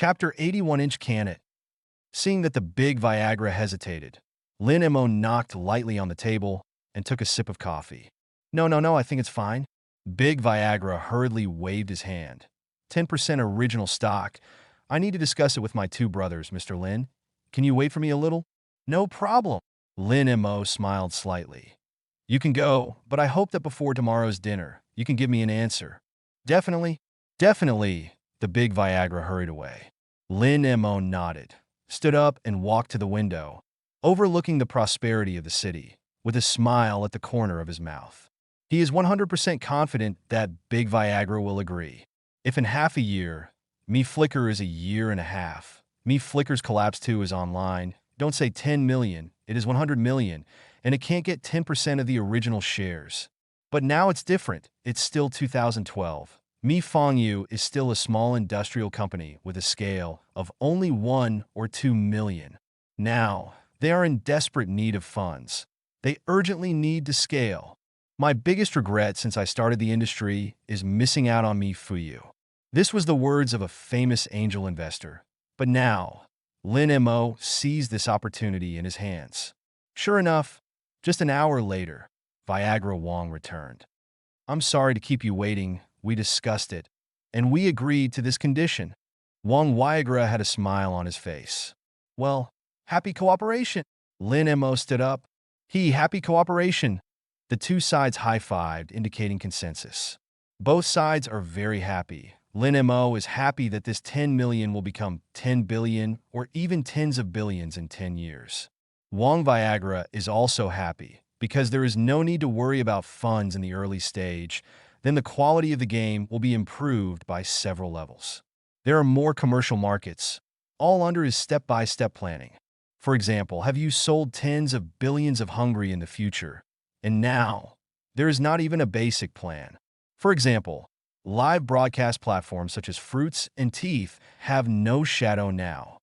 Chapter 81-inch Can It. Seeing that the big Viagra hesitated, Lin Mo knocked lightly on the table and took a sip of coffee. No, I think it's fine. Big Viagra hurriedly waved his hand. 10% original stock. I need to discuss it with my two brothers, Mr. Lin. Can you wait for me a little? No problem. Lin Mo smiled slightly. You can go, but I hope that before tomorrow's dinner, you can give me an answer. Definitely. Definitely. The big Viagra hurried away. Lin Mo nodded, stood up and walked to the window, overlooking the prosperity of the city, with a smile at the corner of his mouth. He is 100% confident that Big Viagra will agree. If in half a year, Me Flicker is a year and a half, Me Flicker's Collapse 2 is online, don't say 10 million, it is 100 million, and it can't get 10% of the original shares. But now it's different, it's still 2012. Mi Fengyu is still a small industrial company with a scale of only 1 or 2 million. Now, they are in desperate need of funds. They urgently need to scale. My biggest regret since I started the industry is missing out on Mi Fuyu. This was the words of a famous angel investor. But now, Lin Mo seized this opportunity in his hands. Sure enough, just an hour later, Viagra Wang returned. I'm sorry to keep you waiting. We discussed it, and we agreed to this condition. Wang Viagra had a smile on his face. Well, happy cooperation. Lin Mo stood up. Happy cooperation. The two sides high-fived, indicating consensus. Both sides are very happy. Lin Mo is happy that this 10 million will become 10 billion or even tens of billions in 10 years. Wang Viagra is also happy because there is no need to worry about funds in the early stage. Then the quality of the game will be improved by several levels. There are more commercial markets, all under his step-by-step planning. For example, have you sold tens of billions of Hungry in the future? And now, there is not even a basic plan. For example, live broadcast platforms such as Fruits and Teeth have no shadow now.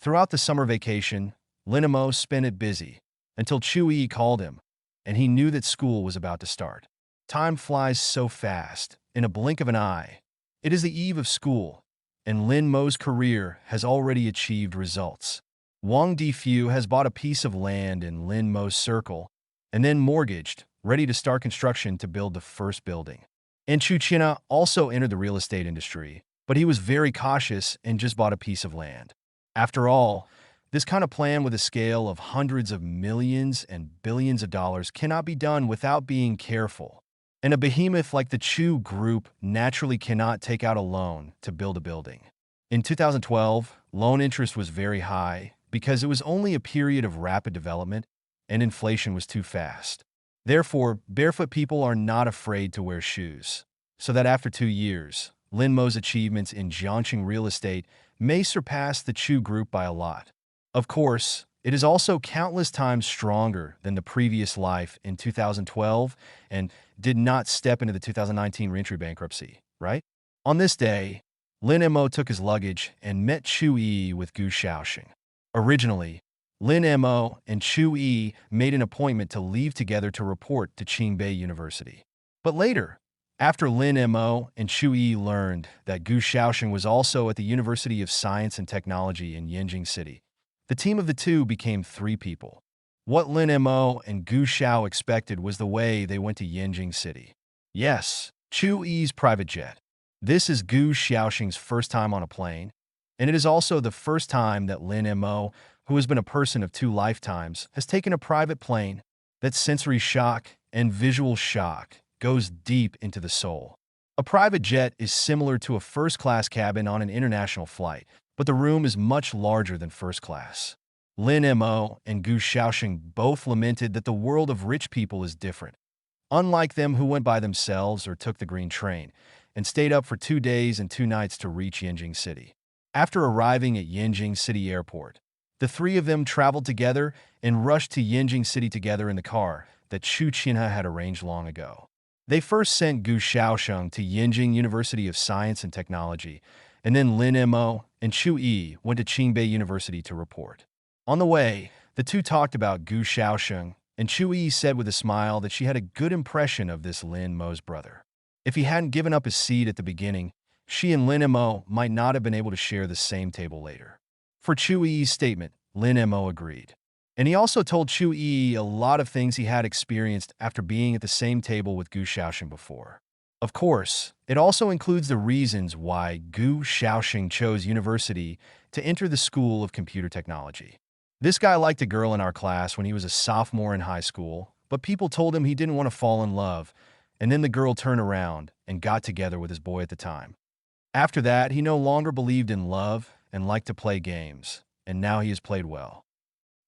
Throughout the summer vacation, Lin Mo spent it busy until Chu-yi called him, and he knew that school was about to start. Time flies so fast, in a blink of an eye. It is the eve of school, and Lin Mo's career has already achieved results. Wang Difu has bought a piece of land in Lin Mo's circle, and then mortgaged, ready to start construction to build the first building. And Chu China also entered the real estate industry, but he was very cautious and just bought a piece of land. After all, this kind of plan with a scale of hundreds of millions and billions of dollars cannot be done without being careful. And a behemoth like the Chu Group naturally cannot take out a loan to build a building. In 2012, loan interest was very high because it was only a period of rapid development and inflation was too fast. Therefore, barefoot people are not afraid to wear shoes. So that after 2 years, Lin Mo's achievements in Jiangxing real estate may surpass the Chu Group by a lot. Of course, it is also countless times stronger than the previous life in 2012 and did not step into the 2019 reentry bankruptcy, right? On this day, Lin Mo took his luggage and met Chu-yi with Gu Shaoxing. Originally, Lin Mo and Chu-yi made an appointment to leave together to report to Qingbei University. But later, after Lin Mo and Chu-yi learned that Gu Shaoxing was also at the University of Science and Technology in Yanjing City, the team of the two became 3 people. What Lin Mo and Gu Shao expected was the way they went to Yanjing City. Yes, Chu-yi's private jet. This is Gu Shaoxing's first time on a plane, and it is also the first time that Lin Mo, who has been a person of 2 lifetimes, has taken a private plane. That sensory shock and visual shock goes deep into the soul. A private jet is similar to a first-class cabin on an international flight, but the room is much larger than first class. Lin Mo and Gu Shaoxing both lamented that the world of rich people is different. Unlike them who went by themselves or took the green train and stayed up for 2 days and 2 nights to reach Yanjing City. After arriving at Yanjing City Airport, the 3 of them traveled together and rushed to Yanjing City together in the car that Chu Qinha had arranged long ago. They first sent Gu Shaoxing to Yanjing University of Science and Technology, and then Lin Mo and Chu-yi went to Qingbei University to report. On the way, the two talked about Gu Shaoxing, and Chu-yi said with a smile that she had a good impression of this Lin Mo's brother. If he hadn't given up his seat at the beginning, she and Lin Mo might not have been able to share the same table later. For Chu-Yi's statement, Lin Mo agreed. And he also told Chu-Yi a lot of things he had experienced after being at the same table with Gu Shaoxing before. Of course, it also includes the reasons why Gu Shaoxing chose university to enter the School of Computer Technology. This guy liked a girl in our class when he was a sophomore in high school, but people told him he didn't want to fall in love, and then the girl turned around and got together with his boy at the time. After that, he no longer believed in love and liked to play games, and now he has played well.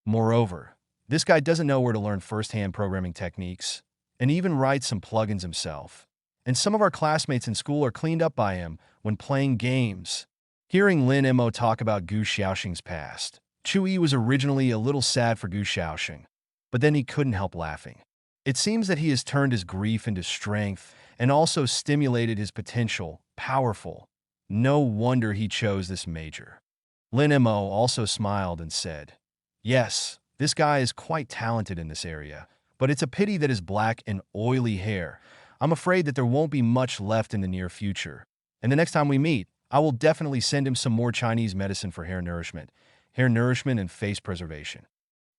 Moreover, this guy doesn't know where to learn first-hand programming techniques, and even writes some plugins himself. And some of our classmates in school are cleaned up by him when playing games. Hearing Lin Mo talk about Gu Shaoxing's past, Chu-Yi was originally a little sad for Gu Shaoxing, but then he couldn't help laughing. It seems that he has turned his grief into strength and also stimulated his potential. Powerful. No wonder he chose this major. Lin Mo also smiled and said, "Yes, this guy is quite talented in this area, but it's a pity that his black and oily hair. I'm afraid that there won't be much left in the near future. And the next time we meet, I will definitely send him some more Chinese medicine for hair nourishment and face preservation."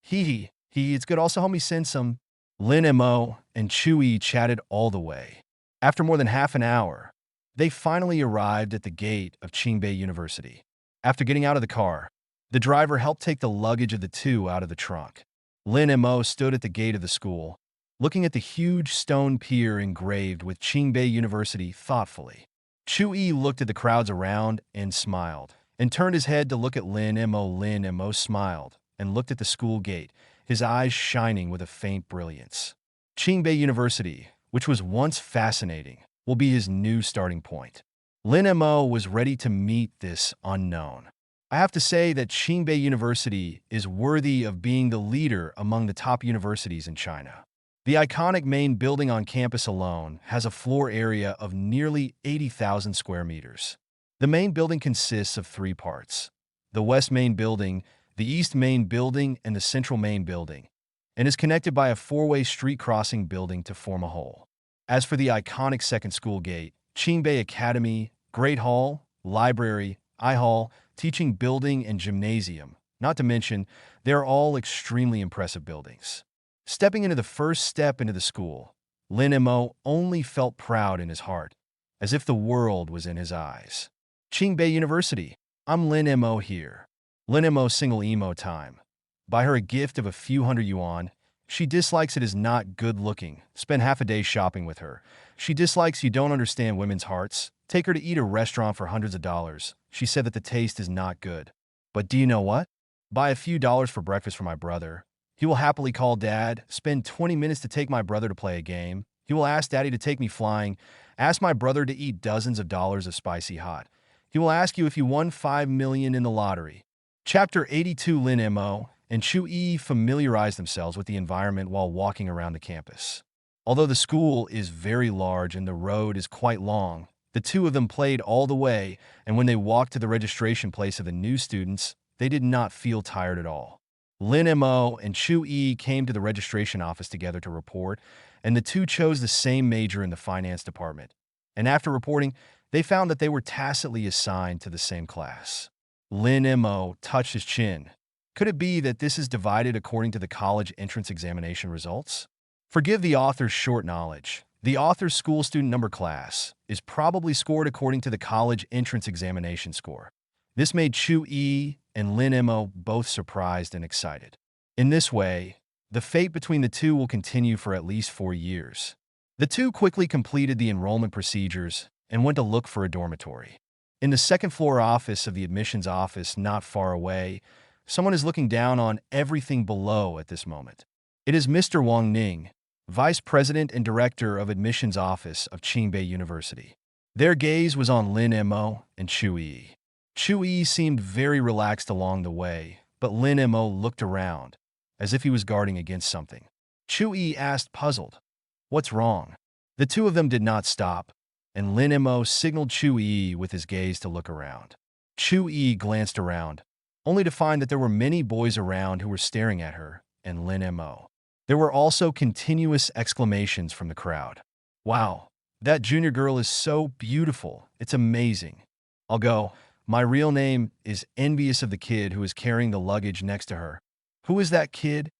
It's good also help me send some. Lin Mo and Chu-Yi chatted all the way. After more than half an hour, they finally arrived at the gate of Qingbei University. After getting out of the car, the driver helped take the luggage of the two out of the trunk. Lin Mo stood at the gate of the school, looking at the huge stone pier engraved with Qingbei University thoughtfully. Chu-Yi looked at the crowds around and smiled, and turned his head to look at Lin Mo. Lin Mo smiled and looked at the school gate, his eyes shining with a faint brilliance. Qingbei University, which was once fascinating, will be his new starting point. Lin Mo was ready to meet this unknown. I have to say that Qingbei University is worthy of being the leader among the top universities in China. The iconic main building on campus alone has a floor area of nearly 80,000 square meters. The main building consists of three parts: the West Main Building, the East Main Building, and the Central Main Building, and is connected by a four-way street crossing building to form a whole. As for the iconic second school gate, Qingbei Academy, Great Hall, Library, I Hall, Teaching Building, and Gymnasium, not to mention, they're all extremely impressive buildings. Stepping into the first step into the school, Lin Mo only felt proud in his heart, as if the world was in his eyes. Qingbei University, I'm Lin Mo here. Lin Mo single emo time. Buy her a gift of a few hundred yuan. She dislikes it as not good looking. Spend half a day shopping with her. She dislikes you don't understand women's hearts. Take her to eat a restaurant for hundreds of dollars. She said that the taste is not good. But do you know what? Buy a few dollars for breakfast for my brother. He will happily call Dad, spend 20 minutes to take my brother to play a game. He will ask Daddy to take me flying, ask my brother to eat dozens of dollars of spicy hot. He will ask you if you won 5 million in the lottery. Chapter 82. Lin Mo and Chu-Yi familiarized themselves with the environment while walking around the campus. Although the school is very large and the road is quite long, the two of them played all the way, and when they walked to the registration place of the new students, they did not feel tired at all. Lin Mo and Chu-Yi came to the registration office together to report, and the two chose the same major in the finance department. And after reporting, they found that they were tacitly assigned to the same class. Lin Mo touched his chin. Could it be that this is divided according to the college entrance examination results? Forgive the author's short knowledge. The author's school student number class is probably scored according to the college entrance examination score. This made Chu-Yi and Lin Mo both surprised and excited. In this way, the fate between the two will continue for at least 4 years. The two quickly completed the enrollment procedures and went to look for a dormitory. In the second-floor office of the admissions office not far away, someone is looking down on everything below at this moment. It is Mr. Wang Ning, Vice President and Director of Admissions Office of Qingbei University. Their gaze was on Lin Mo and Chu-Yi. Chu-Yi seemed very relaxed along the way, but Lin Mo looked around, as if he was guarding against something. Chu-Yi asked, puzzled, "What's wrong?" The two of them did not stop, and Lin Mo signaled Chu-Yi with his gaze to look around. Chu-Yi glanced around, only to find that there were many boys around who were staring at her and Lin Mo. There were also continuous exclamations from the crowd. "Wow, that junior girl is so beautiful. It's amazing. I'll go. My real name is envious of the kid who is carrying the luggage next to her. Who is that kid?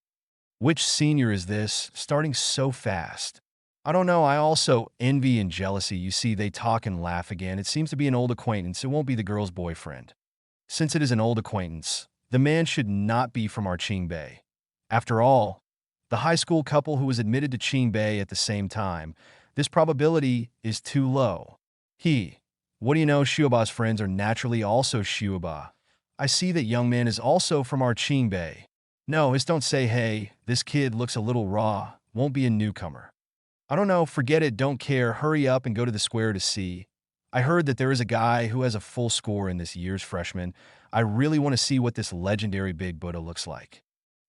Which senior is this? Starting so fast. I don't know. I also envy and jealousy. You see, they talk and laugh again. It seems to be an old acquaintance. It won't be the girl's boyfriend. Since it is an old acquaintance, the man should not be from our Qingbei. After all, the high school couple who was admitted to Qingbei at the same time, this probability is too low. What do you know, Shuoba's friends are naturally also Shuoba. I see that young man is also from our Qingbei. No, just don't say, hey, this kid looks a little raw, won't be a newcomer. I don't know, forget it, don't care, hurry up and go to the square to see. I heard that there is a guy who has a full score in this year's freshman. I really want to see what this legendary Big Buddha looks like.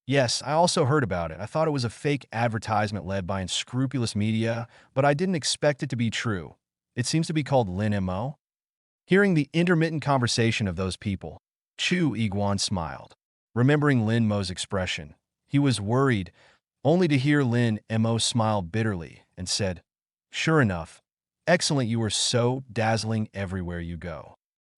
Yes, I also heard about it. I thought it was a fake advertisement led by unscrupulous media, but I didn't expect it to be true. It seems to be called Lin Mo. Hearing the intermittent conversation of those people, Chu Iguan smiled. Remembering Lin Mo's expression, he was worried, only to hear Lin Mo smile bitterly and said, "Sure enough, excellent, you are so dazzling everywhere you go."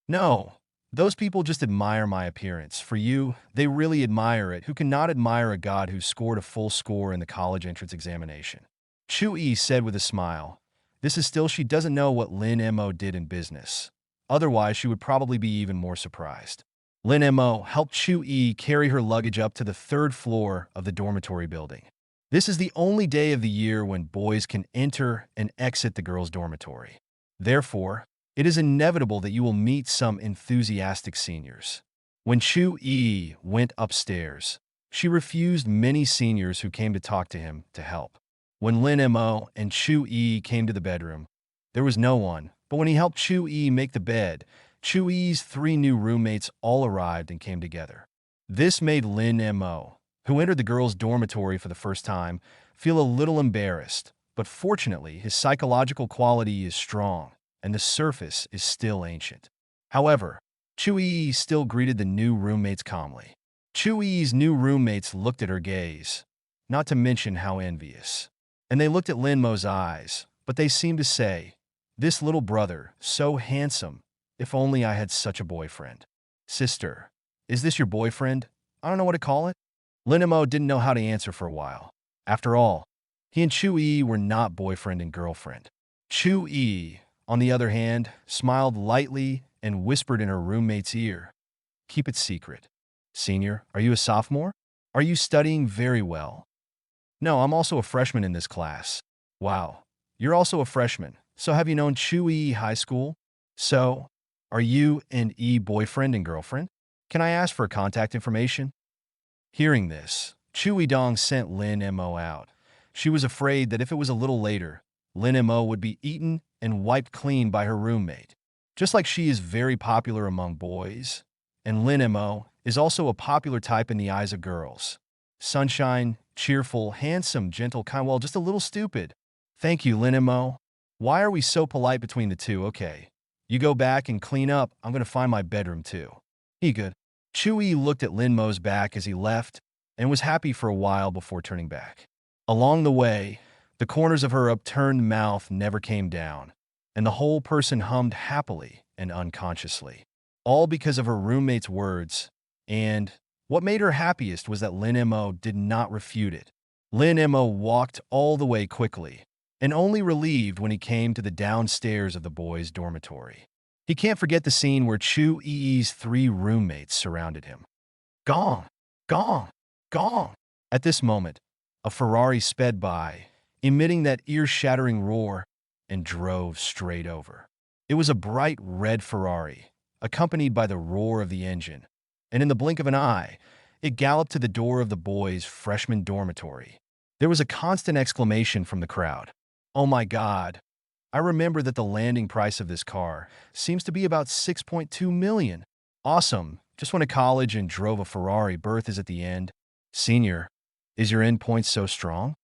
No, those people just admire my appearance. For you, they really admire it. Who cannot admire a god who scored a full score in the college entrance examination? Chu Yi said with a smile. This is still, she doesn't know what Lin Mo did in business. Otherwise, she would probably be even more surprised. Lin Mo helped Chu Yi carry her luggage up to the third floor of the dormitory building. This is the only day of the year when boys can enter and exit the girls' dormitory. Therefore, it is inevitable that you will meet some enthusiastic seniors. When Chu Yi went upstairs, she refused many seniors who came to talk to him to help. When Lin Mo and Chu Yi came to the bedroom, there was no one, but when he helped Chu Yi make the bed, Chu Yi's 3 new roommates all arrived and came together. This made Lin Mo, who entered the girls' dormitory for the first time, feel a little embarrassed, but fortunately his psychological quality is strong, and the surface is still ancient. However, Chu Yi still greeted the new roommates calmly. Chu Yi's new roommates looked at her gaze, not to mention how envious. And they looked at Lin Mo's eyes, but they seemed to say, "This little brother, so handsome, if only I had such a boyfriend." Sister, is this your boyfriend? I don't know what to call it. Lin Mo didn't know how to answer for a while. After all, he and Chu Yi were not boyfriend and girlfriend. Chu Yi, on the other hand, smiled lightly and whispered in her roommate's ear, "Keep it secret. Senior, are you a sophomore? Are you studying very well?" "No, I'm also a freshman in this class." "Wow, you're also a freshman. So have you known Chu Yi high school? So, are you and E boyfriend and girlfriend? Can I ask for contact information?" Hearing this, Chu Dong sent Lin Mo out. She was afraid that if it was a little later, Lin Mo would be eaten and wiped clean by her roommate. Just like she is very popular among boys, and Lin Mo is also a popular type in the eyes of girls. Sunshine, cheerful, handsome, gentle, kind, well, just a little stupid. Thank you, Lin Mo. Why are we so polite between the two? Okay. You go back and clean up. I'm going to find my bedroom too. He good. Chu Yi looked at Lin Mo's back as he left and was happy for a while before turning back. Along the way, the corners of her upturned mouth never came down, and the whole person hummed happily and unconsciously. All because of her roommate's words, and what made her happiest was that Lin Mo did not refute it. Lin Mo walked all the way quickly, and only relieved when he came to the downstairs of the boys' dormitory. He can't forget the scene where Chu Yi's 3 roommates surrounded him. Gong! Gong! Gong! At this moment, a Ferrari sped by, emitting that ear-shattering roar, and drove straight over. It was a bright red Ferrari, accompanied by the roar of the engine, and in the blink of an eye, it galloped to the door of the boys' freshman dormitory. There was a constant exclamation from the crowd. "Oh my God. I remember that the landing price of this car seems to be about 6.2 million. Awesome. Just went to college and drove a Ferrari. Birth is at the end. Senior, is your endpoint so strong?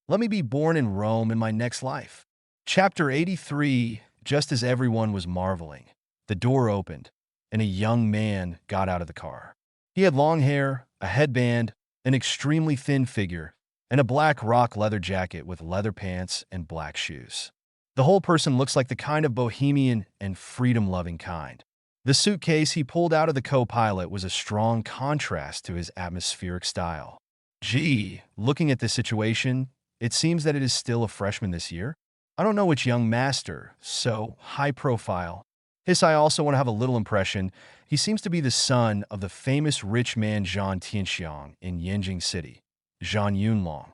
Let me be born in Rome in my next life." Chapter 83. Just as everyone was marveling, the door opened, and a young man got out of the car. He had long hair, a headband, an extremely thin figure, and a black rock leather jacket with leather pants and black shoes. The whole person looks like the kind of bohemian and freedom-loving kind. The suitcase he pulled out of the co-pilot was a strong contrast to his atmospheric style. Gee, looking at this situation, it seems that it is still a freshman this year. I don't know which young master, so high profile. I also want to have a little impression. He seems to be the son of the famous rich man Zhang Tianxiang in Yanjing City, Zhang Yunlong.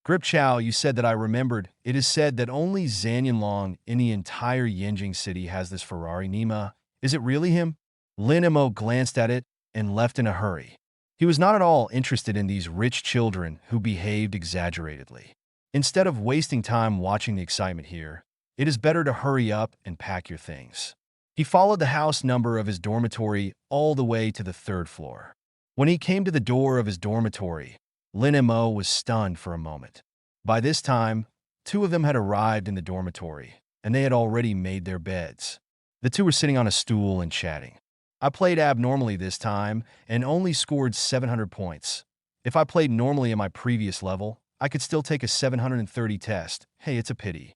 Grip Chow, you said that I remembered. It is said that only Zhang Yunlong in the entire Yanjing City has this Ferrari Nima. Is it really him? Lin Mo glanced at it and left in a hurry. He was not at all interested in these rich children who behaved exaggeratedly. Instead of wasting time watching the excitement here, it is better to hurry up and pack your things. He followed the house number of his dormitory all the way to the 3rd floor. When he came to the door of his dormitory, Lin Mo was stunned for a moment. By this time, 2 of them had arrived in the dormitory, and they had already made their beds. The 2 were sitting on a stool and chatting. I played abnormally this time and only scored 700 points. If I played normally at my previous level, I could still take a 730 test. Hey, it's a pity.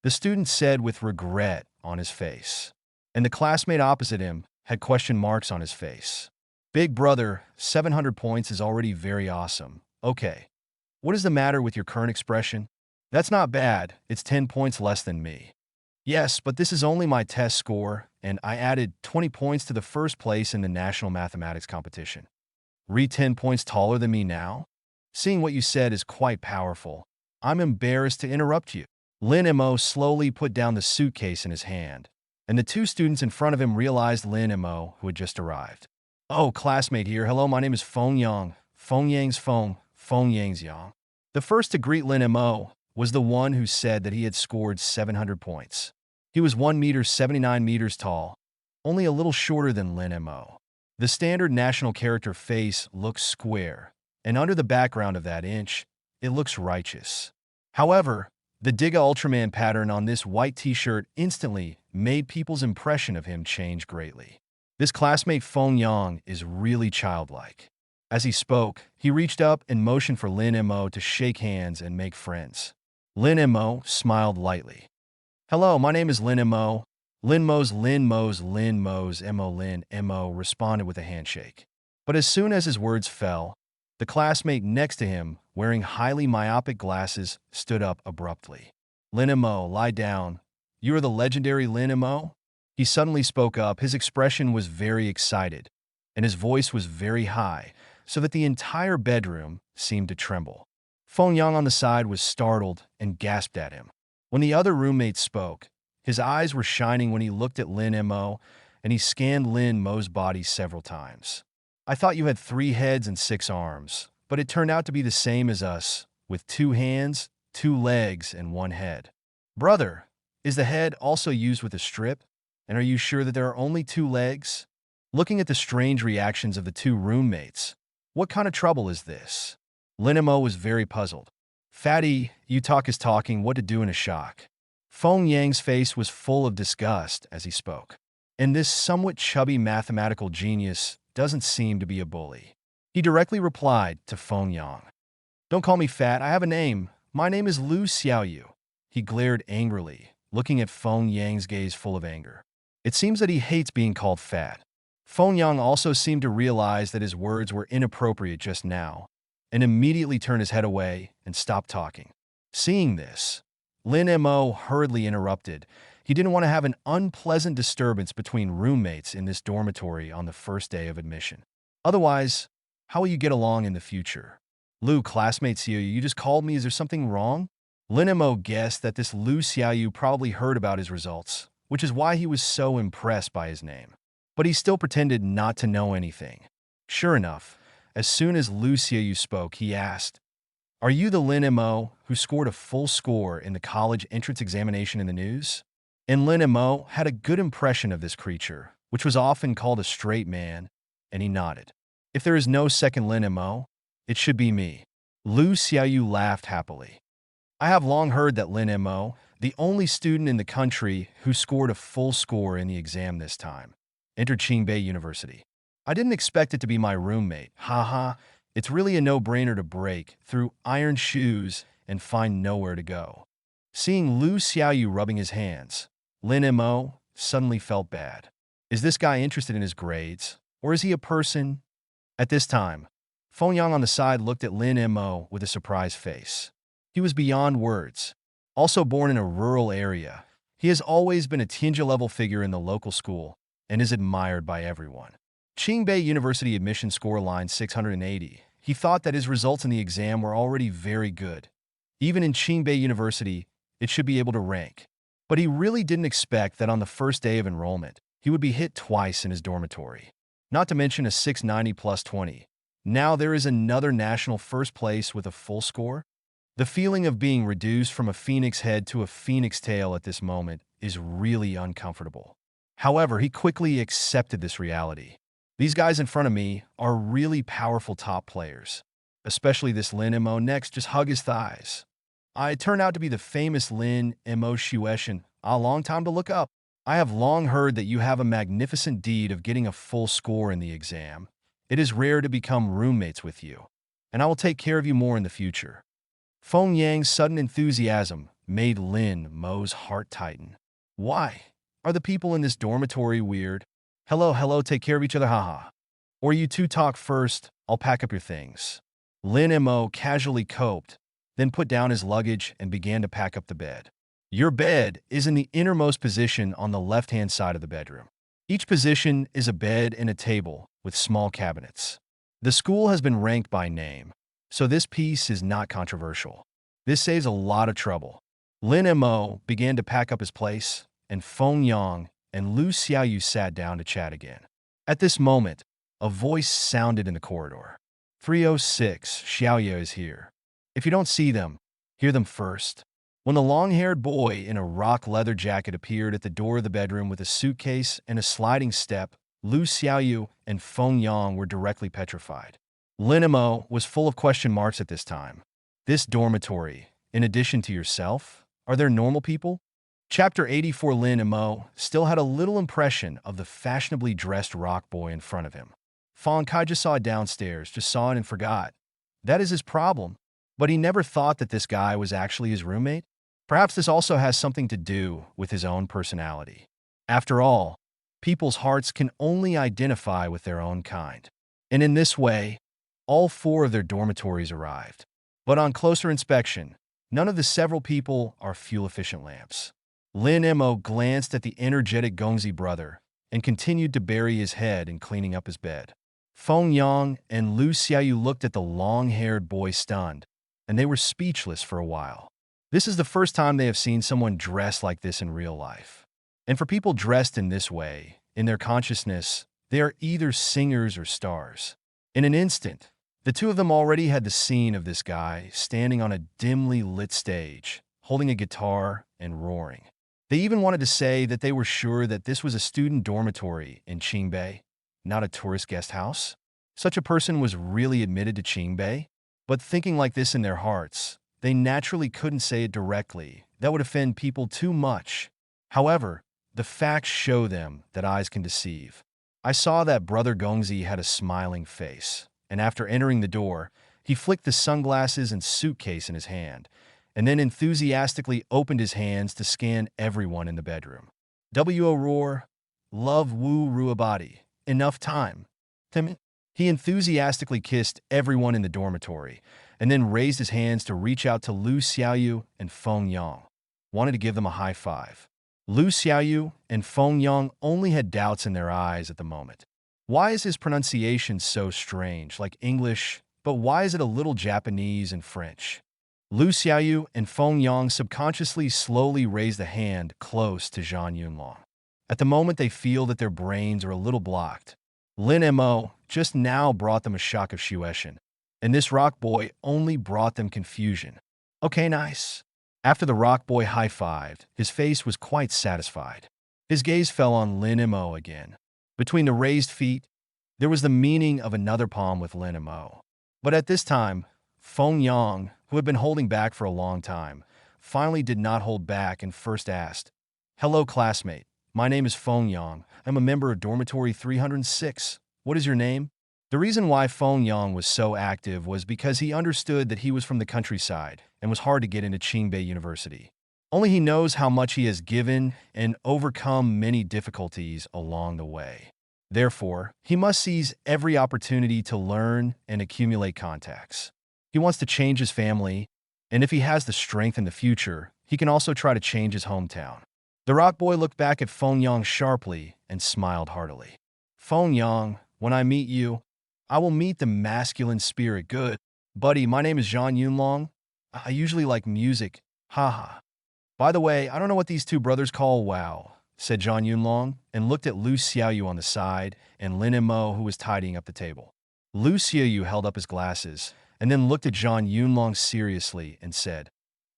The student said with regret on his face. And the classmate opposite him had question marks on his face. Big brother, 700 points is already very awesome. Okay. What is the matter with your current expression? That's not bad. It's 10 points less than me. Yes, but this is only my test score, and I added 20 points to the first place in the national mathematics competition. 10 points taller than me now? Seeing what you said is quite powerful. I'm embarrassed to interrupt you. Lin Mo slowly put down the suitcase in his hand, and the 2 students in front of him realized Lin Mo, who had just arrived. Oh, classmate here. Hello, my name is Feng Yang. Feng Yang's Feng, Feng Yang's Yang. The first to greet Lin Mo was the one who said that he had scored 700 points. He was 1 meter 79 meters tall, only a little shorter than Lin Mo. The standard national character face looks square, and under the background of that inch, it looks righteous. However, the Digga Ultraman pattern on this white t-shirt instantly made people's impression of him change greatly. This classmate Feng Yang is really childlike. As he spoke, he reached up and motioned for Lin Mo to shake hands and make friends. Lin Mo smiled lightly. Hello, my name is Lin Mo. Lin Mo's Lin Mo responded with a handshake. But as soon as his words fell, the classmate next to him, wearing highly myopic glasses, stood up abruptly. Lin Mo, lie down. You are the legendary Lin Mo? He suddenly spoke up. His expression was very excited, and his voice was very high, so that the entire bedroom seemed to tremble. Feng Yang on the side was startled and gasped at him. When the other roommate spoke, his eyes were shining when he looked at Lin Mo, and he scanned Lin Mo's body several times. I thought you had 3 heads and 6 arms, but it turned out to be the same as us, with 2 hands, 2 legs, and 1 head. Brother, is the head also used with a strip? And are you sure that there are only 2 legs? Looking at the strange reactions of the 2 roommates, what kind of trouble is this? Lin Mo was very puzzled. Fatty, you talk is talking, what to do in a shock. Feng Yang's face was full of disgust as he spoke. And this somewhat chubby mathematical genius doesn't seem to be a bully. He directly replied to Feng Yang. Don't call me fat, I have a name. My name is Lu Xiaoyu. He glared angrily, looking at Feng Yang's gaze full of anger. It seems that he hates being called fat. Feng Yang also seemed to realize that his words were inappropriate just now, and immediately turned his head away and stopped talking. Seeing this, Lin Mo hurriedly interrupted. He didn't want to have an unpleasant disturbance between roommates in this dormitory on the first day of admission. Otherwise, how will you get along in the future? Lu, classmate Xiaoyu, you just called me. Is there something wrong? Lin Mo guessed that this Lu Xiaoyu probably heard about his results, which is why he was so impressed by his name. But he still pretended not to know anything. Sure enough, as soon as Lu Xiaoyu spoke, he asked, Are you the Lin Mo who scored a full score in the college entrance examination in the news? And Lin Mo had a good impression of this creature, which was often called a straight man, and he nodded. If there is no second Lin Mo, it should be me. Lu Xiaoyu laughed happily. I have long heard that Lin Mo, the only student in the country who scored a full score in the exam this time, entered Qingbei University. I didn't expect it to be my roommate. Haha, it's really a no-brainer to break through iron shoes and find nowhere to go. Seeing Lu Xiaoyu rubbing his hands, Lin Mo suddenly felt bad. Is this guy interested in his grades, or is he a person? At this time, Feng Yang on the side looked at Lin Mo with a surprised face. He was beyond words. Also born in a rural area, he has always been a Tianjia-level figure in the local school and is admired by everyone. Qingbei University admission score line 680. He thought that his results in the exam were already very good. Even in Qingbei University, it should be able to rank. But he really didn't expect that on the first day of enrollment, he would be hit twice in his dormitory. Not to mention a 690 plus 20. Now there is another national first place with a full score? The feeling of being reduced from a phoenix head to a phoenix tail at this moment is really uncomfortable. However, he quickly accepted this reality. These guys in front of me are really powerful top players. Especially this Lin Mo next, just hug his thighs. I turned out to be the famous Lin Mo Shueshan, a long time to look up. I have long heard that you have a magnificent deed of getting a full score in the exam. It is rare to become roommates with you, and I will take care of you more in the future. Feng Yang's sudden enthusiasm made Lin Mo's heart tighten. Why? Are the people in this dormitory weird? Hello, take care of each other, haha. Or you two talk first, I'll pack up your things. Lin Mo casually coped, then put down his luggage and began to pack up the bed. Your bed is in the innermost position on the left-hand side of the bedroom. Each position is a bed and a table with small cabinets. The school has been ranked by name, so this piece is not controversial. This saves a lot of trouble. Lin Mo began to pack up his place, and Feng Yang and Lu Xiaoyu sat down to chat again. At this moment, a voice sounded in the corridor. 306, Xiaoyu is here. If you don't see them, hear them first. When the long-haired boy in a rock leather jacket appeared at the door of the bedroom with a suitcase and a sliding step, Lu Xiaoyu and Feng Yang were directly petrified. Lin Mo was full of question marks at this time. This dormitory, in addition to yourself, are there normal people? Chapter 84. Lin Mo still had a little impression of the fashionably dressed rock boy in front of him. Feng Kai just saw it downstairs, just saw it and forgot. That is his problem, but he never thought that this guy was actually his roommate. Perhaps this also has something to do with his own personality. After all, people's hearts can only identify with their own kind. And in this way, all four of their dormitories arrived. But on closer inspection, none of the several people are fuel-efficient lamps. Lin Mo glanced at the energetic Gongzi brother and continued to bury his head in cleaning up his bed. Feng Yang and Lu Xiaoyu looked at the long-haired boy stunned, and they were speechless for a while. This is the first time they have seen someone dressed like this in real life. And for people dressed in this way, in their consciousness, they are either singers or stars. In an instant, the two of them already had the scene of this guy standing on a dimly lit stage, holding a guitar and roaring. They even wanted to say that they were sure that this was a student dormitory in Qingbei, not a tourist guest house. Such a person was really admitted to Qingbei, but thinking like this in their hearts, they naturally couldn't say it directly. That would offend people too much. However, the facts show them that eyes can deceive. I saw that Brother Gongzi had a smiling face, and after entering the door, he flicked the sunglasses and suitcase in his hand, and then enthusiastically opened his hands to scan everyone in the bedroom. W.O. roar, love woo ruabadi, enough time. Tim. He enthusiastically kissed everyone in the dormitory, and then raised his hands to reach out to Lu Xiaoyu and Feng Yang. Wanted to give them a high five. Lu Xiaoyu and Feng Yang only had doubts in their eyes at the moment. Why is his pronunciation so strange, like English, but why is it a little Japanese and French? Lu Xiaoyu and Feng Yang subconsciously slowly raised a hand close to Zhang Yunlong. At the moment they feel that their brains are a little blocked. Lin Mo just now brought them a shock of Shueshan, and this rock boy only brought them confusion. Okay, nice. After the rock boy high-fived, his face was quite satisfied. His gaze fell on Lin Mo again. Between the raised feet, there was the meaning of another palm with Lin Mo. But at this time, Feng Yang, who had been holding back for a long time, finally did not hold back and first asked, "Hello, classmate. My name is Feng Yang. I'm a member of Dormitory 306. What is your name?" The reason why Feng Yang was so active was because he understood that he was from the countryside and was hard to get into Qingbei University. Only he knows how much he has given and overcome many difficulties along the way. Therefore, he must seize every opportunity to learn and accumulate contacts. He wants to change his family, and if he has the strength in the future, he can also try to change his hometown. The rock boy looked back at Feng Yang sharply and smiled heartily. Feng Yang, when I meet you, I will meet the masculine spirit. Good. Buddy, my name is Zhang Yunlong. I usually like music. Haha. By the way, I don't know what these two brothers call wow, said Zhang Yunlong, and looked at Lu Xiaoyu on the side and Lin Mo, who was tidying up the table. Lu Xiaoyu held up his glasses and then looked at Zhang Yunlong seriously and said,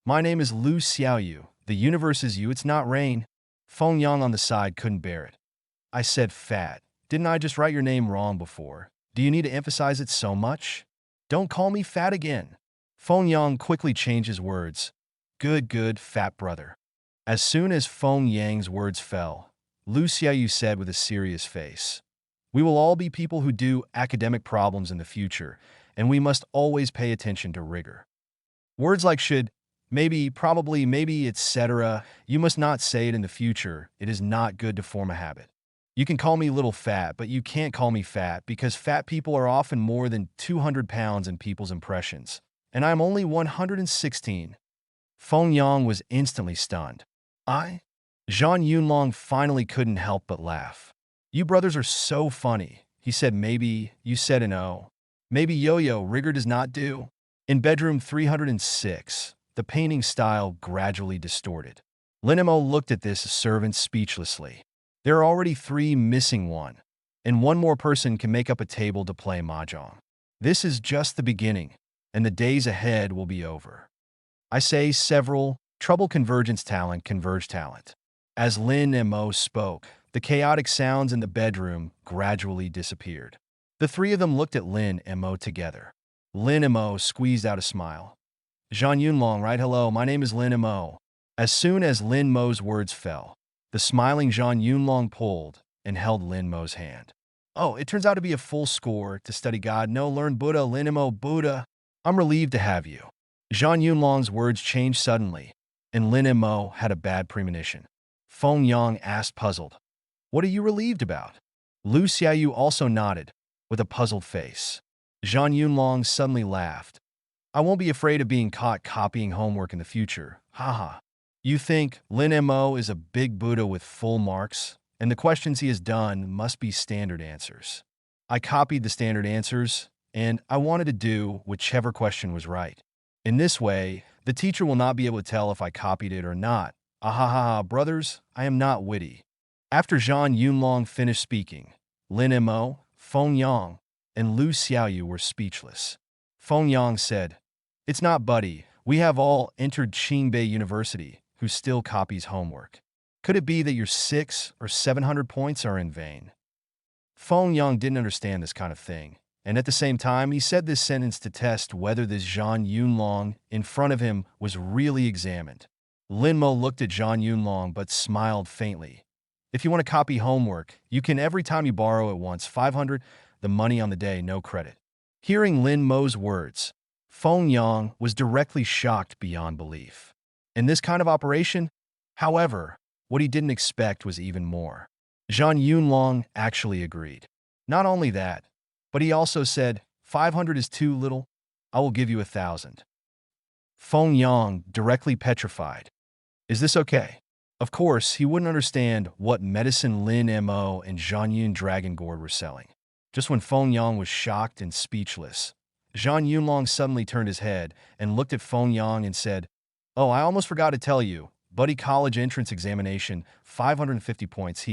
My name is Lu Xiaoyu. The universe is you, it's not rain. Feng Yang on the side couldn't bear it. I said fat. Didn't I just write your name wrong before? Do you need to emphasize it so much? Don't call me fat again. Feng Yang quickly changed his words. Good, fat brother. As soon as Feng Yang's words fell, Lu Xiaoyu said with a serious face, We will all be people who do academic problems in the future, and we must always pay attention to rigor. Words like should, maybe, probably, maybe, etc., you must not say it in the future. It is not good to form a habit. You can call me little fat, but you can't call me fat because fat people are often more than 200 pounds in people's impressions, and I am only 116. Feng Yang was instantly stunned. Zhang Yunlong finally couldn't help but laugh. You brothers are so funny. He said maybe, you said an O. Maybe yo-yo, rigor does not do. In bedroom 306, the painting style gradually distorted. Lin Mo looked at this servant speechlessly. There are already 3 missing one, and one more person can make up a table to play mahjong. This is just the beginning, and the days ahead will be over. I say several, trouble convergence talent, converge talent. As Lin Mo spoke, the chaotic sounds in the bedroom gradually disappeared. The 3 of them looked at Lin Mo together. Lin Mo squeezed out a smile. Zhang Yunlong, right? Hello, my name is Lin Mo. As soon as Lin Mo's words fell, the smiling Zhang Yunlong pulled and held Lin Mo's hand. Oh, it turns out to be a full score to study God. No, learn Buddha, Lin Mo, Buddha. I'm relieved to have you. Zhang Yunlong's words changed suddenly, and Lin Mo had a bad premonition. Feng Yang asked, puzzled, What are you relieved about? Lu Xiaoyu also nodded, with a puzzled face. Zhang Yunlong suddenly laughed. I won't be afraid of being caught copying homework in the future. Haha. You think Lin Mo is a big Buddha with full marks, and the questions he has done must be standard answers. I copied the standard answers, and I wanted to do whichever question was right. In this way, the teacher will not be able to tell if I copied it or not. Ahaha, brothers, I am not witty. After Zhang Yunlong finished speaking, Lin Mo, Feng Yang, and Lu Xiaoyu were speechless. Feng Yang said, It's not buddy. We have all entered Qingbei University, who still copies homework. Could it be that your 600 or 700 points are in vain? Feng Yang didn't understand this kind of thing, and at the same time, he said this sentence to test whether this Zhang Yunlong in front of him was really examined. Lin Mo looked at Zhang Yunlong but smiled faintly. If you want to copy homework, you can every time you borrow at once 500, the money on the day, no credit. Hearing Lin Mo's words, Feng Yang was directly shocked beyond belief. In this kind of operation, however, what he didn't expect was even more. Zhang Yunlong actually agreed. Not only that, but he also said, 500 is too little, I will give you 1,000. Feng Yang directly petrified. Is this okay? Of course, he wouldn't understand what medicine Lin Mo and Zhang Yun Dragon Gourd were selling. Just when Feng Yang was shocked and speechless, Zhang Yunlong suddenly turned his head and looked at Feng Yang and said, Oh, I almost forgot to tell you, buddy college entrance examination, 550 points,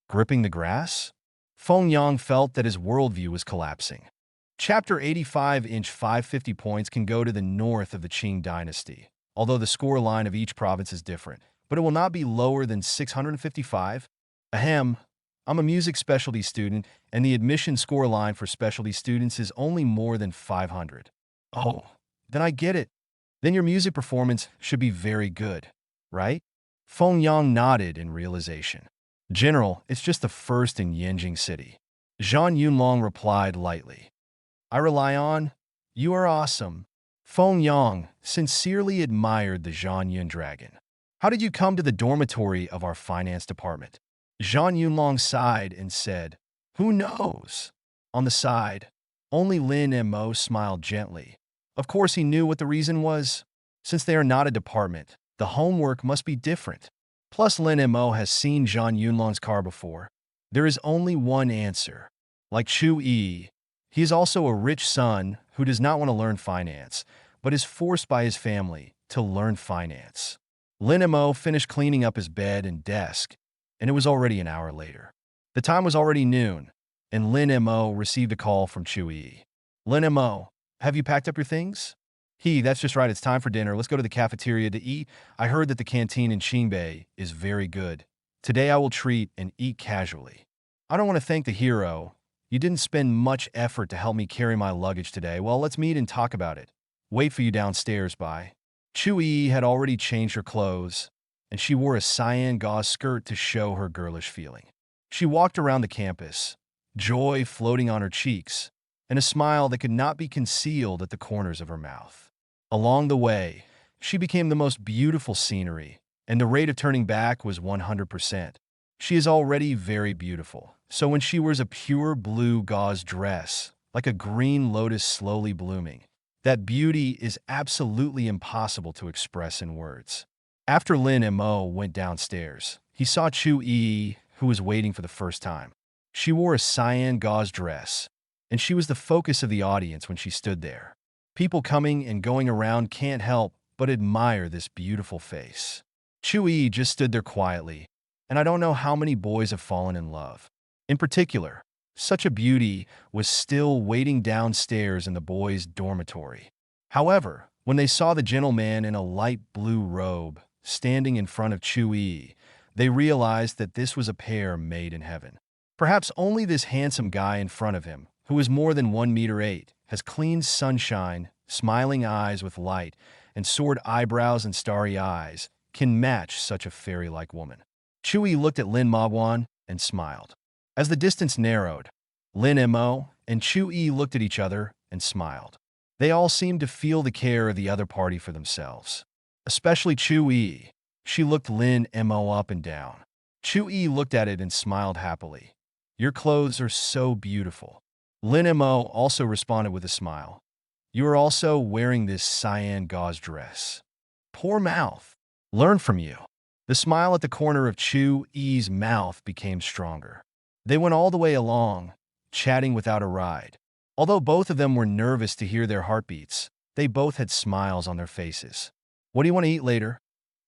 Gripping the grass? Feng Yang felt that his worldview was collapsing. Chapter 85-inch 550 points can go to the north of the Qing dynasty, although the score line of each province is different, but it will not be lower than 655. Ahem, I'm a music specialty student, and the admission score line for specialty students is only more than 500. Oh, then I get it. Then your music performance should be very good, right? Feng Yang nodded in realization. General, it's just the first in Yanjing City. Zhang Yunlong replied lightly. I rely on. You are awesome. Feng Yang sincerely admired the Zhang Yun dragon. How did you come to the dormitory of our finance department? Zhang Yunlong sighed and said, Who knows? On the side, only Lin and Mo smiled gently. Of course he knew what the reason was. Since they are not a department, the homework must be different. Plus Lin and Mo has seen Zhang Yunlong's car before. There is only one answer. Like Chu Yi, he is also a rich son who does not want to learn finance, but is forced by his family to learn finance. Lin and Mo finished cleaning up his bed and desk, and it was already an hour later. The time was already noon, and Lin and Mo received a call from Chu Yi. Lin and Mo, have you packed up your things? That's just right, it's time for dinner. Let's go to the cafeteria to eat. I heard that the canteen in Qingbei is very good. Today I will treat and eat casually. I don't want to thank the hero. You didn't spend much effort to help me carry my luggage today. Well, let's meet and talk about it. Wait for you downstairs, bye. Chu Yi had already changed her clothes, and she wore a cyan gauze skirt to show her girlish feeling. She walked around the campus, joy floating on her cheeks, and a smile that could not be concealed at the corners of her mouth. Along the way, she became the most beautiful scenery, and the rate of turning back was 100%. She is already very beautiful, so when she wears a pure blue gauze dress, like a green lotus slowly blooming, that beauty is absolutely impossible to express in words. After Lin and Mo went downstairs, he saw Chu Yi, who was waiting for the first time. She wore a cyan gauze dress, and she was the focus of the audience when she stood there. People coming and going around can't help but admire this beautiful face. Chu Yi just stood there quietly, and I don't know how many boys have fallen in love. In particular, such a beauty was still waiting downstairs in the boys' dormitory. However, when they saw the gentleman in a light blue robe standing in front of Chu Yi, they realized that this was a pair made in heaven. Perhaps only this handsome guy in front of him, who is more than 1 meter 8, has clean sunshine, smiling eyes with light, and soared eyebrows and starry eyes, can match such a fairy-like woman. Chu Yi looked at Lin Maguan and smiled. As the distance narrowed, Lin and Mo and Chu Yi looked at each other and smiled. They all seemed to feel the care of the other party for themselves. Especially Chu Yi. She looked Lin and Mo up and down. Chu Yi looked at it and smiled happily. Your clothes are so beautiful. Lin and Mo also responded with a smile. You are also wearing this cyan gauze dress. Poor mouth. Learn from you. The smile at the corner of Chu Yi's mouth became stronger. They went all the way along, chatting without a ride. Although both of them were nervous to hear their heartbeats, they both had smiles on their faces. What do you want to eat later?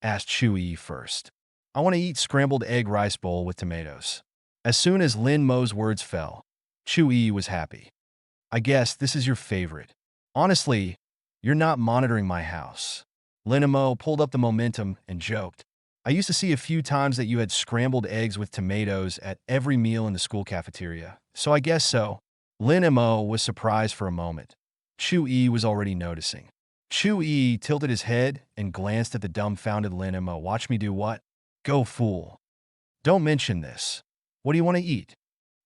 Asked Chu Yi first. I want to eat scrambled egg rice bowl with tomatoes. As soon as Lin Mo's words fell, Chu Yi was happy. I guess this is your favorite. Honestly, you're not monitoring my house. Lin and Mo pulled up the momentum and joked. I used to see a few times that you had scrambled eggs with tomatoes at every meal in the school cafeteria, so I guess so. Lin and Mo was surprised for a moment. Chu Yi was already noticing. Chu Yi tilted his head and glanced at the dumbfounded Lin and Mo. Watch me do what? Go fool. Don't mention this. What do you want to eat?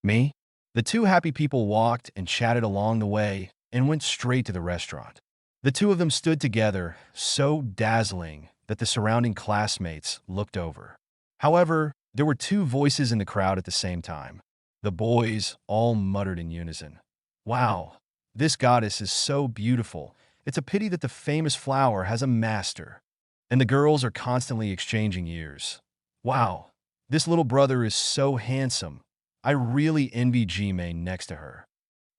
Me? The two happy people walked and chatted along the way and went straight to the restaurant. The two of them stood together, so dazzling that the surrounding classmates looked over. However, there were two voices in the crowd at the same time. The boys all muttered in unison. Wow, this goddess is so beautiful. It's a pity that the famous flower has a master. And the girls are constantly exchanging ears. Wow, this little brother is so handsome. I really envy G-Main next to her.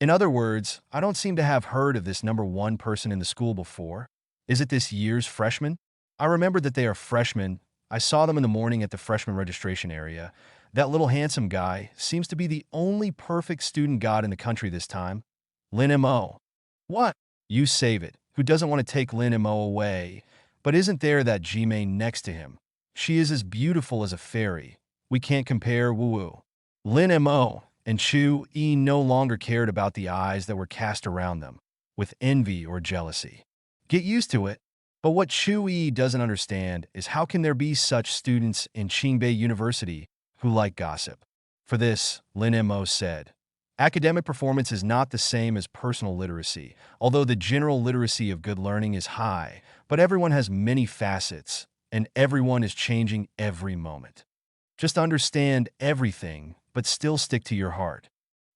In other words, I don't seem to have heard of this number one person in the school before. Is it this year's freshman? I remember that they are freshmen. I saw them in the morning at the freshman registration area. That little handsome guy seems to be the only perfect student god in the country this time. Lin and Mo. What? You save it. Who doesn't want to take Lin and Mo away? But isn't there that G-Main next to him? She is as beautiful as a fairy. We can't compare, woo-woo. Lin and Mo and Chu Yi no longer cared about the eyes that were cast around them, with envy or jealousy. Get used to it. But what Chu Yi doesn't understand is how can there be such students in Qingbei University who like gossip? For this, Lin and Mo said, academic performance is not the same as personal literacy, although the general literacy of good learning is high, but everyone has many facets, and everyone is changing every moment. Just understand everything, but still stick to your heart.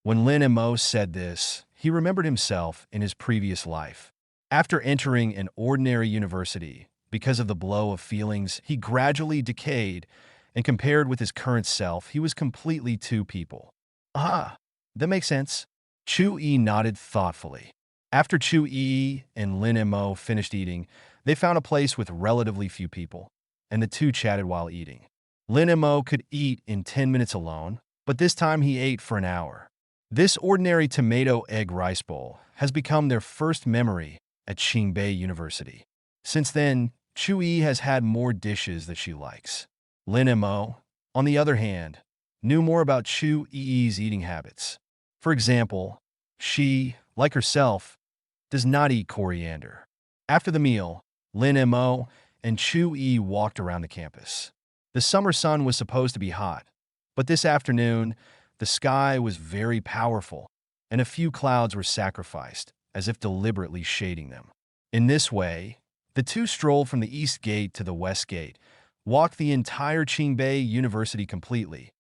When Lin and Mo said this, he remembered himself in his previous life. After entering an ordinary university, because of the blow of feelings, he gradually decayed, and compared with his current self, he was completely two people. Ah, that makes sense. Chu-yi nodded thoughtfully. After Chu-yi and Lin and Mo finished eating, they found a place with relatively few people, and the two chatted while eating. Lin and Mo could eat in 10 minutes alone, but this time he ate for an hour. This ordinary tomato egg rice bowl has become their first memory at Qingbei University. Since then, Chu-yi has had more dishes that she likes. Lin and Mo, on the other hand, knew more about Chu-yi's eating habits. For example, she, like herself, does not eat coriander. After the meal, Lin and Mo and Chu-yi walked around the campus. The summer sun was supposed to be hot, but this afternoon, the sky was very powerful, and a few clouds were sacrificed, as if deliberately shading them. In this way, the two strolled from the east gate to the west gate, walked the entire Qingbei University completely,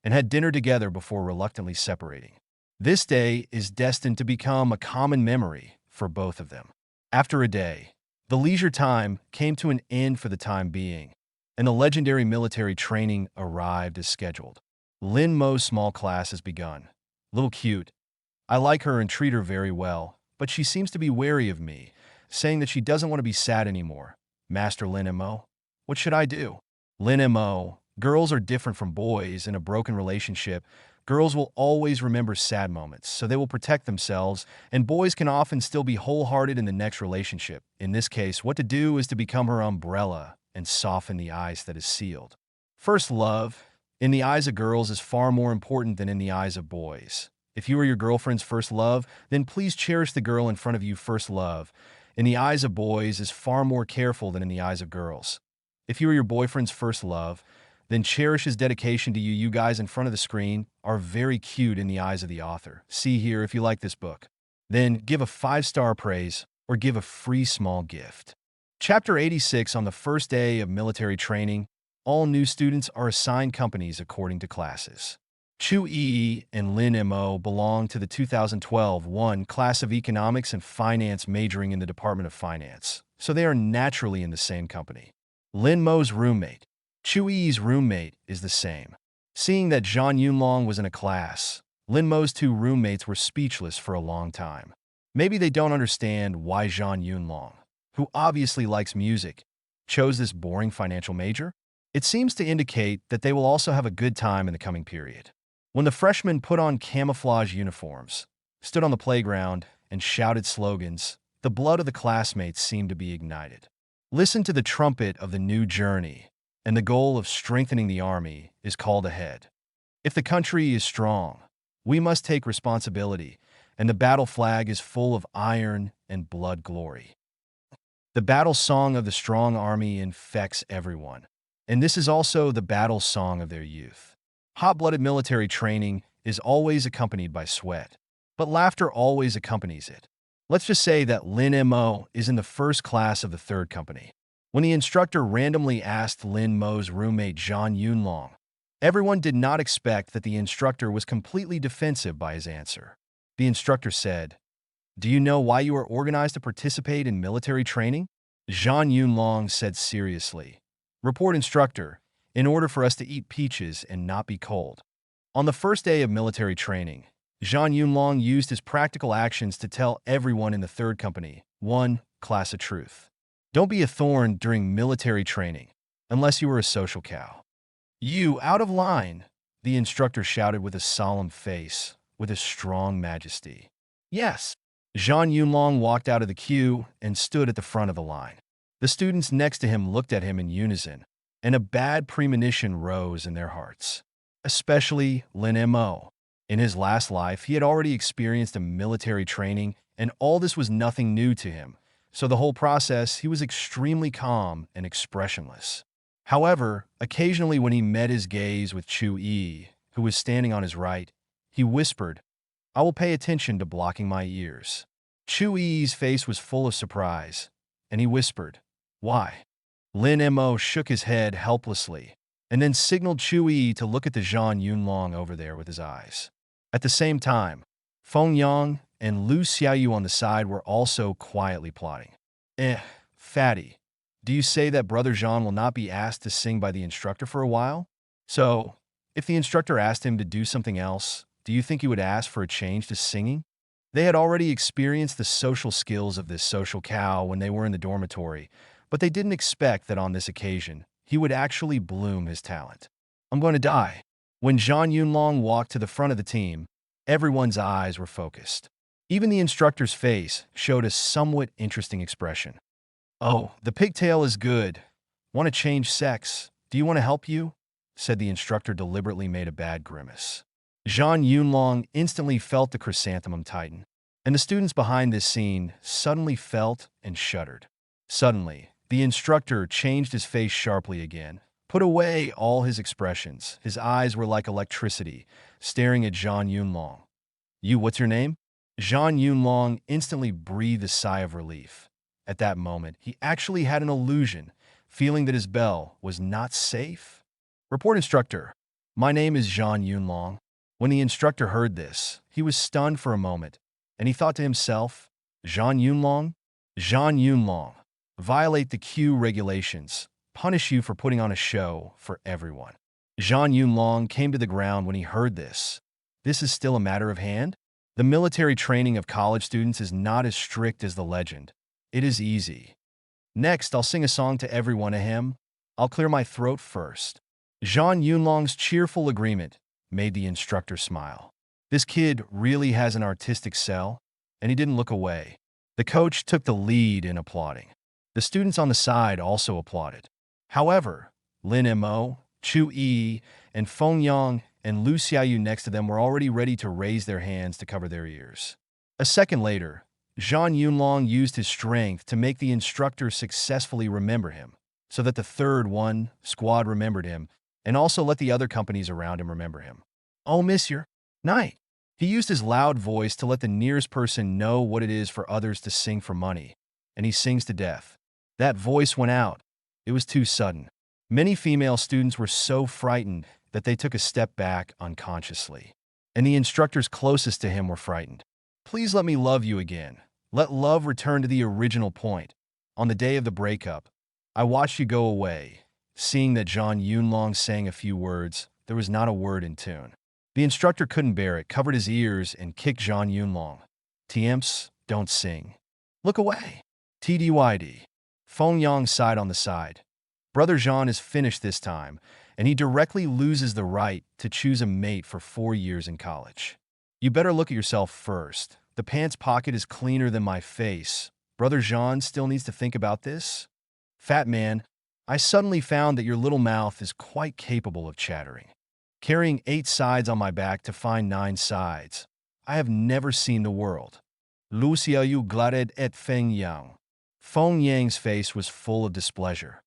and had dinner together before reluctantly separating. This day is destined to become a common memory for both of them. After a day, the leisure time came to an end for the time being, and the legendary military training arrived as scheduled. Lin Mo's small class has begun. Little cute. I like her and treat her very well, but she seems to be wary of me, saying that she doesn't want to be sad anymore. Master Lin and Mo, what should I do? Lin and Mo, girls are different from boys in a broken relationship. Girls will always remember sad moments, so they will protect themselves, and boys can often still be wholehearted in the next relationship. In this case, what to do is to become her umbrella and soften the ice that is sealed. First love, in the eyes of girls, is far more important than in the eyes of boys. If you are your girlfriend's first love, then please cherish the girl in front of you. First love, in the eyes of boys, is far more careful than in the eyes of girls. If you are your boyfriend's first love, then cherish his dedication to you. You guys in front of the screen are very cute in the eyes of the author. See here if you like this book. Then give a 5-star praise or give a free small gift. Chapter 86. On the first day of military training, all new students are assigned companies according to classes. Chu-yi and Lin Mo belong to the 2012-1 class of economics and finance, majoring in the Department of Finance, so they are naturally in the same company. Lin Mo's roommate, Chu-yi's roommate, is the same. Seeing that Zhang Yunlong was in a class, Lin Mo's two roommates were speechless for a long time. Maybe they don't understand why Zhang Yunlong, who obviously likes music, chose this boring financial major. It seems to indicate that they will also have a good time in the coming period. When the freshmen put on camouflage uniforms, stood on the playground, and shouted slogans, the blood of the classmates seemed to be ignited. Listen to the trumpet of the new journey, and the goal of strengthening the army is called ahead. If the country is strong, we must take responsibility, and the battle flag is full of iron and blood glory. The battle song of the strong army infects everyone, and this is also the battle song of their youth. Hot-blooded military training is always accompanied by sweat, but laughter always accompanies it. Let's just say that Lin Mo is in the first class of the third company. When the instructor randomly asked Lin Mo's roommate Zhang Yunlong, everyone did not expect that the instructor was completely defensive by his answer. The instructor said, "Do you know why you are organized to participate in military training?" Zhang Yunlong said seriously, "Report, instructor, in order for us to eat peaches and not be cold." On the first day of military training, Zhang Yunlong used his practical actions to tell everyone in the third company, 1. Class a truth. Don't be a thorn during military training, unless you are a social cow. "You out of line," the instructor shouted with a solemn face, with a strong majesty. "Yes." Zhang Yunlong walked out of the queue and stood at the front of the line. The students next to him looked at him in unison, and a bad premonition rose in their hearts. Especially Lin Mo. In his last life, he had already experienced a military training, and all this was nothing new to him. So the whole process, he was extremely calm and expressionless. However, occasionally when he met his gaze with Chu-yi, who was standing on his right, he whispered, "I will pay attention to blocking my ears." Chu-yi's face was full of surprise, and he whispered, "Why?" Lin Mo shook his head helplessly and then signaled Chui to look at the Zhang Yunlong over there with his eyes. At the same time, Feng Yang and Lu Xiaoyu on the side were also quietly plotting. Fatty, do you say that Brother Zhang will not be asked to sing by the instructor for a while? So, if the instructor asked him to do something else, do you think he would ask for a change to singing? They had already experienced the social skills of this social cow when they were in the dormitory, but they didn't expect that on this occasion, he would actually bloom his talent. I'm going to die. When Zhang Yunlong walked to the front of the team, everyone's eyes were focused. Even the instructor's face showed a somewhat interesting expression. Oh, the pigtail is good. Want to change sex? Do you want to help you? Said the instructor deliberately made a bad grimace. Zhang Yunlong instantly felt the chrysanthemum tighten, and the students behind this scene suddenly felt and shuddered. Suddenly, the instructor changed his face sharply again, put away all his expressions. His eyes were like electricity, staring at Zhang Yunlong. You, what's your name? Zhang Yunlong instantly breathed a sigh of relief. At that moment, he actually had an illusion, feeling that his bell was not safe. Report instructor, my name is Zhang Yunlong. When the instructor heard this, he was stunned for a moment, and he thought to himself, Zhang Yunlong? Zhang Yunlong, violate the queue regulations, punish you for putting on a show for everyone. Zhang Yunlong came to the ground when he heard this. This is still a matter of hand? The military training of college students is not as strict as the legend. It is easy. Next, I'll sing a song to everyone, a hymn. I'll clear my throat first. Zhang Yunlong's cheerful agreement made the instructor smile. This kid really has an artistic cell, and he didn't look away. The coach took the lead in applauding. The students on the side also applauded. However, Lin Mo, Chu Yi, and Feng Yang and Lu Xiaoyu next to them were already ready to raise their hands to cover their ears. A second later, Zhang Yunlong used his strength to make the instructor successfully remember him, so that the third squad remembered him, and also let the other companies around him remember him. Oh, monsieur, night. He used his loud voice to let the nearest person know what it is for others to sing for money, and he sings to death. That voice went out. It was too sudden. Many female students were so frightened that they took a step back unconsciously, and the instructors closest to him were frightened. Please let me love you again. Let love return to the original point. On the day of the breakup, I watched you go away. Seeing that Zhang Yunlong sang a few words, there was not a word in tune. The instructor couldn't bear it, covered his ears, and kicked Zhang Yunlong. TMs, don't sing. Look away. TDYD. Feng Yang sighed on the side. Brother Zhang is finished this time, and he directly loses the right to choose a mate for 4 years in college. You better look at yourself first. The pants pocket is cleaner than my face. Brother Zhang still needs to think about this? Fat man, I suddenly found that your little mouth is quite capable of chattering. Carrying 8 sides on my back to find 9 sides. I have never seen the world. Lu Xiaoyu glutted at Feng Yang. Feng Yang's face was full of displeasure.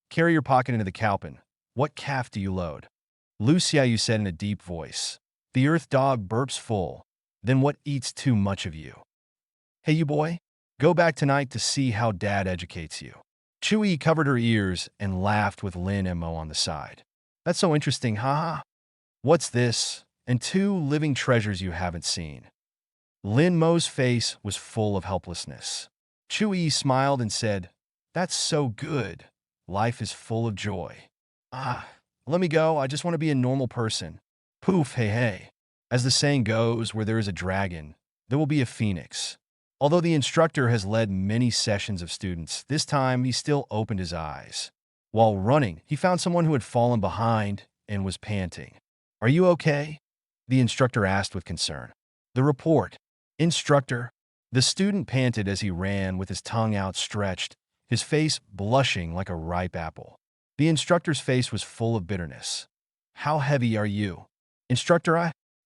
Carry your pocket into the Kalpan. What calf do you load? Lu Xiaoyu said in a deep voice. The earth dog burps full. Then what eats too much of you? Hey, you boy, go back tonight to see how dad educates you. Chui covered her ears and laughed with Lin Mo on the side. That's so interesting, haha. What's this? And 2 living treasures you haven't seen. Lin Mo's face was full of helplessness. Chui smiled and said, That's so good. Life is full of joy. Let me go. I just want to be a normal person. Poof, hey, hey. As the saying goes, where there is a dragon, there will be a phoenix. Although the instructor has led many sessions of students, this time he still opened his eyes. While running, he found someone who had fallen behind and was panting. Are you okay? The instructor asked with concern. The report. Instructor. The student panted as he ran with his tongue outstretched, his face blushing like a ripe apple. The instructor's face was full of bitterness. How heavy are you? Instructor,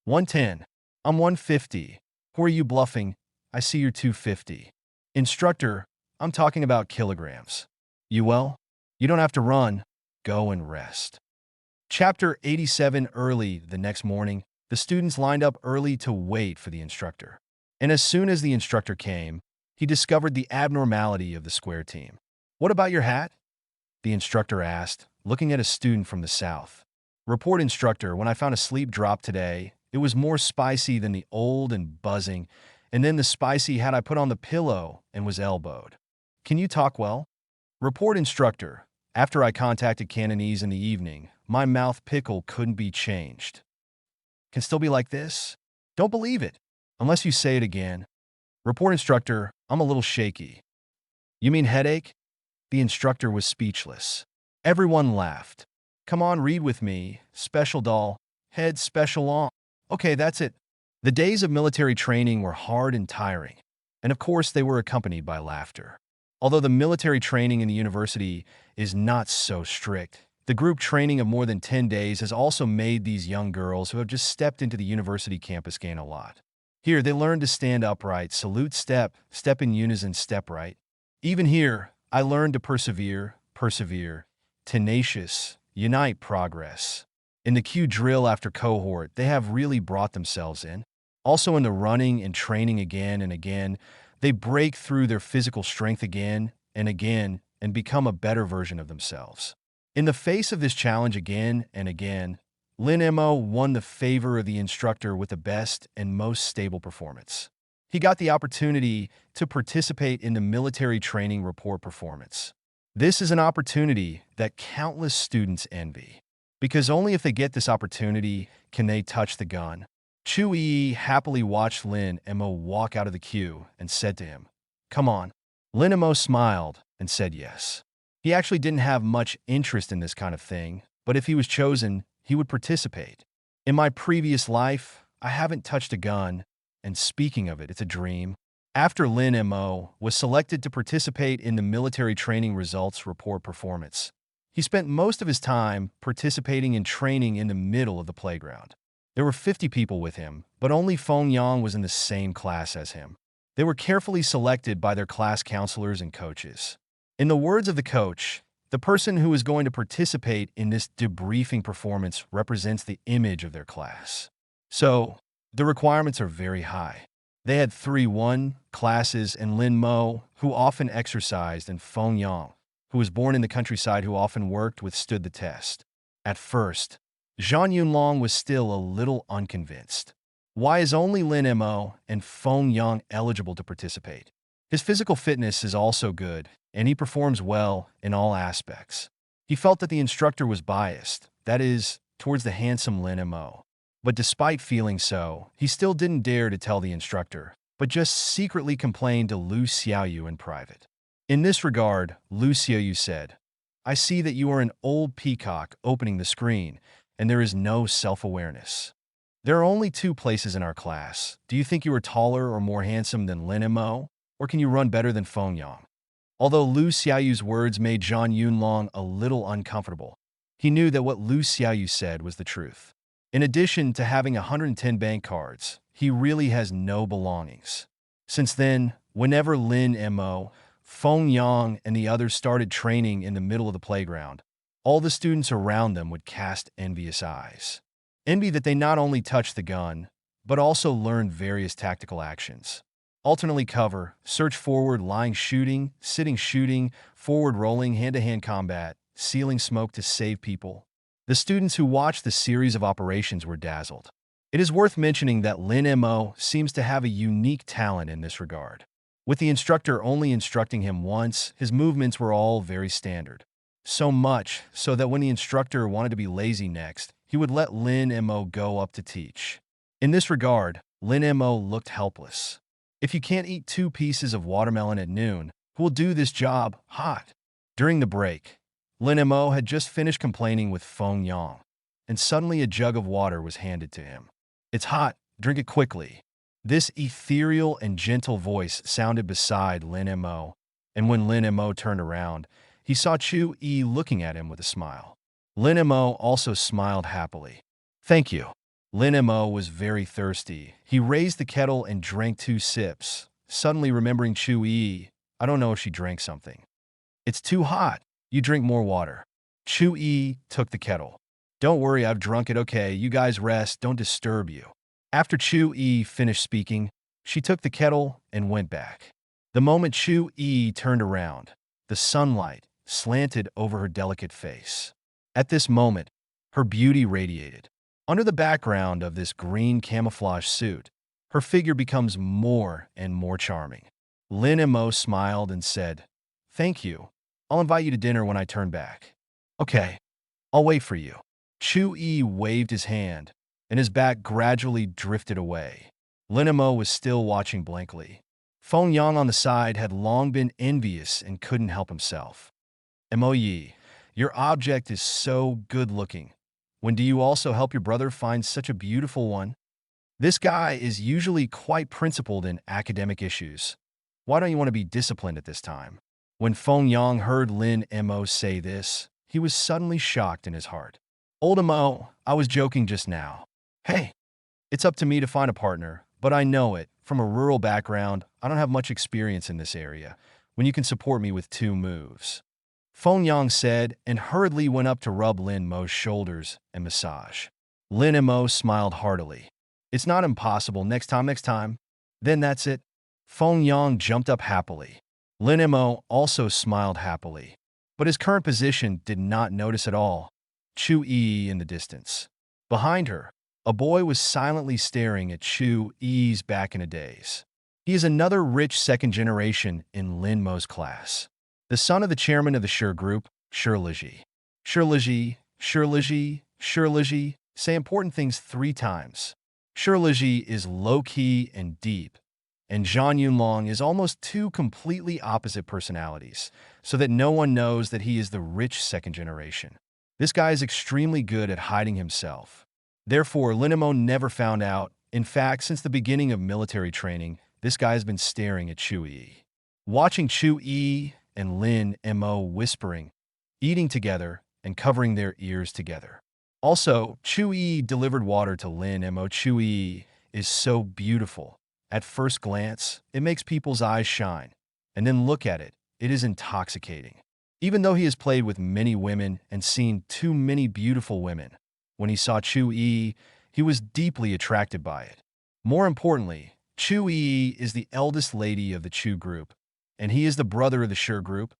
110. I'm 150. Who are you bluffing? I see you're 250. Instructor, I'm talking about kilograms. You well? You don't have to run. Go and rest. Chapter 87. Early the next morning, the students lined up early to wait for the instructor. And as soon as the instructor came, he discovered the abnormality of the square team. What about your hat? the instructor asked, looking at a student from the south. Report instructor, when I found a sleep drop today, it was more spicy than the old and buzzing, and then the spicy had I put on the pillow and was elbowed. Can you talk well? Report instructor, after I contacted Cantonese in the evening, my mouth pickle couldn't be changed. Can still be like this? Don't believe it, unless you say it again. Report instructor, I'm a little shaky. You mean headache? The instructor was speechless. Everyone laughed. Come on, read with me. Special doll. Head special on. Okay, that's it. The days of military training were hard and tiring, and of course they were accompanied by laughter. Although the military training in the university is not so strict, the group training of more than 10 days has also made these young girls who have just stepped into the university campus gain a lot. Here, they learn to stand upright, salute step, step in unison, step right. Even here, I learned to persevere, tenacious, unite, progress. In the Q drill after cohort, they have really brought themselves in. Also in the running and training again and again, they break through their physical strength again and become a better version of themselves. In the face of this challenge again and again, Lin Mo won the favor of the instructor with the best and most stable performance. He got the opportunity to participate in the military training report performance. This is an opportunity that countless students envy, because only if they get this opportunity can they touch the gun. Chu Yi happily watched Lin Mo walk out of the queue and said to him, "Come on." Lin Mo smiled and said yes. He actually didn't have much interest in this kind of thing, but if he was chosen, he would participate. In my previous life, I haven't touched a gun, and speaking of it, it's a dream. After Lin Mo was selected to participate in the military training results report performance, he spent most of his time participating in training in the middle of the playground. There were 50 people with him, but only Feng Yang was in the same class as him. They were carefully selected by their class counselors and coaches. In the words of the coach, the person who is going to participate in this debriefing performance represents the image of their class. So, the requirements are very high. They had 3-1 classes, and Lin Mo, who often exercised, and Feng Yang, who was born in the countryside who often worked, withstood the test. At first, Zhang Yunlong was still a little unconvinced. Why is only Lin Mo and Feng Yang eligible to participate? His physical fitness is also good, and he performs well in all aspects. He felt that the instructor was biased, that is, towards the handsome Lin Mo. But despite feeling so, he still didn't dare to tell the instructor, but just secretly complained to Lu Xiaoyu in private. In this regard, Lu Xiaoyu said, "I see that you are an old peacock opening the screen, and there is no self-awareness. There are only 2 places in our class. Do you think you are taller or more handsome than Lin Mo? Or can you run better than Feng Yang?" Although Lu Xiaoyu's words made Zhang Yunlong a little uncomfortable, he knew that what Lu Xiaoyu said was the truth. In addition to having 110 bank cards, he really has no belongings. Since then, whenever Lin Mo, Feng Yang, and the others started training in the middle of the playground, all the students around them would cast envious eyes. Envy that they not only touched the gun, but also learned various tactical actions. Alternately cover, search forward, lying shooting, sitting shooting, forward rolling, hand-to-hand combat, sealing smoke to save people. The students who watched the series of operations were dazzled. It is worth mentioning that Lin Mo seems to have a unique talent in this regard. With the instructor only instructing him once, his movements were all very standard. So much so that when the instructor wanted to be lazy next, he would let Lin Mo go up to teach. In this regard, Lin Mo looked helpless. If you can't eat 2 pieces of watermelon at noon, who will do this job hot? During the break, Lin Mo had just finished complaining with Feng Yang, and suddenly a jug of water was handed to him. "It's hot, drink it quickly." This ethereal and gentle voice sounded beside Lin Mo, and when Lin Mo turned around, he saw Chu Yi looking at him with a smile. Lin Mo also smiled happily. "Thank you." Lin Mo was very thirsty. He raised the kettle and drank 2 sips, suddenly remembering Chu Yi. I don't know if she drank something. "It's too hot. You drink more water." Chu Yi took the kettle. "Don't worry, I've drunk it, okay? You guys rest, don't disturb you." After Chu Yi finished speaking, she took the kettle and went back. The moment Chu Yi turned around, the sunlight, slanted over her delicate face. At this moment, her beauty radiated. Under the background of this green camouflage suit, her figure becomes more and more charming. Lin Mo smiled and said, "Thank you. I'll invite you to dinner when I turn back." "Okay, I'll wait for you." Chu Yi waved his hand, and his back gradually drifted away. Lin Mo was still watching blankly. Feng Yang on the side had long been envious and couldn't help himself. "Mo Yi, your object is so good-looking. When do you also help your brother find such a beautiful one? This guy is usually quite principled in academic issues. Why don't you want to be disciplined at this time?" When Feng Yang heard Lin Mo say this, he was suddenly shocked in his heart. "Old Mo, I was joking just now. Hey, it's up to me to find a partner, but I know it. From a rural background, I don't have much experience in this area, when you can support me with 2 moves." Feng Yang said and hurriedly went up to rub Lin Mo's shoulders and massage. Lin Mo smiled heartily. "It's not impossible. Next time. Then that's it." Feng Yang jumped up happily. Lin Mo also smiled happily, but his current position did not notice at all. Chu Yi in the distance. Behind her, a boy was silently staring at Chu Yi's back in a daze. He is another rich second generation in Lin Mo's class. The son of the chairman of the Shi group, Shirliji. Shirliji, say important things 3 times. Shirliji is low-key and deep, and Zhang Yunlong is almost 2 completely opposite personalities, so that no one knows that he is the rich second generation. This guy is extremely good at hiding himself. Therefore, Lin Mo never found out. In fact, since the beginning of military training, this guy has been staring at Chu Yi. Watching Chu Yi and Lin Mo whispering, eating together, and covering their ears together. Also, Chu Yi delivered water to Lin Mo. Chu Yi is so beautiful. At first glance, it makes people's eyes shine. And then look at it, it is intoxicating. Even though he has played with many women and seen too many beautiful women, when he saw Chu Yi, he was deeply attracted by it. More importantly, Chu Yi is the eldest lady of the Chu group, and he is the brother of the Shi group,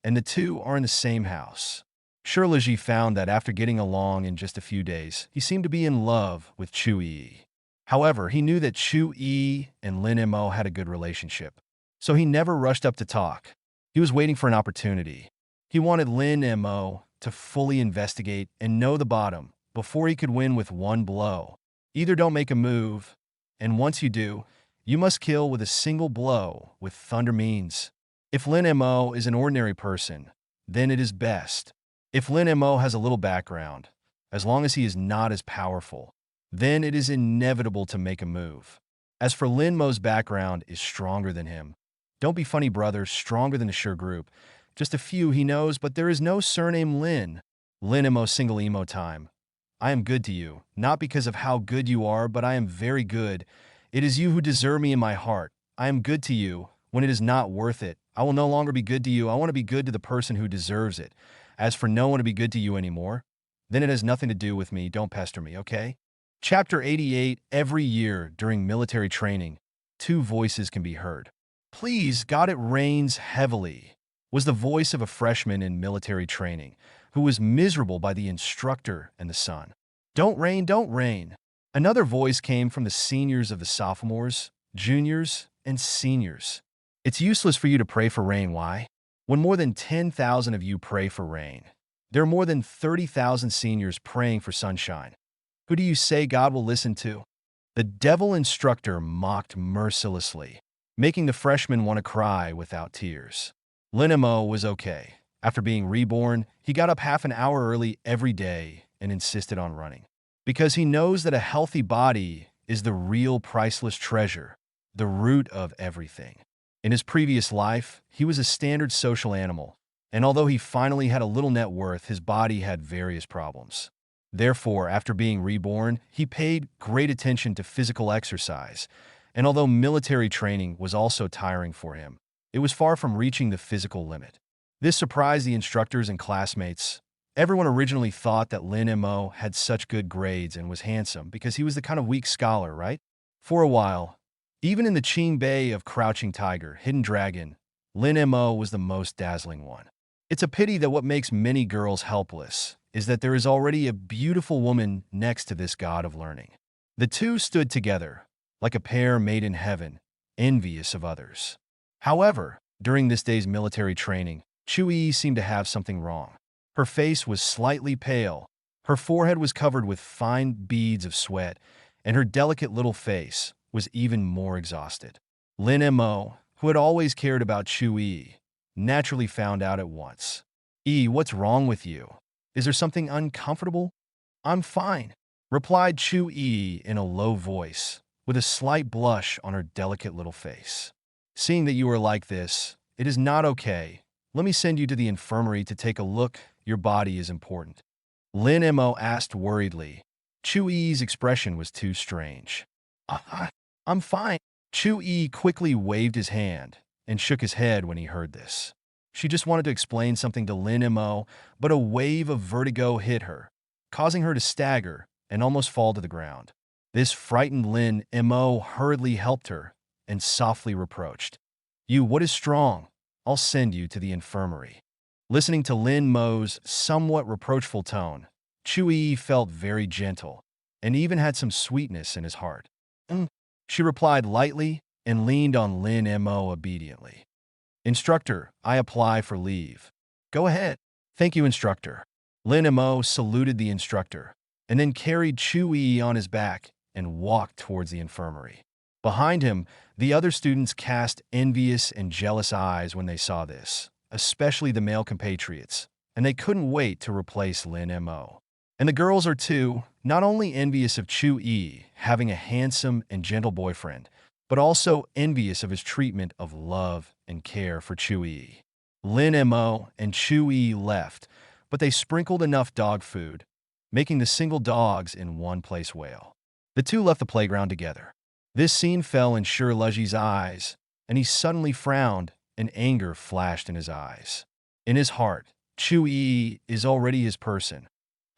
and the 2 are in the same house. Shirliji found that after getting along in just a few days, he seemed to be in love with Chu Yi. However, he knew that Chu Yi and Lin Mo had a good relationship, so he never rushed up to talk. He was waiting for an opportunity. He wanted Lin Mo to fully investigate and know the bottom before he could win with 1 blow. Either don't make a move, and once you do, you must kill with a single blow with thunder means. If Lin Mo is an ordinary person, then it is best. If Lin Mo has a little background, as long as he is not as powerful, then it is inevitable to make a move. As for Lin Mo's background is stronger than him. Don't be funny, brother, stronger than the Shi group. Just a few he knows, but there is no surname Lin. Lin Mo single emo time. I am good to you, not because of how good you are, but I am very good. It is you who deserve me in my heart. I am good to you. When it is not worth it, I will no longer be good to you. I want to be good to the person who deserves it. As for no one to be good to you anymore, then it has nothing to do with me. Don't pester me, okay? Chapter 88. Every year during military training, 2 voices can be heard. "Please, God, it rains heavily," was the voice of a freshman in military training, who was miserable by the instructor and the sun. Don't rain. Another voice came from the seniors of the sophomores, juniors, and seniors. "It's useless for you to pray for rain. Why? When more than 10,000 of you pray for rain, there are more than 30,000 seniors praying for sunshine. Who do you say God will listen to?" The devil instructor mocked mercilessly, making the freshman want to cry without tears. Lin Mo was okay. After being reborn, he got up half an hour early every day and insisted on running. Because he knows that a healthy body is the real priceless treasure, the root of everything. In his previous life, he was a standard social animal, and although he finally had a little net worth, his body had various problems. Therefore, after being reborn, he paid great attention to physical exercise, and although military training was also tiring for him, it was far from reaching the physical limit. This surprised the instructors and classmates. Everyone originally thought that Lin Mo had such good grades and was handsome because he was the kind of weak scholar, right? For a while, even in the Qing Bay of Crouching Tiger, Hidden Dragon, Lin Mo was the most dazzling one. It's a pity that what makes many girls helpless is that there is already a beautiful woman next to this god of learning. The two stood together, like a pair made in heaven, envious of others. However, during this day's military training, Chui seemed to have something wrong. Her face was slightly pale, her forehead was covered with fine beads of sweat, and her delicate little face was even more exhausted. Lin Mo, who had always cared about Chui, naturally found out at once. What's wrong with you? Is there something uncomfortable? I'm fine, replied Chui in a low voice, with a slight blush on her delicate little face. Seeing that you are like this, it is not okay. Let me send you to the infirmary to take a look. Your body is important. Lin Mo asked worriedly. Chui's expression was too strange. I'm fine. Chui quickly waved his hand and shook his head when he heard this. She just wanted to explain something to Lin Mo, but a wave of vertigo hit her, causing her to stagger and almost fall to the ground. This frightened Lin Mo hurriedly helped her and softly reproached, what is strong? I'll send you to the infirmary. Listening to Lin Mo's somewhat reproachful tone, Chui felt very gentle and even had some sweetness in his heart. She replied lightly and leaned on Lin Mo obediently. Instructor, I apply for leave. Go ahead. Thank you, instructor. Lin Mo saluted the instructor and then carried Chui on his back and walked towards the infirmary. Behind him, the other students cast envious and jealous eyes when they saw this, especially the male compatriots, and they couldn't wait to replace Lin Mo. And the girls are too, not only envious of Chui having a handsome and gentle boyfriend, but also envious of his treatment of love and care for Chui. Lin Mo and Chui left, but they sprinkled enough dog food, making the single dogs in one place wail. The two left the playground together. This scene fell in Shirleji's eyes, and he suddenly frowned, and anger flashed in his eyes. In his heart, Chui is already his person.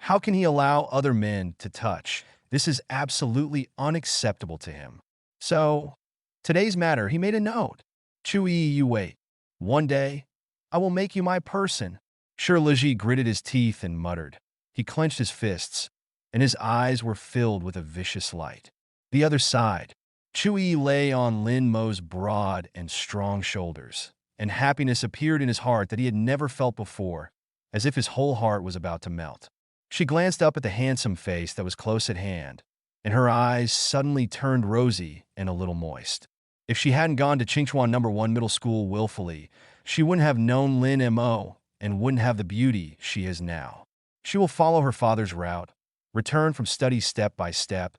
How can he allow other men to touch? This is absolutely unacceptable to him. So, today's matter, he made a note. Chui, you wait. One day, I will make you my person. Shirleji gritted his teeth and muttered. He clenched his fists, and his eyes were filled with a vicious light. The other side, Chui lay on Lin Mo's broad and strong shoulders, and happiness appeared in his heart that he had never felt before, as if his whole heart was about to melt. She glanced up at the handsome face that was close at hand, and her eyes suddenly turned rosy and a little moist. If she hadn't gone to Qingchuan No. 1 middle school willfully, she wouldn't have known Lin Mo and wouldn't have the beauty she is now. She will follow her father's route, return from study step by step,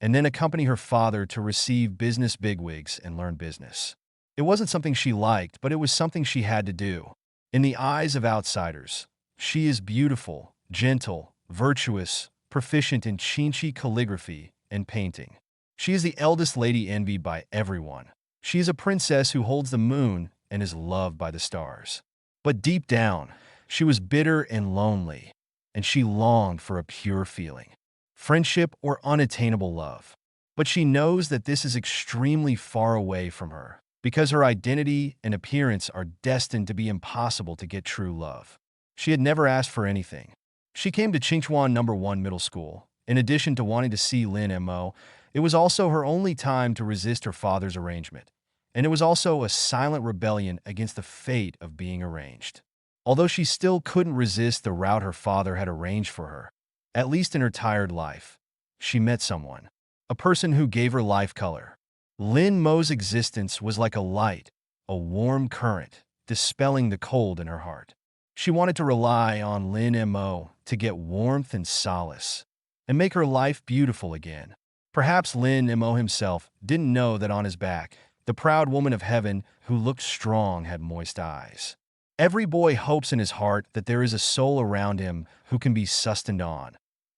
and then accompany her father to receive business bigwigs and learn business. It wasn't something she liked, but it was something she had to do. In the eyes of outsiders, she is beautiful, gentle, virtuous, proficient in Qingqi calligraphy and painting. She is the eldest lady envied by everyone. She is a princess who holds the moon and is loved by the stars. But deep down, she was bitter and lonely, and she longed for a pure feeling, friendship or unattainable love. But she knows that this is extremely far away from her, because her identity and appearance are destined to be impossible to get true love. She had never asked for anything. She came to Qingchuan No. 1 middle school. In addition to wanting to see Lin Mo, it was also her only time to resist her father's arrangement, and it was also a silent rebellion against the fate of being arranged. Although she still couldn't resist the route her father had arranged for her, at least in her tired life, she met someone, a person who gave her life color. Lin Mo's existence was like a light, a warm current, dispelling the cold in her heart. She wanted to rely on Lin Mo to get warmth and solace, and make her life beautiful again. Perhaps Lin Mo himself didn't know that on his back, the proud woman of heaven who looked strong had moist eyes. Every boy hopes in his heart that there is a soul around him who can be sustained on,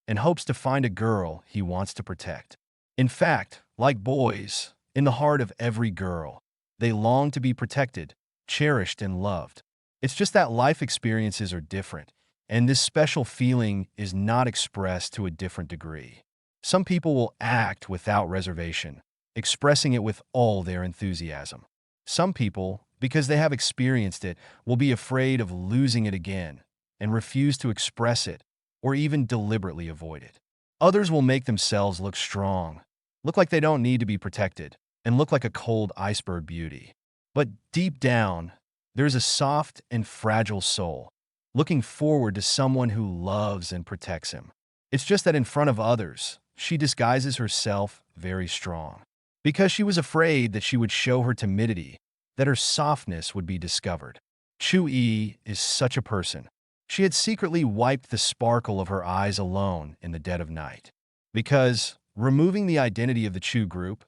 and hopes to find a girl he wants to protect. In fact, like boys, in the heart of every girl, they long to be protected, cherished, and loved. It's just that life experiences are different, and this special feeling is not expressed to a different degree. Some people will act without reservation, expressing it with all their enthusiasm. Some people, because they have experienced it, will be afraid of losing it again and refuse to express it or even deliberately avoid it. Others will make themselves look strong, look like they don't need to be protected, and look like a cold iceberg beauty. But deep down, there's a soft and fragile soul, looking forward to someone who loves and protects him. It's just that in front of others, she disguises herself very strong, because she was afraid that she would show her timidity, that her softness would be discovered. Chu-yi is such a person. She had secretly wiped the sparkle of her eyes alone in the dead of night. Because, removing the identity of the Chu group,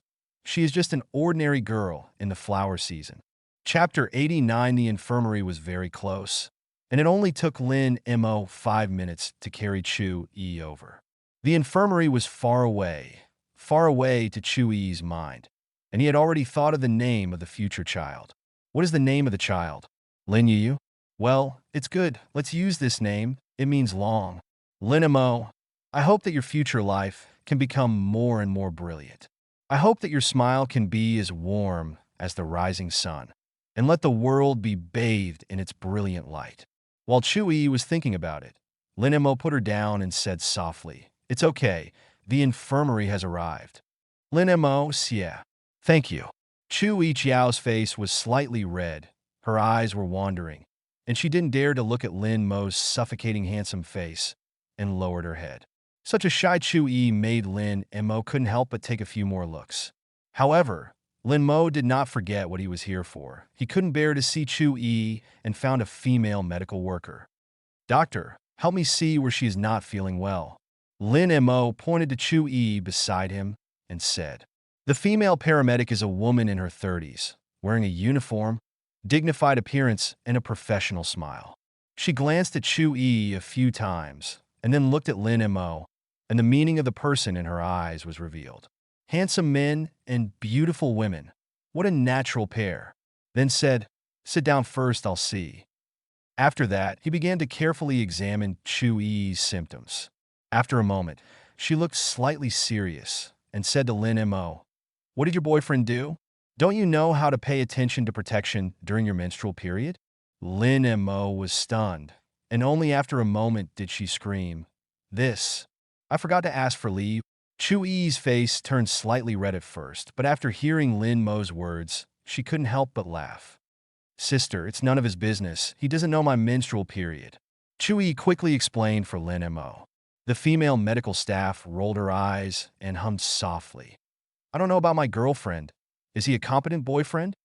she is just an ordinary girl in the flower season. Chapter 89. The infirmary was very close, and it only took Lin Mo 5 minutes to carry Chu-yi over. The infirmary was far away to Chu-yi's mind, and he had already thought of the name of the future child. What is the name of the child? Lin Yu? Well, it's good. Let's use this name. It means long. Lin Mo, I hope that your future life can become more and more brilliant. I hope that your smile can be as warm as the rising sun, and let the world be bathed in its brilliant light. While Chu-yi was thinking about it, Lin Mo put her down and said softly, "It's okay. The infirmary has arrived." Lin Mo, yeah. Thank you. Chu-yi Chiao's face was slightly red. Her eyes were wandering, and she didn't dare to look at Lin Mo's suffocating handsome face, and lowered her head. Such a shy Chu-yi made Lin Mo couldn't help but take a few more looks. However, Lin Mo did not forget what he was here for. He couldn't bear to see Chu-yi and found a female medical worker. "Doctor, help me see where she is not feeling well." Lin Mo pointed to Chu-yi beside him and said. The female paramedic is a woman in her 30s, wearing a uniform, dignified appearance, and a professional smile. She glanced at Chu-yi a few times, and then looked at Lin Mo, and the meaning of the person in her eyes was revealed. Handsome men and beautiful women. What a natural pair. Then said, "Sit down first, I'll see." After that, he began to carefully examine Chu-yi's symptoms. After a moment, she looked slightly serious and said to Lin Mo, "What did your boyfriend do? Don't you know how to pay attention to protection during your menstrual period?" Lin Mo was stunned, and only after a moment did she scream, "This! I forgot to ask for leave." Chu-yi's face turned slightly red at first, but after hearing Lin Mo's words, she couldn't help but laugh. "Sister, it's none of his business. He doesn't know my menstrual period." Chu-yi quickly explained for Lin Mo. The female medical staff rolled her eyes and hummed softly. "I don't know about my girlfriend. Is he a competent boyfriend?"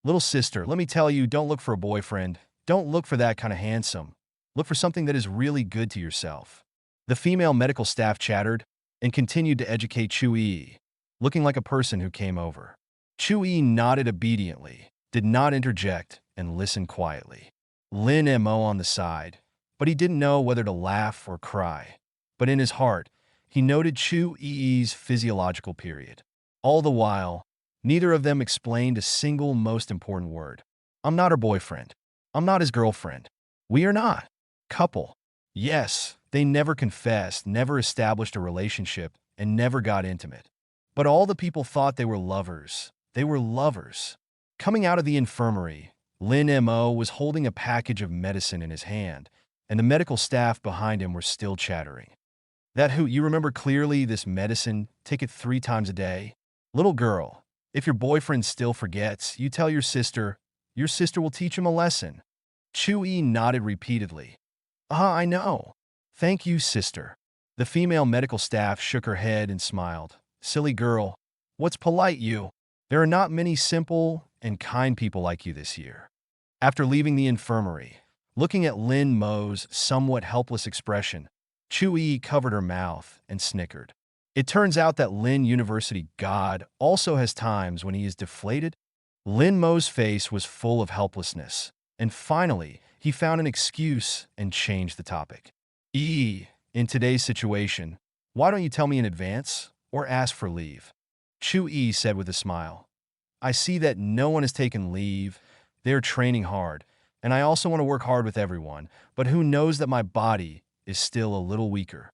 "Little sister, let me tell you, don't look for a boyfriend. Don't look for that kind of handsome. Look for something that is really good to yourself." The female medical staff chattered and continued to educate Chu-yi, looking like a person who came over. Chu-yi nodded obediently, did not interject, and listened quietly. Lin Mo on the side, but he didn't know whether to laugh or cry. But in his heart, he noted Chu-yi's physiological period. All the while, neither of them explained a single most important word. "I'm not her boyfriend. I'm not his girlfriend. We are not couple." Yes, they never confessed, never established a relationship, and never got intimate. But all the people thought they were lovers. They were lovers. Coming out of the infirmary, Lin Mo was holding a package of medicine in his hand, and the medical staff behind him were still chattering. "That who, you remember clearly this medicine, take it 3 times a day? Little girl, if your boyfriend still forgets, you tell your sister will teach him a lesson." Chu-yi nodded repeatedly. I know. Thank you, sister." The female medical staff shook her head and smiled. "Silly girl, what's polite you? There are not many simple and kind people like you this year." After leaving the infirmary, looking at Lin Mo's somewhat helpless expression, Chu-yi covered her mouth and snickered. It turns out that Lin University God also has times when he is deflated. Lin Mo's face was full of helplessness, and finally, he found an excuse and changed the topic. In today's situation, why don't you tell me in advance or ask for leave?" Chu-yi said with a smile. "I see that no one has taken leave. They're training hard, and I also want to work hard with everyone, but who knows that my body is still a little weaker.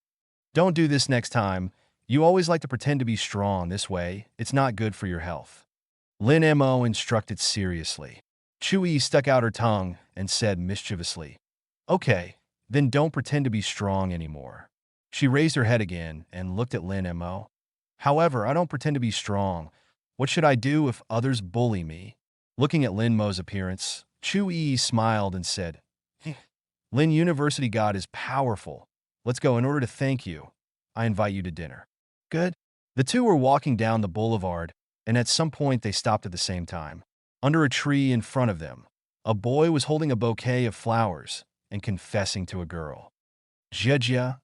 Don't do this next time. You always like to pretend to be strong this way. It's not good for your health." Lin Mo instructed seriously. Chu-yi stuck out her tongue and said mischievously, "Okay, then don't pretend to be strong anymore." She raised her head again and looked at Lin Mo. "However, I don't pretend to be strong. What should I do if others bully me?" Looking at Lin Mo's appearance, Chu-yi smiled and said, "Lin University God is powerful. Let's go. In order to thank you, I invite you to dinner." "Good." The two were walking down the boulevard, and at some point they stopped at the same time. Under a tree in front of them, a boy was holding a bouquet of flowers and confessing to a girl. "Jia,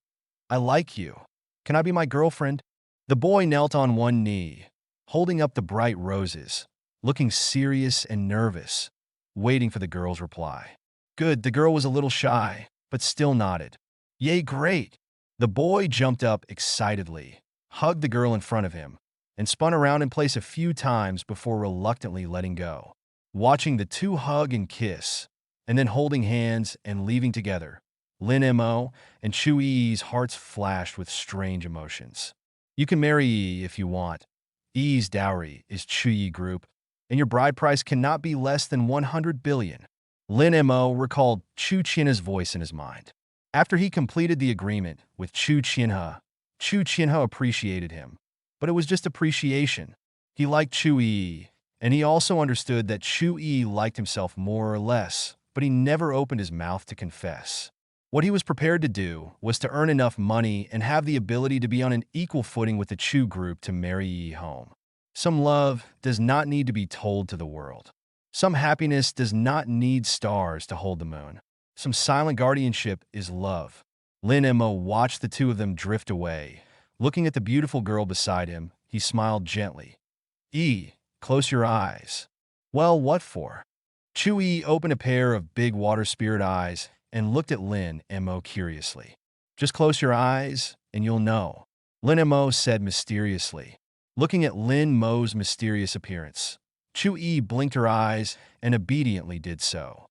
I like you. Can I be my girlfriend?" The boy knelt on one knee, holding up the bright roses, looking serious and nervous, waiting for the girl's reply. "Good." The girl was a little shy, but still nodded. "Yay, great." The boy jumped up excitedly, hugged the girl in front of him, and spun around in place a few times before reluctantly letting go. Watching the two hug and kiss, and then holding hands and leaving together, Lin Mo and Chu-yi's hearts flashed with strange emotions. "You can marry Yi if you want. Yi's dowry is Chu-yi Group, and your bride price cannot be less than 100 billion. Lin Mo recalled Chu Qianhe's voice in his mind. After he completed the agreement with Chu Qianhe appreciated him. But it was just appreciation. He liked Chu-yi, and he also understood that Chu-yi liked himself more or less, but he never opened his mouth to confess. What he was prepared to do was to earn enough money and have the ability to be on an equal footing with the Chu group to marry Yi home. Some love does not need to be told to the world. Some happiness does not need stars to hold the moon. Some silent guardianship is love. Lin Mo watched the two of them drift away. Looking at the beautiful girl beside him, he smiled gently. "Yi, close your eyes." "Well, what for?" Chu-yi opened a pair of big water spirit eyes and looked at Lin Mo curiously. "Just close your eyes, and you'll know," Lin Mo said mysteriously. Looking at Lin Mo's mysterious appearance, Chu-yi blinked her eyes and obediently did so.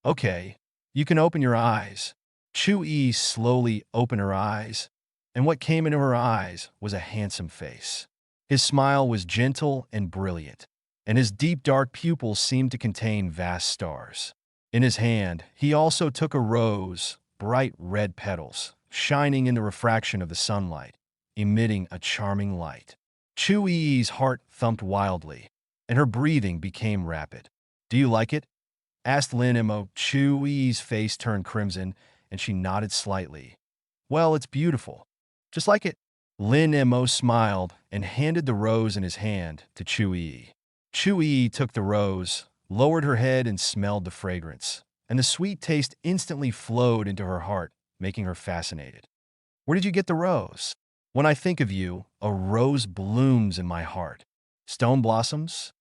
"Okay, you can open your eyes." Chu-yi slowly opened her eyes, and what came into her eyes was a handsome face. His smile was gentle and brilliant, and his deep dark pupils seemed to contain vast stars. In his hand, he also took a rose, bright red petals, shining in the refraction of the sunlight, emitting a charming light. Chu-yi's heart thumped wildly, and her breathing became rapid. "Do you like it?" asked Lin Mo. Chu-yi's face turned crimson, and she nodded slightly. "Well, it's beautiful. Just like it." Lin Mo smiled and handed the rose in his hand to Chu-yi. Chu-yi took the rose, lowered her head and smelled the fragrance, and the sweet taste instantly flowed into her heart, making her fascinated. "Where did you get the rose?" "When I think of you, a rose blooms in my heart." "Stone blossoms?"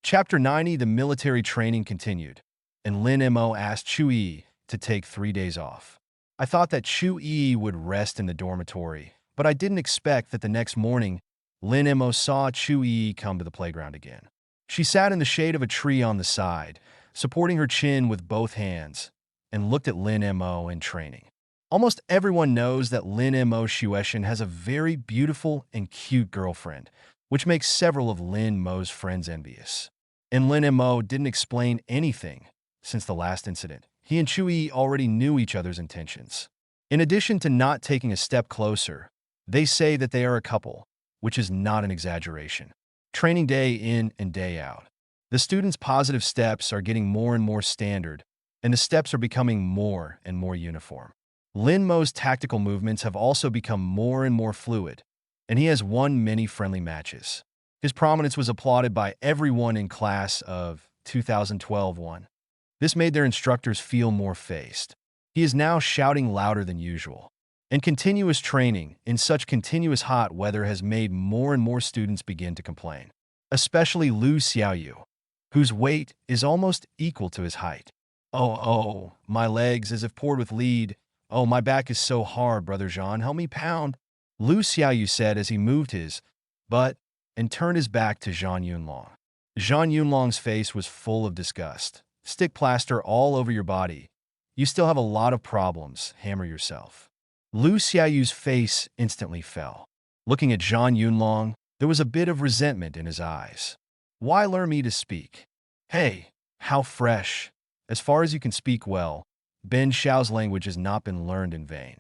Chapter 90, the military training continued, and Lin Mo asked Chu-yi to take 3 days off. I thought that Chu-yi would rest in the dormitory, but I didn't expect that the next morning, Lin Mo saw Chu-yi come to the playground again. She sat in the shade of a tree on the side, supporting her chin with both hands, and looked at Lin Mo in training. Almost everyone knows that Lin Mo Shueishin has a very beautiful and cute girlfriend, which makes several of Lin Mo's friends envious. And Lin Mo didn't explain anything since the last incident. He and Chu-yi already knew each other's intentions. In addition to not taking a step closer, they say that they are a couple, which is not an exaggeration. Training day in and day out. The students' positive steps are getting more and more standard, and the steps are becoming more and more uniform. Lin Mo's tactical movements have also become more and more fluid, and he has won many friendly matches. His prominence was applauded by everyone in class of 2012-1. This made their instructors feel more phased. He is now shouting louder than usual. And continuous training in such continuous hot weather has made more and more students begin to complain. Especially Lu Xiaoyu, whose weight is almost equal to his height. Oh, my legs as if poured with lead. Oh, my back is so hard, Brother Jean, help me pound. Lu Xiaoyu said as he moved his butt and turned his back to Zhang Yunlong. Zhang Yunlong's face was full of disgust. Stick plaster all over your body. You still have a lot of problems. Hammer yourself. Lu Xiaoyu's face instantly fell. Looking at Zhang Yunlong, there was a bit of resentment in his eyes. Why lure me to speak? Hey, How fresh. As far as you can speak well, Ben Xiao's language has not been learned in vain.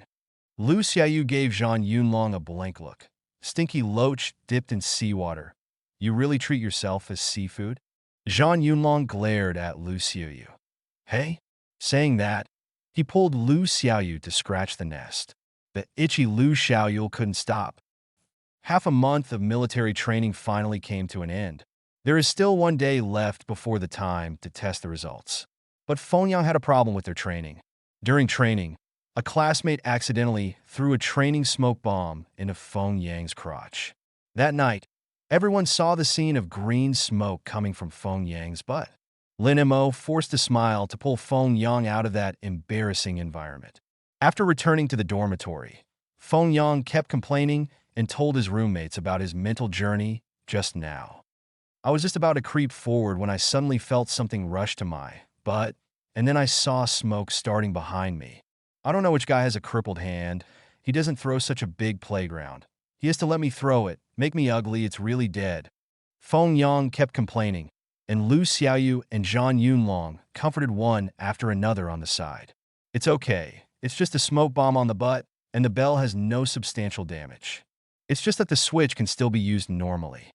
Lu Xiaoyu gave Zhang Yunlong a blank look. Stinky loach dipped in seawater. You really treat yourself as seafood? Zhang Yunlong glared at Lu Xiaoyu. Hey? Saying that, he pulled Lu Xiaoyu to scratch the nest. The itchy Lu Xiaoyu couldn't stop. Half a month of military training finally came to an end. There is still one day left before the time to test the results. But Fengyang had a problem with their training. During training, a classmate accidentally threw a training smoke bomb into Fengyang's crotch. That night, everyone saw the scene of green smoke coming from Fengyang's butt. Lin Mo forced a smile to pull Fengyang out of that embarrassing environment. After returning to the dormitory, Fengyang kept complaining and told his roommates about his mental journey just now. I was just about to creep forward when I suddenly felt something rush to my butt, and then I saw smoke starting behind me. I don't know which guy has a crippled hand. He doesn't throw such a big playground. He has to let me throw it, make me ugly, it's really dead. Fengyang kept complaining, and Lu Xiaoyu and Zhang Yunlong comforted one after another on the side. It's okay, it's just a smoke bomb on the butt, and the bell has no substantial damage. It's just that the switch can still be used normally.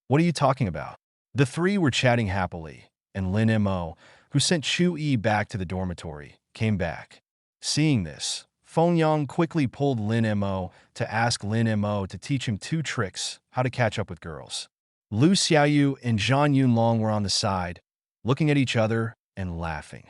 What are you talking about? The three were chatting happily, and Lin Mo, who sent Chu Yi back to the dormitory, came back. Seeing this, Fengyang quickly pulled Lin Mo to ask Lin Mo to teach him 2 tricks how to catch up with girls. Lu Xiaoyu and Zhang Yunlong were on the side, looking at each other and laughing.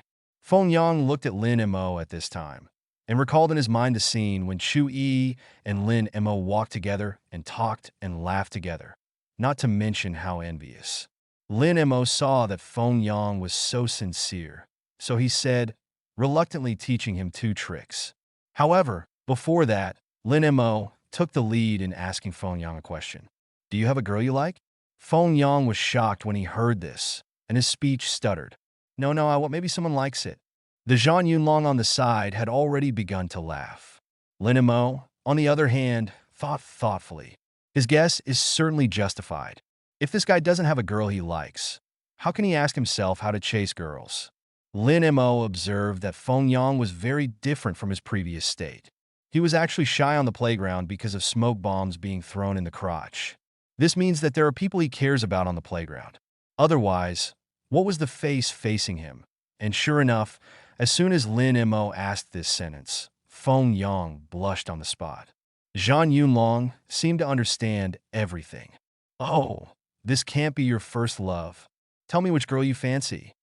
Fengyang looked at Lin Mo at this time, and recalled in his mind the scene when Chu Yi and Lin Mo walked together and talked and laughed together, not to mention how envious. Lin Mo saw that Fengyang was so sincere, so he said, reluctantly teaching him 2 tricks. However, before that, Lin Mo took the lead in asking Fengyang a question. Do you have a girl you like? Fengyang was shocked when he heard this, and his speech stuttered. No, maybe someone likes it. The Zhang Yunlong on the side had already begun to laugh. Lin Mo, on the other hand, thought thoughtfully. His guess is certainly justified. If this guy doesn't have a girl he likes, how can he ask himself how to chase girls? Lin Mo observed that Fengyang was very different from his previous state. He was actually shy on the playground because of smoke bombs being thrown in the crotch. This means that there are people he cares about on the playground. Otherwise, what was the face facing him? And sure enough, as soon as Lin Mo asked this sentence, Fengyang blushed on the spot. Zhang Yunlong seemed to understand everything. Oh, this can't be your first love. Tell me which girl you fancy.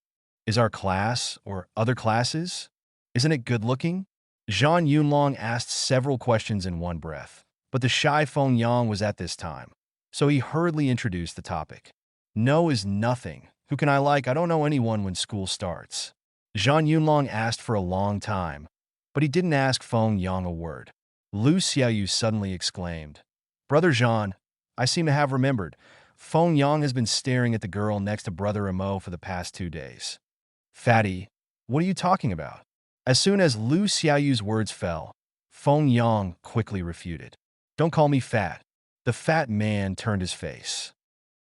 Is our class or other classes? Isn't it good looking? Zhang Yunlong asked several questions in one breath, but the shy Fengyang was at this time, so he hurriedly introduced the topic. No is nothing. Who can I like? I don't know anyone when school starts. Zhang Yunlong asked for a long time, but he didn't ask Fengyang a word. Lu Xiaoyu suddenly exclaimed, Brother Zhang, I seem to have remembered. Fengyang has been staring at the girl next to Brother Mo for the past 2 days. Fatty, what are you talking about? As soon as Lu Xiaoyu's words fell, Fengyang quickly refuted. Don't call me fat. The fat man turned his face.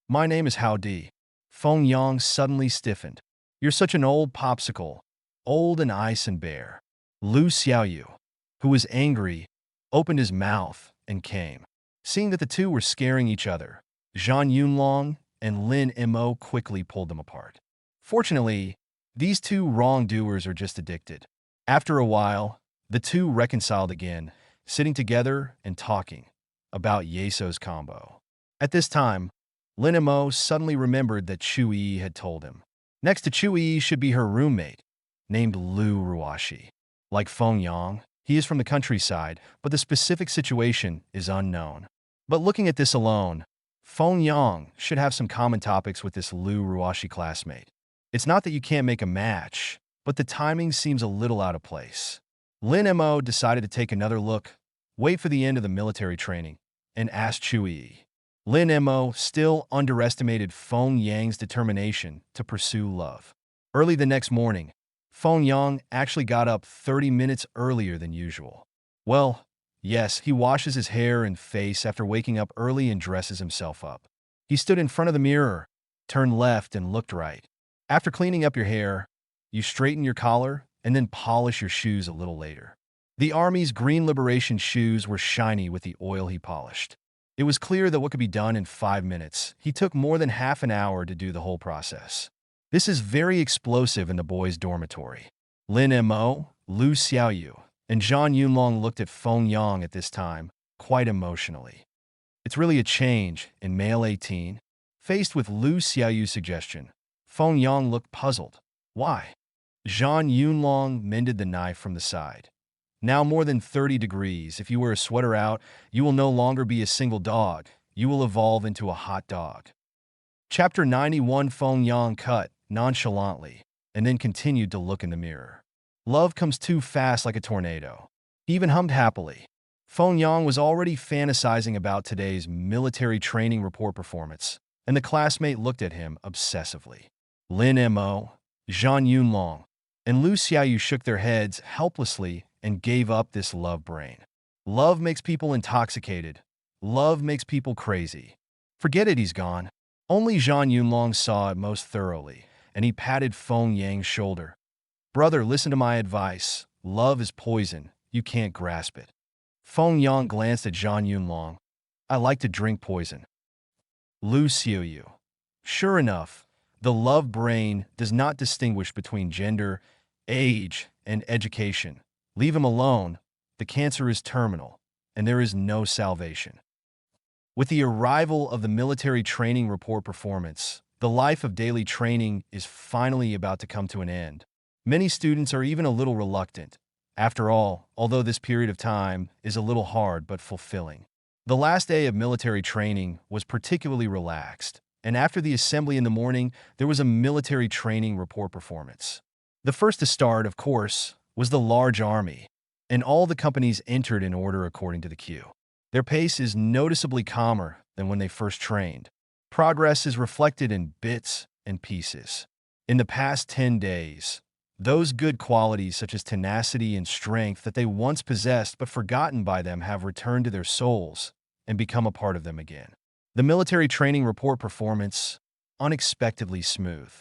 My name is Hao Di. Fengyang suddenly stiffened. You're such an old popsicle, old and ice and bare. Lu Xiaoyu, who was angry, opened his mouth and came. Seeing that the two were scaring each other, Zhang Yunlong and Lin Mo quickly pulled them apart. Fortunately, these 2 wrongdoers are just addicted. After a while, the 2 reconciled again, sitting together and talking about Yeso's combo. At this time, Lin Mo suddenly remembered that Chu Yi had told him. Next to Chu Yi should be her roommate, named Lu Ruashi. Like Fengyang, he is from the countryside, but the specific situation is unknown. But looking at this alone, Fengyang should have some common topics with this Lu Ruashi classmate. It's not that you can't make a match, but the timing seems a little out of place. Lin Mo decided to take another look, wait for the end of the military training, and ask Chu Yi. Lin Mo still underestimated Fengyang's determination to pursue love. Early the next morning, Fengyang actually got up 30 minutes earlier than usual. Well, yes, he washes his hair and face after waking up early and dresses himself up. He stood in front of the mirror, turned left and looked right. After cleaning up your hair, you straighten your collar and then polish your shoes a little later. The Army's Green Liberation shoes were shiny with the oil he polished. It was clear that what could be done in 5 minutes, he took more than half an hour to do the whole process. This is very explosive in the boys' dormitory. Lin Mo, Lu Xiaoyu, and Zhang Yunlong looked at Feng Yang at this time, quite emotionally. It's really a change in male 18. Faced with Lu Xiaoyu's suggestion, Feng Yang looked puzzled. Why? Zhang Yunlong mended the knife from the side. Now more than 30 degrees. If you wear a sweater out, you will no longer be a single dog. You will evolve into a hot dog. Chapter 91. Feng Yang cut nonchalantly and then continued to look in the mirror. Love comes too fast like a tornado. He even hummed happily. Feng Yang was already fantasizing about today's military training report performance, and the classmate looked at him obsessively. Lin Mo, Zhang Yunlong, and Lu Xiaoyu shook their heads helplessly and gave up this love brain. Love makes people intoxicated. Love makes people crazy. Forget it, he's gone. Only Zhang Yunlong saw it most thoroughly, and he patted Feng Yang's shoulder. Brother, listen to my advice. Love is poison. You can't grasp it. Feng Yang glanced at Zhang Yunlong. I like to drink poison. Lu Xiaoyu. Sure enough, the love brain does not distinguish between gender, age, and education. Leave him alone. The cancer is terminal, and there is no salvation. With the arrival of the military training report performance, the life of daily training is finally about to come to an end. Many students are even a little reluctant. After all, although this period of time is a little hard but fulfilling. The last day of military training was particularly relaxed, and after the assembly in the morning, there was a military training report performance. The first to start, of course, was the large army, and all the companies entered in order according to the queue. Their pace is noticeably calmer than when they first trained. Progress is reflected in bits and pieces. In the past 10 days, those good qualities such as tenacity and strength that they once possessed but forgotten by them have returned to their souls and become a part of them again. The military training report performance, unexpectedly smooth.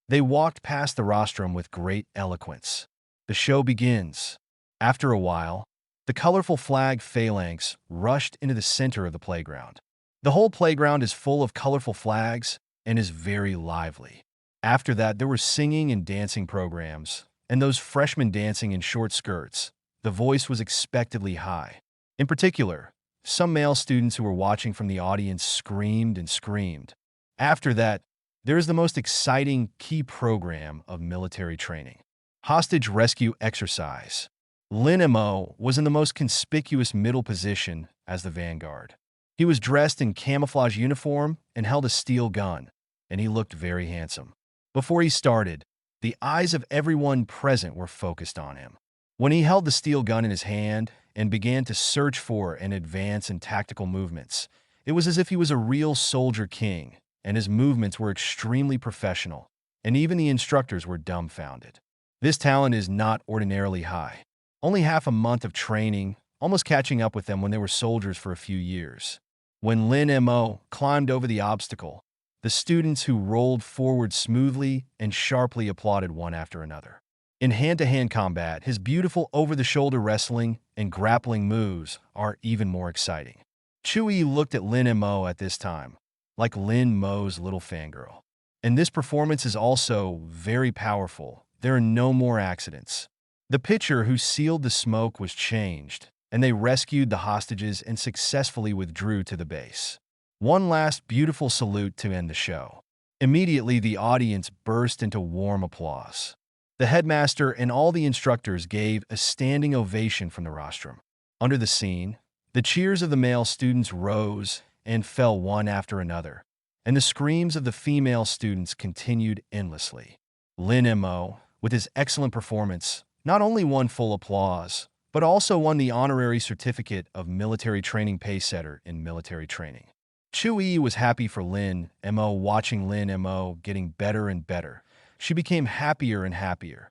They walked past the rostrum with great eloquence. The show begins. After a while, the colorful flag phalanx rushed into the center of the playground. The whole playground is full of colorful flags and is very lively. After that, there were singing and dancing programs, and those freshmen dancing in short skirts. The voice was expectedly high. In particular, some male students who were watching from the audience screamed and screamed. After that, there is the most exciting key program of military training. Hostage rescue exercise. Lin Mo was in the most conspicuous middle position as the vanguard. He was dressed in camouflage uniform and held a steel gun, and he looked very handsome. Before he started, the eyes of everyone present were focused on him. When he held the steel gun in his hand and began to search for and advance in tactical movements, it was as if he was a real soldier king, and his movements were extremely professional, and even the instructors were dumbfounded. This talent is not ordinarily high. Only half a month of training, almost catching up with them when they were soldiers for a few years. When Lin Mo climbed over the obstacle, the students who rolled forward smoothly and sharply applauded one after another. In hand-to-hand combat, his beautiful over-the-shoulder wrestling and grappling moves are even more exciting. Chui looked at Lin Mo at this time, like Lin Mo's little fangirl. And this performance is also very powerful. There are no more accidents. The pitcher who sealed the smoke was changed, and they rescued the hostages and successfully withdrew to the base. One last beautiful salute to end the show. Immediately, the audience burst into warm applause. The headmaster and all the instructors gave a standing ovation from the rostrum. Under the scene, the cheers of the male students rose and fell one after another, and the screams of the female students continued endlessly. Lin Mo, with his excellent performance, not only won full applause, but also won the honorary certificate of military training pacesetter in military training. Chui was happy for Lin Mo. Watching Lin Mo getting better and better, she became happier and happier.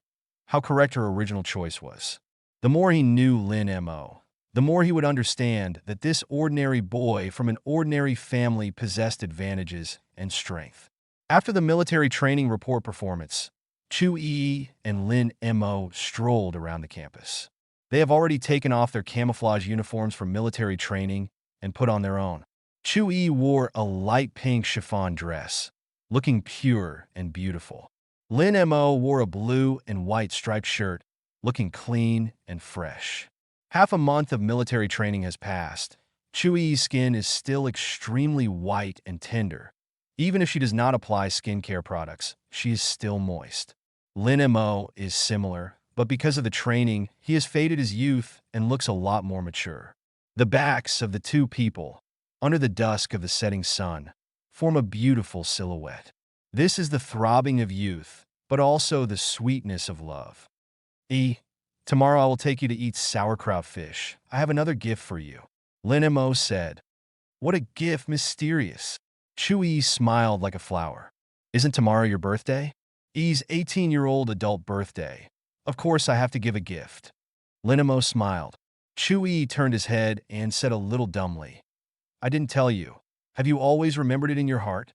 How correct her original choice was. The more he knew Lin Mo, the more he would understand that this ordinary boy from an ordinary family possessed advantages and strength. After the military training report performance, Chu Yi and Lin Mo strolled around the campus. They have already taken off their camouflage uniforms for military training and put on their own. Chu Yi wore a light pink chiffon dress, looking pure and beautiful. Lin Mo wore a blue and white striped shirt, looking clean and fresh. Half a month of military training has passed. Chu Yi's skin is still extremely white and tender. Even if she does not apply skincare products, she is still moist. Lin Mo is similar, but because of the training, he has faded his youth and looks a lot more mature. The backs of the two people, under the dusk of the setting sun, form a beautiful silhouette. This is the throbbing of youth, but also the sweetness of love. Tomorrow I will take you to eat sauerkraut fish. I have another gift for you. Lin Mo said. What a gift, mysterious. Chu Yi smiled like a flower. Isn't tomorrow your birthday? Yi's 18-year-old adult birthday. Of course I have to give a gift. Lin Mo smiled. Chu Yi turned his head and said a little dumbly, I didn't tell you. Have you always remembered it in your heart?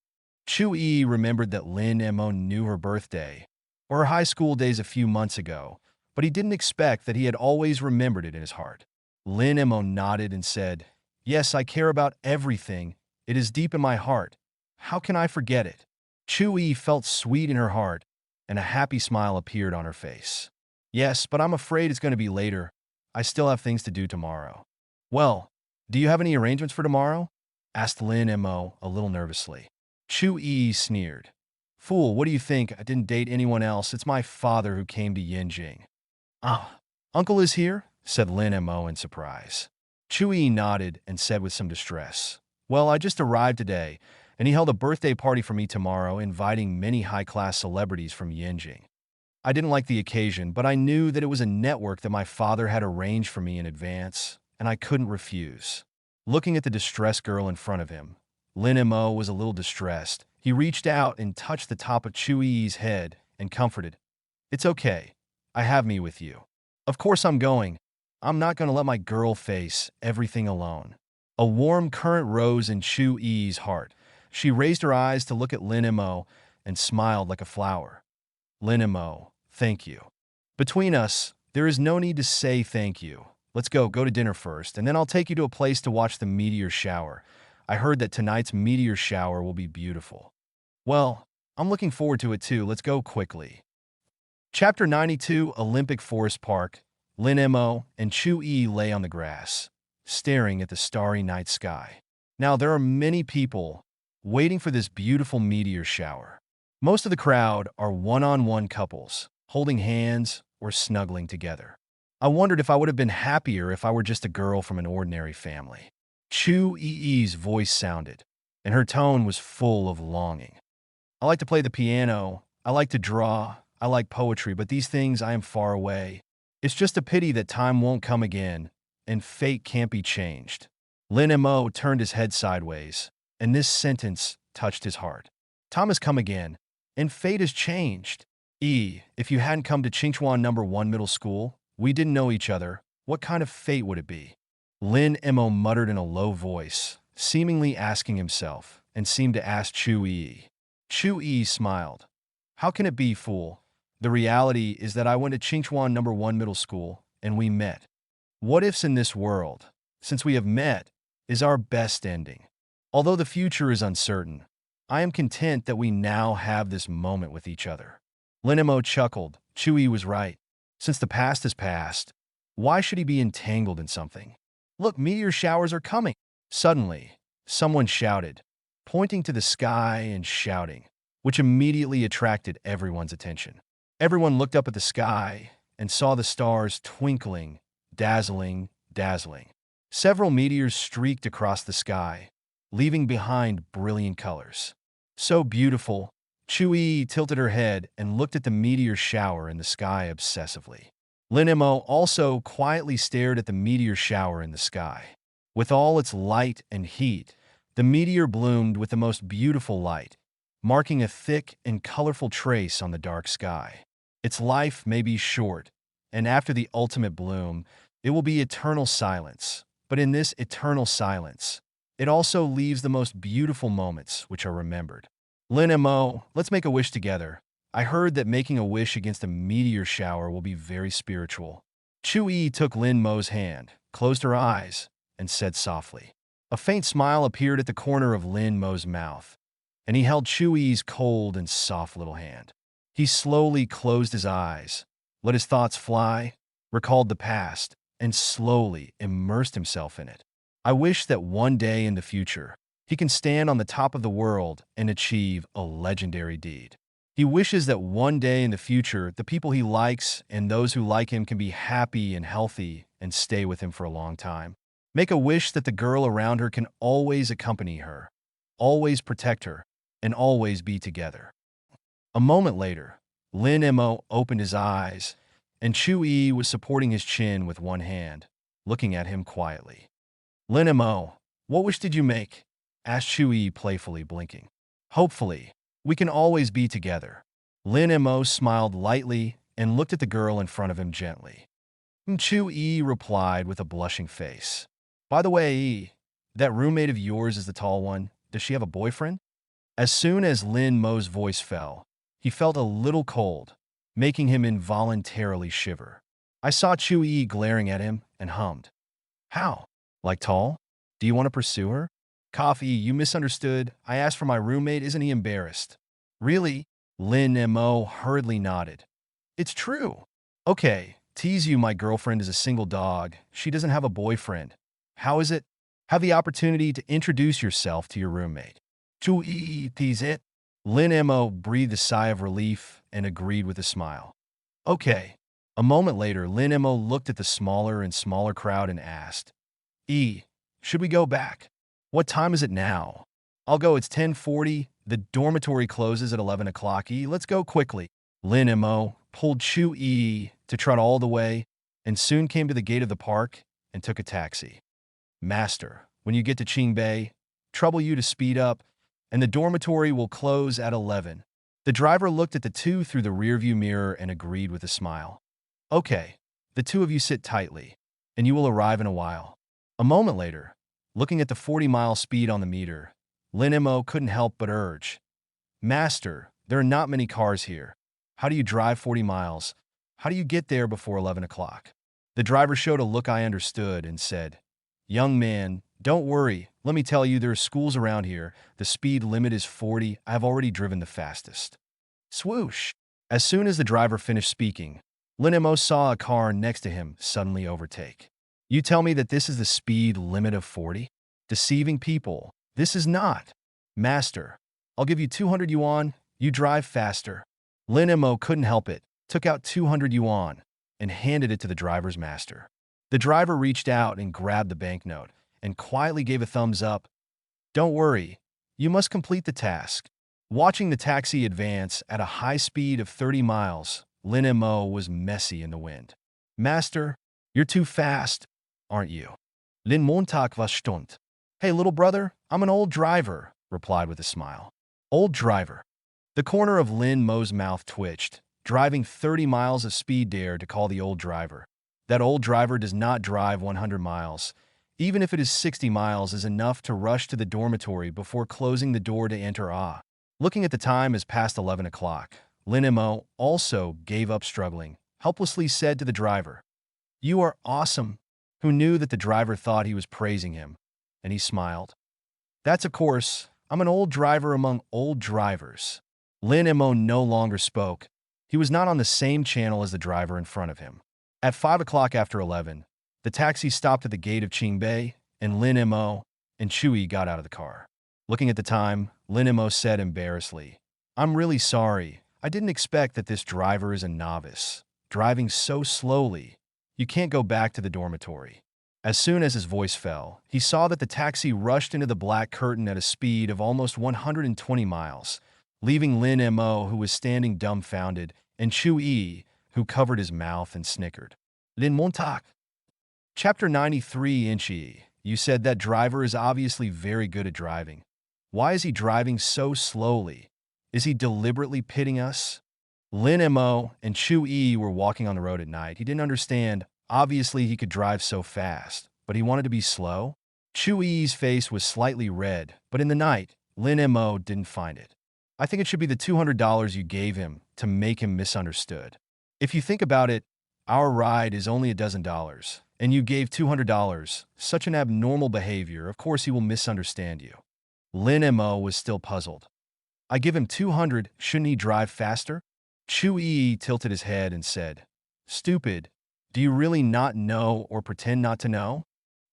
Chu Yi remembered that Lin Mo knew her birthday, or her high school days a few months ago, but he didn't expect that he had always remembered it in his heart. Lin Mo nodded and said, Yes, I care about everything. It is deep in my heart. How can I forget it? Chu Yi felt sweet in her heart, and a happy smile appeared on her face. Yes, but I'm afraid it's going to be later. I still have things to do tomorrow. Well, do you have any arrangements for tomorrow? Asked Lin Mo a little nervously. Chu Yi sneered. Fool, what do you think? I didn't date anyone else. It's my father who came to Yinjing. Ah, Uncle is here? Said Lin Mo in surprise. Chu Yi nodded and said with some distress, Well, I just arrived today, and he held a birthday party for me tomorrow, inviting many high-class celebrities from Yinjing. I didn't like the occasion, but I knew that it was a network that my father had arranged for me in advance, and I couldn't refuse. Looking at the distressed girl in front of him, Lin Mo was a little distressed. He reached out and touched the top of Chu Yi's head and comforted. It's okay. I have me with you. Of course I'm going. I'm not going to let my girl face everything alone. A warm current rose in Chu Yi's heart. She raised her eyes to look at Lin Mo and smiled like a flower. Lin Mo, thank you. Between us, there is no need to say thank you. Let's go to dinner first, and then I'll take you to a place to watch the meteor shower. I heard that tonight's meteor shower will be beautiful. Well, I'm looking forward to it too. Let's go quickly. Chapter 92, Olympic Forest Park. Lin Mo and Chu Yi lay on the grass, staring at the starry night sky. Now, there are many people waiting for this beautiful meteor shower. Most of the crowd are one-on-one couples, holding hands or snuggling together. I wondered if I would have been happier if I were just a girl from an ordinary family. Chu Yi's voice sounded, and her tone was full of longing. I like to play the piano, I like to draw, I like poetry, but these things I am far away. It's just a pity that time won't come again, and fate can't be changed. Lin Mo turned his head sideways, and this sentence touched his heart. Time has come again, and fate has changed. If you hadn't come to Qingchuan No. 1 Middle School, we didn't know each other, what kind of fate would it be? Lin Mo muttered in a low voice, seemingly asking himself, and seemed to ask Chu Yi. Chu Yi smiled. How can it be, fool? The reality is that I went to Qingchuan No. 1 Middle School, and we met. What ifs in this world, since we have met, is our best ending. Although the future is uncertain, I am content that we now have this moment with each other. Lin Mo chuckled. Chu Yi was right. Since the past has passed, why should he be entangled in something? Look, meteor showers are coming. Suddenly, someone shouted, pointing to the sky and shouting, which immediately attracted everyone's attention. Everyone looked up at the sky and saw the stars twinkling, dazzling. Several meteors streaked across the sky, leaving behind brilliant colors. So beautiful, Chu Yi tilted her head and looked at the meteor shower in the sky obsessively. Lin Mo also quietly stared at the meteor shower in the sky. With all its light and heat, the meteor bloomed with the most beautiful light, marking a thick and colorful trace on the dark sky. Its life may be short, and after the ultimate bloom, it will be eternal silence. But in this eternal silence, it also leaves the most beautiful moments which are remembered. Lin Mo, let's make a wish together. I heard that making a wish against a meteor shower will be very spiritual. Chu Yi took Lin Mo's hand, closed her eyes, and said softly. A faint smile appeared at the corner of Lin Mo's mouth, and he held Chu Yi's cold and soft little hand. He slowly closed his eyes, let his thoughts fly, recalled the past, and slowly immersed himself in it. I wish that one day in the future, he can stand on the top of the world and achieve a legendary deed. He wishes that one day in the future, the people he likes and those who like him can be happy and healthy and stay with him for a long time. Make a wish that the girl around her can always accompany her, always protect her, and always be together. A moment later, Lin Mo opened his eyes, and Chu Yi was supporting his chin with one hand, looking at him quietly. Lin Mo, what wish did you make? Asked Chu Yi playfully, blinking. Hopefully, we can always be together. Lin Mo smiled lightly and looked at the girl in front of him gently. Chu Yi replied with a blushing face. By the way, Yi, that roommate of yours is the tall one. Does she have a boyfriend? As soon as Lin Mo's voice fell, he felt a little cold, making him involuntarily shiver. I saw Chu Yi glaring at him and hummed. How? Like tall? Do you want to pursue her? Coffee, you misunderstood. I asked for my roommate. Isn't he embarrassed? Really? Lin Mo hurriedly nodded. It's true. Okay, tease you, my girlfriend is a single dog. She doesn't have a boyfriend. How is it? Have the opportunity to introduce yourself to your roommate. Chu Yi, tease it. Lin Mo breathed a sigh of relief and agreed with a smile. Okay. A moment later, Lin Mo looked at the smaller and smaller crowd and asked, should we go back? What time is it now? I'll go, it's 10:40. The dormitory closes at 11 o'clock. Let's go quickly. Lin Mo pulled Chu Yi to trot all the way and soon came to the gate of the park and took a taxi. Master, when you get to Qingbei, trouble you to speed up, and the dormitory will close at 11. The driver looked at the two through the rearview mirror and agreed with a smile. Okay, the two of you sit tightly, and you will arrive in a while. A moment later, looking at the 40-mile speed on the meter, Lin Mo couldn't help but urge, Master, there are not many cars here. How do you drive 40 miles? How do you get there before 11 o'clock? The driver showed a look I understood and said, Young man, don't worry. Let me tell you, there are schools around here. The speed limit is 40. I have already driven the fastest. Swoosh! As soon as the driver finished speaking, Lin Mo saw a car next to him suddenly overtake. You tell me that this is the speed limit of 40? Deceiving people. This is not. Master, I'll give you 200 yuan. You drive faster. Lin Mo couldn't help it, took out 200 yuan, and handed it to the driver's master. The driver reached out and grabbed the banknote and quietly gave a thumbs up. Don't worry, you must complete the task. Watching the taxi advance at a high speed of 30 miles, Lin Mo was messy in the wind. Master, you're too fast, aren't you? Lin Montag was stunt. Hey, little brother, I'm an old driver, replied with a smile. Old driver. The corner of Lin Mo's mouth twitched, driving 30 miles of speed dare to call the old driver. That old driver does not drive 100 miles. Even if it is 60 miles is enough to rush to the dormitory before closing the door to enter. Looking at the time as past 11 o'clock, Lin Mo also gave up struggling, helplessly said to the driver, You are awesome, who knew that the driver thought he was praising him, and he smiled. That's of course, I'm an old driver among old drivers. Lin Mo no longer spoke. He was not on the same channel as the driver in front of him. At 5 o'clock after 11, the taxi stopped at the gate of Qingbei, and Lin Mo and Chu Yi got out of the car. Looking at the time, Lin Mo said embarrassedly, I'm really sorry. I didn't expect that this driver is a novice. Driving so slowly, you can't go back to the dormitory. As soon as his voice fell, he saw that the taxi rushed into the black curtain at a speed of almost 120 miles, leaving Lin Mo, who was standing dumbfounded, and Chu Yi, who covered his mouth and snickered. Lin Montag. Chapter 93. Inchi, you said that driver is obviously very good at driving. Why is he driving so slowly? Is he deliberately pitting us? Lin Mo and Chu Yi were walking on the road at night. He didn't understand. Obviously, he could drive so fast, but he wanted to be slow. Chu Yi's face was slightly red, but in the night, Lin Mo didn't find it. I think it should be the $200 you gave him to make him misunderstood. If you think about it, our ride is only $12, and you gave $200. Such an abnormal behavior, of course he will misunderstand you. Lin Mo was still puzzled. I give him 200, shouldn't he drive faster? Chu Yi tilted his head and said, Stupid, do you really not know or pretend not to know?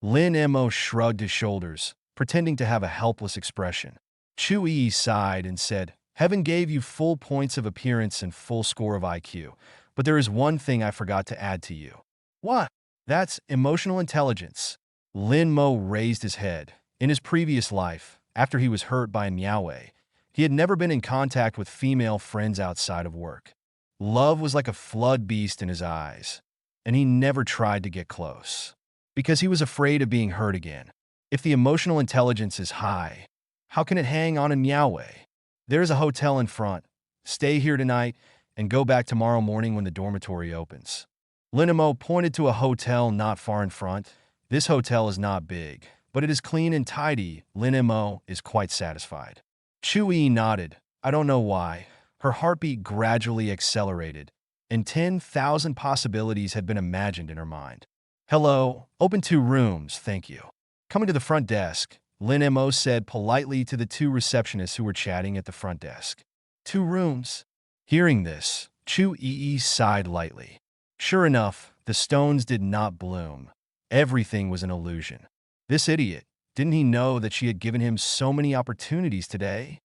Lin Mo shrugged his shoulders, pretending to have a helpless expression. Chu Yi sighed and said, Heaven gave you full points of appearance and full score of IQ, but there is one thing I forgot to add to you. What? That's emotional intelligence. Lin Mo raised his head. In his previous life, after he was hurt by Miaowei, he had never been in contact with female friends outside of work. Love was like a flood beast in his eyes, and he never tried to get close, because he was afraid of being hurt again. If the emotional intelligence is high, how can it hang on a Miaowei? There's a hotel in front. Stay here tonight and go back tomorrow morning when the dormitory opens. Lin Mo pointed to a hotel not far in front. This hotel is not big, but it is clean and tidy. Lin Mo is quite satisfied. Chu Yi nodded. I don't know why. Her heartbeat gradually accelerated, and 10,000 possibilities had been imagined in her mind. Hello, open 2 rooms, thank you. Coming to the front desk, Lin Mo said politely to the 2 receptionists who were chatting at the front desk. 2 rooms. Hearing this, Chu Yi sighed lightly. Sure enough, the stones did not bloom. Everything was an illusion. This idiot, didn't he know that she had given him so many opportunities today?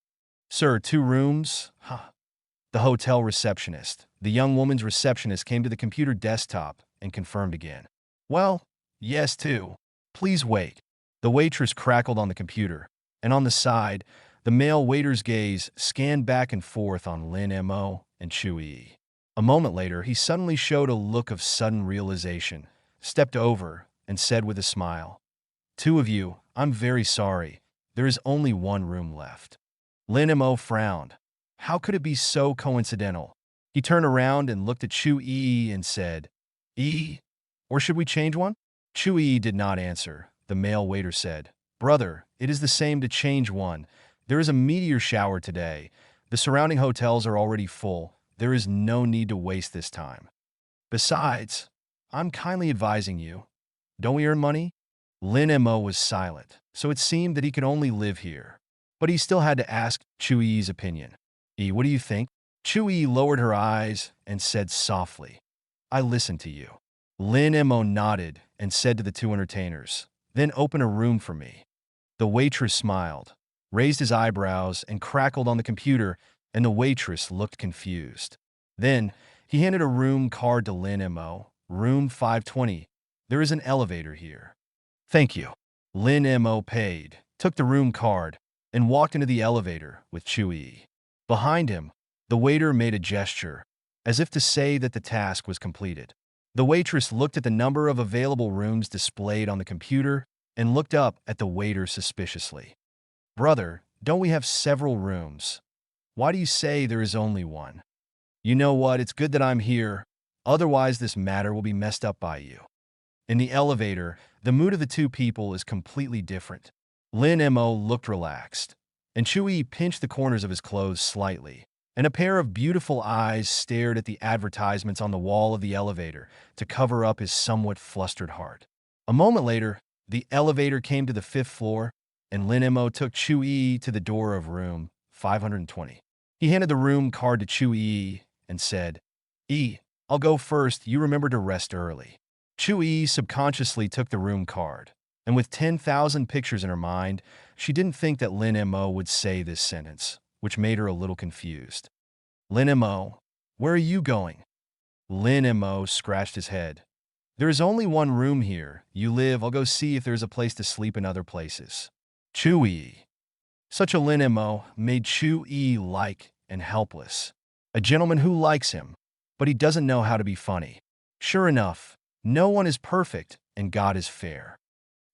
Sir, 2 rooms? Huh. The hotel receptionist, the young woman's receptionist, came to the computer desktop and confirmed again. Well, yes, 2. Please wait. The waitress crackled on the computer, and on the side, the male waiter's gaze scanned back and forth on Lin Mo and Chu Yi. A moment later, he suddenly showed a look of sudden realization, stepped over, and said with a smile, 2 of you, I'm very sorry. There is only 1 room left. Lin Mo frowned. How could it be so coincidental? He turned around and looked at Chu Yi and said, or should we change one? Chu Yi did not answer. The male waiter said, Brother, it is the same to change one. There is a meteor shower today. The surrounding hotels are already full. There is no need to waste this time. Besides, I'm kindly advising you. Don't we earn money? Lin Mo was silent, so it seemed that he could only live here. But he still had to ask Chu Yi's opinion. What do you think? Chu Yi lowered her eyes and said softly, I listen to you. Lin Mo nodded and said to the 2 entertainers, Then open a room for me. The waitress smiled, raised his eyebrows, and crackled on the computer, and the waitress looked confused. Then he handed a room card to Lin Mo. Room 520. There is an elevator here. Thank you. Lin Mo paid, took the room card, and walked into the elevator with Chu Yi. Behind him, the waiter made a gesture, as if to say that the task was completed. The waitress looked at the number of available rooms displayed on the computer and looked up at the waiter suspiciously. Brother, don't we have several rooms? Why do you say there is only 1? You know what, it's good that I'm here, otherwise this matter will be messed up by you. In the elevator, the mood of the 2 people is completely different. Lin Mo looked relaxed, and Chu Yi pinched the corners of his clothes slightly, and a pair of beautiful eyes stared at the advertisements on the wall of the elevator to cover up his somewhat flustered heart. A moment later, the elevator came to the 5th floor, and Lin Mo took Chu Yi to the door of room 520. He handed the room card to Chu Yi and said, I'll go first, you remember to rest early. Chu Yi subconsciously took the room card, and with 10,000 pictures in her mind, she didn't think that Lin Mo would say this sentence, which made her a little confused. Lin Mo, where are you going? Lin Mo scratched his head. There is only 1 room here. You live, I'll go see if there's a place to sleep in other places. Chu Yi. Such a Lin Mo made Chu Yi like and helpless. A gentleman who likes him, but he doesn't know how to be funny. Sure enough, no one is perfect and God is fair.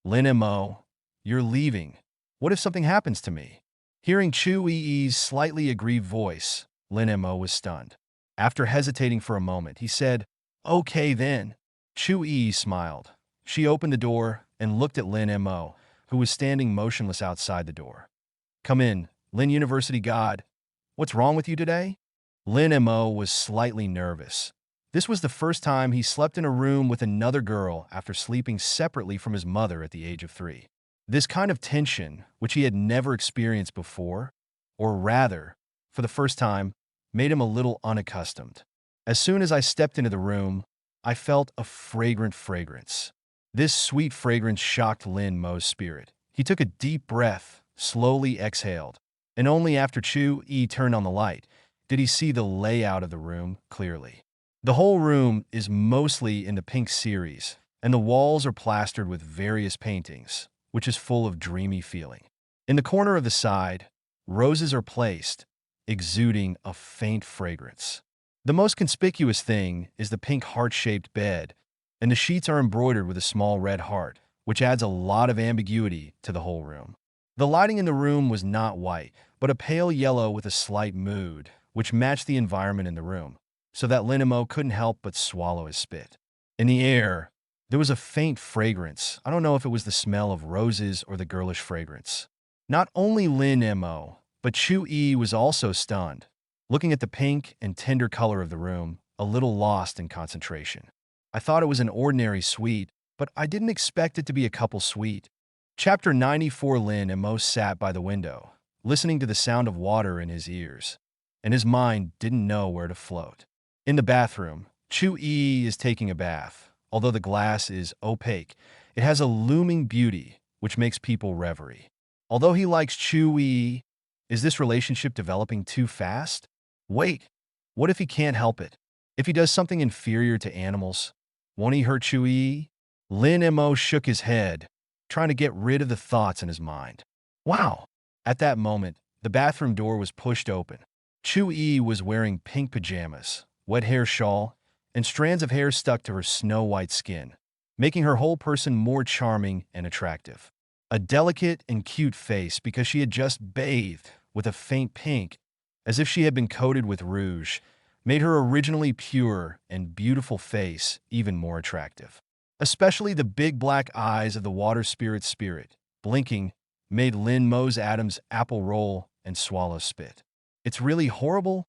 Lin Mo, you're leaving. What if something happens to me? Hearing Chu Yi's slightly aggrieved voice, Lin Mo was stunned. After hesitating for a moment, he said, Okay then. Chu Yi smiled. She opened the door and looked at Lin Mo, who was standing motionless outside the door. Come in, Lin University God. What's wrong with you today? Lin Mo was slightly nervous. This was the first time he slept in a room with another girl after sleeping separately from his mother at the age of 3. This kind of tension, which he had never experienced before, or rather, for the first time, made him a little unaccustomed. As soon as I stepped into the room, I felt a fragrant fragrance. This sweet fragrance shocked Lin Mo's spirit. He took a deep breath, slowly exhaled, and only after Chu Yi turned on the light did he see the layout of the room clearly. The whole room is mostly in the pink series, and the walls are plastered with various paintings, which is full of dreamy feeling. In the corner of the side, roses are placed, exuding a faint fragrance. The most conspicuous thing is the pink heart-shaped bed, and the sheets are embroidered with a small red heart, which adds a lot of ambiguity to the whole room. The lighting in the room was not white, but a pale yellow with a slight mood, which matched the environment in the room, so that Lin Mo couldn't help but swallow his spit. In the air, there was a faint fragrance. I don't know if it was the smell of roses or the girlish fragrance. Not only Lin Mo, but Chu Yi was also stunned, looking at the pink and tender color of the room, a little lost in concentration. I thought it was an ordinary suite, but I didn't expect it to be a couple suite. Chapter 94. Lin Mo sat by the window, listening to the sound of water in his ears, and his mind didn't know where to float. In the bathroom, Chu Yi is taking a bath. Although the glass is opaque, it has a looming beauty which makes people reverie. Although he likes Chu Yi, is this relationship developing too fast? Wait, what if he can't help it? If he does something inferior to animals, won't he hurt Chu Yi? Lin Mo shook his head, trying to get rid of the thoughts in his mind. Wow! At that moment, the bathroom door was pushed open. Chu Yi was wearing pink pajamas, wet hair shawl, and strands of hair stuck to her snow-white skin, making her whole person more charming and attractive. A delicate and cute face because she had just bathed with a faint pink, as if she had been coated with rouge, made her originally pure and beautiful face even more attractive. Especially the big black eyes of the water spirit, blinking, made Lin Mo's Adam's apple roll and swallow spit. It's really horrible?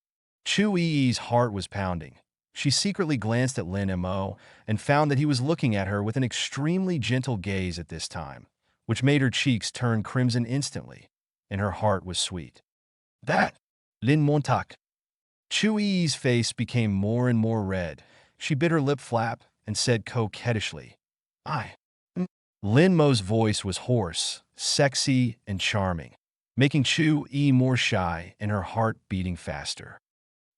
Chu Yi's heart was pounding. She secretly glanced at Lin Mo and found that he was looking at her with an extremely gentle gaze at this time, which made her cheeks turn crimson instantly, and her heart was sweet. That! Lin Montauk. Chu Yi's face became more and more red. She bit her lip flap and said coquettishly, I. Lin Mo's voice was hoarse, sexy, and charming, making Chu Yi more shy and her heart beating faster.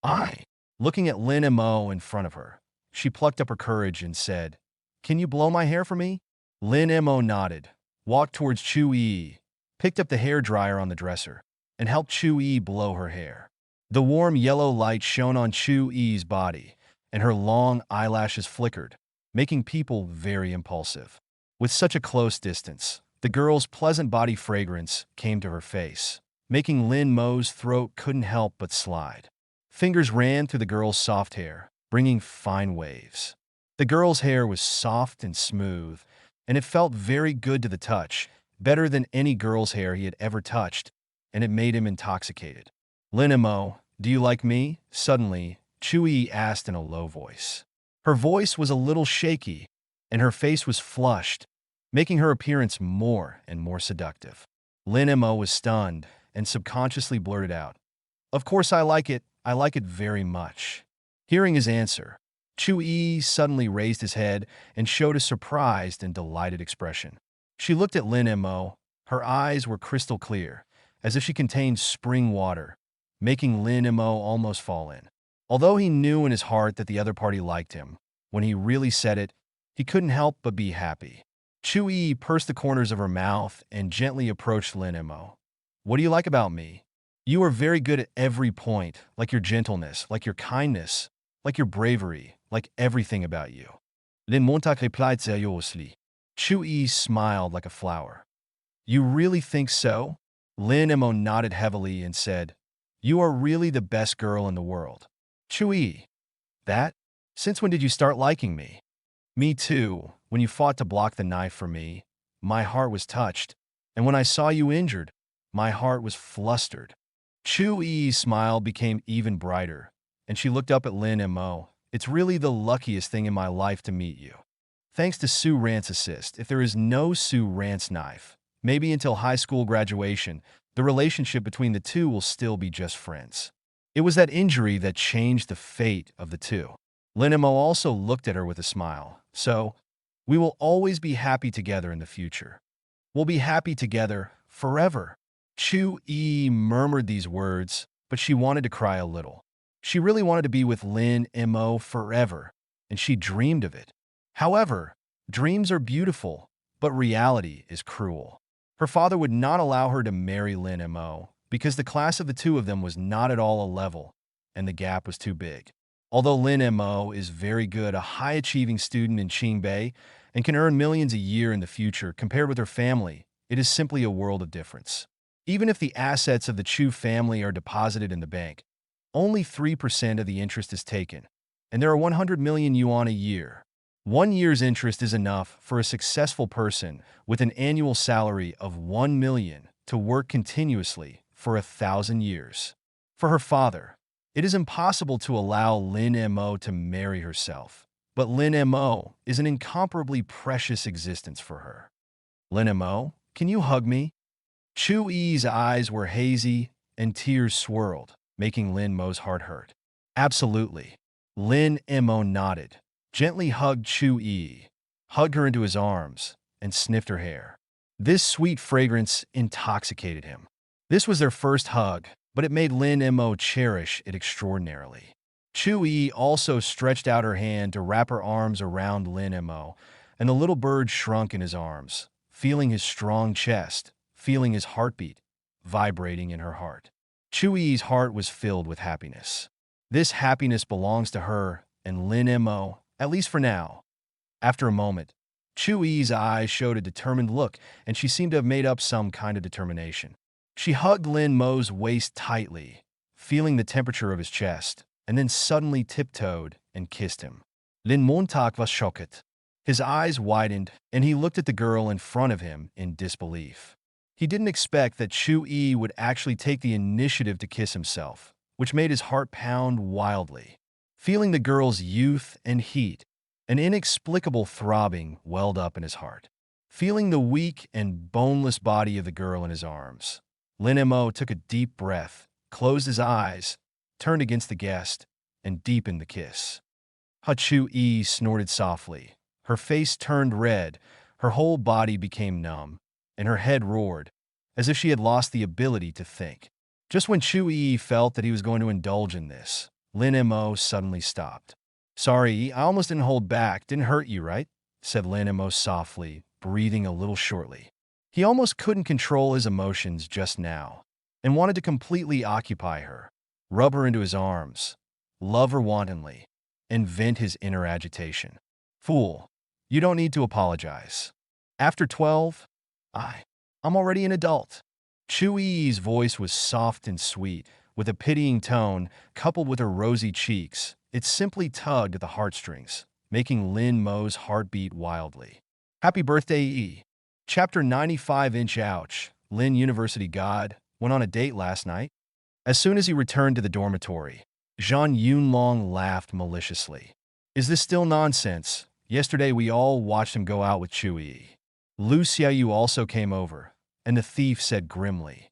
I. Looking at Lin Mo in front of her, she plucked up her courage and said, Can you blow my hair for me? Lin Mo nodded, walked towards Chu Yi, picked up the hairdryer on the dresser, and helped Chu Yi blow her hair. The warm yellow light shone on Chu Yi's body, and her long eyelashes flickered, making people very impulsive. With such a close distance, the girl's pleasant body fragrance came to her face, making Lin Mo's throat couldn't help but slide. Fingers ran through the girl's soft hair, bringing fine waves. The girl's hair was soft and smooth, and it felt very good to the touch, better than any girl's hair he had ever touched, and it made him intoxicated. Lin Mo, do you like me? Suddenly, Chu Yi asked in a low voice. Her voice was a little shaky, and her face was flushed, making her appearance more and more seductive. Lin Mo was stunned and subconsciously blurted out, Of course I like it. I like it very much. Hearing his answer, Chu Yi suddenly raised his head and showed a surprised and delighted expression. She looked at Lin Mo. Her eyes were crystal clear, as if she contained spring water, making Lin Mo almost fall in. Although he knew in his heart that the other party liked him, when he really said it, he couldn't help but be happy. Chu Yi pursed the corners of her mouth and gently approached Lin Mo. What do you like about me? You are very good at every point, like your gentleness, like your kindness, like your bravery, like everything about you. Lin Montauk replied seriously. Chu Yi smiled like a flower. You really think so? Lin Mo nodded heavily and said, You are really the best girl in the world. Chu Yi. That? Since when did you start liking me? Me too. When you fought to block the knife for me, my heart was touched, and when I saw you injured, my heart was flustered. Chu Yi's smile became even brighter, and she looked up at Lin Mo. It's really the luckiest thing in my life to meet you. Thanks to Sue Rant's assist, if there is no Sue Rant's knife, maybe until high school graduation, the relationship between the two will still be just friends. It was that injury that changed the fate of the two. Lin Mo also looked at her with a smile. So, we will always be happy together in the future. We'll be happy together forever. Chu Yi murmured these words, but she wanted to cry a little. She really wanted to be with Lin Mo forever, and she dreamed of it. However, dreams are beautiful, but reality is cruel. Her father would not allow her to marry Lin Mo because the class of the two of them was not at all a level, and the gap was too big. Although Lin Mo is very good, a high-achieving student in Qingbei, and can earn millions a year in the future, compared with her family, it is simply a world of difference. Even if the assets of the Chu family are deposited in the bank, only 3% of the interest is taken, and there are 100 million yuan a year. 1 year's interest is enough for a successful person with an annual salary of 1 million to work continuously for 1,000 years. For her father, it is impossible to allow Lin Mo to marry herself, but Lin Mo is an incomparably precious existence for her. Lin Mo, can you hug me? Chu Yi's eyes were hazy and tears swirled, making Lin Mo's heart hurt. Absolutely. Lin Mo nodded, gently hugged Chu Yi, hugged her into his arms, and sniffed her hair. This sweet fragrance intoxicated him. This was their first hug, but it made Lin Mo cherish it extraordinarily. Chu Yi also stretched out her hand to wrap her arms around Lin Mo, and the little bird shrunk in his arms, feeling his strong chest, feeling his heartbeat, vibrating in her heart. Chu Yi's heart was filled with happiness. This happiness belongs to her and Lin Mo, at least for now. After a moment, Chu Yi's eyes showed a determined look, and she seemed to have made up some kind of determination. She hugged Lin Mo's waist tightly, feeling the temperature of his chest, and then suddenly tiptoed and kissed him. Lin Montag was shocked. His eyes widened, and he looked at the girl in front of him in disbelief. He didn't expect that Chu Yi would actually take the initiative to kiss himself, which made his heart pound wildly. Feeling the girl's youth and heat, an inexplicable throbbing welled up in his heart. Feeling the weak and boneless body of the girl in his arms, Lin Mo took a deep breath, closed his eyes, turned against the guest, and deepened the kiss. Chu Yi snorted softly. Her face turned red, her whole body became numb, and her head roared, as if she had lost the ability to think. Just when Chu Yi felt that he was going to indulge in this, Lin Mo suddenly stopped. "Sorry, I almost didn't hold back. Didn't hurt you, right?" said Lin Mo softly, breathing a little shortly. He almost couldn't control his emotions just now, and wanted to completely occupy her, rub her into his arms, love her wantonly, and vent his inner agitation. "Fool, you don't need to apologize. After 12, I'm already an adult." Chu Yi's voice was soft and sweet, with a pitying tone coupled with her rosy cheeks. It simply tugged at the heartstrings, making Lin Mo's heart beat wildly. Happy birthday, E. Chapter 95. Ouch. Lin University God went on a date last night. As soon as he returned to the dormitory, Zhang Yunlong laughed maliciously. "Is this still nonsense? Yesterday we all watched him go out with Chu Yi. Lu Xiaoyu also came over, and the thief said grimly,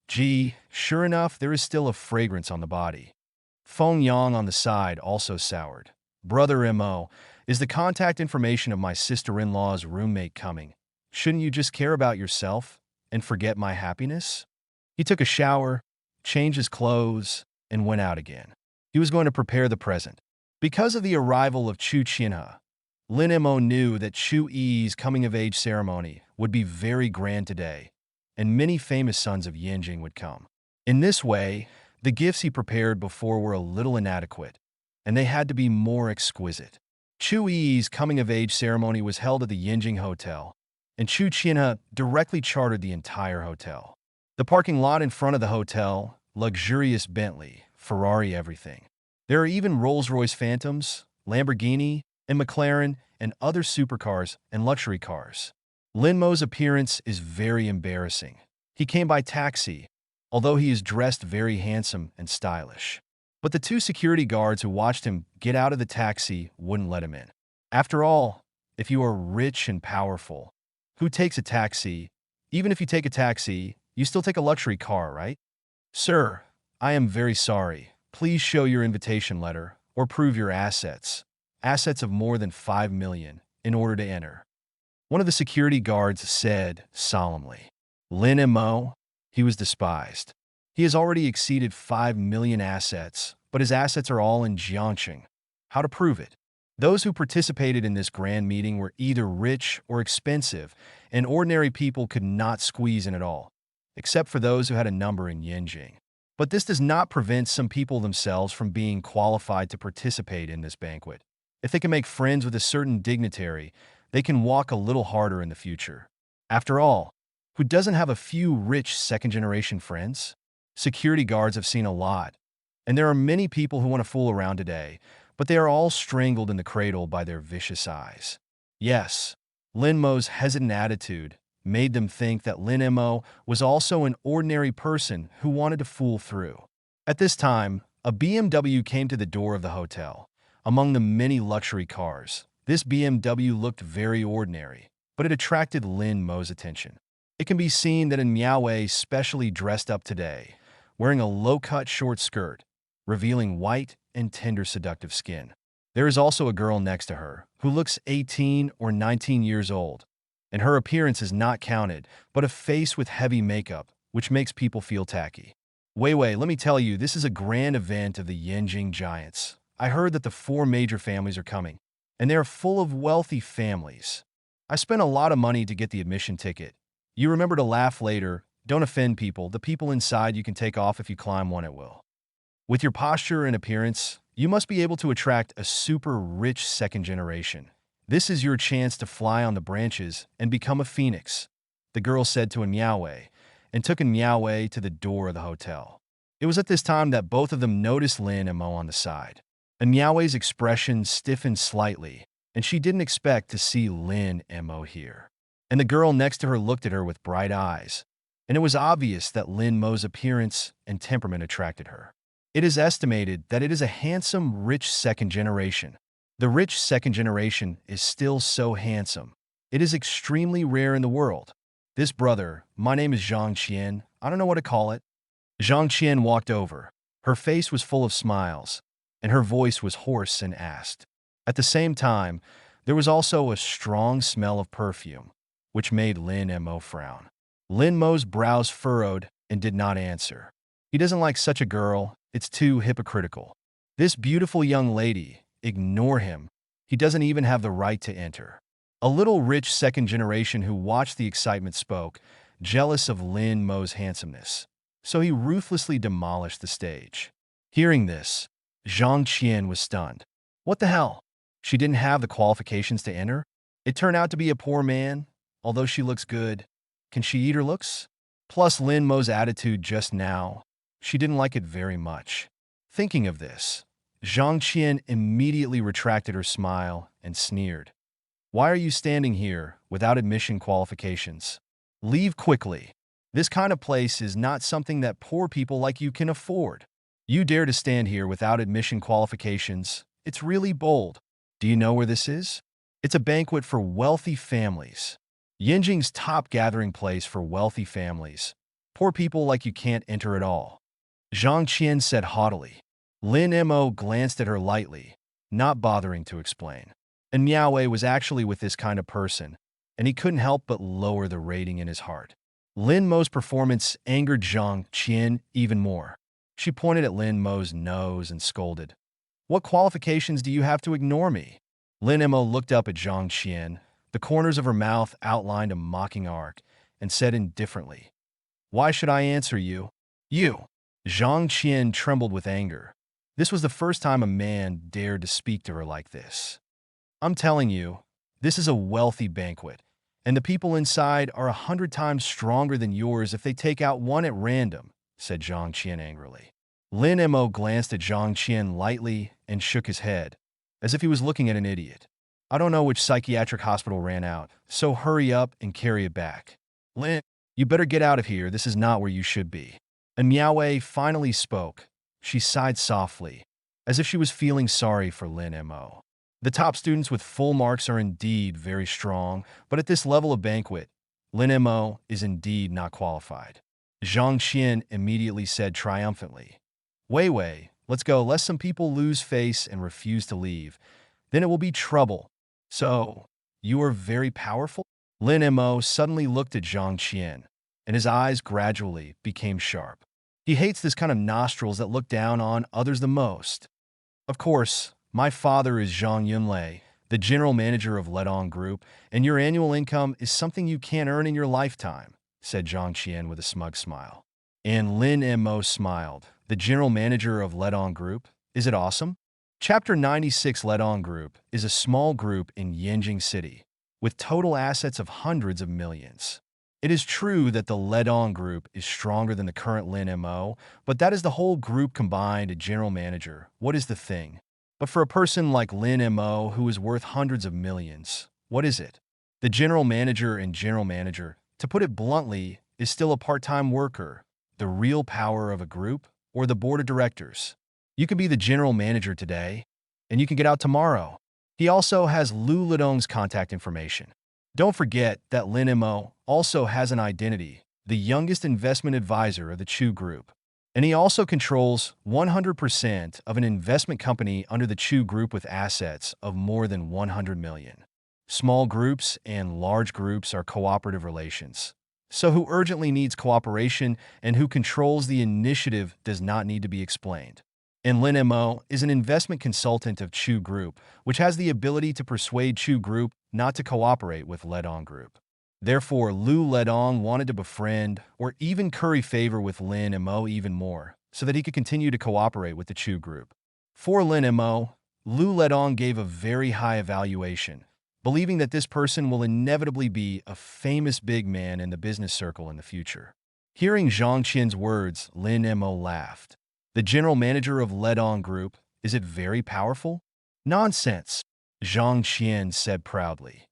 'Gee, sure enough, there is still a fragrance on the body.' Feng Yang on the side also soured. 'Brother Mo, is the contact information of my sister-in-law's roommate coming? Shouldn't you just care about yourself and forget my happiness?' He took a shower, changed his clothes, and went out again. He was going to prepare the present. Because of the arrival of Chu Qinhe, Lin Mo knew that Chu Yi's coming-of-age ceremony would be very grand today, and many famous sons of Yanjing would come. In this way, the gifts he prepared before were a little inadequate, and they had to be more exquisite. Chu Yi's coming-of-age ceremony was held at the Yanjing Hotel, and Chu Qinhe directly chartered the entire hotel. The parking lot in front of the hotel, luxurious Bentley, Ferrari everything. There are even Rolls-Royce Phantoms, Lamborghini, and McLaren, and other supercars and luxury cars. Lin Mo's appearance is very embarrassing. He came by taxi, although he is dressed very handsome and stylish. But the two security guards who watched him get out of the taxi wouldn't let him in. After all, if you are rich and powerful, who takes a taxi? Even if you take a taxi, you still take a luxury car, right? Sir, I am very sorry. Please show your invitation letter or prove your assets. Assets of more than 5 million in order to enter. One of the security guards said solemnly. Lin Mo, he was despised. He has already exceeded 5 million assets, but his assets are all in Jiangqing. How to prove it? Those who participated in this grand meeting were either rich or expensive, and ordinary people could not squeeze in at all, except for those who had a number in Yanjing. But this does not prevent some people themselves from being qualified to participate in this banquet. If they can make friends with a certain dignitary, they can walk a little harder in the future. After all, who doesn't have a few rich second-generation friends? Security guards have seen a lot, and there are many people who want to fool around today, but they are all strangled in the cradle by their vicious eyes. Yes, Lin Mo's hesitant attitude made them think that Lin Mo was also an ordinary person who wanted to fool through. At this time, a BMW came to the door of the hotel. Among the many luxury cars, this BMW looked very ordinary, but it attracted Lin Mo's attention. It can be seen that Manhwa specially dressed up today, wearing a low-cut short skirt, revealing white and tender seductive skin. There is also a girl next to her who looks 18 or 19 years old, and her appearance is not counted, but a face with heavy makeup, which makes people feel tacky. Wait, let me tell you, this is a grand event of the Yanjing Giants. I heard that the 4 major families are coming, and they are full of wealthy families. I spent a lot of money to get the admission ticket. You remember to laugh later, don't offend people, the people inside you can take off if you climb one at will. With your posture and appearance, you must be able to attract a super rich second generation. This is your chance to fly on the branches and become a phoenix, the girl said to Manhwa, and took Manhwa to the door of the hotel. It was at this time that both of them noticed Lin Mo on the side. Manhwa's expression stiffened slightly, and she didn't expect to see Lin Mo here. And the girl next to her looked at her with bright eyes, and it was obvious that Lin Mo's appearance and temperament attracted her. It is estimated that it is a handsome, rich second generation. The rich second generation is still so handsome. It is extremely rare in the world. This brother, my name is Zhang Qian, I don't know what to call it. Zhang Qian walked over. Her face was full of smiles, and her voice was hoarse and asked. At the same time, there was also a strong smell of perfume, which made Lin Mo frown. Lin Mo's brows furrowed and did not answer. He doesn't like such a girl, it's too hypocritical. This beautiful young lady, ignore him. He doesn't even have the right to enter. A little rich second generation who watched the excitement spoke, jealous of Lin Mo's handsomeness. So he ruthlessly demolished the stage. Hearing this, Zhang Qian was stunned. What the hell? She didn't have the qualifications to enter? It turned out to be a poor man, although she looks good. Can she eat her looks? Plus Lin Mo's attitude just now, she didn't like it very much. Thinking of this, Zhang Qian immediately retracted her smile and sneered. Why are you standing here without admission qualifications? Leave quickly. This kind of place is not something that poor people like you can afford. You dare to stand here without admission qualifications? It's really bold. Do you know where this is? It's a banquet for wealthy families. Yanjing's top gathering place for wealthy families. Poor people like you can't enter at all. Zhang Qian said haughtily. Lin Mo glanced at her lightly, not bothering to explain. And Manhwa was actually with this kind of person, and he couldn't help but lower the rating in his heart. Lin Mo's performance angered Zhang Qian even more. She pointed at Lin Mo's nose and scolded. What qualifications do you have to ignore me? Lin Mo looked up at Zhang Qian. The corners of her mouth outlined a mocking arc, and said indifferently, Why should I answer you? You! Zhang Qian trembled with anger. This was the first time a man dared to speak to her like this. I'm telling you, this is a wealthy banquet, and the people inside are 100 times stronger than yours if they take out one at random, said Zhang Qian angrily. Lin Mo glanced at Zhang Qian lightly and shook his head, as if he was looking at an idiot. I don't know which psychiatric hospital ran out, so hurry up and carry it back. Lin, you better get out of here, this is not where you should be. And Miaowei finally spoke. She sighed softly, as if she was feeling sorry for Lin Mo. The top students with full marks are indeed very strong, but at this level of banquet, Lin Mo is indeed not qualified. Zhang Qian immediately said triumphantly, Wei Wei, let's go, lest some people lose face and refuse to leave. Then it will be trouble. So, you are very powerful? Lin Mo suddenly looked at Zhang Qian, and his eyes gradually became sharp. He hates this kind of nostrils that look down on others the most. Of course, my father is Zhang Yunlei, the general manager of Ledong Group, and your annual income is something you can't earn in your lifetime, said Zhang Qian with a smug smile. And Lin Mo smiled. The general manager of Ledong Group? Is it awesome? Chapter 96 Ledong Group is a small group in Yanjing City, with total assets of hundreds of millions. It is true that the Ledong Group is stronger than the current Lin Mo, but that is the whole group combined a general manager. What is the thing? But for a person like Lin Mo, who is worth hundreds of millions, what is it? The general manager and general manager, to put it bluntly, is still a part-time worker. The real power of a group or the board of directors. You can be the general manager today, and you can get out tomorrow. He also has Lu Lidong's contact information. Don't forget that Lin Mo also has an identity, the youngest investment advisor of the Chu Group. And he also controls 100% of an investment company under the Chu Group with assets of more than 100 million. Small groups and large groups are cooperative relations. So who urgently needs cooperation and who controls the initiative does not need to be explained. And Lin Mo is an investment consultant of Chu Group, which has the ability to persuade Chu Group not to cooperate with Ledong Group. Therefore, Lu Ledong wanted to befriend or even curry favor with Lin Mo even more, so that he could continue to cooperate with the Chu Group. For Lin Mo, Lu Ledong gave a very high evaluation, believing that this person will inevitably be a famous big man in the business circle in the future. Hearing Zhang Qian's words, Lin Mo laughed. The general manager of Ledong Group, is it very powerful? Nonsense, Zhang Qian said proudly.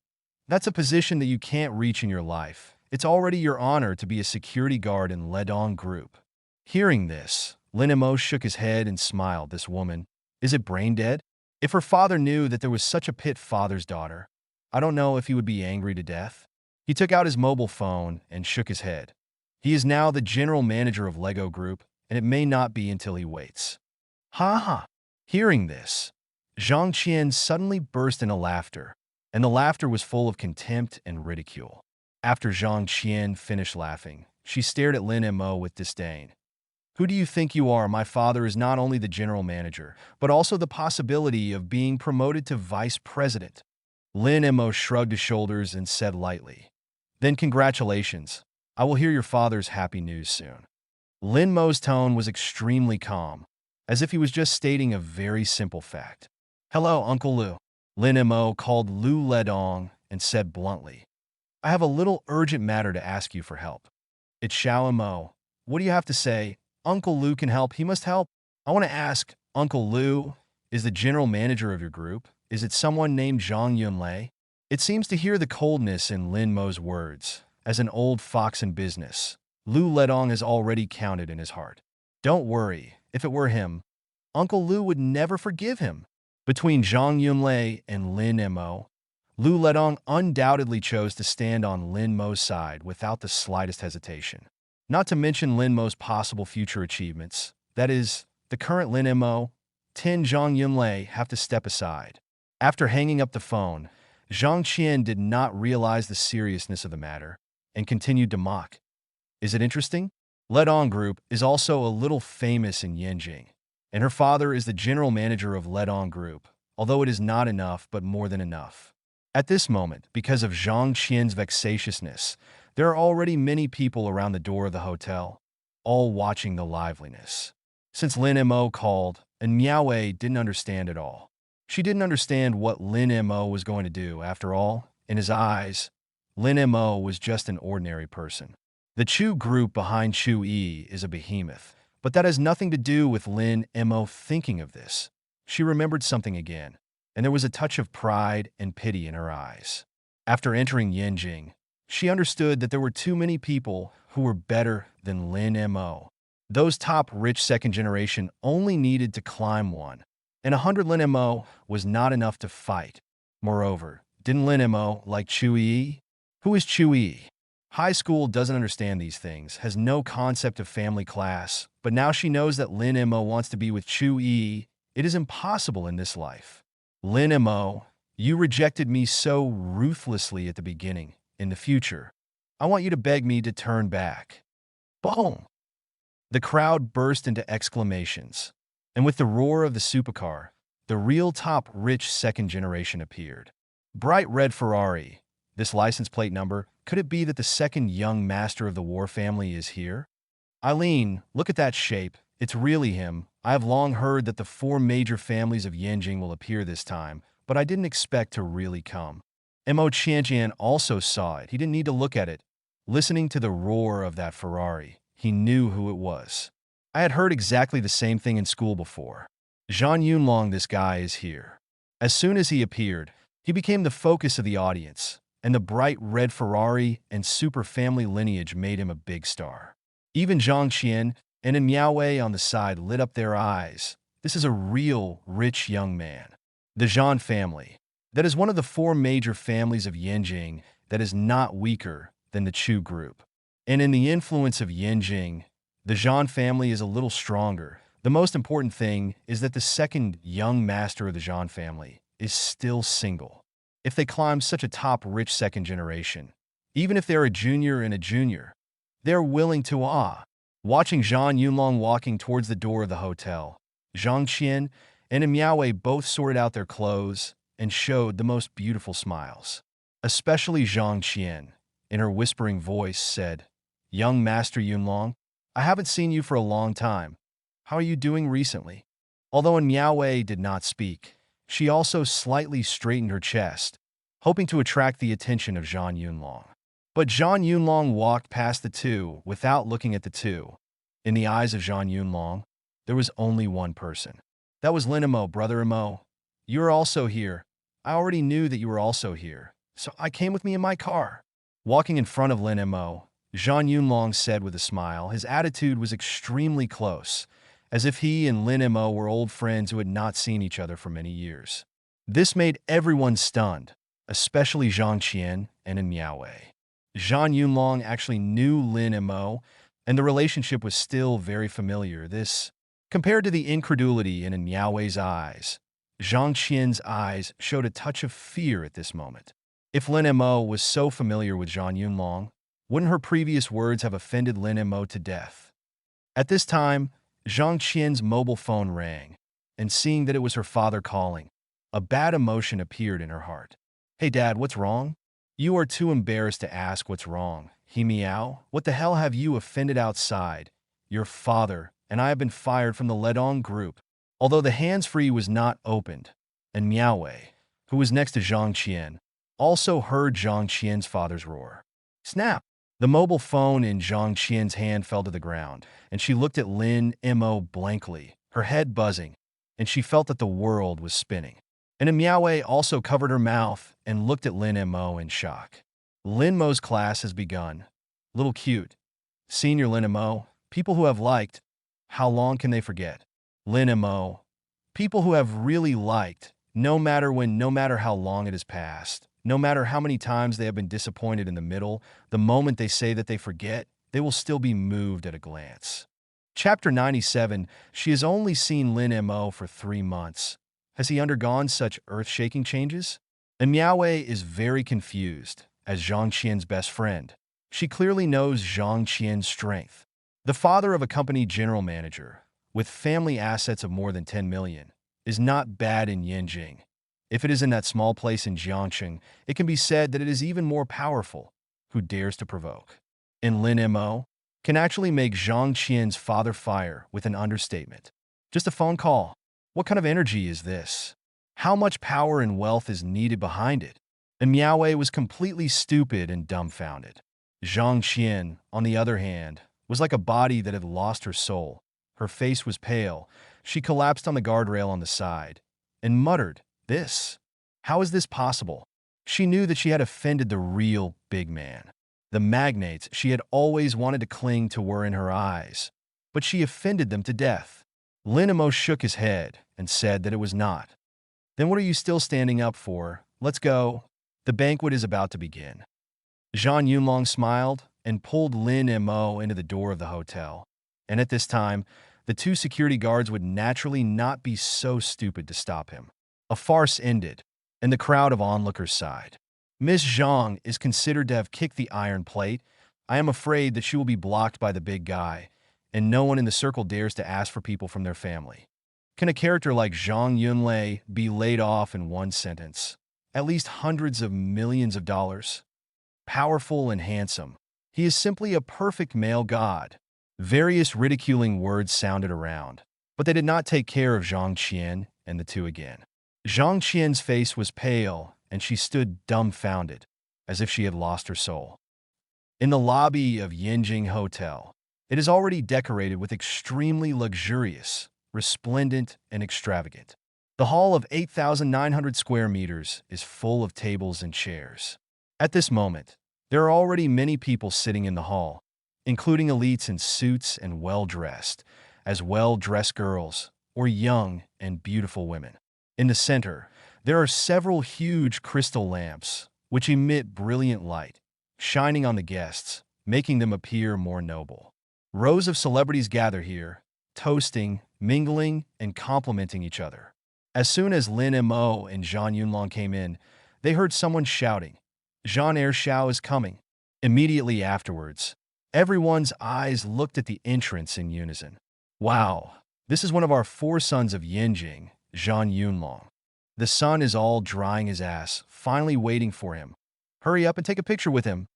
That's a position that you can't reach in your life. It's already your honor to be a security guard in Ledong Group. Hearing this, Lin Mo shook his head and smiled. This woman, is it brain dead? If her father knew that there was such a pit father's daughter, I don't know if he would be angry to death. He took out his mobile phone and shook his head. He is now the general manager of Lego Group, and it may not be until he waits. Ha ha! Hearing this, Zhang Qian suddenly burst into laughter, and the laughter was full of contempt and ridicule. After Zhang Qian finished laughing, she stared at Lin Mo with disdain. Who do you think you are? My father is not only the general manager, but also the possibility of being promoted to vice president. Lin Mo shrugged his shoulders and said lightly, Then congratulations. I will hear your father's happy news soon. Lin Mo's tone was extremely calm, as if he was just stating a very simple fact. Hello, Uncle Lu. Lin Mo called Lu Ledong and said bluntly, I have a little urgent matter to ask you for help. It's Xiao Mo. What do you have to say? Uncle Lu can help. He must help. I want to ask, Uncle Lu, is the general manager of your group? Is it someone named Zhang Yunlei? It seems to hear the coldness in Lin Mo's words. As an old fox in business, Lu Ledong has already counted in his heart. Don't worry, if it were him, Uncle Lu would never forgive him. Between Zhang Yunlei and Lin Mo, Lu Ledong undoubtedly chose to stand on Lin Mo's side without the slightest hesitation. Not to mention Lin Mo's possible future achievements, that is, the current Lin Mo, Tin Zhang Yunlei have to step aside. After hanging up the phone, Zhang Qian did not realize the seriousness of the matter and continued to mock. Is it interesting? Ledong Group is also a little famous in Yanjing, and her father is the general manager of Ledong Group, although it is not enough but more than enough. At this moment, because of Zhang Qian's vexatiousness, there are already many people around the door of the hotel, all watching the liveliness. Since Lin Mo called, and Miaowei didn't understand at all. She didn't understand what Lin Mo was going to do. After all, in his eyes, Lin Mo was just an ordinary person. The Chu Group behind Chu Yi is a behemoth, but that has nothing to do with Lin Mo thinking of this. She remembered something again, and there was a touch of pride and pity in her eyes. After entering Yanjing, she understood that there were too many people who were better than Lin Mo. Those top rich second generation only needed to climb one, and 100 Lin Mo was not enough to fight. Moreover, didn't Lin Mo like Chui? Who is Chui? High school doesn't understand these things, has no concept of family class, but now she knows that Lin Mo wants to be with Chui. It is impossible in this life. Lin Mo, you rejected me so ruthlessly at the beginning. In the future, I want you to beg me to turn back. Boom! The crowd burst into exclamations, and with the roar of the supercar, the real top rich second generation appeared. Bright red Ferrari. This license plate number, could it be that the second young master of the war family is here? Eileen, look at that shape. It's really him. I have long heard that the four major families of Yanjing will appear this time, but I didn't expect to really come. Mo Qianjian also saw it. He didn't need to look at it. Listening to the roar of that Ferrari, he knew who it was. I had heard exactly the same thing in school before. Zhang Yunlong, this guy is here. As soon as he appeared, he became the focus of the audience, and the bright red Ferrari and super family lineage made him a big star. Even Zhang Qian and Miaowei on the side lit up their eyes. This is a real, rich young man. The Zhan family. That is one of the four major families of Yanjing that is not weaker than the Chu group. And in the influence of Yanjing, the Zhan family is a little stronger. The most important thing is that the second young master of the Zhan family is still single. If they climb such a top rich second generation, even if they're a junior and a junior, they're willing to Watching Zhang Yunlong walking towards the door of the hotel, Zhang Qian and Miaowei both sorted out their clothes and showed the most beautiful smiles. Especially Zhang Qian, in her whispering voice, said, "Young Master Yunlong, I haven't seen you for a long time. How are you doing recently?" Although Miaowei did not speak, she also slightly straightened her chest, hoping to attract the attention of Zhang Yunlong. But Zhang Yunlong walked past the two without looking at the two. In the eyes of Zhang Yunlong, there was only one person. That was Lin Mo, brother Mo. You are also here. I already knew that you were also here, so I came with me in my car. Walking in front of Lin Mo, Zhang Yunlong said with a smile. His attitude was extremely close, as if he and Lin Mo were old friends who had not seen each other for many years. This made everyone stunned, especially Zhang Qian and Miaowei. Zhang Yunlong actually knew Lin Mo, and the relationship was still very familiar. This, compared to the incredulity in Miaowei's eyes, Zhang Qian's eyes showed a touch of fear at this moment. If Lin Mo was so familiar with Zhang Yunlong, wouldn't her previous words have offended Lin Mo to death? At this time, Zhang Qian's mobile phone rang, and seeing that it was her father calling, a bad emotion appeared in her heart. "Hey Dad, what's wrong?" "You are too embarrassed to ask what's wrong." "He meow. What the hell have you offended outside? Your father and I have been fired from the Ledong group." Although the hands-free was not opened, and Miaowei, who was next to Zhang Qian, also heard Zhang Qian's father's roar. Snap! The mobile phone in Zhang Qian's hand fell to the ground, and she looked at Lin Mo blankly, her head buzzing, and she felt that the world was spinning. And Miaowei also covered her mouth and looked at Lin Mo in shock. Lin Mo's class has begun. Little cute. Senior Lin Mo, people who have liked, how long can they forget? Lin Mo, people who have really liked, no matter when, no matter how long it has passed, no matter how many times they have been disappointed in the middle, the moment they say that they forget, they will still be moved at a glance. Chapter 97, she has only seen Lin Mo for 3 months. Has he undergone such earth-shaking changes? And Miaowei is very confused, as Zhang Qian's best friend. She clearly knows Zhang Qian's strength. The father of a company general manager, with family assets of more than 10 million, is not bad in Yanjing. If it is in that small place in Jiangxing, it can be said that it is even more powerful. Who dares to provoke? And Lin Mo can actually make Zhang Qian's father fire with an understatement. Just a phone call. What kind of energy is this? How much power and wealth is needed behind it? And Miaowei was completely stupid and dumbfounded. Zhang Qian, on the other hand, was like a body that had lost her soul. Her face was pale. She collapsed on the guardrail on the side and muttered, "This? How is this possible?" She knew that she had offended the real big man. The magnates she had always wanted to cling to were in her eyes. but she offended them to death. Lin Mo shook his head and said that it was not. Then what are you still standing up for? Let's go. The banquet is about to begin. Zhang Yunlong smiled and pulled Lin Mo into the door of the hotel. And at this time, the two security guards would naturally not be so stupid to stop him. A farce ended, and the crowd of onlookers sighed. Miss Zhang is considered to have kicked the iron plate. I am afraid that she will be blocked by the big guy, and no one in the circle dares to ask for people from their family. Can a character like Zhang Yunlei be laid off in one sentence? At least hundreds of millions of dollars. Powerful and handsome. He is simply a perfect male god. Various ridiculing words sounded around, but they did not take care of Zhang Qian and the two again. Zhang Qian's face was pale, and she stood dumbfounded, as if she had lost her soul. In the lobby of Yinjing Hotel, it is already decorated with extremely luxurious, resplendent, and extravagant. The hall of 8,900 square meters is full of tables and chairs. At this moment, there are already many people sitting in the hall, including elites in suits and well-dressed, as well-dressed girls or young and beautiful women. In the center, there are several huge crystal lamps, which emit brilliant light, shining on the guests, making them appear more noble. Rows of celebrities gather here, toasting, mingling, and complimenting each other. As soon as Lin Mo and Zhang Yunlong came in, they heard someone shouting, "Zhang Ershao is coming." Immediately afterwards, everyone's eyes looked at the entrance in unison. Wow, this is one of our four sons of Yinjing, Zhang Yunlong. The son is all drying his ass, finally waiting for him. Hurry up and take a picture with him.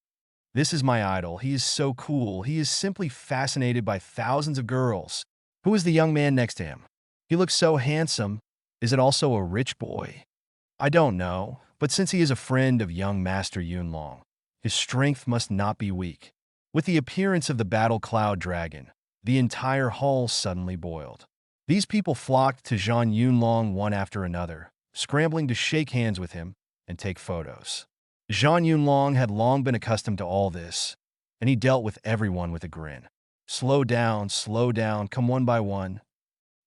This is my idol. He is so cool. He is simply fascinated by thousands of girls. Who is the young man next to him? He looks so handsome. Is it also a rich boy? I don't know, but since he is a friend of young Master Yunlong, his strength must not be weak. With the appearance of the battle cloud dragon, the entire hall suddenly boiled. These people flocked to Zhang Yunlong one after another, scrambling to shake hands with him and take photos. Zhang Yunlong had long been accustomed to all this, and he dealt with everyone with a grin. Slow down, come one by one.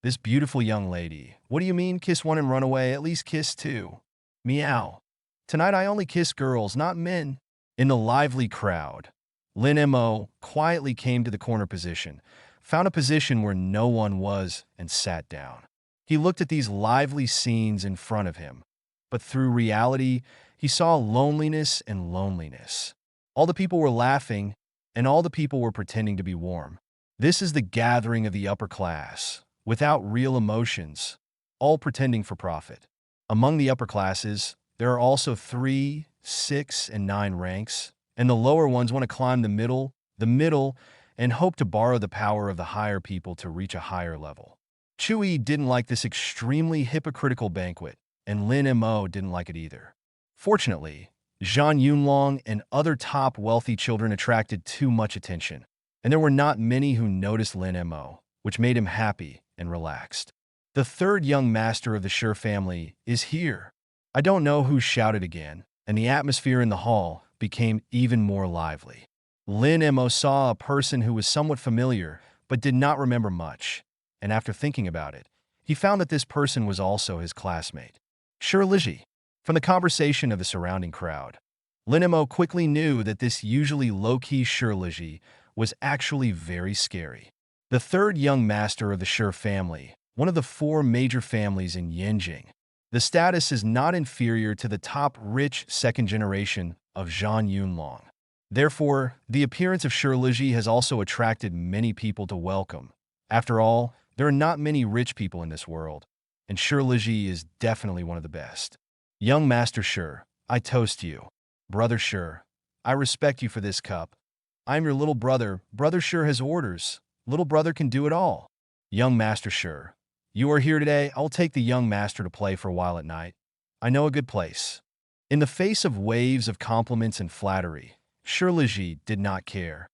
This beautiful young lady. What do you mean, kiss one and run away? At least kiss two. Meow. Tonight I only kiss girls, not men. In the lively crowd, Lin Mo quietly came to the corner position, found a position where no one was, and sat down. He looked at these lively scenes in front of him, but through reality, he saw loneliness and loneliness. All the people were laughing, and all the people were pretending to be warm. This is the gathering of the upper class, without real emotions, all pretending for profit. Among the upper classes, there are also 3, 6, and 9 ranks, and the lower ones want to climb the middle, and hope to borrow the power of the higher people to reach a higher level. Chui didn't like this extremely hypocritical banquet, and Lin Mo didn't like it either. Fortunately, Zhang Yunlong and other top wealthy children attracted too much attention, and there were not many who noticed Lin Mo, which made him happy and relaxed. The third young master of the Shi family is here. I don't know who shouted again, and the atmosphere in the hall became even more lively. Lin Mo saw a person who was somewhat familiar, but did not remember much, and after thinking about it, he found that this person was also his classmate, Shi Liji. From the conversation of the surrounding crowd, Lin Mo quickly knew that this usually low-key Shi Liji was actually very scary. The third young master of the Shi family, one of the 4 major families in Yinjing. The status is not inferior to the top rich second generation of Zhang Yunlong. Therefore, the appearance of Shi Liji has also attracted many people to welcome. After all, there are not many rich people in this world, and Shi Liji is definitely one of the best. Young Master Shi, I toast you. Brother Shi, I respect you for this cup. I am your little brother. Brother Shi has orders. Little brother can do it all. Young Master Shi, you are here today. I'll take the young master to play for a while at night. I know a good place. In the face of waves of compliments and flattery, Shi Liji did not care,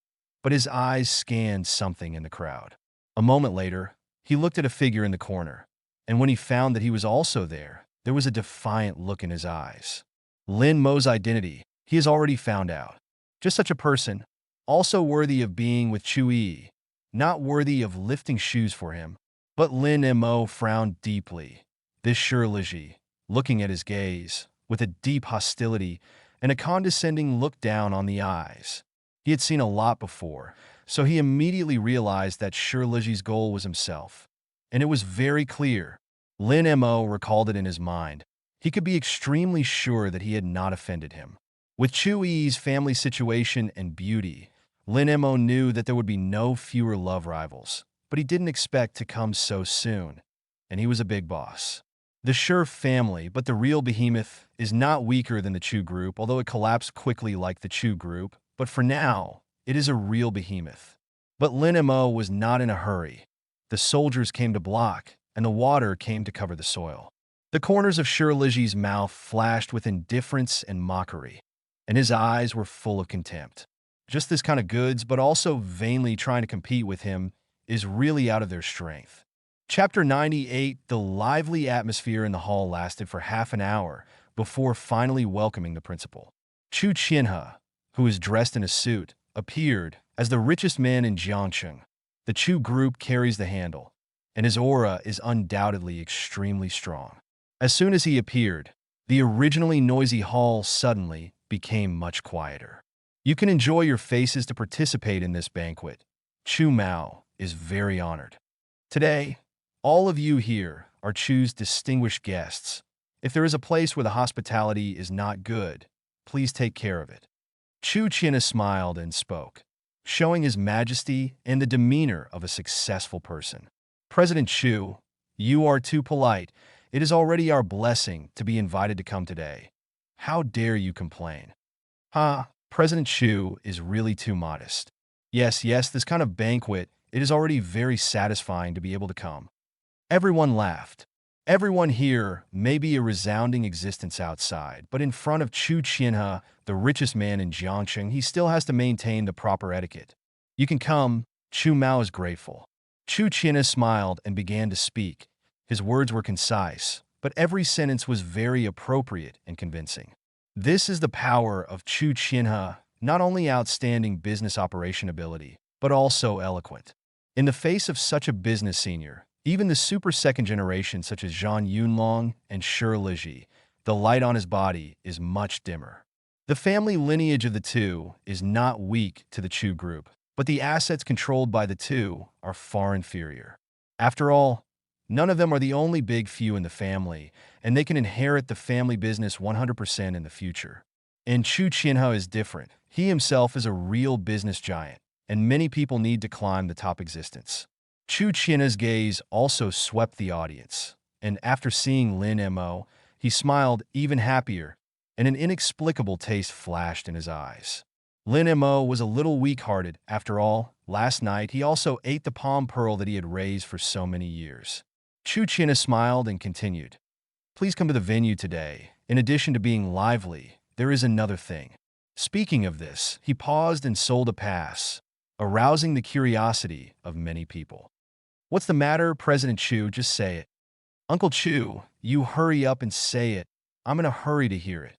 but his eyes scanned something in the crowd. A moment later, he looked at a figure in the corner, and when he found that he was also there was a defiant look in his eyes. Lin Mo's identity, he has already found out. Just such a person, also worthy of being with Chui. not worthy of lifting shoes for him. But Lin Mo frowned deeply. This Shirliji, looking at his gaze, with a deep hostility and a condescending look down on the eyes. He had seen a lot before, so he immediately realized that Shirliji's goal was himself. And it was very clear. Lin Mo recalled it in his mind. He could be extremely sure that he had not offended him. With Chu Yi's family situation and beauty, Lin Mo knew that there would be no fewer love rivals, but he didn't expect to come so soon. And he was a big boss. The Sure family, but the real behemoth, is not weaker than the Chu group, although it collapsed quickly like the Chu group. But for now, it is a real behemoth. But Lin Mo was not in a hurry. The soldiers came to block, and the water came to cover the soil. The corners of Shirliji's mouth flashed with indifference and mockery, and his eyes were full of contempt. Just this kind of goods, but also vainly trying to compete with him, is really out of their strength. Chapter 98. The lively atmosphere in the hall lasted for half an hour before finally welcoming the principal. Chu Qianhe, who was dressed in a suit, appeared as the richest man in Jiangcheng. The Chu group carries the handle, and his aura is undoubtedly extremely strong. As soon as he appeared, the originally noisy hall suddenly became much quieter. You can enjoy your faces to participate in this banquet. Chu Mao is very honored. Today, all of you here are Chu's distinguished guests. If there is a place where the hospitality is not good, please take care of it. Chu Qianhe smiled and spoke, showing his majesty and the demeanor of a successful person. President Chu, you are too polite. It is already our blessing to be invited to come today. How dare you complain? President Chu is really too modest. Yes, this kind of banquet, it is already very satisfying to be able to come. Everyone laughed. Everyone here may be a resounding existence outside, but in front of Chu Qianhe, the richest man in Jiangcheng, he still has to maintain the proper etiquette. You can come. Chu Mao is grateful. Chu Qianhe smiled and began to speak. His words were concise, but every sentence was very appropriate and convincing. This is the power of Chu Qianhe, not only outstanding business operation ability, but also eloquent. In the face of such a business senior, even the super second generation such as Zhang Yunlong and Shirliji, the light on his body is much dimmer. The family lineage of the two is not weak to the Chu group, but the assets controlled by the two are far inferior. After all, none of them are the only big few in the family, and they can inherit the family business 100% in the future. And Chu Qianhe is different. He himself is a real business giant, and many people need to climb the top existence. Chu Qianhe's gaze also swept the audience, and after seeing Lin Mo, he smiled even happier, and an inexplicable taste flashed in his eyes. Lin Mo was a little weak-hearted. After all, last night he also ate the palm pearl that he had raised for so many years. Chu Qianhe smiled and continued. Please come to the venue today. In addition to being lively, there is another thing. Speaking of this, he paused and sold a pass, arousing the curiosity of many people. What's the matter, President Chu? Just say it. Uncle Chu, you hurry up and say it. I'm in a hurry to hear it.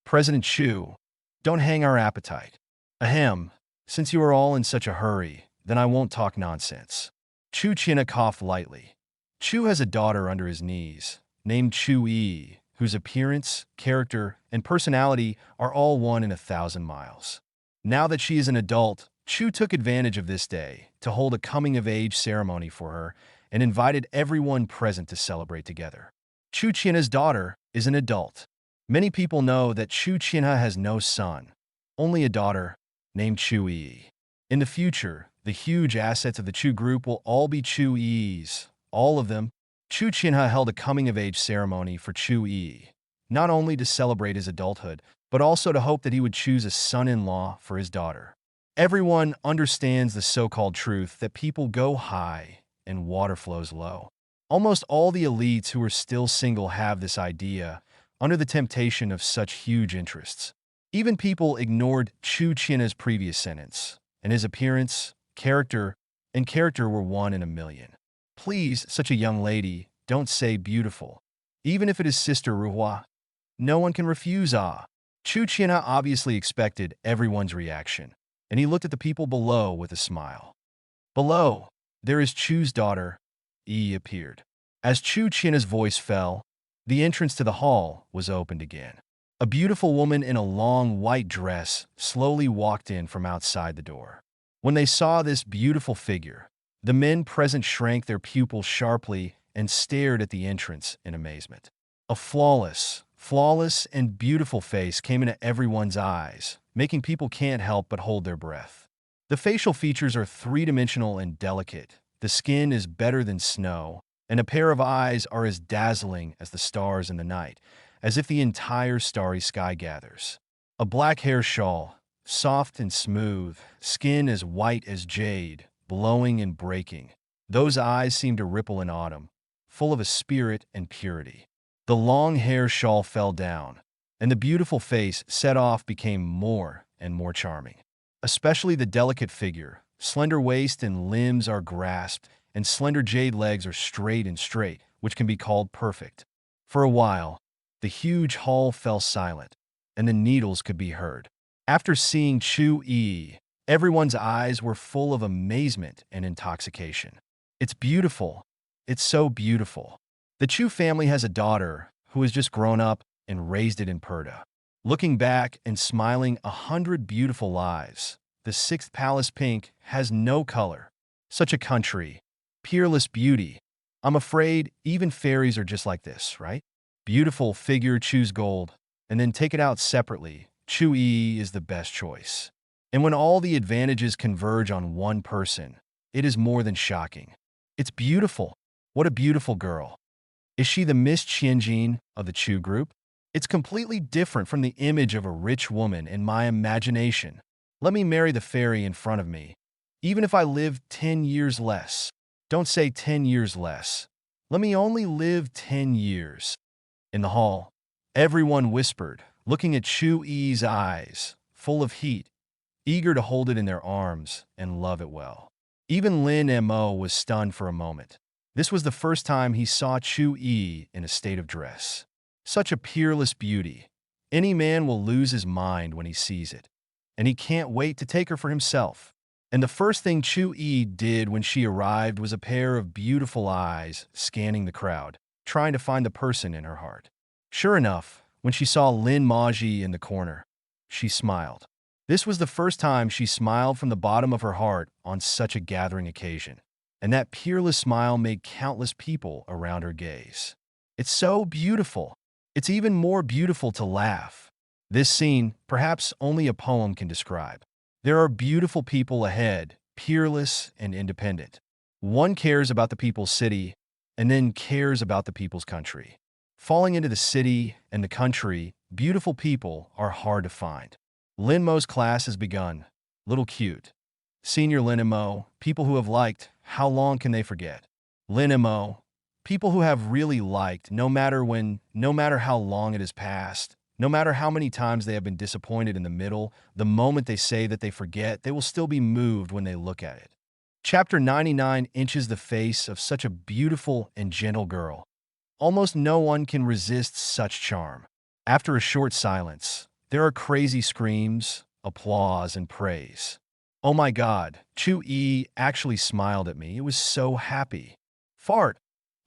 President Chu, don't hang our appetite. Ahem, since you are all in such a hurry, then I won't talk nonsense. Chu Qianhe coughed lightly. Chu has a daughter under his knees, named Chu Yi, whose appearance, character, and personality are all 1 in 1,000 miles. Now that she is an adult, Chu took advantage of this day to hold a coming-of-age ceremony for her and invited everyone present to celebrate together. Chu Qianhe's daughter is an adult. Many people know that Chu Qianhe has no son, only a daughter named Chu Yi. In the future, the huge assets of the Chu group will all be Chu Yi's. All of them. Chu Qianhe held a coming-of-age ceremony for Chu Yi, not only to celebrate his adulthood, but also to hope that he would choose a son-in-law for his daughter. Everyone understands the so-called truth that people go high and water flows low. Almost all the elites who are still single have this idea, under the temptation of such huge interests. Even people ignored Chu Qianhe's previous sentence, and his appearance, character were 1 in a million. Please, such a young lady, don't say beautiful. Even if it is Sister Ruhua, no one can refuse Chu Qianhe obviously expected everyone's reaction, and he looked at the people below with a smile. Below, there is Chu's daughter, Yi appeared. As Chu China's voice fell, the entrance to the hall was opened again. A beautiful woman in a long white dress slowly walked in from outside the door. When they saw this beautiful figure, the men present shrank their pupils sharply and stared at the entrance in amazement. A flawless and beautiful face came into everyone's eyes, making people can't help but hold their breath. The facial features are three-dimensional and delicate. The skin is better than snow, and a pair of eyes are as dazzling as the stars in the night, as if the entire starry sky gathers. A black hair shawl, soft and smooth, skin as white as jade, blowing and breaking. Those eyes seem to ripple in autumn, full of a spirit and purity. The long hair shawl fell down, and the beautiful face set off became more and more charming. Especially the delicate figure, slender waist and limbs are grasped, and slender jade legs are straight and straight, which can be called perfect. For a while, the huge hall fell silent, and the needles could be heard. After seeing Chu Yi, everyone's eyes were full of amazement and intoxication. It's beautiful. It's so beautiful. The Chu family has a daughter who has just grown up and raised it in Purda. Looking back and smiling 100 beautiful lives, the sixth palace pink has no color. Such a country, peerless beauty. I'm afraid even fairies are just like this, right? Beautiful figure, choose gold, and then take it out separately. Chu Yi is the best choice. And when all the advantages converge on one person, it is more than shocking. It's beautiful. What a beautiful girl. Is she the Miss Qianjin of the Chu group? It's completely different from the image of a rich woman in my imagination. Let me marry the fairy in front of me, even if I live 10 years less. Don't say 10 years less. Let me only live 10 years. In the hall, everyone whispered, looking at Chu Yi's eyes, full of heat, eager to hold it in their arms and love it well. Even Lin Mo was stunned for a moment. This was the first time he saw Chu Yi in a state of dress. Such a peerless beauty. Any man will lose his mind when he sees it, and he can't wait to take her for himself. And the first thing Chu Yi did when she arrived was a pair of beautiful eyes scanning the crowd, trying to find the person in her heart. Sure enough, when she saw Lin Maji in the corner, she smiled. This was the first time she smiled from the bottom of her heart on such a gathering occasion, and that peerless smile made countless people around her gaze. It's so beautiful. It's even more beautiful to laugh. This scene, perhaps only a poem can describe. There are beautiful people ahead, peerless and independent. One cares about the people's city, and then cares about the people's country. Falling into the city and the country, beautiful people are hard to find. Linmo's class has begun. Little cute. Senior Linmo, people who have liked, how long can they forget? Linmo, people who have really liked, no matter when, no matter how long it has passed, no matter how many times they have been disappointed in the middle, the moment they say that they forget, they will still be moved when they look at it. Chapter 99 inches the face of such a beautiful and gentle girl. Almost no one can resist such charm. After a short silence, there are crazy screams, applause, and praise. Oh my God, Chu Yi actually smiled at me. It was so happy. Fart,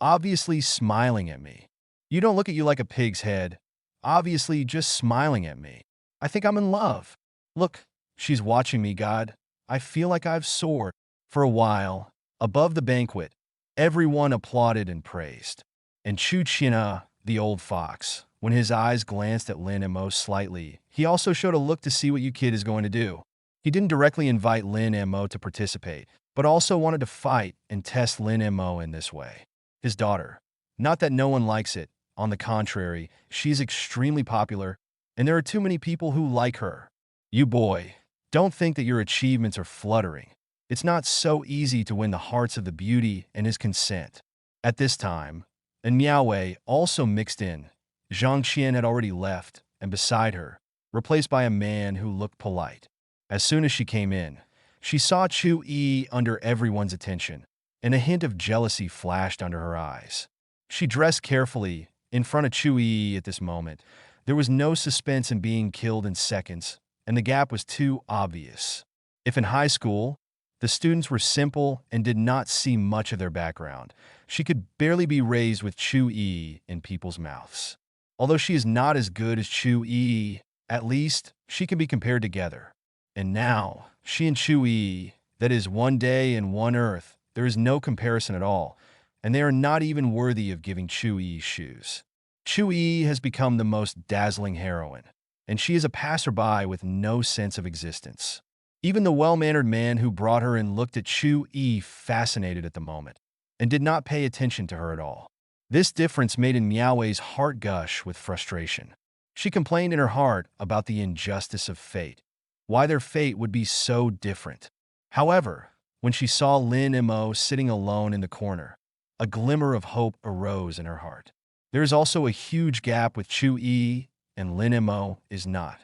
obviously smiling at me. You don't look at you like a pig's head. Obviously just smiling at me. I think I'm in love. Look, she's watching me, God. I feel like I've soared. For a while, above the banquet, everyone applauded and praised. And Chu China, the old fox, when his eyes glanced at Lin Mo slightly, he also showed a look to see what you kid is going to do. He didn't directly invite Lin Mo to participate, but also wanted to fight and test Lin Mo in this way. His daughter. Not that no one likes it. On the contrary, she's extremely popular, and there are too many people who like her. You boy, don't think that your achievements are fluttering. It's not so easy to win the hearts of the beauty and his consent. At this time, and Miaowei also mixed in. Zhang Qian had already left, and beside her, replaced by a man who looked polite. As soon as she came in, she saw Chu Yi under everyone's attention, and a hint of jealousy flashed under her eyes. She dressed carefully in front of Chu Yi at this moment. There was no suspense in being killed in seconds, and the gap was too obvious. If in high school, The students were simple and did not see much of their background. She could barely be raised with Chu-yi in people's mouths. Although she is not as good as Chu-yi, at least she can be compared together. And now, she and Chu-yi, that is one day and one earth, there is no comparison at all, and they are not even worthy of giving Chu-yi shoes. Chu-yi has become the most dazzling heroine, and she is a passerby with no sense of existence. Even the well-mannered man who brought her in looked at Chu-yi fascinated at the moment, and did not pay attention to her at all. This difference made Miao's heart gush with frustration. She complained in her heart about the injustice of fate, why their fate would be so different. However, when she saw Lin Mo sitting alone in the corner, a glimmer of hope arose in her heart. There is also a huge gap with Chu-yi, and Lin Mo is not.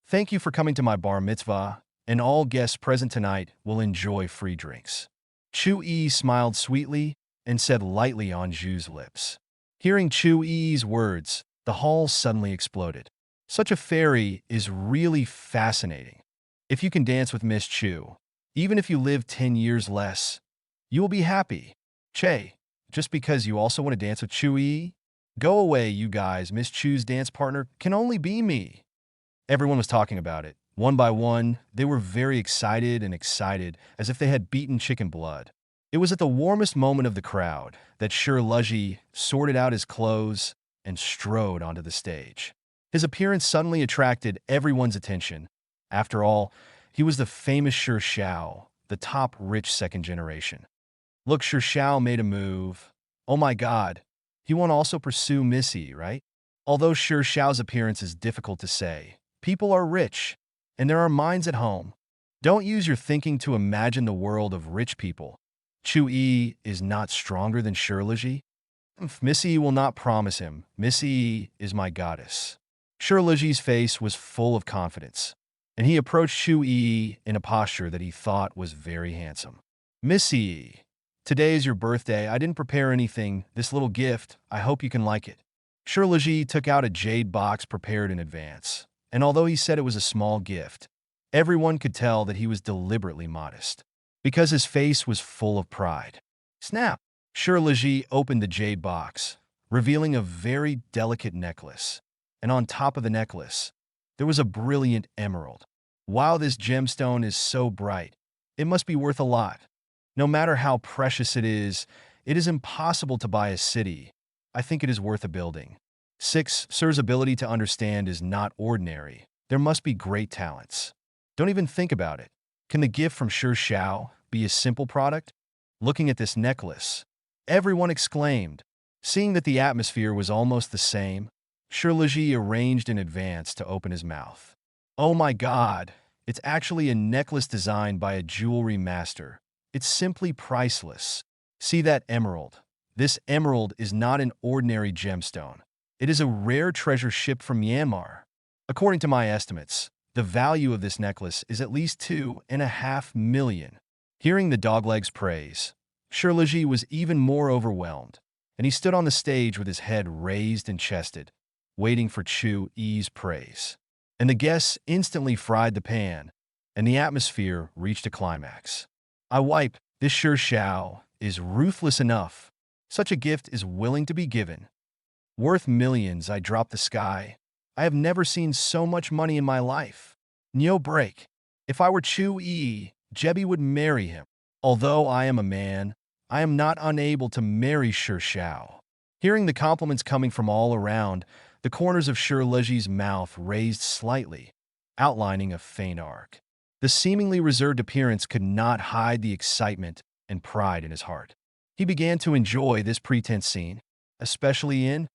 Thank you for coming to my bar mitzvah, and all guests present tonight will enjoy free drinks. Chu-yi smiled sweetly and said lightly on Zhu's lips. Hearing Chu-yi's words, the hall suddenly exploded. Such a fairy is really fascinating. If you can dance with Miss Chu, even if you live 10 years less, you will be happy. Che, just because you also want to dance with Chu-yi? Go away, you guys. Miss Chu's dance partner can only be me. Everyone was talking about it. One by one, they were very excited, as if they had beaten chicken blood. It was at the warmest moment of the crowd that Shirluzhi sorted out his clothes and strode onto the stage. His appearance suddenly attracted everyone's attention. After all, he was the famous Shi Xiao, the top rich second generation. Look, Shi Xiao made a move. Oh my god, he won't also pursue Missy, right? Although Shi Xiao's appearance is difficult to say, people are rich, and there are minds at home. Don't use your thinking to imagine the world of rich people. Chu-yi is not stronger than Shirluzhi. Missy will not promise him. Missy is my goddess. Shirluzhi's face was full of confidence, and he approached Chu-yi in a posture that he thought was very handsome. Missy, today is your birthday. I didn't prepare anything. This little gift, I hope you can like it. Shirluzhi took out a jade box prepared in advance, and although he said it was a small gift, everyone could tell that he was deliberately modest, because his face was full of pride. Snap! Shirluzhi opened the jade box, revealing a very delicate necklace, and on top of the necklace, there was a brilliant emerald. Wow, this gemstone is so bright. It must be worth a lot. No matter how precious it is impossible to buy a city. I think it is worth a building. 6. Sir's ability to understand is not ordinary. There must be great talents. Don't even think about it. Can the gift from Shi Xiao be a simple product? Looking at this necklace, everyone exclaimed. Seeing that the atmosphere was almost the same, Shirluzhi arranged in advance to open his mouth. Oh my god, it's actually a necklace designed by a jewelry master. It's simply priceless. See that emerald? This emerald is not an ordinary gemstone. It is a rare treasure shipped from Myanmar. According to my estimates, the value of this necklace is at least 2.5 million. Hearing the dogleg's praise, Shirluzhi was even more overwhelmed, and he stood on the stage with his head raised and chested, waiting for Chu-yi's praise. And the guests instantly fried the pan, and the atmosphere reached a climax. I wipe, this Shi Xiao is ruthless enough. Such a gift is willing to be given. Worth millions, I drop the sky. I have never seen so much money in my life. No break. If I were Chu-yi, Jebi would marry him. Although I am a man, I am not unable to marry Shi Xiao. Hearing the compliments coming from all around, the corners of Shirluzhi's mouth raised slightly, outlining a faint arc. The seemingly reserved appearance could not hide the excitement and pride in his heart. He began to enjoy this pretense scene, especially in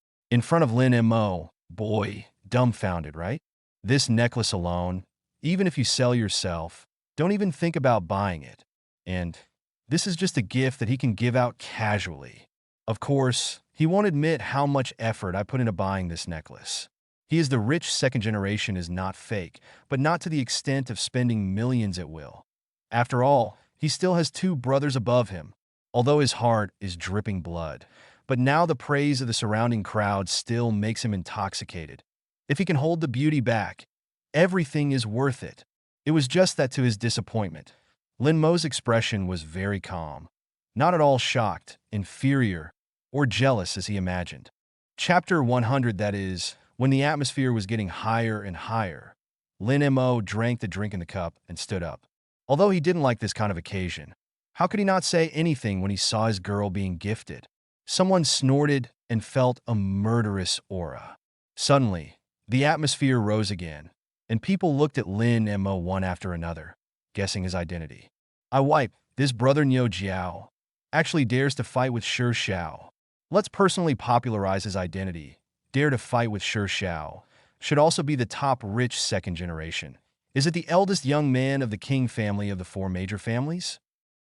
front of Lin Mo. Boy, dumbfounded, right? This necklace alone, even if you sell yourself, don't even think about buying it. And this is just a gift that he can give out casually. Of course, he won't admit how much effort I put into buying this necklace. He is the rich second generation is not fake, but not to the extent of spending millions at will. After all, he still has 2 brothers above him, although his heart is dripping blood. But now the praise of the surrounding crowd still makes him intoxicated. If he can hold the beauty back, everything is worth it. It was just that to his disappointment, Lin Mo's expression was very calm, not at all shocked, inferior, or jealous as he imagined. Chapter 100, that is, when the atmosphere was getting higher and higher, Lin Mo drank the drink in the cup and stood up. Although he didn't like this kind of occasion, how could he not say anything when he saw his girl being gifted? Someone snorted and felt a murderous aura. Suddenly, the atmosphere rose again, and people looked at Lin Mo one after another, guessing his identity. I wipe, this brother Niu Jiao actually dares to fight with Shi Xiao. Let's personally popularize his identity. Dare to fight with Shi Xiao. Should also be the top rich second generation. Is it the eldest young man of the king family of the four major families?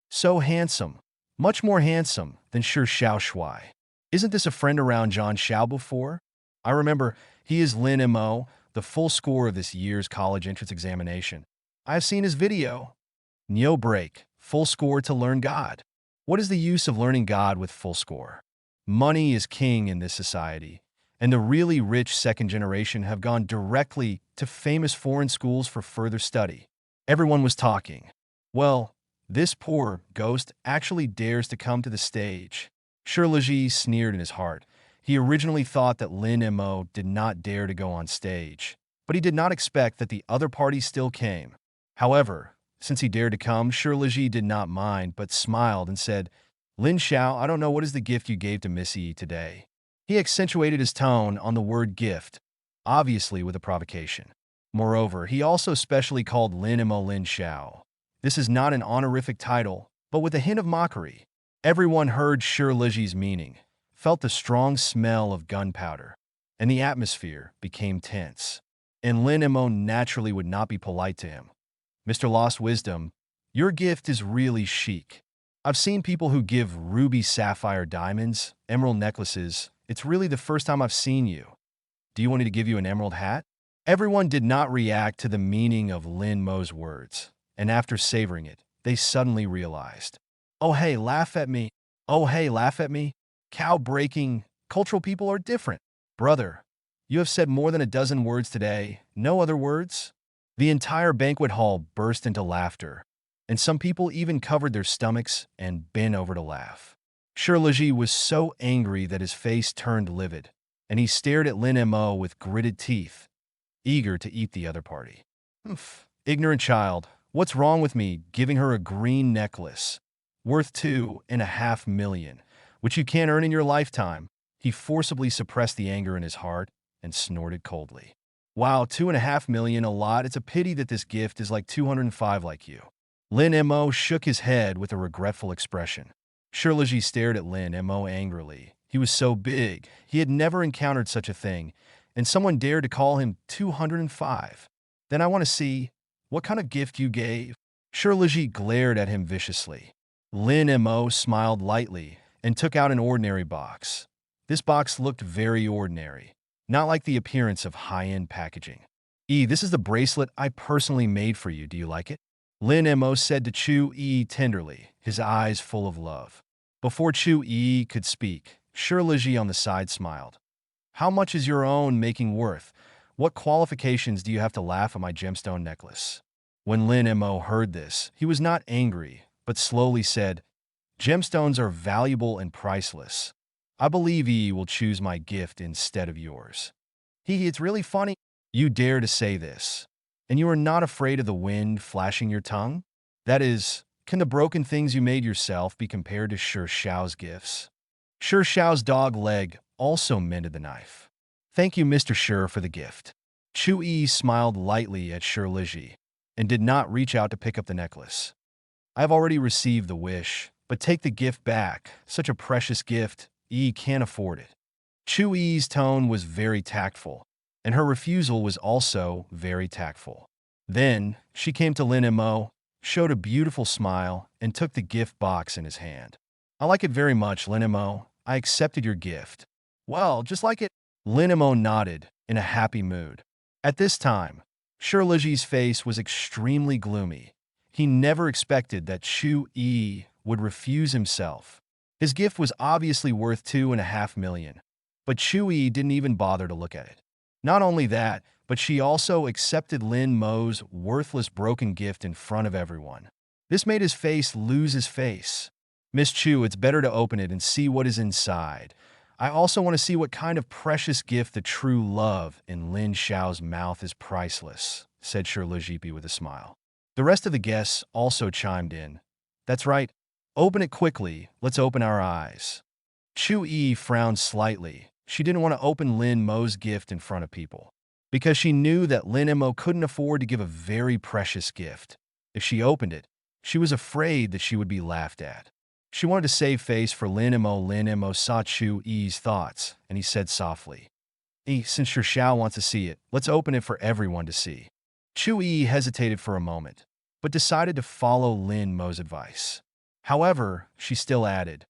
So handsome, much more handsome than Shi Xiao Shui. Isn't this a friend around John Xiao before? I remember, he is Lin Mo, the full score of this year's college entrance examination. I have seen his video. Neo break, full score to learn God. What is the use of learning God with full score? Money is king in this society, and the really rich second generation have gone directly to famous foreign schools for further study. Everyone was talking. Well, this poor ghost actually dares to come to the stage. Shirliji sneered in his heart. He originally thought that Lin Mo did not dare to go on stage, but he did not expect that the other party still came. However, since he dared to come, Shirliji did not mind, but smiled and said, Lin Xiao, I don't know what is the gift you gave to Missy today. He accentuated his tone on the word gift, obviously with a provocation. Moreover, he also specially called Lin Mo Lin Xiao. This is not an honorific title, but with a hint of mockery. Everyone heard Shirliji's meaning, felt the strong smell of gunpowder, and the atmosphere became tense. And Lin Mo naturally would not be polite to him. Mr. Lost Wisdom, your gift is really chic. I've seen people who give ruby sapphire diamonds, emerald necklaces. It's really the first time I've seen you. Do you want me to give you an emerald hat? Everyone did not react to the meaning of Lin Mo's words, and after savoring it, they suddenly realized. Oh hey, laugh at me. Oh hey, laugh at me. Cow breaking, cultural people are different. Brother, you have said more than a dozen words today. No other words? The entire banquet hall burst into laughter, and some people even covered their stomachs and bent over to laugh. Shirliji was so angry that his face turned livid, and he stared at Lin Mo with gritted teeth, eager to eat the other party. Ignorant child, what's wrong with me giving her a green necklace worth 2.5 million, which you can't earn in your lifetime? He forcibly suppressed the anger in his heart and snorted coldly. Wow, 2.5 million, a lot. It's a pity that this gift is like 205 like you. Lin Mo shook his head with a regretful expression. Shirliji stared at Lin Mo angrily. He was so big, he had never encountered such a thing, and someone dared to call him 205. Then I want to see what kind of gift you gave. Shirliji glared at him viciously. Lin Mo smiled lightly and took out an ordinary box. This box looked very ordinary, not like the appearance of high-end packaging. This is the bracelet I personally made for you. Do you like it? Lin Mo said to Chu tenderly, his eyes full of love. Before Chu could speak, Shirliji on the side smiled. How much is your own making worth? What qualifications do you have to laugh at my gemstone necklace? When Lin Mo heard this, he was not angry, but slowly said, Gemstones are valuable and priceless. I believe ye will choose my gift instead of yours. It's really funny. You dare to say this. And you are not afraid of the wind flashing your tongue? That is, can the broken things you made yourself be compared to Shi Xiao's gifts? Shi Xiao's dog leg also mended the knife. Thank you, Mr. Shi, for the gift. Chu smiled lightly at Shirliji and did not reach out to pick up the necklace. I have already received the wish, but take the gift back. Such a precious gift. Can't afford it. Chu-Yi's tone was very tactful, and her refusal was also very tactful. Then, she came to Lin Mo, showed a beautiful smile, and took the gift box in his hand. I like it very much, Lin Mo. I accepted your gift. Well, just like it. Lin Mo nodded, in a happy mood. At this time, Shirliji's face was extremely gloomy. He never expected that Chu-Yi would refuse himself. His gift was obviously worth 2.5 million, but Chu-Yi didn't even bother to look at it. Not only that, but she also accepted Lin Mo's worthless broken gift in front of everyone. This made his face lose his face. Miss Chu, it's better to open it and see what is inside. I also want to see what kind of precious gift the true love in Lin Xiao's mouth is priceless, said Shirley with a smile. The rest of the guests also chimed in. That's right. Open it quickly. Let's open our eyes. Chu Yi frowned slightly. She didn't want to open Lin Mo's gift in front of people, because she knew that Lin Mo couldn't afford to give a very precious gift. If she opened it, she was afraid that she would be laughed at. She wanted to save face for Lin Mo. Lin Mo saw Chu Yi's thoughts, and he said softly, since your Xiao wants to see it, let's open it for everyone to see. Chu Yi hesitated for a moment, but decided to follow Lin Mo's advice. However, she still added,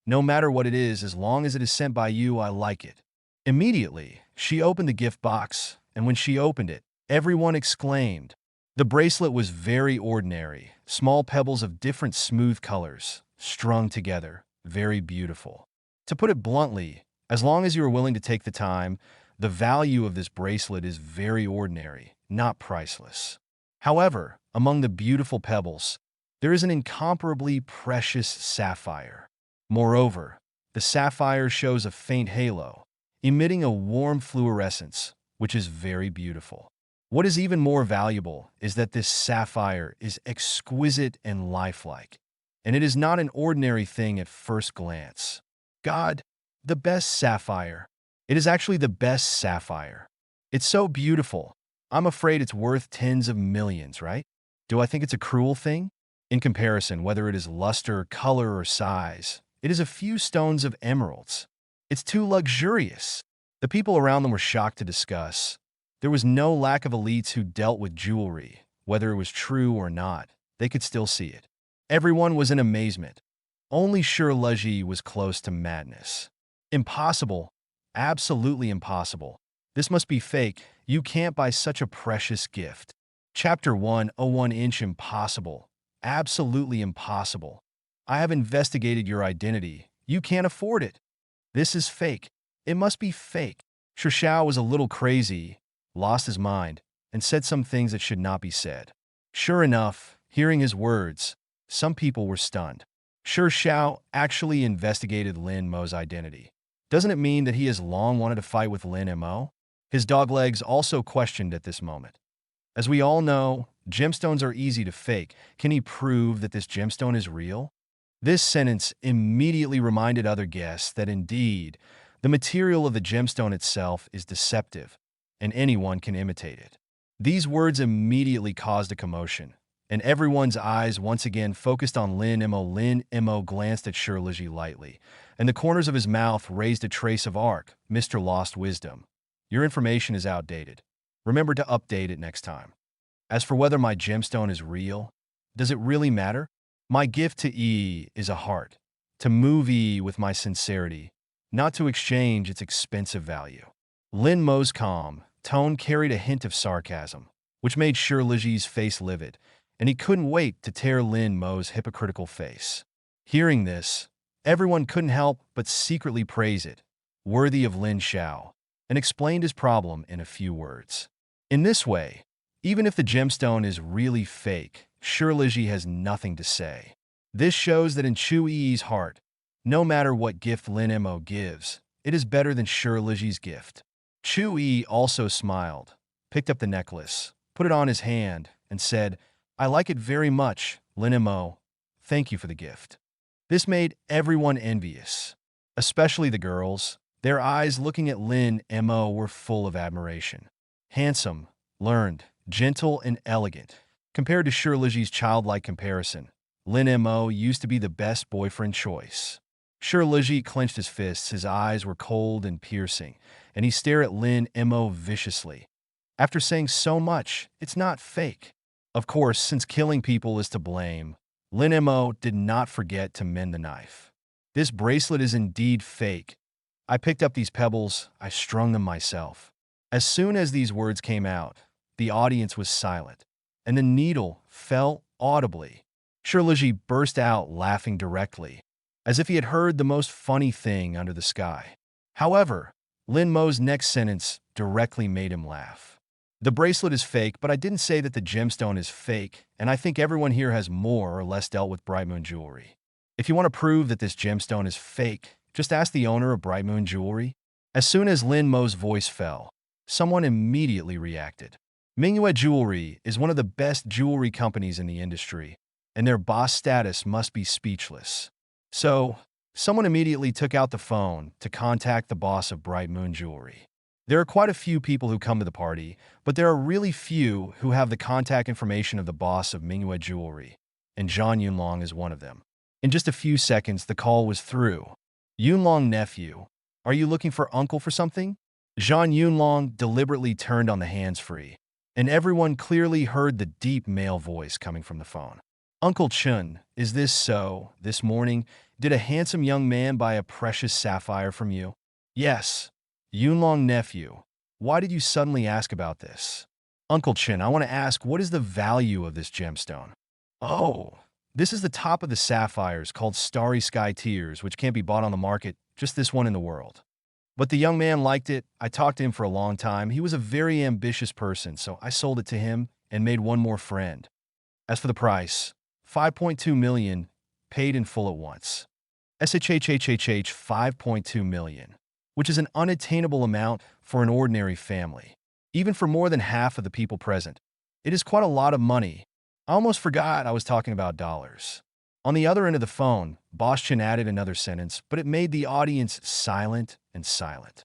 no matter what it is, as long as it is sent by you, I like it. Immediately, she opened the gift box, and when she opened it, everyone exclaimed. The bracelet was very ordinary, small pebbles of different smooth colors, strung together, very beautiful. To put it bluntly, as long as you are willing to take the time, the value of this bracelet is very ordinary, not priceless. However, among the beautiful pebbles, there is an incomparably precious sapphire. Moreover, the sapphire shows a faint halo, emitting a warm fluorescence, which is very beautiful. What is even more valuable is that this sapphire is exquisite and lifelike, and it is not an ordinary thing at first glance. God, the best sapphire. It is actually the best sapphire. It's so beautiful. I'm afraid it's worth tens of millions, right? Do I think it's a cruel thing? In comparison, whether it is luster, color, or size, it is a few stones of emeralds. It's too luxurious. The people around them were shocked to discuss. There was no lack of elites who dealt with jewelry. Whether it was true or not, they could still see it. Everyone was in amazement. Only Shirley was close to madness. Impossible. Absolutely impossible. This must be fake. You can't buy such a precious gift. Chapter 101 impossible. Absolutely impossible. I have investigated your identity. You can't afford it. This is fake. It must be fake. Xiao was a little crazy, lost his mind, and said some things that should not be said. Sure enough, hearing his words, some people were stunned. Xiao actually investigated Lin Mo's identity. Doesn't it mean that he has long wanted to fight with Lin Mo? His doglegs also questioned at this moment. As we all know, gemstones are easy to fake. Can he prove that this gemstone is real? This sentence immediately reminded other guests that indeed, the material of the gemstone itself is deceptive, and anyone can imitate it. These words immediately caused a commotion, and everyone's eyes once again focused on Lin Mo. Lin Mo glanced at Shirley lightly, and the corners of his mouth raised a trace of arc. Mr. Lost Wisdom. Your information is outdated. Remember to update it next time. As for whether my gemstone is real, does it really matter? My gift to E is a heart, to move E with my sincerity, not to exchange its expensive value. Lin Mo's calm tone carried a hint of sarcasm, which made Shirley's face livid, and he couldn't wait to tear Lin Mo's hypocritical face. Hearing this, everyone couldn't help but secretly praise it, worthy of Lin Xiao, and explained his problem in a few words. In this way, even if the gemstone is really fake, Shirley has nothing to say. This shows that in Chu Yi's heart, no matter what gift Lin Mo gives, it is better than Shirley's gift. Chu Yi also smiled, picked up the necklace, put it on his hand, and said, I like it very much, Lin Mo. Thank you for the gift. This made everyone envious, especially the girls. Their eyes looking at Lin Mo were full of admiration. Handsome, learned, gentle, and elegant. Compared to Shirley's childlike comparison, Lin Mo used to be the best boyfriend choice. Shirley clenched his fists, his eyes were cold and piercing, and he stared at Lin Mo viciously. After saying so much, it's not fake. Of course, since killing people is to blame, Lin Mo did not forget to mend the knife. This bracelet is indeed fake. I picked up these pebbles, I strung them myself. As soon as these words came out, the audience was silent, and the needle fell audibly. Shirley burst out laughing directly, as if he had heard the most funny thing under the sky. However, Lin Mo's next sentence directly made him laugh. The bracelet is fake, but I didn't say that the gemstone is fake, and I think everyone here has more or less dealt with Bright Moon Jewelry. If you want to prove that this gemstone is fake, just ask the owner of Bright Moon Jewelry. As soon as Lin Mo's voice fell, someone immediately reacted. Manhwa Jewelry is one of the best jewelry companies in the industry, and their boss status must be speechless. So, someone immediately took out the phone to contact the boss of Bright Moon Jewelry. There are quite a few people who come to the party, but there are really few who have the contact information of the boss of Manhwa Jewelry, and Zhang Yunlong is one of them. In just a few seconds, the call was through. Yunlong nephew, are you looking for uncle for something? Zhang Yunlong deliberately turned on the hands-free, and everyone clearly heard the deep male voice coming from the phone. Uncle Chun, is this so? This morning, did a handsome young man buy a precious sapphire from you? Yes. Yunlong nephew, why did you suddenly ask about this? Uncle Chin, I want to ask, what is the value of this gemstone? Oh, this is the top of the sapphires called Starry Sky Tears, which can't be bought on the market, just this one in the world. But the young man liked it. I talked to him for a long time. He was a very ambitious person, so I sold it to him and made one more friend. As for the price, 5.2 million, paid in full at once. SHHHHH 5.2 million. Which is an unattainable amount for an ordinary family. Even for more than half of the people present, it is quite a lot of money. I almost forgot I was talking about dollars. On the other end of the phone, Boss Chin added another sentence, but it made the audience silent and silent.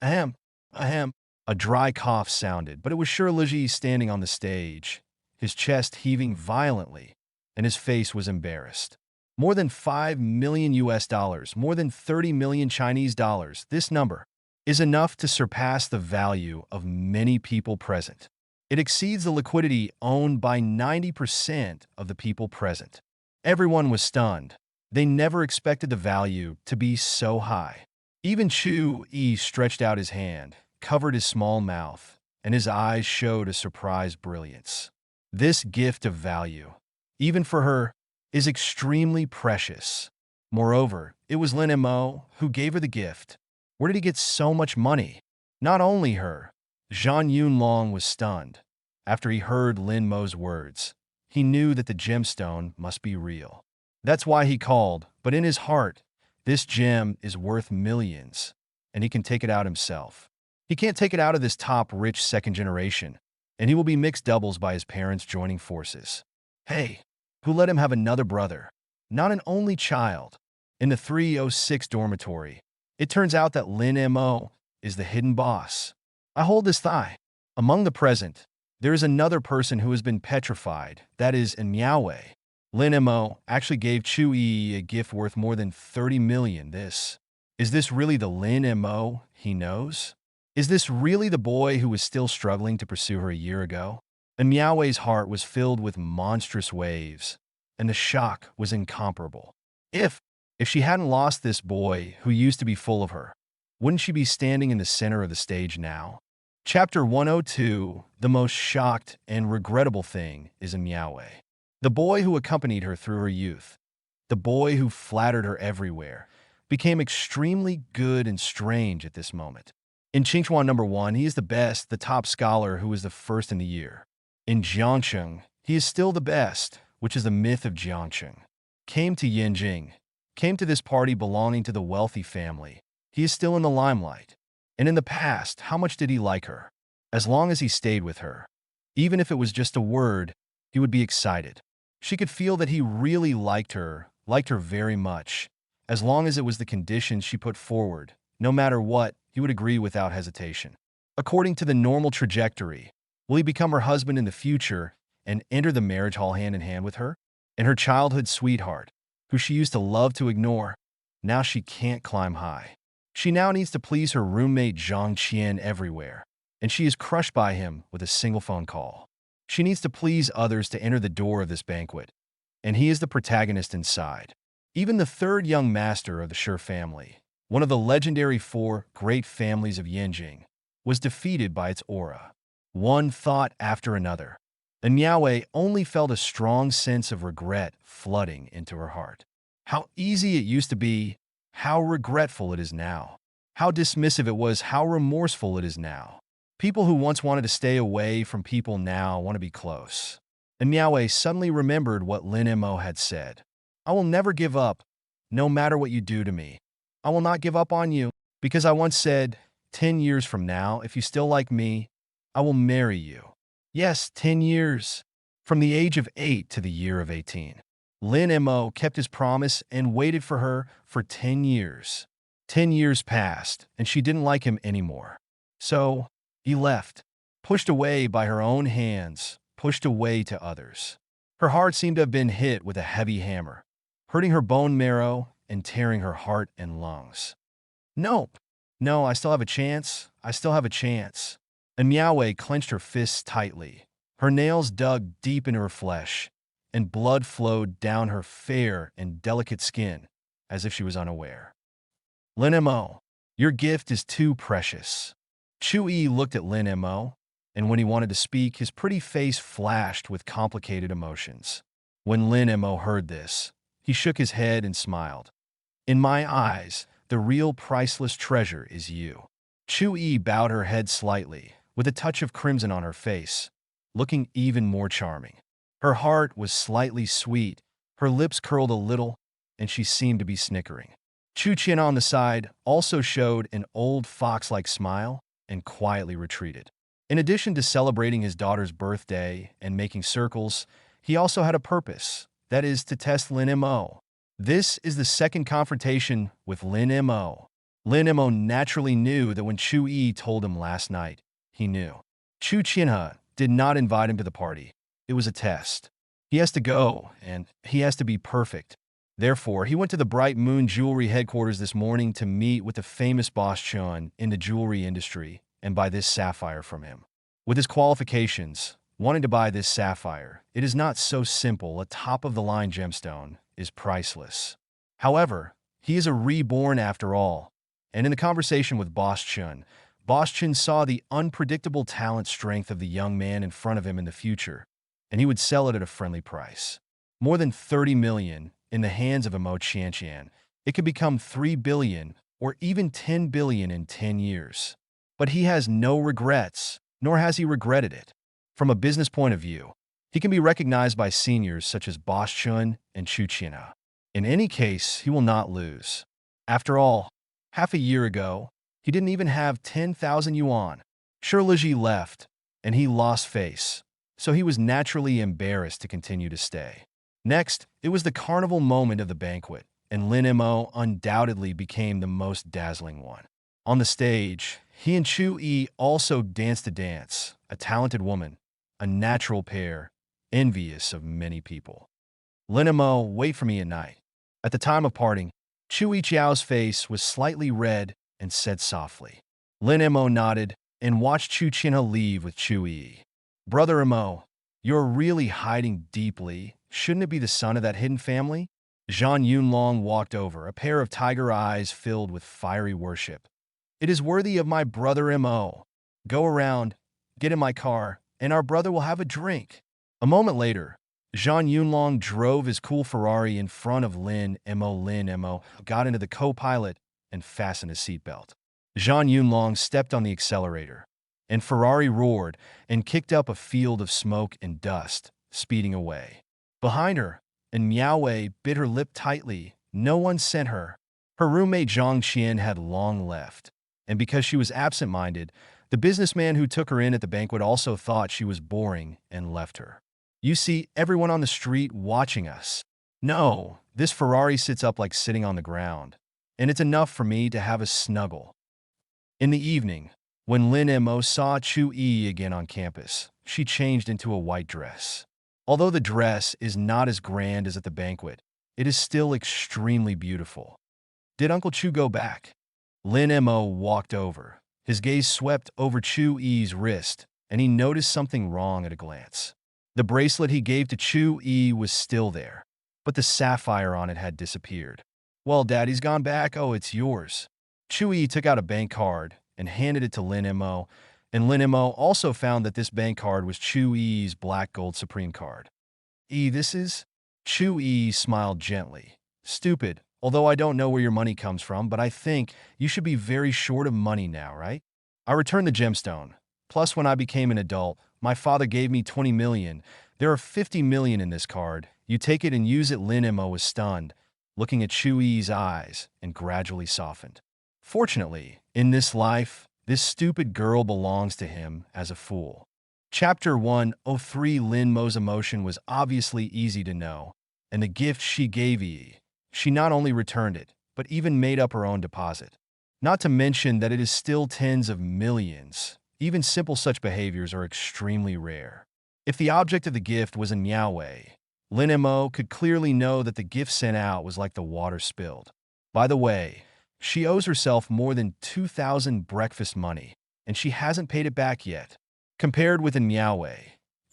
Ahem, ahem. A dry cough sounded, but it was sure Liji standing on the stage, his chest heaving violently, and his face was embarrassed. More than 5 million US dollars, more than 30 million Chinese dollars, this number is enough to surpass the value of many people present. It exceeds the liquidity owned by 90% of the people present. Everyone was stunned. They never expected the value to be so high. Even Chu Yi stretched out his hand, covered his small mouth, and his eyes showed a surprised brilliance. This gift of value, even for her, is extremely precious. Moreover, it was Lin Mo who gave her the gift. Where did he get so much money? Not only her. Zhang Yunlong was stunned. After he heard Lin Mo's words, he knew that the gemstone must be real. That's why he called, but in his heart, this gem is worth millions, and he can take it out himself. He can't take it out of this top rich second generation, and he will be mixed doubles by his parents joining forces. Hey, who let him have another brother? Not an only child. In the 306 dormitory, it turns out that Lin Mo is the hidden boss. I hold this thigh. Among the present, there is another person who has been petrified, that is, in Miaowei. Lin Mo actually gave Chu Yi a gift worth more than 30 million. Is this really the Lin Mo he knows? Is this really the boy who was still struggling to pursue her a year ago? And Miaowei's heart was filled with monstrous waves, and the shock was incomparable. If she hadn't lost this boy who used to be full of her, wouldn't she be standing in the center of the stage now? Chapter 102, the most shocked and regrettable thing is in Miaowei. The boy who accompanied her through her youth, the boy who flattered her everywhere, became extremely good and strange at this moment. In Qingchuan number 1, he is the best, the top scholar who was the first in the year. In Jiangcheng, he is still the best, which is the myth of Jiangcheng. Came to Yanjing, came to this party belonging to the wealthy family. He is still in the limelight. And in the past, how much did he like her? As long as he stayed with her, even if it was just a word, he would be excited. She could feel that he really liked her very much. As long as it was the conditions she put forward, no matter what, he would agree without hesitation. According to the normal trajectory, will he become her husband in the future and enter the marriage hall hand in hand with her? And her childhood sweetheart, who she used to love to ignore, now she can't climb high. She now needs to please her roommate Zhang Qian everywhere, and she is crushed by him with a single phone call. She needs to please others to enter the door of this banquet, and he is the protagonist inside. Even the third young master of the Shi family, one of the legendary 4 great families of Yanjing, was defeated by its aura. One thought after another, and Miaowei only felt a strong sense of regret flooding into her heart. How easy it used to be, how regretful it is now. How dismissive it was, how remorseful it is now. People who once wanted to stay away from people now want to be close. And Miaowei suddenly remembered what Lin Mo had said. I will never give up, no matter what you do to me. I will not give up on you, because I once said, 10 years from now, if you still like me, I will marry you. Yes, 10 years. From the age of 8 to the year of 18. Lin Mo kept his promise and waited for her for 10 years. 10 years passed, and she didn't like him anymore. So, he left, pushed away by her own hands, pushed away to others. Her heart seemed to have been hit with a heavy hammer, hurting her bone marrow and tearing her heart and lungs. Nope. No, I still have a chance. I still have a chance. And Miaowei clenched her fists tightly. Her nails dug deep into her flesh, and blood flowed down her fair and delicate skin as if she was unaware. Lin Mo, your gift is too precious. Chu Yi looked at Lin Mo, and when he wanted to speak, his pretty face flashed with complicated emotions. When Lin Mo heard this, he shook his head and smiled. In my eyes, the real priceless treasure is you. Chu Yi bowed her head slightly, with a touch of crimson on her face, looking even more charming. Her heart was slightly sweet, her lips curled a little, and she seemed to be snickering. Chu Qian on the side also showed an old fox-like smile and quietly retreated. In addition to celebrating his daughter's birthday and making circles, he also had a purpose, that is, to test Lin Mo. This is the second confrontation with Lin Mo. Lin Mo naturally knew that when Chu Yi told him last night, he knew. Chu Qianhe did not invite him to the party. It was a test. He has to go, and he has to be perfect. Therefore, he went to the Bright Moon Jewelry headquarters this morning to meet with the famous Boss Chun in the jewelry industry and buy this sapphire from him. With his qualifications, wanting to buy this sapphire, it is not so simple. A top-of-the-line gemstone is priceless. However, he is a reborn after all, and in the conversation with Boss Chun saw the unpredictable talent strength of the young man in front of him in the future, and he would sell it at a friendly price. More than 30 million in the hands of a Mo Qianqian, it could become 3 billion or even 10 billion in 10 years. But he has no regrets, nor has he regretted it. From a business point of view, he can be recognized by seniors such as Boss Chun and Chu Qianhe. In any case, he will not lose. After all, half a year ago, he didn't even have 10,000 yuan. Shirliji left, and he lost face, so he was naturally embarrassed to continue to stay. Next, it was the carnival moment of the banquet, and Lin Mo undoubtedly became the most dazzling one. On the stage, he and Chu Yi also danced a dance, a talented woman, a natural pair, envious of many people. Lin Mo, wait for me at night. At the time of parting, Chu Yi Chiao's face was slightly red and said softly. Lin Mo nodded and watched Chu Qianhe leave with Chu Yi. Brother Mo, you're really hiding deeply. Shouldn't it be the son of that hidden family? Zhang Yunlong walked over, a pair of tiger eyes filled with fiery worship. It is worthy of my brother Mo. Go around, get in my car, and our brother will have a drink. A moment later, Zhang Yunlong drove his cool Ferrari in front of Lin Mo. Lin Mo got into the co-pilot and fastened his seatbelt. Zhang Yunlong stepped on the accelerator, and Ferrari roared and kicked up a field of smoke and dust, speeding away. Behind her, and Miaowei bit her lip tightly. No one sent her. Her roommate Zhang Qian had long left, and because she was absent-minded, the businessman who took her in at the banquet also thought she was boring and left her. You see everyone on the street watching us. No, this Ferrari sits up like sitting on the ground, and it's enough for me to have a snuggle. In the evening, when Lin Mo saw Chu Yi again on campus, she changed into a white dress. Although the dress is not as grand as at the banquet, it is still extremely beautiful. Did Uncle Chu go back? Lin Mo walked over. His gaze swept over Chu Yi's wrist, and he noticed something wrong at a glance. The bracelet he gave to Chu Yi was still there, but the sapphire on it had disappeared. Well, Daddy's gone back. Oh, it's yours. Chu Yi took out a bank card and handed it to Lin Mo, and Lin Mo also found that this bank card was Chu Yi's Black Gold Supreme card. This is? Chu Yi smiled gently. Stupid, although I don't know where your money comes from, but I think you should be very short of money now, right? I returned the gemstone. Plus, when I became an adult, my father gave me 20 million. There are 50 million in this card. You take it and use it. Lin Mo was stunned, looking at Chu Yi's eyes, and gradually softened. Fortunately, in this life, this stupid girl belongs to him as a fool. Chapter 103. Lin Mo's emotion was obviously easy to know, and the gift she gave Yi, she not only returned it, but even made up her own deposit. Not to mention that it is still tens of millions. Even simple such behaviors are extremely rare. If the object of the gift was a Manhwa, Lin Mo could clearly know that the gift sent out was like the water spilled. By the way, she owes herself more than 2,000 breakfast money, and she hasn't paid it back yet. Compared with a Manhwa,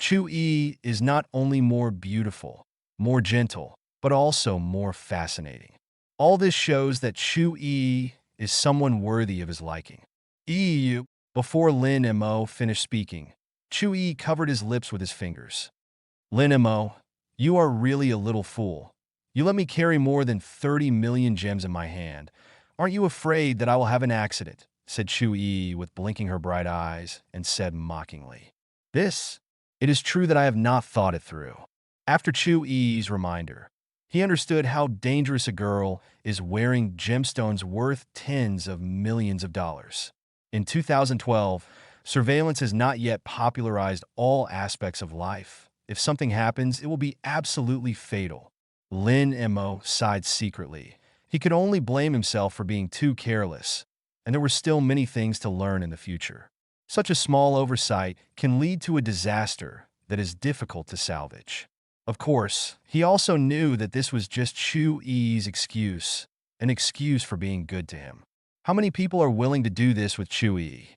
Chu Yi is not only more beautiful, more gentle, but also more fascinating. All this shows that Chu Yi is someone worthy of his liking. Before Lin Mo finished speaking, Chu Yi covered his lips with his fingers. Lin Mo, you are really a little fool. You let me carry more than 30 million gems in my hand. Aren't you afraid that I will have an accident? Said Chu Yi with blinking her bright eyes, and said mockingly. It is true that I have not thought it through. After Chu Yi's reminder, he understood how dangerous a girl is wearing gemstones worth tens of millions of dollars. In 2012, surveillance has not yet popularized all aspects of life. If something happens, it will be absolutely fatal. Lin Mo sighed secretly. He could only blame himself for being too careless, and there were still many things to learn in the future. Such a small oversight can lead to a disaster that is difficult to salvage. Of course, he also knew that this was just Chu Yi's excuse, an excuse for being good to him. How many people are willing to do this with Chu Yi?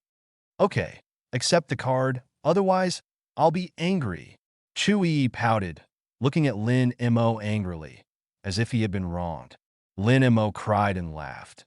Okay, accept the card, otherwise I'll be angry. Chu Yi pouted, looking at Lin Mo angrily, as if he had been wronged. Lin Mo cried and laughed.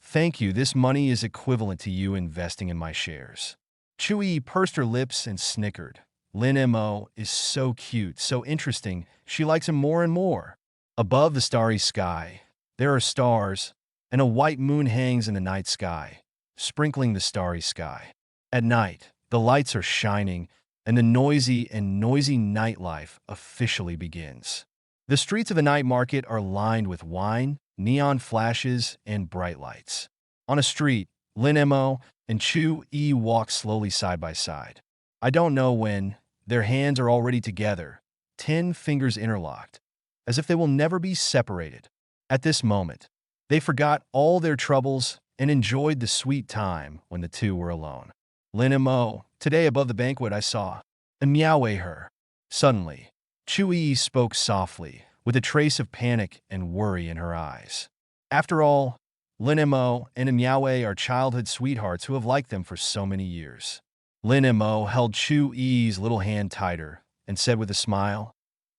Thank you, this money is equivalent to you investing in my shares. Chu Yi pursed her lips and snickered. Lin Mo is so cute, so interesting, she likes him more and more. Above the starry sky, there are stars, and a white moon hangs in the night sky, sprinkling the starry sky. At night, the lights are shining, and the noisy nightlife officially begins. The streets of the night market are lined with wine, neon flashes, and bright lights. On a street, Lin Mo and Chu Yi walk slowly side by side. I don't know when, their hands are already together, 10 fingers interlocked, as if they will never be separated. At this moment, they forgot all their troubles and enjoyed the sweet time when the two were alone. Lin Mo, today above the banquet I saw a Manhwa her. Suddenly, Chu Yi spoke softly, with a trace of panic and worry in her eyes. After all, Lin Mo and Manhwa are childhood sweethearts who have liked them for so many years. Lin Mo held Chu Yi's little hand tighter and said with a smile,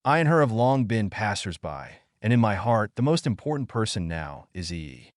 I and her have long been passers-by, and in my heart, the most important person now is Yi.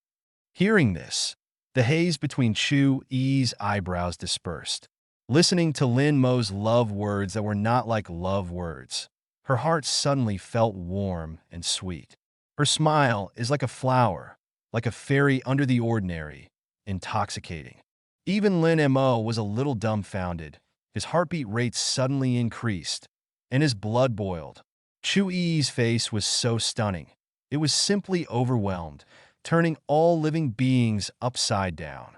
Hearing this, the haze between Chu Yi's eyebrows dispersed. Listening to Lin Mo's love words that were not like love words, her heart suddenly felt warm and sweet. Her smile is like a flower, like a fairy under the ordinary, intoxicating. Even Lin Mo was a little dumbfounded. His heartbeat rate suddenly increased, and his blood boiled. Chu Yi's face was so stunning. It was simply overwhelmed, turning all living beings upside down.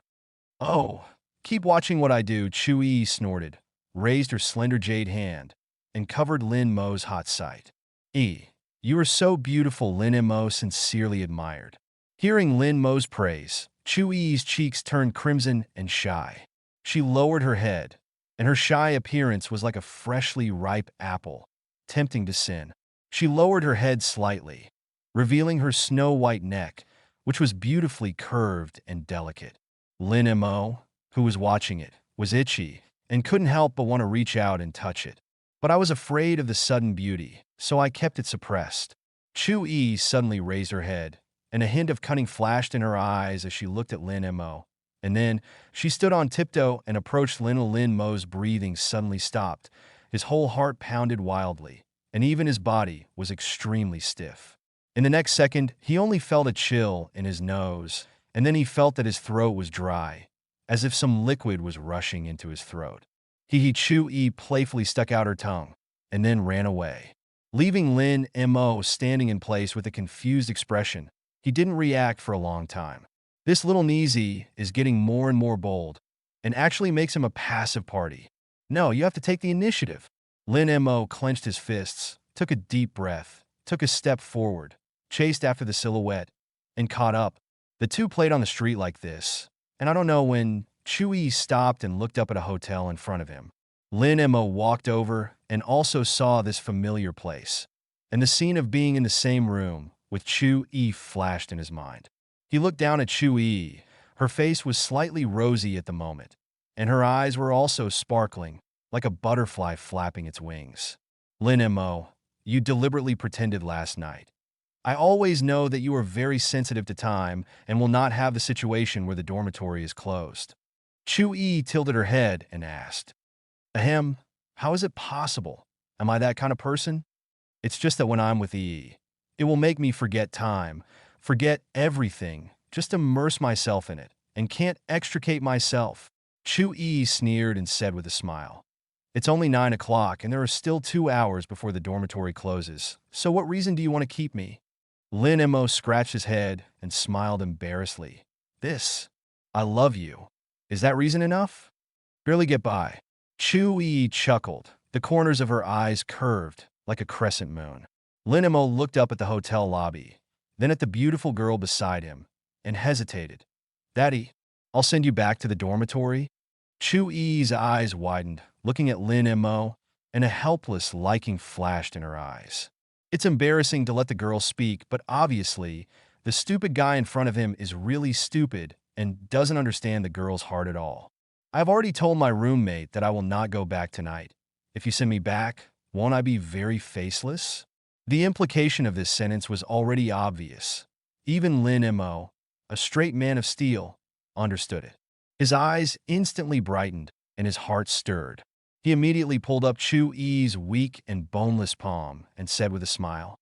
Oh, keep watching what I do, Chu Yi snorted, raised her slender jade hand, and covered Lin Mo's hot sight. You are so beautiful, Lin Mo sincerely admired. Hearing Lin Mo's praise, Chu Yi's cheeks turned crimson and shy. She lowered her head, and her shy appearance was like a freshly ripe apple, tempting to sin. She lowered her head slightly, revealing her snow-white neck, which was beautifully curved and delicate. Lin Mo, who was watching it, was itchy and couldn't help but want to reach out and touch it. But I was afraid of the sudden beauty, so I kept it suppressed. Chu Yi suddenly raised her head, and a hint of cunning flashed in her eyes as she looked at Lin Mo. And then she stood on tiptoe and approached Lin Mo's breathing suddenly stopped. His whole heart pounded wildly, and even his body was extremely stiff. In the next second, he only felt a chill in his nose, and then he felt that his throat was dry, as if some liquid was rushing into his throat. Chu-yi playfully stuck out her tongue and then ran away, leaving Lin Mo standing in place with a confused expression. He didn't react for a long time. This little Neezy is getting more and more bold and actually makes him a passive party. No, you have to take the initiative. Lin Mo clenched his fists, took a deep breath, took a step forward, chased after the silhouette, and caught up. The two played on the street like this, and I don't know when Chu-yi stopped and looked up at a hotel in front of him. Lin Mo walked over and also saw this familiar place, and the scene of being in the same room with Chu-yi flashed in his mind. He looked down at Chu-yi. Her face was slightly rosy at the moment, and her eyes were also sparkling, like a butterfly flapping its wings. Lin Mo, you deliberately pretended last night. I always know that you are very sensitive to time and will not have the situation where the dormitory is closed. Chu-yi tilted her head and asked, Ahem, how is it possible? Am I that kind of person? It's just that when I'm with E, it will make me forget time, forget everything, just immerse myself in it, and can't extricate myself. Chu-yi sneered and said with a smile, It's only 9 o'clock and there are still 2 hours before the dormitory closes, so what reason do you want to keep me? Lin Mo scratched his head and smiled embarrassedly. I love you. Is that reason enough? Barely get by. Chu-yi chuckled. The corners of her eyes curved like a crescent moon. Lin Mo looked up at the hotel lobby, then at the beautiful girl beside him, and hesitated. Daddy, I'll send you back to the dormitory. Chu-yi's eyes widened, looking at Lin Mo, and a helpless liking flashed in her eyes. It's embarrassing to let the girl speak, but obviously, the stupid guy in front of him is really stupid and doesn't understand the girl's heart at all. I've already told my roommate that I will not go back tonight. If you send me back, won't I be very faceless? The implication of this sentence was already obvious. Even Lin Mo, a straight man of steel, understood it. His eyes instantly brightened and his heart stirred. He immediately pulled up Chu-yi's weak and boneless palm and said with a smile,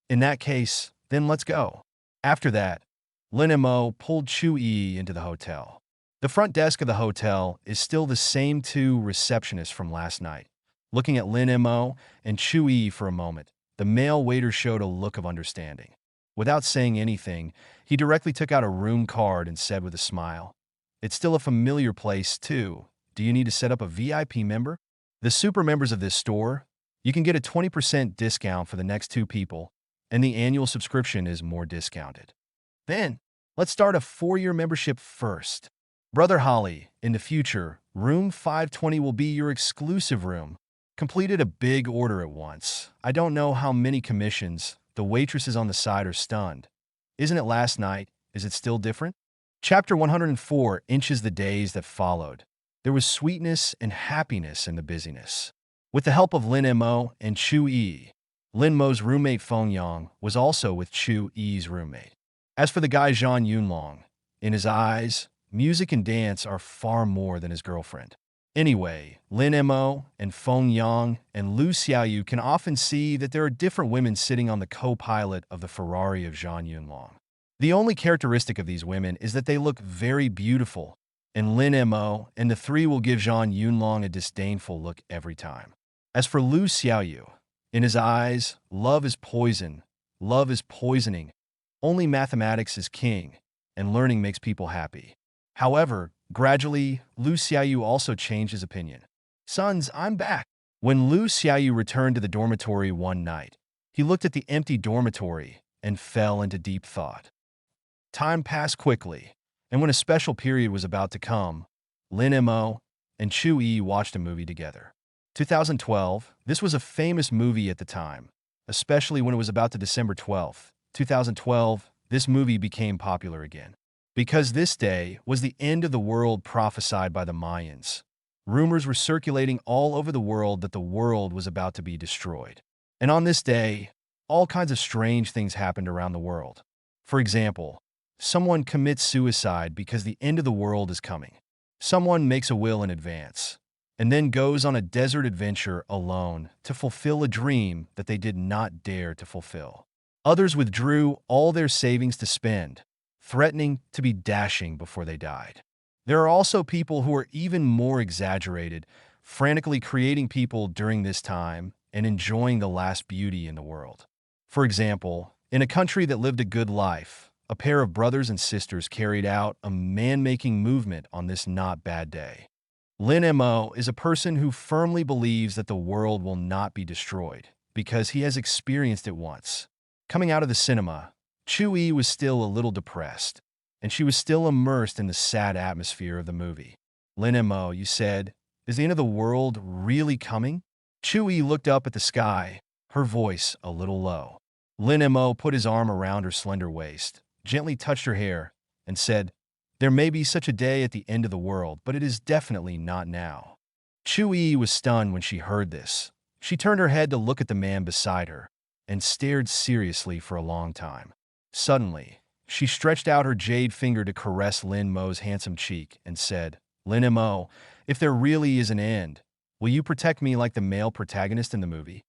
In that case, then let's go. After that, Lin Mo pulled Chu-yi into the hotel. The front desk of the hotel is still the same two receptionists from last night. Looking at Lin Mo and Chu-yi for a moment, the male waiter showed a look of understanding. Without saying anything, he directly took out a room card and said with a smile, It's still a familiar place, too. Do you need to set up a VIP member? The super members of this store, you can get a 20% discount for the next 2 people, and the annual subscription is more discounted. Then, let's start a 4-year membership first. Brother Holly, in the future, room 520 will be your exclusive room. Completed a big order at once. I don't know how many commissions. The waitresses on the side are stunned. Isn't it last night? Is it still different? Chapter 104 inches the days that followed. There was sweetness and happiness in the busyness. With the help of Lin Mo and Chu-yi, Lin Mo's roommate Feng Yang was also with Chu-yi's roommate. As for the guy Zhang Yunlong, in his eyes, music and dance are far more than his girlfriend. Anyway, Lin Mo and Feng Yang and Lu Xiaoyu can often see that there are different women sitting on the co-pilot of the Ferrari of Zhang Yunlong. The only characteristic of these women is that they look very beautiful, and Lin Mo and the 3 will give Zhang Yunlong a disdainful look every time. As for Lu Xiaoyu, in his eyes, love is poison, love is poisoning, only mathematics is king, and learning makes people happy. However, gradually, Lu Xiaoyu also changed his opinion. Sons, I'm back. When Lu Xiaoyu returned to the dormitory one night, he looked at the empty dormitory and fell into deep thought. Time passed quickly, and when a special period was about to come, Lin Mo and Chu-yi watched a movie together. 2012, this was a famous movie at the time, especially when it was about to December 12th. 2012, this movie became popular again. Because this day was the end of the world prophesied by the Mayans. Rumors were circulating all over the world that the world was about to be destroyed. And on this day, all kinds of strange things happened around the world. For example, someone commits suicide because the end of the world is coming. Someone makes a will in advance, and then goes on a desert adventure alone to fulfill a dream that they did not dare to fulfill. Others withdrew all their savings to spend, threatening to be dashing before they died. There are also people who are even more exaggerated, frantically creating people during this time and enjoying the last beauty in the world. For example, in a country that lived a good life, a pair of brothers and sisters carried out a man-making movement on this not bad day. Lin Mo is a person who firmly believes that the world will not be destroyed because he has experienced it once. Coming out of the cinema, Chu-yi was still a little depressed, and she was still immersed in the sad atmosphere of the movie. Lin Mo, you said, is the end of the world really coming? Chu-yi looked up at the sky, her voice a little low. Lin Mo put his arm around her slender waist, gently touched her hair, and said, "There may be such a day at the end of the world, but it is definitely not now." Chu-yi was stunned when she heard this. She turned her head to look at the man beside her and stared seriously for a long time. Suddenly, she stretched out her jade finger to caress Lin Mo's handsome cheek and said, "Lin Mo, if there really is an end, will you protect me like the male protagonist in the movie?"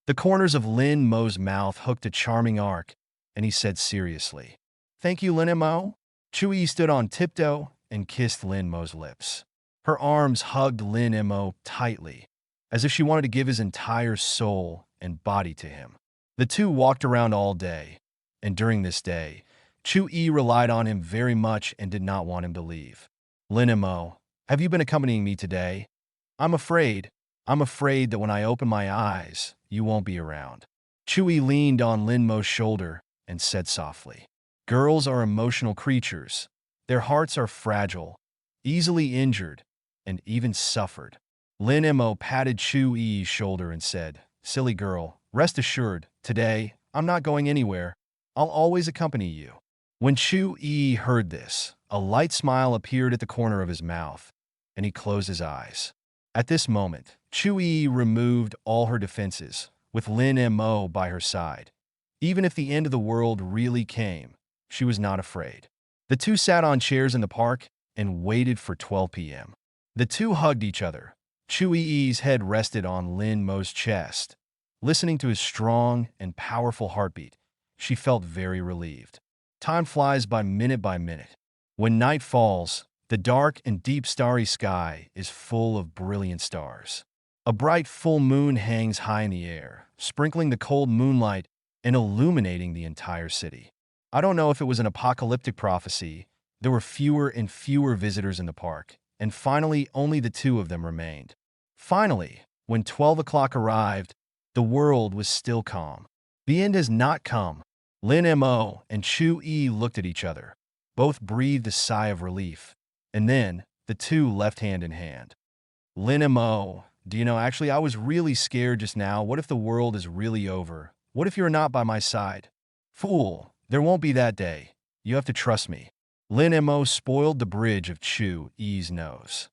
The corners of Lin Mo's mouth hooked a charming arc, and he said seriously, "Thank you, Lin Mo." Chu-yi stood on tiptoe and kissed Lin Mo's lips. Her arms hugged Lin Mo tightly, as if she wanted to give his entire soul and body to him. The two walked around all day, and during this day, Chu-yi relied on him very much and did not want him to leave. "Lin Mo, have you been accompanying me today? I'm afraid that when I open my eyes, you won't be around." Chu-yi leaned on Lin Mo's shoulder and said softly, "Girls are emotional creatures. Their hearts are fragile, easily injured, and even suffered." Lin Mo patted Chu-yi's shoulder and said, "Silly girl, rest assured, today, I'm not going anywhere. I'll always accompany you." When Chu-yi heard this, a light smile appeared at the corner of his mouth, and he closed his eyes. At this moment, Chu-yi removed all her defenses, with Lin Mo by her side. Even if the end of the world really came, she was not afraid. The two sat on chairs in the park and waited for 12 p.m. The two hugged each other. Chu-yi's head rested on Lin Mo's chest. Listening to his strong and powerful heartbeat, she felt very relieved. Time flies by minute. When night falls, the dark and deep starry sky is full of brilliant stars. A bright full moon hangs high in the air, sprinkling the cold moonlight and illuminating the entire city. I don't know if it was an apocalyptic prophecy. There were fewer and fewer visitors in the park, and finally only the two of them remained. Finally, when 12 o'clock arrived, the world was still calm. The end has not come. Lin Mo and Chu-yi looked at each other. Both breathed a sigh of relief, and then the two left hand in hand. "Lin Mo, do you know, actually, I was really scared just now. What if the world is really over? What if you're not by my side?" "Fool, there won't be that day. You have to trust me." Lin Mo spoiled the bridge of Chu-yi's nose.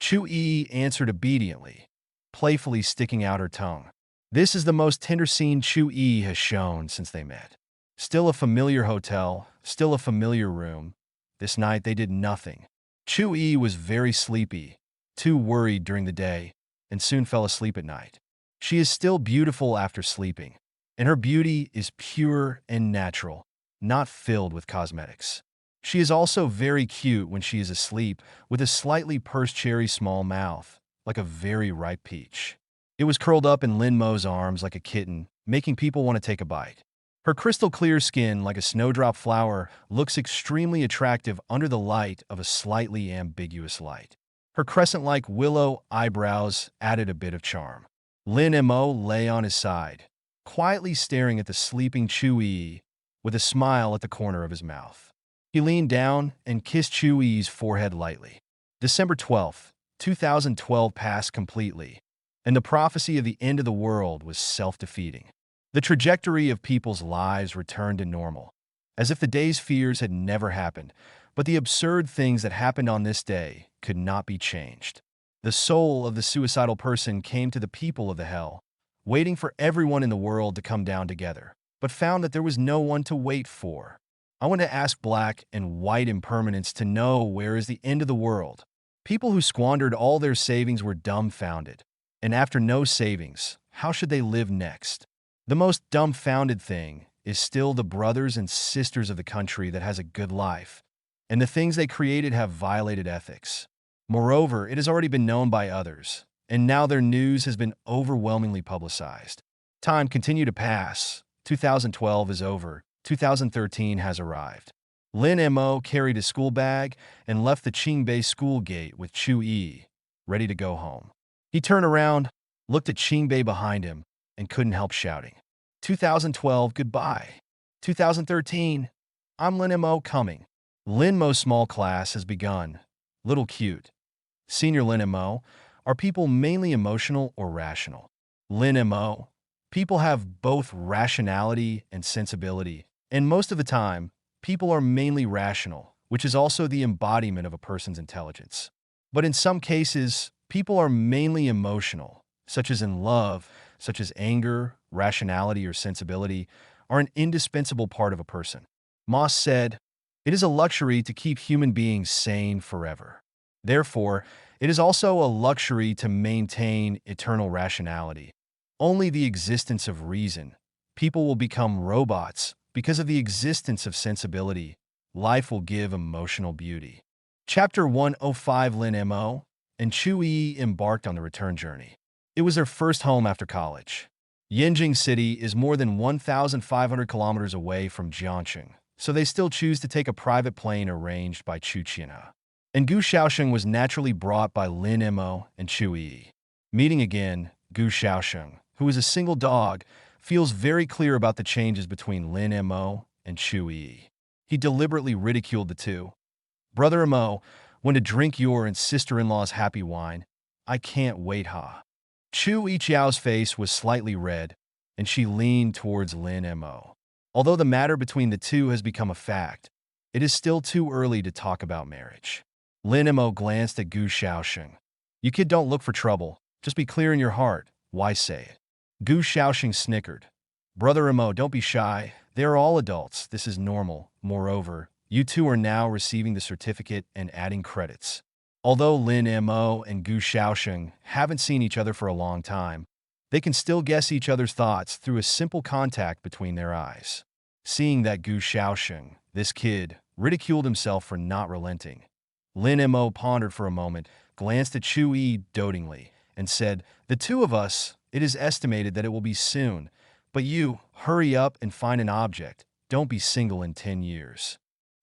Chu-yi answered obediently, playfully sticking out her tongue. This is the most tender scene Chu-yi has shown since they met. Still a familiar hotel, still a familiar room. This night they did nothing. Chu-yi was very sleepy, too worried during the day, and soon fell asleep at night. She is still beautiful after sleeping, and her beauty is pure and natural, not filled with cosmetics. She is also very cute when she is asleep, with a slightly pursed cherry small mouth, like a very ripe peach. It was curled up in Lin Mo's arms like a kitten, making people want to take a bite. Her crystal clear skin, like a snowdrop flower, looks extremely attractive under the light of a slightly ambiguous light. Her crescent-like willow eyebrows added a bit of charm. Lin Mo lay on his side, quietly staring at the sleeping Chu-yi, with a smile at the corner of his mouth. He leaned down and kissed Chu-yi's forehead lightly. December 12th, 2012 passed completely, and the prophecy of the end of the world was self-defeating. The trajectory of people's lives returned to normal, as if the day's fears had never happened, but the absurd things that happened on this day could not be changed. The soul of the suicidal person came to the people of the hell, waiting for everyone in the world to come down together, but found that there was no one to wait for. I want to ask black and white impermanents to know where is the end of the world. People who squandered all their savings were dumbfounded. And after no savings, how should they live next? The most dumbfounded thing is still the brothers and sisters of the country that has a good life. and the things they created have violated ethics. Moreover, it has already been known by others, and now their news has been overwhelmingly publicized. Time continued to pass. 2012 is over. 2013 has arrived. Lin Mo carried his school bag and left the Qingbei school gate with Chu Yi, ready to go home. He turned around, looked at Qingbei behind him, and couldn't help shouting, 2012, goodbye. 2013, I'm Lin Mo coming. Lin Mo's small class has begun. Little cute. Senior Lin Mo, are people mainly emotional or rational? Lin Mo, people have both rationality and sensibility, and most of the time, people are mainly rational, which is also the embodiment of a person's intelligence. But in some cases, people are mainly emotional, such as in love, such as anger, rationality, or sensibility, are an indispensable part of a person. Moss said, "It is a luxury to keep human beings sane forever. Therefore, it is also a luxury to maintain eternal rationality. Only the existence of reason. People will become robots because of the existence of sensibility. Life will give emotional beauty." Chapter 105. Lin Mo and Chu Yi embarked on the return journey. It was their first home after college. Yanjing City is more than 1,500 kilometers away from Jiangxing, so they still choose to take a private plane arranged by Chu Qianhe. And Gu Xiaosheng was naturally brought by Lin Mo and Chu Yi. Meeting again, Gu Xiaosheng, who is a single dog, feels very clear about the changes between Lin Mo and Chu Yi. He deliberately ridiculed the two. "Brother Mo, when to drink your and sister-in-law's happy wine, I can't wait, ha." Chu Yiqiao's face was slightly red, and she leaned towards Lin Mo. Although the matter between the two has become a fact, it is still too early to talk about marriage. Lin Mo glanced at Gu Xiaosheng. "You kid don't look for trouble. Just be clear in your heart. Why say it?" Gu Xiaosheng snickered. "Brother Mo, don't be shy. They are all adults. This is normal. Moreover, you two are now receiving the certificate and adding credits." Although Lin Mo and Gu Xiaosheng haven't seen each other for a long time, they can still guess each other's thoughts through a simple contact between their eyes. Seeing that Gu Xiaosheng, this kid, ridiculed himself for not relenting, Lin Mo pondered for a moment, glanced at Chu Yi dotingly, and said, "The two of us, it is estimated that it will be soon, but you, hurry up and find an object. Don't be single in 10 years.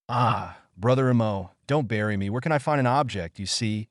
"Ah, Brother Mo, don't bury me. Where can I find an object? You see,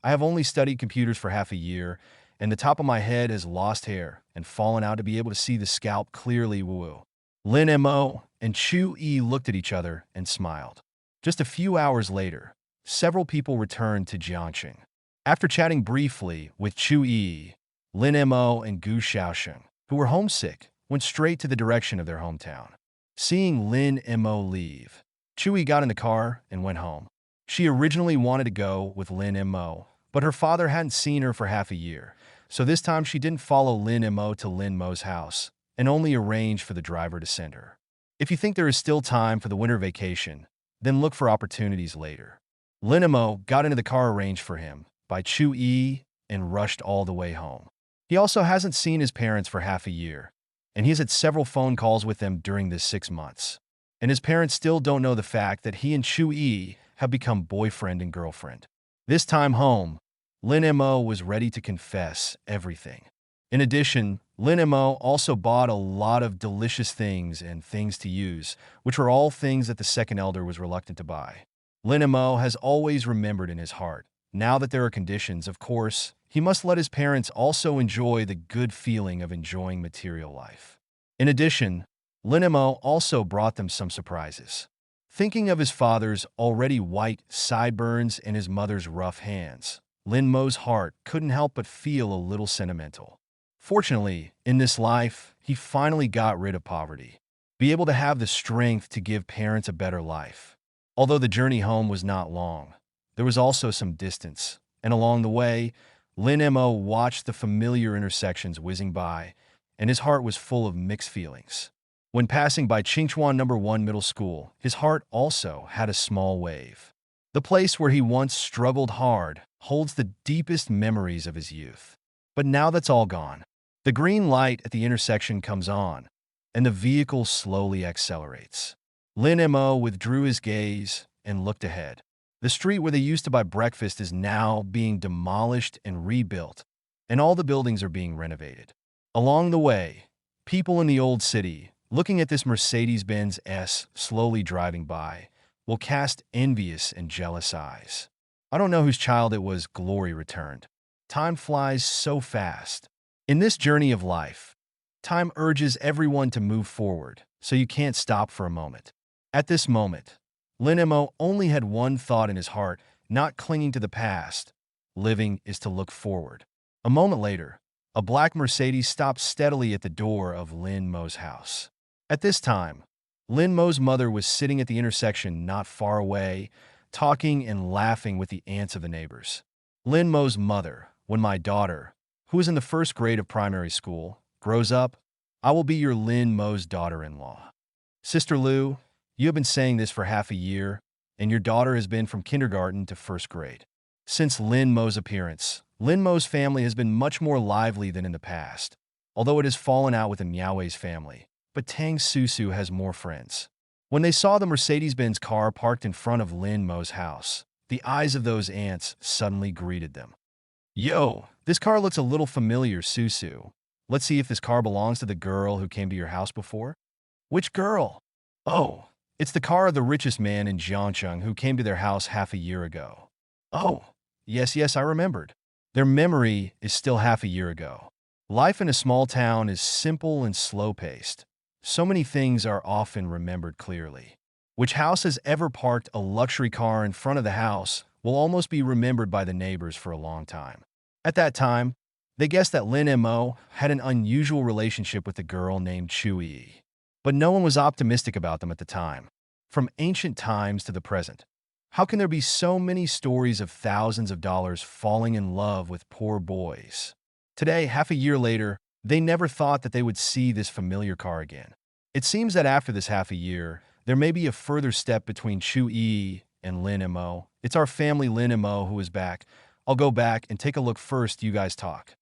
I have only studied computers for half a year, and the top of my head has lost hair and fallen out to be able to see the scalp clearly. Woo." Lin Mo and Chu Yi looked at each other and smiled. Just a few hours later, several people returned to Jiangxing. After chatting briefly with Chu Yi, Lin Mo and Gu Xiaosheng, who were homesick, went straight to the direction of their hometown. Seeing Lin Mo leave, Chu Yi got in the car and went home. She originally wanted to go with Lin Mo, but her father hadn't seen her for half a year, so this time she didn't follow Lin Mo to Lin Mo's house and only arranged for the driver to send her. If you think there is still time for the winter vacation, then look for opportunities later. Lin Mo got into the car arranged for him by Chu Yi and rushed all the way home. He also hasn't seen his parents for half a year, and he's had several phone calls with them during this 6 months. And his parents still don't know the fact that he and Chu Yi have become boyfriend and girlfriend. This time home, Lin Mo was ready to confess everything. In addition, Lin Mo also bought a lot of delicious things and things to use, which were all things that the second elder was reluctant to buy. Lin Mo has always remembered in his heart, now that there are conditions, of course, he must let his parents also enjoy the good feeling of enjoying material life. In addition, Lin Mo also brought them some surprises. Thinking of his father's already white sideburns and his mother's rough hands, Lin Mo's heart couldn't help but feel a little sentimental. Fortunately, in this life, he finally got rid of poverty, be able to have the strength to give parents a better life. Although the journey home was not long, there was also some distance, and along the way, Lin Mo watched the familiar intersections whizzing by, and his heart was full of mixed feelings. When passing by Qingchuan No. 1 Middle School, his heart also had a small wave. The place where he once struggled hard holds the deepest memories of his youth. But now that's all gone. The green light at the intersection comes on, and the vehicle slowly accelerates. Lin Mo withdrew his gaze and looked ahead. The street where they used to buy breakfast is now being demolished and rebuilt, and all the buildings are being renovated. Along the way, people in the old city, looking at this Mercedes-Benz S slowly driving by, will cast envious and jealous eyes. I don't know whose child it was. Glory returned. Time flies so fast. In this journey of life, time urges everyone to move forward, so you can't stop for a moment. At this moment, Lin Mo only had one thought in his heart, not clinging to the past. Living is to look forward. A moment later, a black Mercedes stopped steadily at the door of Lin Mo's house. At this time, Lin Mo's mother was sitting at the intersection not far away, talking and laughing with the aunts of the neighbors. Lin Mo's mother, when my daughter, who is in the first grade of primary school, grows up, I will be your Lin Mo's daughter-in-law. Sister Lu, you have been saying this for half a year, and your daughter has been from kindergarten to first grade. Since Lin Mo's appearance, Lin Mo's family has been much more lively than in the past, although it has fallen out with the Miao's family. But Tang Susu has more friends. When they saw the Mercedes-Benz car parked in front of Lin Mo's house, the eyes of those aunts suddenly greeted them. Yo, this car looks a little familiar, Susu. Let's see if this car belongs to the girl who came to your house before. Which girl? Oh, it's the car of the richest man in Jiangcheng who came to their house half a year ago. Oh, yes, I remembered. Their memory is still half a year ago. Life in a small town is simple and slow-paced. So many things are often remembered clearly. Which house has ever parked a luxury car in front of the house will almost be remembered by the neighbors for a long time. At that time, they guessed that Lin Mo had an unusual relationship with a girl named Chui. But no one was optimistic about them at the time. From ancient times to the present, how can there be so many stories of thousands of dollars falling in love with poor boys? Today, half a year later, they never thought that they would see this familiar car again. It seems that after this half a year, there may be a further step between Chui and Lin Mo. It's our family Lin Mo who is back. I'll go back and take a look first, you guys talk.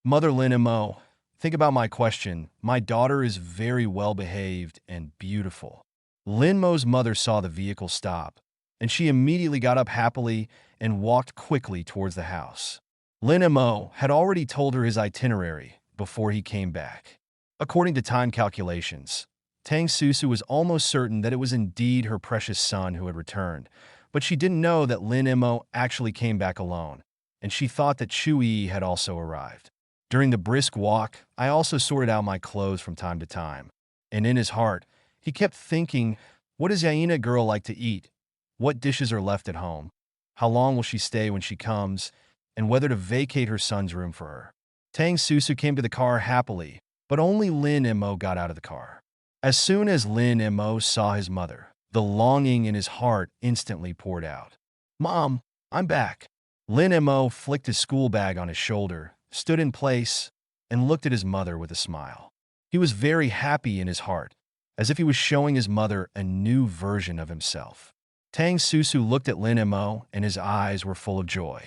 Mother Lin Mo, think about my question. My daughter is very well-behaved and beautiful. Lin Mo's mother saw the vehicle stop, and she immediately got up happily and walked quickly towards the house. Lin Mo had already told her his itinerary before he came back. According to time calculations, Tang Susu was almost certain that it was indeed her precious son who had returned, but she didn't know that Lin Mo actually came back alone, and she thought that Chui had also arrived. During the brisk walk, I also sorted out my clothes from time to time, and in his heart, he kept thinking, what does Yaina girl like to eat? What dishes are left at home? How long will she stay when she comes? And whether to vacate her son's room for her. Tang Susu came to the car happily, but only Lin Mo got out of the car. As soon as Lin Mo saw his mother, the longing in his heart instantly poured out. Mom, I'm back. Lin Mo flicked his school bag on his shoulder, stood in place, and looked at his mother with a smile. He was very happy in his heart, as if he was showing his mother a new version of himself. Tang Susu looked at Lin Mo, and his eyes were full of joy.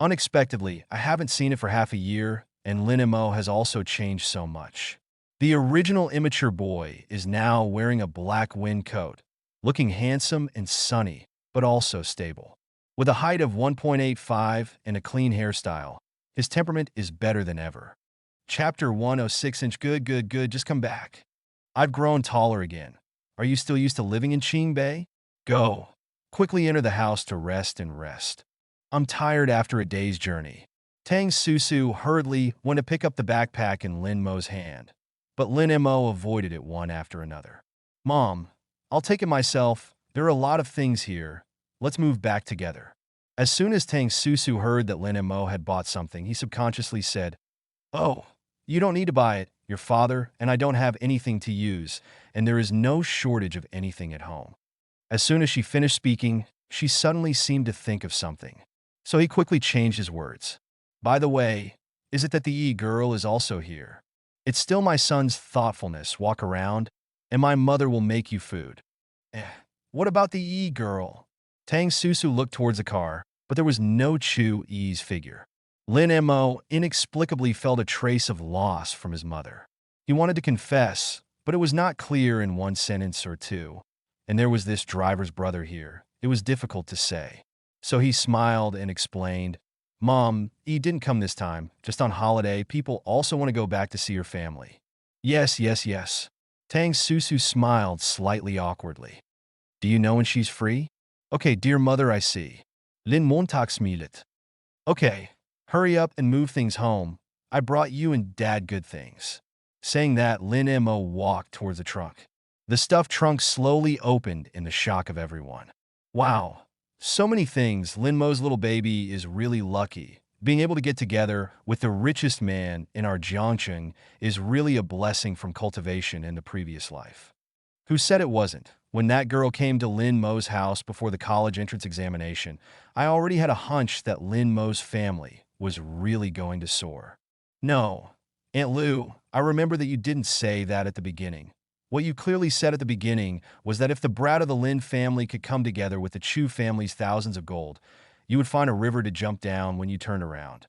Unexpectedly, I haven't seen it for half a year, and Lin Mo has also changed so much. The original immature boy is now wearing a black wind coat, looking handsome and sunny, but also stable. With a height of 1.85 and a clean hairstyle, his temperament is better than ever. Chapter 106 Good, just come back. I've grown taller again. Are you still used to living in Qingbei? Go. Quickly enter the house to rest. I'm tired after a day's journey. Tang Susu hurriedly went to pick up the backpack in Lin Mo's hand, but Lin Mo avoided it one after another. Mom, I'll take it myself. There are a lot of things here. Let's move back together. As soon as Tang Susu heard that Lin Mo had bought something, he subconsciously said, Oh, you don't need to buy it. Your father and I don't have anything to use, and there is no shortage of anything at home. As soon as she finished speaking, she suddenly seemed to think of something. So he quickly changed his words. By the way, is it that the girl is also here? It's still my son's thoughtfulness. Walk around, and my mother will make you food. What about the girl? Tang Susu looked towards the car, but there was no Chu-Yi's figure. Lin Mo inexplicably felt a trace of loss from his mother. He wanted to confess, but it was not clear in one sentence or two. And there was this driver's brother here. It was difficult to say. So he smiled and explained, Mom, he didn't come this time, just on holiday. People also want to go back to see your family. Yes, yes, yes. Tang Susu smiled slightly awkwardly. Do you know when she's free? Okay, dear mother, I see. Lin Montag smilet. Okay, hurry up and move things home. I brought you and Dad good things. Saying that, Lin Mo walked towards the trunk. The stuffed trunk slowly opened in the shock of everyone. Wow, so many things. Lin Mo's little baby is really lucky. Being able to get together with the richest man in our Jiangcheng is really a blessing from cultivation in the previous life. Who said it wasn't? When that girl came to Lin Mo's house before the college entrance examination, I already had a hunch that Lin Mo's family was really going to soar. No, Aunt Lu, I remember that you didn't say that at the beginning. What you clearly said at the beginning was that if the brat of the Lin family could come together with the Chu family's thousands of gold, you would find a river to jump down when you turned around.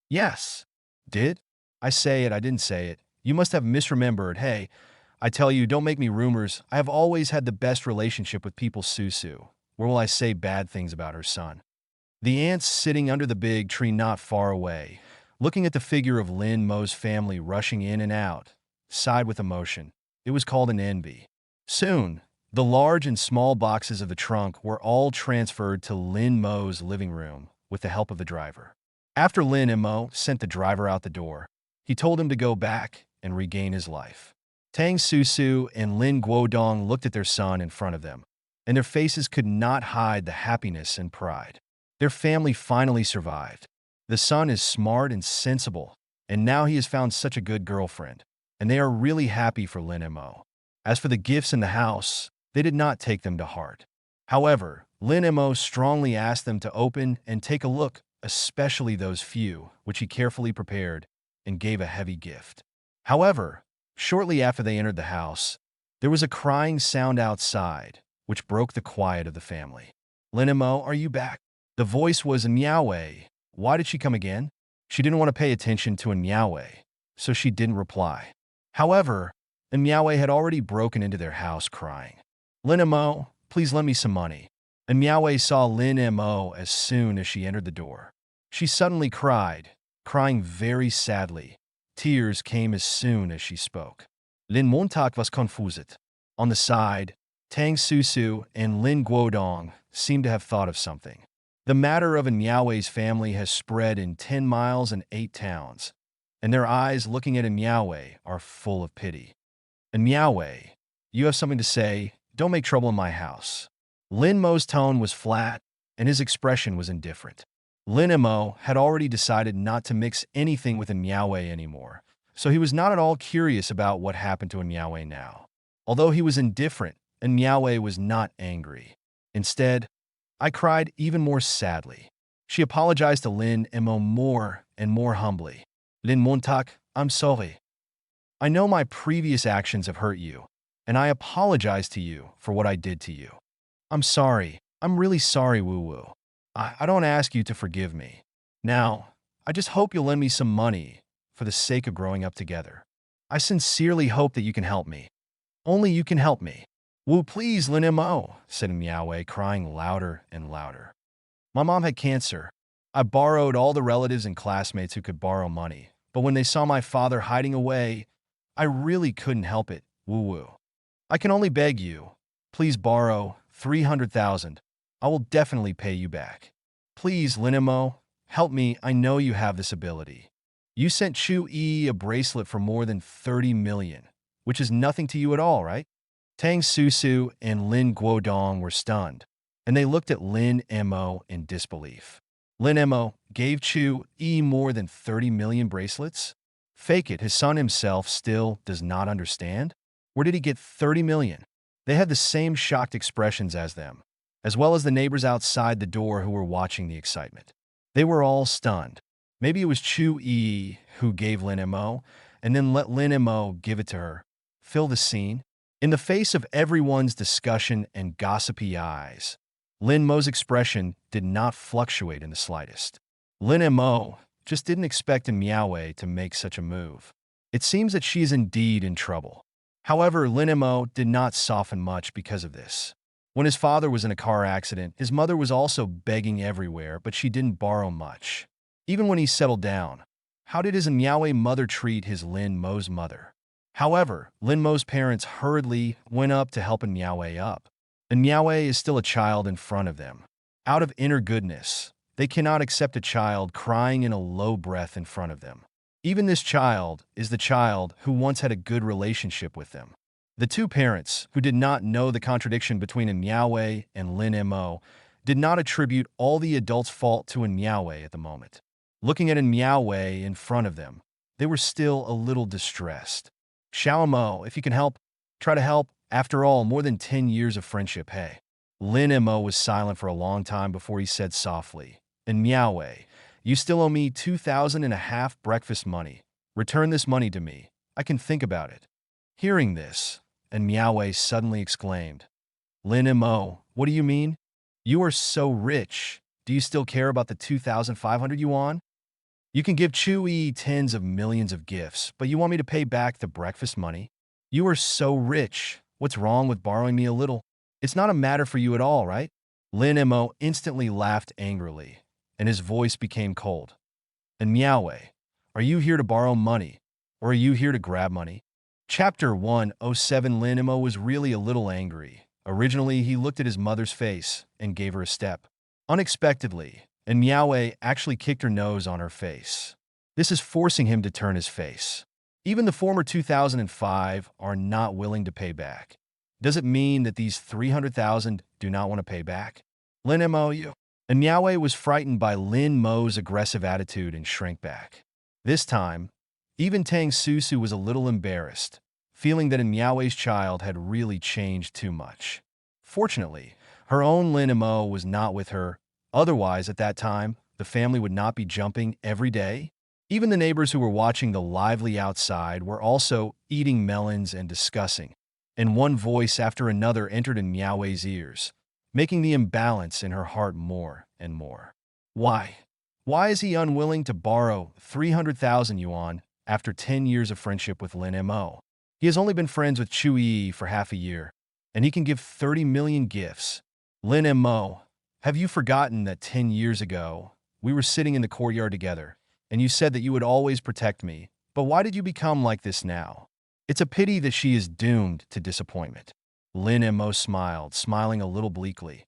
Yes. Did? I say it, I didn't say it. You must have misremembered. Hey, I tell you, don't make me rumors. I have always had the best relationship with people Susu. Where will I say bad things about her son? The ants sitting under the big tree not far away, looking at the figure of Lin Mo's family rushing in and out, sighed with emotion. It was called an envy. Soon, the large and small boxes of the trunk were all transferred to Lin Mo's living room with the help of the driver. After Lin Mo sent the driver out the door, he told him to go back and regain his life. Tang Susu and Lin Guodong looked at their son in front of them, and their faces could not hide the happiness and pride. Their family finally survived. The son is smart and sensible, and now he has found such a good girlfriend, and they are really happy for Lin Mo. As for the gifts in the house, they did not take them to heart. However, Lin Mo strongly asked them to open and take a look, especially those few, which he carefully prepared and gave a heavy gift. However, shortly after they entered the house, there was a crying sound outside, which broke the quiet of the family. Lin Mo, are you back? The voice was Miaowei. Why did she come again? She didn't want to pay attention to Miaowei, so she didn't reply. However, Miaowei had already broken into their house crying. Lin Mo, please lend me some money. And Miaowei saw Lin Mo as soon as she entered the door. She suddenly cried, crying very sadly. Tears came as soon as she spoke. Lin Montag was confused. On the side, Tang Susu and Lin Guodong seemed to have thought of something. The matter of Miaowei's family has spread in 10 miles and 8 towns, and their eyes looking at Miaowei are full of pity. And Miaowei, you have something to say, don't make trouble in my house. Lin Mo's tone was flat, and his expression was indifferent. Lin Mo had already decided not to mix anything with Miaowei anymore, so he was not at all curious about what happened to Miaowei now. Although he was indifferent, Miaowei was not angry. Instead, I cried even more sadly. She apologized to Lin Mo more and more humbly. Lin Montag, I'm sorry. I know my previous actions have hurt you, and I apologize to you for what I did to you. I'm sorry. I'm really sorry, Woo Woo. I don't ask you to forgive me. Now, I just hope you'll lend me some money for the sake of growing up together. I sincerely hope that you can help me. Only you can help me. Woo, please, Lin Mo, said Miaowei, crying louder and louder. My mom had cancer. I borrowed all the relatives and classmates who could borrow money, but when they saw my father hiding away, I really couldn't help it, Woo Woo. I can only beg you. Please borrow 300,000. I will definitely pay you back. Please, Lin Mo, help me. I know you have this ability. You sent Chu Yi a bracelet for more than 30 million, which is nothing to you at all, right? Tang Susu and Lin Guodong were stunned, and they looked at Lin Mo in disbelief. Lin Mo gave Chu Yi more than 30 million bracelets? Fake it, his son himself still does not understand? Where did he get 30 million? They had the same shocked expressions as them, as well as the neighbors outside the door who were watching the excitement. They were all stunned. Maybe it was Chu Yi who gave Lin Mo, and then let Lin Mo give it to her. Fill the scene. In the face of everyone's discussion and gossipy eyes, Lin Mo's expression did not fluctuate in the slightest. Lin Mo just didn't expect Miaowei to make such a move. It seems that she is indeed in trouble. However, Lin Mo did not soften much because of this. When his father was in a car accident, his mother was also begging everywhere, but she didn't borrow much. Even when he settled down, how did his Nyawe mother treat his Lin Mo's mother? However, Lin Mo's parents hurriedly went up to help Nyawe up. Nyawe is still a child in front of them. Out of inner goodness, they cannot accept a child crying in a low breath in front of them. Even this child is the child who once had a good relationship with them. The two parents, who did not know the contradiction between Nyawe and Lin Mo, did not attribute all the adult's fault to Nyawe at the moment. Looking at Nyawe in front of them, they were still a little distressed. Xiao Mo, if you can help, try to help. After all, more than 10 years of friendship, hey. Lin Mo was silent for a long time before he said softly, Nyawe, you still owe me 2,500 breakfast money. Return this money to me. I can think about it. Hearing this, Nyawe suddenly exclaimed, Lin Mo, what do you mean? You are so rich. Do you still care about the 2,500 yuan? You can give Chui tens of millions of gifts, but you want me to pay back the breakfast money? You are so rich. What's wrong with borrowing me a little? It's not a matter for you at all, right? Lin Mo instantly laughed angrily, and his voice became cold. Nyawe, are you here to borrow money, or are you here to grab money? Chapter 107. Lin Mo was really a little angry. Originally, he looked at his mother's face and gave her a step. Unexpectedly, Nyawe actually kicked her nose on her face. This is forcing him to turn his face. Even the former 2005 are not willing to pay back. Does it mean that these 300,000 do not want to pay back? Lin Mo, you. Nyawe was frightened by Lin Mo's aggressive attitude and shrank back. This time, even Tang Susu was a little embarrassed, feeling that Nyawe's child had really changed too much. Fortunately, her own Lin Mo was not with her. Otherwise, at that time, the family would not be jumping every day. Even the neighbors who were watching the lively outside were also eating melons and discussing. And one voice after another entered in Nyawe's ears, making the imbalance in her heart more and more. Why? Why is he unwilling to borrow 300,000 yuan after 10 years of friendship with Lin Mo? He has only been friends with Chui for half a year, and he can give 30 million gifts. Lin Mo, have you forgotten that 10 years ago, we were sitting in the courtyard together, and you said that you would always protect me, but why did you become like this now? It's a pity that she is doomed to disappointment. Lin Mo smiled, smiling a little bleakly.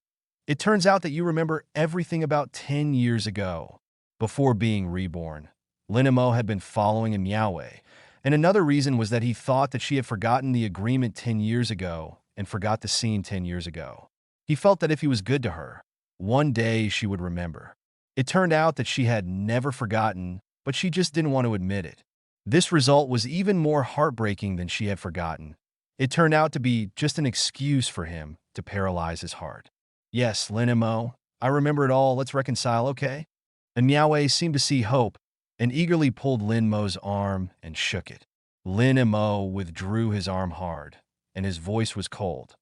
It turns out that you remember everything about 10 years ago. Before being reborn, Lin Mo had been following Nyawe, and another reason was that he thought that she had forgotten the agreement 10 years ago and forgot the scene 10 years ago. He felt that if he was good to her, one day she would remember. It turned out that she had never forgotten, but she just didn't want to admit it. This result was even more heartbreaking than she had forgotten. It turned out to be just an excuse for him to paralyze his heart. Yes, Lin Mo, I remember it all. Let's reconcile, okay? Nyawe seemed to see hope and eagerly pulled Lin Mo's arm and shook it. Lin Mo withdrew his arm hard, and his voice was cold.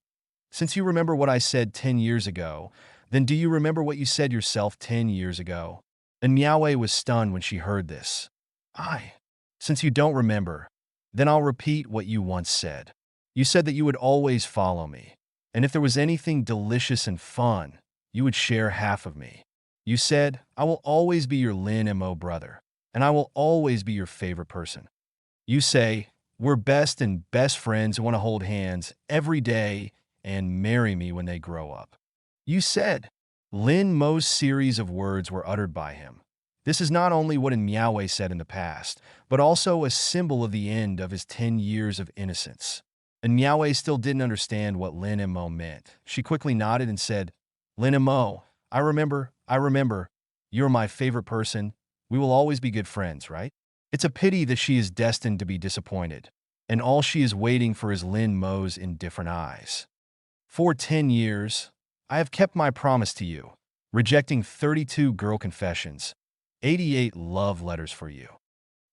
Since you remember what I said 10 years ago, then do you remember what you said yourself 10 years ago? Nyawe was stunned when she heard this. Since you don't remember, then I'll repeat what you once said. You said that you would always follow me, and if there was anything delicious and fun, you would share half of me. You said, I will always be your Lin Mo brother, and I will always be your favorite person. You say, we're best and best friends who want to hold hands every day and marry me when they grow up. You said. Lin Mo's series of words were uttered by him. This is not only what Nyawe said in the past, but also a symbol of the end of his 10 years of innocence. Nyawe still didn't understand what Lin Mo meant. She quickly nodded and said, Lin Mo, I remember. You're my favorite person. We will always be good friends, right? It's a pity that she is destined to be disappointed, and all she is waiting for is Lin Mo's indifferent eyes. For 10 years, I have kept my promise to you, rejecting 32 girl confessions, 88 love letters for you.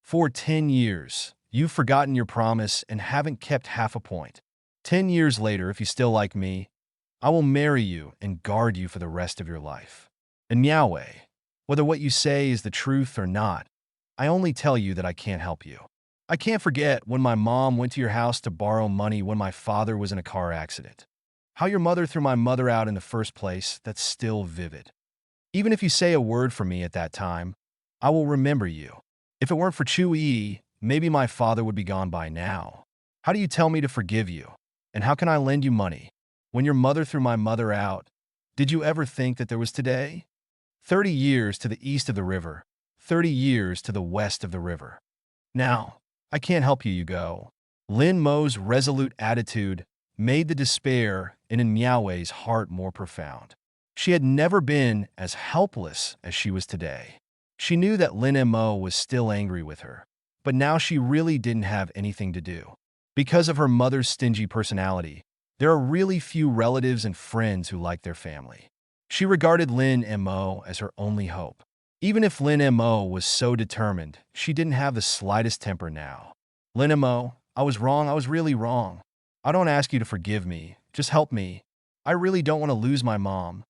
For 10 years, you've forgotten your promise and haven't kept half a point. 10 years later, if you still like me, I will marry you and guard you for the rest of your life. Nyawe, whether what you say is the truth or not, I only tell you that I can't help you. I can't forget when my mom went to your house to borrow money when my father was in a car accident. How your mother threw my mother out in the first place, that's still vivid. Even if you say a word for me at that time, I will remember you. If it weren't for Chu-Yi, maybe my father would be gone by now. How do you tell me to forgive you? And how can I lend you money? When your mother threw my mother out, did you ever think that there was today? 30 years to the east of the river, 30 years to the west of the river. Now, I can't help you, you go. Lin Mo's resolute attitude made the despair in Miaowei's heart more profound. She had never been as helpless as she was today. She knew that Lin Mo was still angry with her, but now she really didn't have anything to do. Because of her mother's stingy personality, there are really few relatives and friends who like their family. She regarded Lin Mo as her only hope. Even if Lin Mo was so determined, she didn't have the slightest temper now. Lin Mo, I was wrong, I was really wrong. I don't ask you to forgive me, just help me. I really don't want to lose my mom.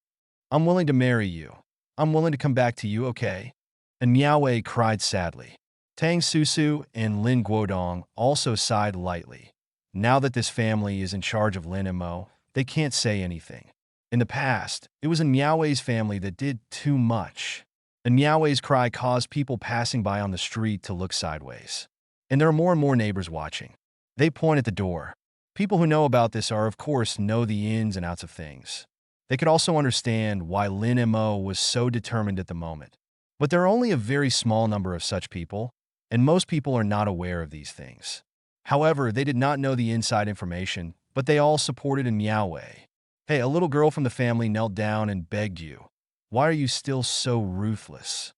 I'm willing to marry you. I'm willing to come back to you, okay? And Miaowei cried sadly. Tang Susu and Lin Guodong also sighed lightly. Now that this family is in charge of Lin Mo, they can't say anything. In the past, it was in Miaowei's family that did too much. And Miaowei's cry caused people passing by on the street to look sideways. And there are more and more neighbors watching. They point at the door. People who know about this are, of course, know the ins and outs of things. They could also understand why Lin Mo was so determined at the moment. But there are only a very small number of such people, and most people are not aware of these things. However, they did not know the inside information, but they all supported in Miaowei. Hey, a little girl from the family knelt down and begged you. Why are you still so ruthless?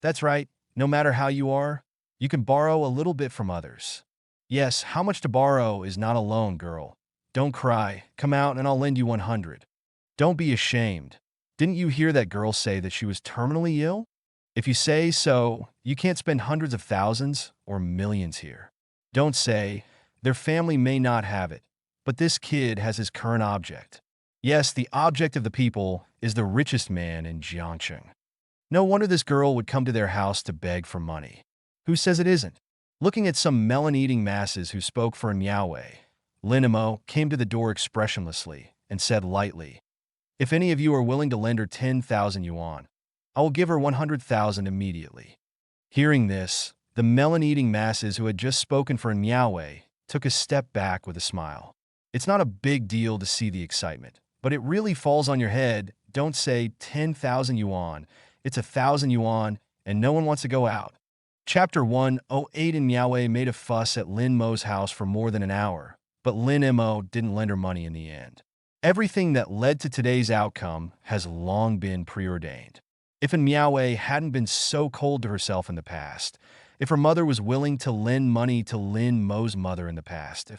That's right, no matter how you are, you can borrow a little bit from others. Yes, how much to borrow is not a loan, girl. Don't cry, come out and I'll lend you 100. Don't be ashamed. Didn't you hear that girl say that she was terminally ill? If you say so, you can't spend hundreds of thousands or millions here. Don't say, their family may not have it, but this kid has his current object. Yes, the object of the people is the richest man in Jiangcheng. No wonder this girl would come to their house to beg for money. Who says it isn't? Looking at some melon-eating masses who spoke for Miaowei, Lin Mo came to the door expressionlessly and said lightly, if any of you are willing to lend her 10,000 yuan, I will give her 100,000 immediately. Hearing this, the melon-eating masses who had just spoken for Miaowei took a step back with a smile. It's not a big deal to see the excitement, but it really falls on your head. Don't say 10,000 yuan, it's 1,000 yuan, and no one wants to go out. Chapter 108 in Miaowei made a fuss at Lin Mo's house for more than an hour, but Lin Mo didn't lend her money in the end. Everything that led to today's outcome has long been preordained. If Miaowei hadn't been so cold to herself in the past, if her mother was willing to lend money to Lin Mo's mother in the past,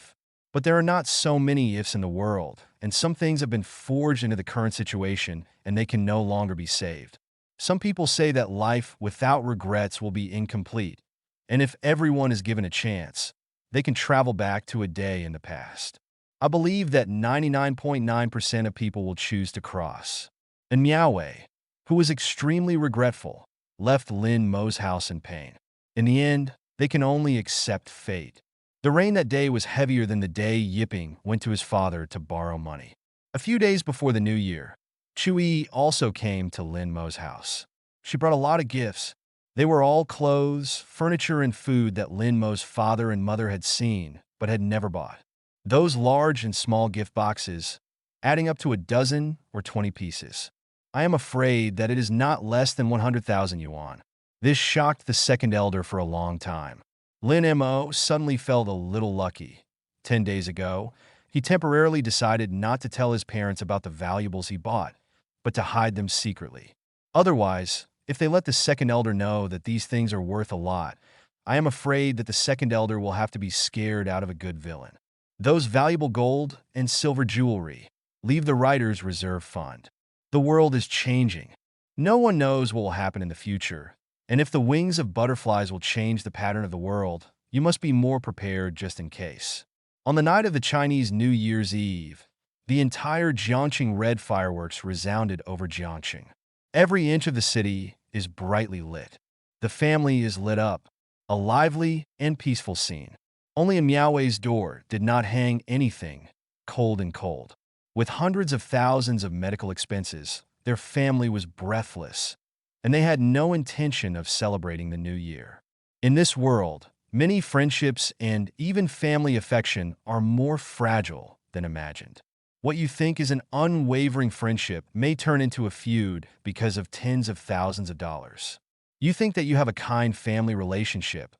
but there are not so many ifs in the world, and some things have been forged into the current situation and they can no longer be saved. Some people say that life without regrets will be incomplete, and if everyone is given a chance, they can travel back to a day in the past. I believe that 99.9% of people will choose to cross. And Miaowei, who was extremely regretful, left Lin Mo's house in pain. In the end, they can only accept fate. The rain that day was heavier than the day Yiping went to his father to borrow money. A few days before the new year, Chu-Yi also came to Lin Mo's house. She brought a lot of gifts. They were all clothes, furniture, and food that Lin Mo's father and mother had seen but had never bought. Those large and small gift boxes, adding up to a dozen or 20 pieces. I am afraid that it is not less than 100,000 yuan. This shocked the second elder for a long time. Lin Mo suddenly felt a little lucky. 10 days ago, he temporarily decided not to tell his parents about the valuables he bought, but to hide them secretly. Otherwise, if they let the second elder know that these things are worth a lot, I am afraid that the second elder will have to be scared out of a good villain. Those valuable gold and silver jewelry leave the writer's reserve fund. The world is changing. No one knows what will happen in the future, and if the wings of butterflies will change the pattern of the world, you must be more prepared just in case. On the night of the Chinese New Year's Eve, the entire Jiangxing red fireworks resounded over Jiangxing. Every inch of the city is brightly lit. The family is lit up, a lively and peaceful scene. Only in Miaowei's door did not hang anything cold and cold. With hundreds of thousands of medical expenses, their family was breathless, and they had no intention of celebrating the new year. In this world, many friendships and even family affection are more fragile than imagined. What you think is an unwavering friendship may turn into a feud because of tens of thousands of dollars. You think that you have a kind family relationship,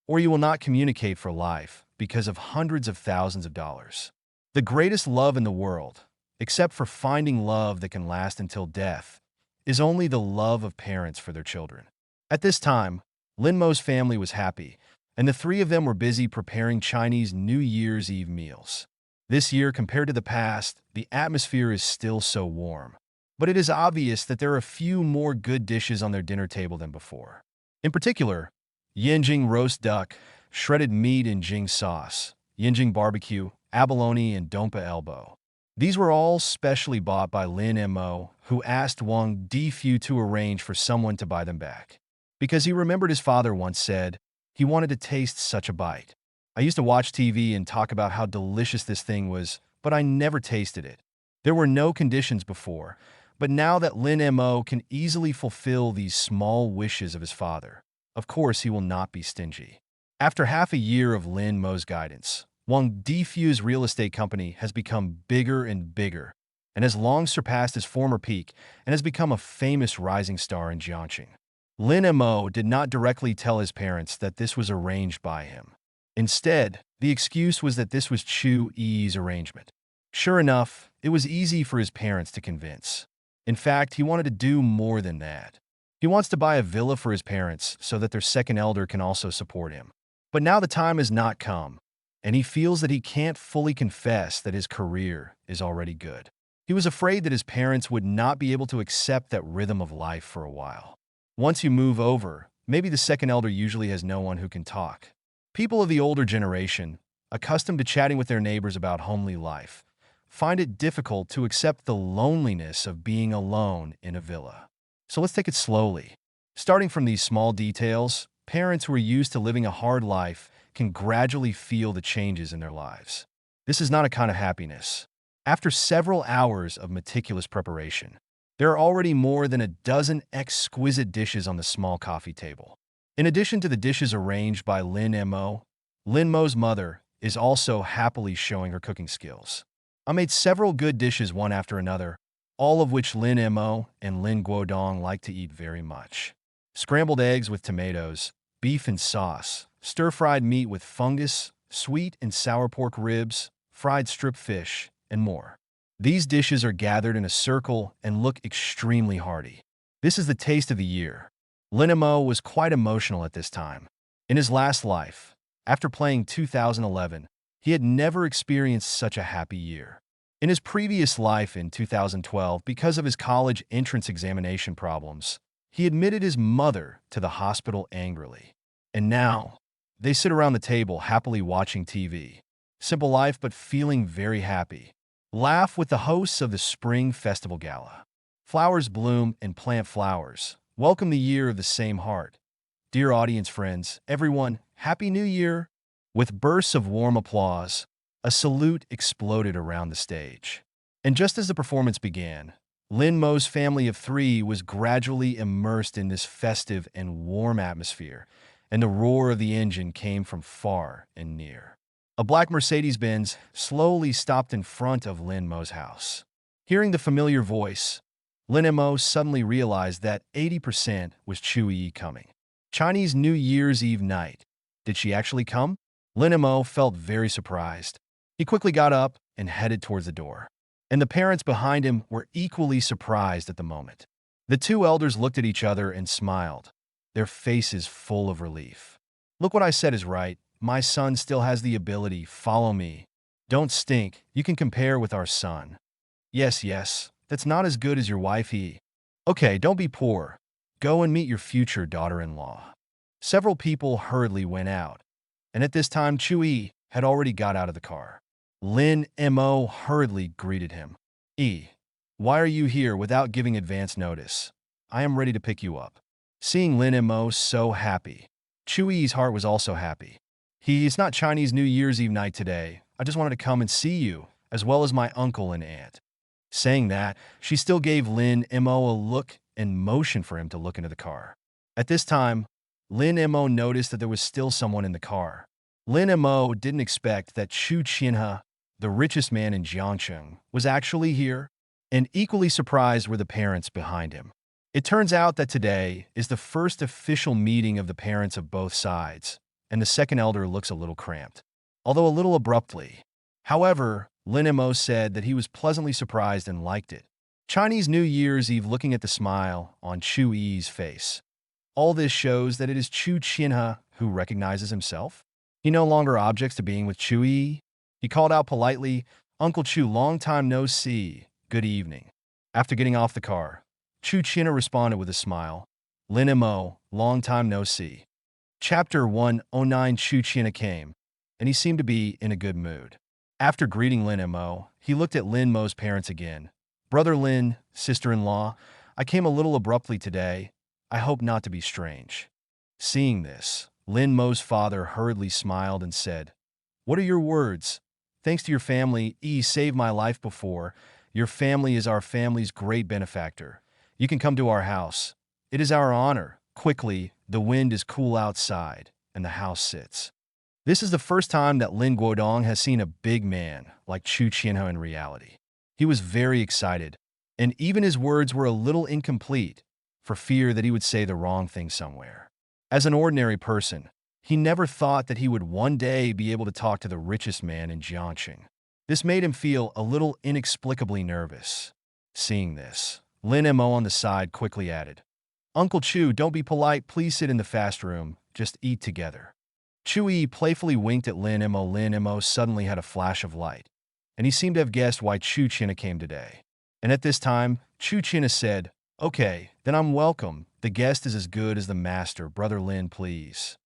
or you will not communicate for life because of hundreds of thousands of dollars. The greatest love in the world, except for finding love that can last until death, is only the love of parents for their children. At this time, Lin Mo's family was happy, and the three of them were busy preparing Chinese New Year's Eve meals. This year, compared to the past, the atmosphere is still so warm. But it is obvious that there are a few more good dishes on their dinner table than before. In particular, Yanjing roast duck, shredded meat in Jing sauce, Yanjing barbecue, abalone, and dompa elbow. These were all specially bought by Lin Mo, who asked Wang Difu to arrange for someone to buy them back. Because he remembered his father once said he wanted to taste such a bite. I used to watch TV and talk about how delicious this thing was, but I never tasted it. There were no conditions before, but now that Lin Mo can easily fulfill these small wishes of his father, of course he will not be stingy. After half a year of Lin Mo's guidance, Wang Difu's real estate company has become bigger and bigger, and has long surpassed his former peak and has become a famous rising star in Jiangxing. Lin Mo did not directly tell his parents that this was arranged by him. Instead, the excuse was that this was Chu Yi's arrangement. Sure enough, it was easy for his parents to convince. In fact, he wanted to do more than that. He wants to buy a villa for his parents so that their second elder can also support him. But now the time has not come, and he feels that he can't fully confess that his career is already good. He was afraid that his parents would not be able to accept that rhythm of life for a while. Once you move over, maybe the second elder usually has no one who can talk. People of the older generation, accustomed to chatting with their neighbors about homely life, find it difficult to accept the loneliness of being alone in a villa. So let's take it slowly. Starting from these small details, parents who are used to living a hard life can gradually feel the changes in their lives. This is not a kind of happiness. After several hours of meticulous preparation, there are already more than a dozen exquisite dishes on the small coffee table. In addition to the dishes arranged by Lin Mo, Lin Mo's mother is also happily showing her cooking skills. I made several good dishes one after another, all of which Lin Mo and Lin Guodong like to eat very much. Scrambled eggs with tomatoes, beef and sauce, stir-fried meat with fungus, sweet and sour pork ribs, fried strip fish, and more. These dishes are gathered in a circle and look extremely hearty. This is the taste of the year. Lin Mo was quite emotional at this time. In his last life, after playing 2011, he had never experienced such a happy year. In his previous life in 2012, because of his college entrance examination problems, he admitted his mother to the hospital angrily. And now, they sit around the table happily watching TV. Simple life, but feeling very happy. Laugh with the hosts of the Spring Festival Gala. Flowers bloom and plant flowers. Welcome the year of the same heart. Dear audience friends, everyone, Happy New Year! With bursts of warm applause, a salute exploded around the stage. And just as the performance began, Lin Mo's family of three was gradually immersed in this festive and warm atmosphere, and the roar of the engine came from far and near. A black Mercedes-Benz slowly stopped in front of Lin Mo's house. Hearing the familiar voice, Lin Mo suddenly realized that 80% was Chu Yi coming. Chinese New Year's Eve night. Did she actually come? Lin Mo felt very surprised. He quickly got up and headed towards the door. And the parents behind him were equally surprised at the moment. The two elders looked at each other and smiled, their faces full of relief. Look, what I said is right. My son still has the ability. Follow me. Don't stink. You can compare with our son. Yes. That's not as good as your wife. Okay, don't be poor. Go and meet your future daughter-in-law. Several people hurriedly went out, and at this time Chu Yi had already got out of the car. Lin Mo hurriedly greeted him. Why are you here without giving advance notice? I am ready to pick you up. Seeing Lin Mo so happy, Chu Yi's heart was also happy. It's not Chinese New Year's Eve night today. I just wanted to come and see you, as well as my uncle and aunt. Saying that, she still gave Lin Mo a look and motioned for him to look into the car. At this time, Lin Mo noticed that there was still someone in the car. Lin Mo didn't expect that Chu Qianhe, the richest man in Jiangcheng, was actually here, and equally surprised were the parents behind him. It turns out that today is the first official meeting of the parents of both sides, and the second elder looks a little cramped, although a little abruptly. However, Lin Mo said that he was pleasantly surprised and liked it. Chinese New Year's Eve looking at the smile on Chu Yi's face. All this shows that it is Chu Qianhe who recognizes himself. He no longer objects to being with Chu Yi. He called out politely, "Uncle Chu, long time no see. Good evening." After getting off the car, Chu Qianhe responded with a smile, "Lin Mo, long time no see." Chapter 109. Chu Qianhe came, and he seemed to be in a good mood. After greeting Lin Mo, he looked at Lin Mo's parents again. "Brother Lin, sister-in-law, I came a little abruptly today. I hope not to be strange." Seeing this, Lin Mo's father hurriedly smiled and said, "What are your words? Thanks to your family, saved my life before. Your family is our family's great benefactor. You can come to our house. It is our honor." Quickly, the wind is cool outside, and the house sits. This is the first time that Lin Guodong has seen a big man like Chu Qianhe in reality. He was very excited, and even his words were a little incomplete, for fear that he would say the wrong thing somewhere. As an ordinary person, he never thought that he would one day be able to talk to the richest man in Jiangcheng. This made him feel a little inexplicably nervous. Seeing this, Lin Mo on the side quickly added, "Uncle Chu, don't be polite, please sit in the fast room, just eat together." Chu Yi playfully winked at Lin Mo. Lin Mo suddenly had a flash of light, and he seemed to have guessed why Chu Qianhe came today. And at this time, Chu Qianhe said, "Okay, then I'm welcome. The guest is as good as the master. Brother Lin, please."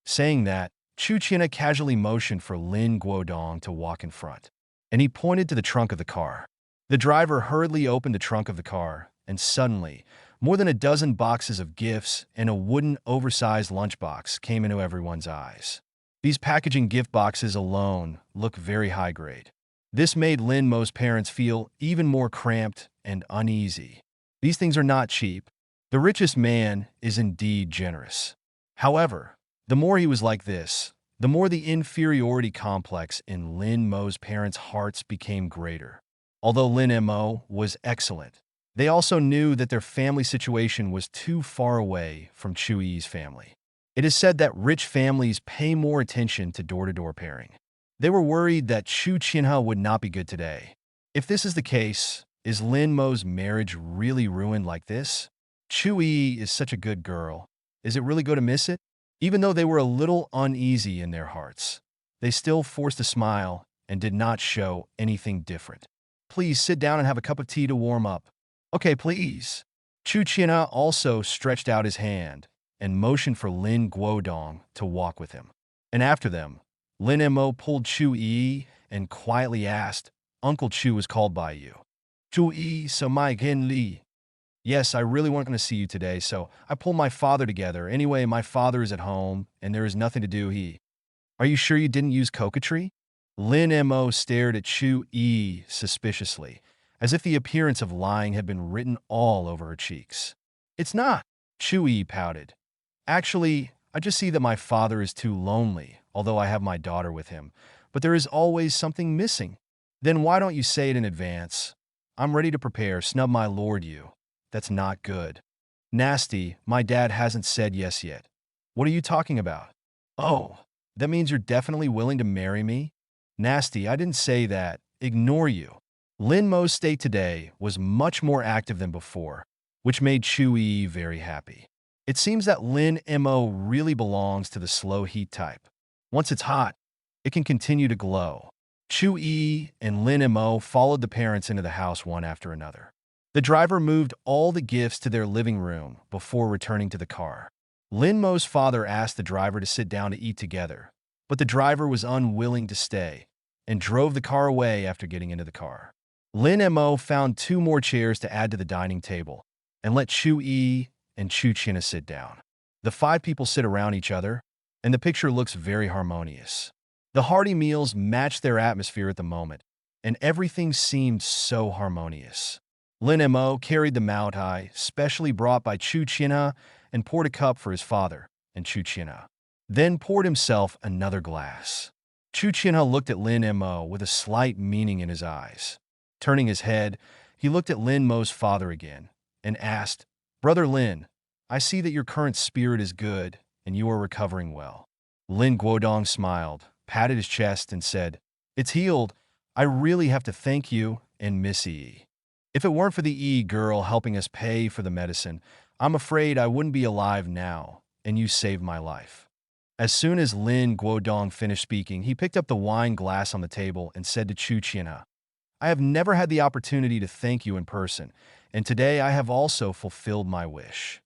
Saying that, Chu Qianhe casually motioned for Lin Guodong to walk in front, and he pointed to the trunk of the car. The driver hurriedly opened the trunk of the car, and suddenly, more than a dozen boxes of gifts and a wooden oversized lunchbox came into everyone's eyes. These packaging gift boxes alone look very high grade. This made Lin Mo's parents feel even more cramped and uneasy. These things are not cheap. The richest man is indeed generous. However, the more he was like this, the more the inferiority complex in Lin Mo's parents' hearts became greater. Although Lin Mo was excellent, they also knew that their family situation was too far away from Chu Yi's family. It is said that rich families pay more attention to door-to-door pairing. They were worried that Chu Qianhe would not be good today. If this is the case, is Lin Mo's marriage really ruined like this? Chu Yi is such a good girl. Is it really going to miss it? Even though they were a little uneasy in their hearts, they still forced a smile and did not show anything different. "Please sit down and have a cup of tea to warm up." "Okay, please." Chu Qianhe also stretched out his hand and motioned for Lin Guodong to walk with him. And after them, Lin Mo pulled Chu Yi and quietly asked, "Uncle Chu is called by you." "Chu Yi, so my Gen Li." "Yes, I really weren't going to see you today, so I pulled my father together. Anyway, my father is at home, and there is nothing to do. Are you sure you didn't use coquetry?" Lin Mo stared at Chu Yi suspiciously, as if the appearance of lying had been written all over her cheeks. "It's not." Chu Yi pouted. "Actually, I just see that my father is too lonely, although I have my daughter with him, but there is always something missing." "Then why don't you say it in advance? I'm ready to prepare, snub my lord you." "That's not good." "Nasty, my dad hasn't said yes yet." "What are you talking about?" "Oh, that means you're definitely willing to marry me?" "Nasty, I didn't say that. Ignore you." Lin Mo's state today was much more active than before, which made Chu Yi very happy. It seems that Lin Mo really belongs to the slow heat type. Once it's hot, it can continue to glow. Chu Yi and Lin Mo followed the parents into the house one after another. The driver moved all the gifts to their living room before returning to the car. Lin Mo's father asked the driver to sit down to eat together, but the driver was unwilling to stay and drove the car away after getting into the car. Lin Mo found 2 more chairs to add to the dining table and let Chu Yi and Chu Qianhe sit down. The 5 people sit around each other, and the picture looks very harmonious. The hearty meals matched their atmosphere at the moment, and everything seemed so harmonious. Lin Mo carried the Maotai, specially brought by Chu Qinha, and poured a cup for his father and Chu Qinha. Then poured himself another glass. Chu Qinha looked at Lin Mo with a slight meaning in his eyes. Turning his head, he looked at Lin Mo's father again and asked, "Brother Lin, I see that your current spirit is good and you are recovering well." Lin Guodong smiled, patted his chest, and said, "It's healed. I really have to thank you and Miss E. If it weren't for the E girl helping us pay for the medicine, I'm afraid I wouldn't be alive now, and you saved my life." As soon as Lin Guodong finished speaking, he picked up the wine glass on the table and said to Chu Qinha, "I have never had the opportunity to thank you in person, and today I have also fulfilled my wish.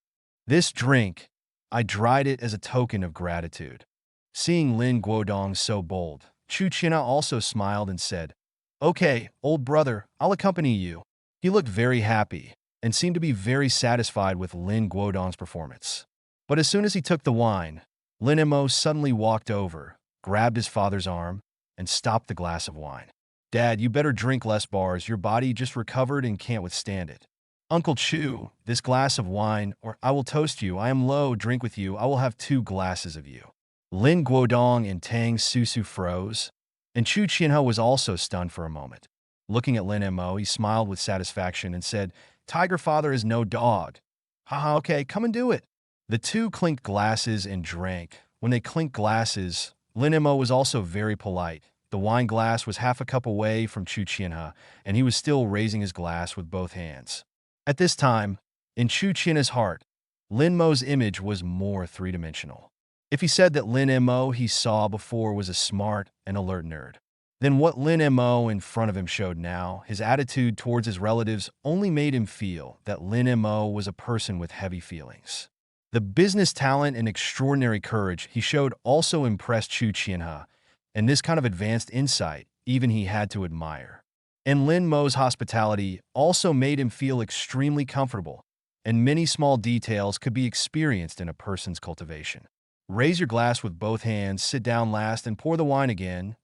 This drink, I dried it as a token of gratitude." Seeing Lin Guodong so bold, Chu Qinha also smiled and said, "Okay, old brother, I'll accompany you." He looked very happy and seemed to be very satisfied with Lin Guodong's performance. But as soon as he took the wine, Lin Mo suddenly walked over, grabbed his father's arm, and stopped the glass of wine. "Dad, you better drink less bars. Your body just recovered and can't withstand it." "Uncle Chu, this glass of wine, or I will toast you. I am low, drink with you. I will have 2 glasses of you." Lin Guodong and Tang Susu froze, and Chu Qinha was also stunned for a moment. Looking at Lin Mo, he smiled with satisfaction and said, "Tiger father is no dog. Haha, okay, come and do it." The two clinked glasses and drank. When they clinked glasses, Lin Mo was also very polite. The wine glass was half a cup away from Chu Qinha, and he was still raising his glass with both hands. At this time, in Chu Qinha's heart, Lin Mo's image was more three-dimensional. If he said that Lin Mo he saw before was a smart and alert nerd, then what Lin Mo in front of him showed now, his attitude towards his relatives, only made him feel that Lin Mo was a person with heavy feelings. The business talent and extraordinary courage he showed also impressed Chu Qinha, and this kind of advanced insight even he had to admire. And Lin Mo's hospitality also made him feel extremely comfortable, and many small details could be experienced in a person's cultivation. Raise your glass with both hands, sit down last, and pour the wine again.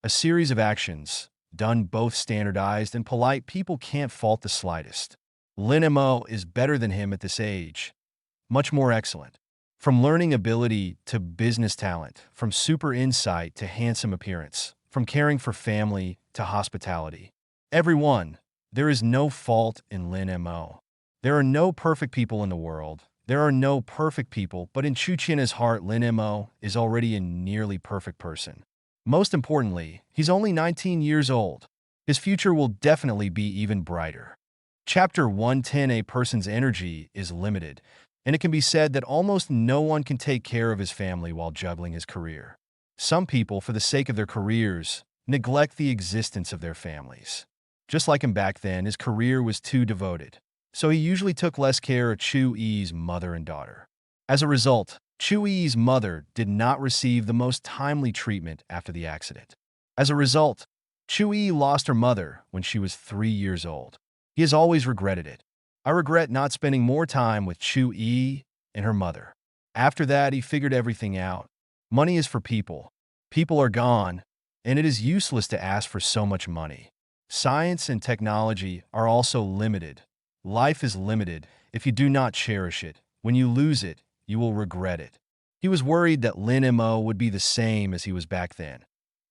A series of actions, done both standardized and polite, people can't fault the slightest. Lin Mo is better than him at this age. Much more excellent. From learning ability to business talent, from super insight to handsome appearance, from caring for family to hospitality. Everyone, there is no fault in Lin Mo. There are no perfect people in the world. There are no perfect people, but in Chu Qinha's heart, Lin Mo is already a nearly perfect person. Most importantly, he's only 19 years old. His future will definitely be even brighter. Chapter 110: A person's energy is limited, and it can be said that almost no one can take care of his family while juggling his career. Some people, for the sake of their careers, neglect the existence of their families. Just like him back then, his career was too devoted, so he usually took less care of Chu Yi's mother and daughter. As a result, Chu Yi's mother did not receive the most timely treatment after the accident. As a result, Chu Yi lost her mother when she was 3 years old. He has always regretted it. "I regret not spending more time with Chu Yi and her mother." After that, he figured everything out. Money is for people. People are gone, and it is useless to ask for so much money. Science and technology are also limited. Life is limited if you do not cherish it. When you lose it, you will regret it. He was worried that Lin Mo would be the same as he was back then.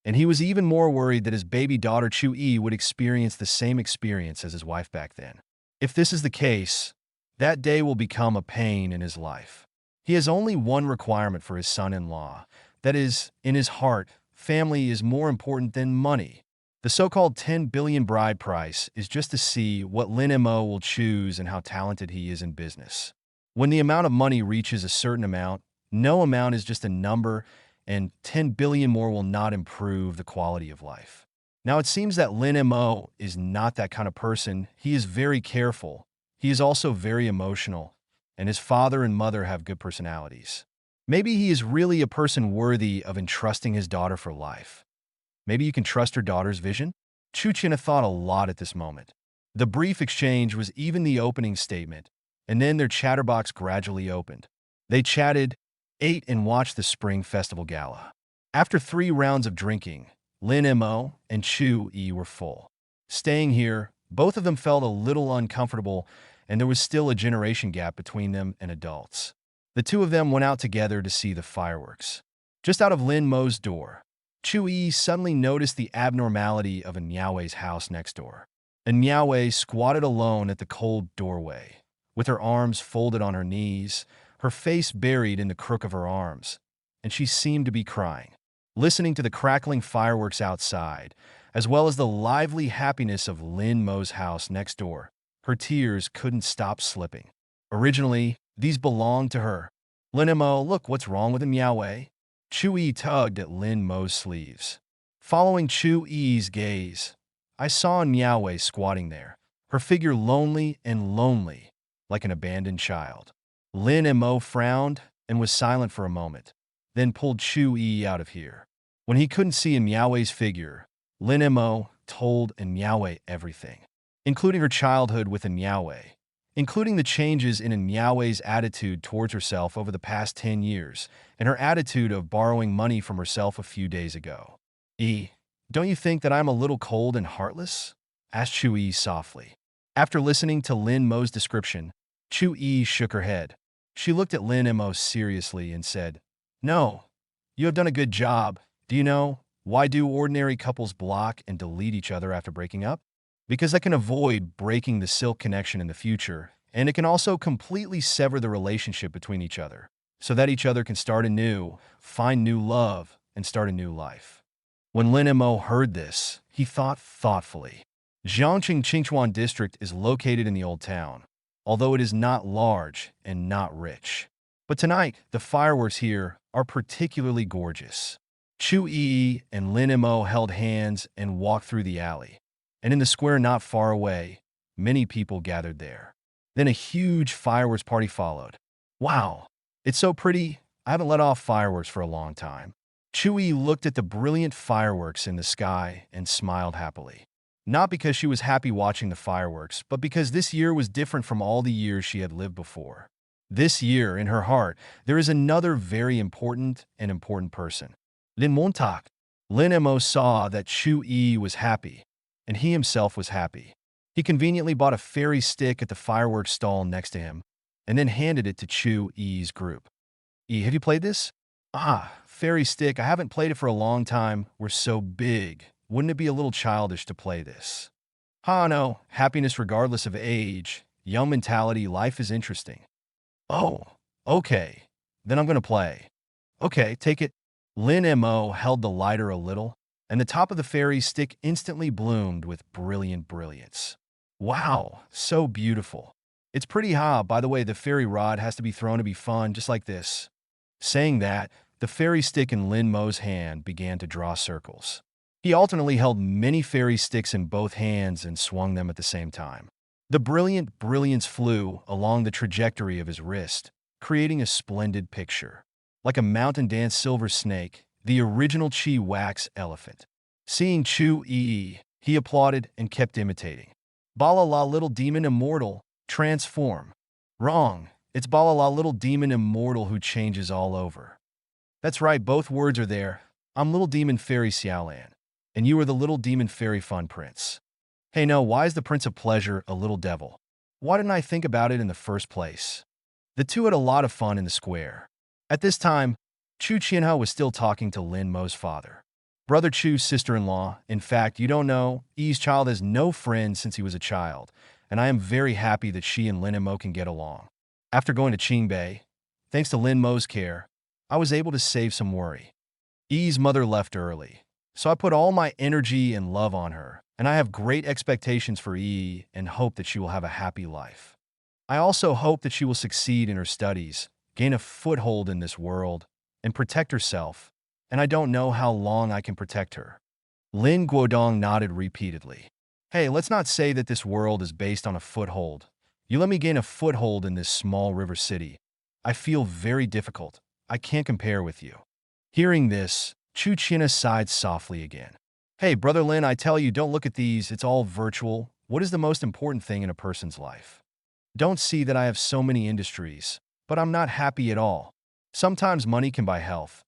And he was even more worried that his baby daughter Chu Yi would experience the same experience as his wife back then. If this is the case, that day will become a pain in his life. He has only one requirement for his son-in-law. That is, in his heart, family is more important than money. The so-called 10 billion bride price is just to see what Lin Mo will choose and how talented he is in business. When the amount of money reaches a certain amount, no amount is just a number, and 10 billion more will not improve the quality of life. Now, it seems that Lin Mo is not that kind of person. He is very careful. He is also very emotional, and his father and mother have good personalities. Maybe he is really a person worthy of entrusting his daughter for life. Maybe you can trust her daughter's vision? Chu Qinha thought a lot at this moment. The brief exchange was even the opening statement, and then their chatterbox gradually opened. They chatted, ate, and watched the Spring Festival Gala. After 3 rounds of drinking, Lin Mo and Chu Yi were full. Staying here, both of them felt a little uncomfortable, and there was still a generation gap between them and adults. The two of them went out together to see the fireworks. Just out of Lin Mo's door, Chu-yi suddenly noticed the abnormality of Nyao's house next door. Nyao squatted alone at the cold doorway, with her arms folded on her knees, her face buried in the crook of her arms, and she seemed to be crying. Listening to the crackling fireworks outside, as well as the lively happiness of Lin Mo's house next door, her tears couldn't stop slipping. Originally, these belonged to her. Lin Mo, look, what's wrong with Nyao? Chu-yi tugged at Lin Mo's sleeves. Following Chu-yi's gaze, I saw Nyao squatting there, her figure lonely and lonely, like an abandoned child. Lin Mo frowned and was silent for a moment, then pulled Chu-yi out of here. When he couldn't see Nyao's figure, Lin Mo told Nyao everything, including her childhood with Nyao, including the changes in Nyao's attitude towards herself over the past 10 years, and her attitude of borrowing money from herself a few days ago. Don't you think that I'm a little cold and heartless? Asked Chu-yi softly. After listening to Lin Mo's description, Chu-yi shook her head. She looked at Lin Mo seriously and said, No, you have done a good job. Do you know, why do ordinary couples block and delete each other after breaking up? Because that can avoid breaking the silk connection in the future, and it can also completely sever the relationship between each other, so that each other can start anew, find new love, and start a new life. When Lin Mo heard this, he thought thoughtfully. Jiangqing Qingchuan district is located in the old town, although it is not large and not rich. But tonight, the fireworks here are particularly gorgeous. Chu-yi and Lin Mo held hands and walked through the alley, and in the square not far away, many people gathered there. Then a huge fireworks party followed. Wow, it's so pretty. I haven't let off fireworks for a long time. Chu-yi looked at the brilliant fireworks in the sky and smiled happily. Not because she was happy watching the fireworks, but because this year was different from all the years she had lived before. This year, in her heart, there is another very important person. Lin Montauk. Lin Mo saw that Chu-yi was happy, and he himself was happy. He conveniently bought a fairy stick at the fireworks stall next to him, and then handed it to Chu-yi's group. Have you played this? Fairy stick, I haven't played it for a long time. We're so big. Wouldn't it be a little childish to play this? No, happiness regardless of age, young mentality, life is interesting. Oh, okay. Then I'm going to play. Okay, take it. Lin Mo held the lighter a little, and the top of the fairy stick instantly bloomed with brilliant brilliance. Wow, so beautiful. It's pretty hot. By the way, the fairy rod has to be thrown to be fun, just like this. Saying that, the fairy stick in Lin Mo's hand began to draw circles. He alternately held many fairy sticks in both hands and swung them at the same time. The brilliant brilliance flew along the trajectory of his wrist, creating a splendid picture. Like a mountain dance silver snake, the original Chi wax elephant. Seeing Chu-yi, he applauded and kept imitating. Bala la little demon immortal, transform. Wrong, it's Bala la little demon immortal who changes all over. That's right, both words are there. I'm little demon fairy Xiaolan, and you are the little demon fairy fun prince. Hey no, why is the prince of pleasure a little devil? Why didn't I think about it in the first place? The two had a lot of fun in the square. At this time, Chu Qianhe was still talking to Lin Mo's father. Brother Chu's sister-in-law. In fact, you don't know, Yi's child has no friends since he was a child, and I am very happy that she and Lin Mo can get along. After going to Qingbei, thanks to Lin Mo's care, I was able to save some worry. Yi's mother left early, so I put all my energy and love on her, and I have great expectations for Yi and hope that she will have a happy life. I also hope that she will succeed in her studies, gain a foothold in this world, and protect herself, and I don't know how long I can protect her. Lin Guodong nodded repeatedly. Hey, let's not say that this world is based on a foothold. You let me gain a foothold in this small river city. I feel very difficult. I can't compare with you. Hearing this, Chu Qianhe sighed softly again. Hey, Brother Lin, I tell you, don't look at these. It's all virtual. What is the most important thing in a person's life? Don't see that I have so many industries, but I'm not happy at all. Sometimes money can buy health,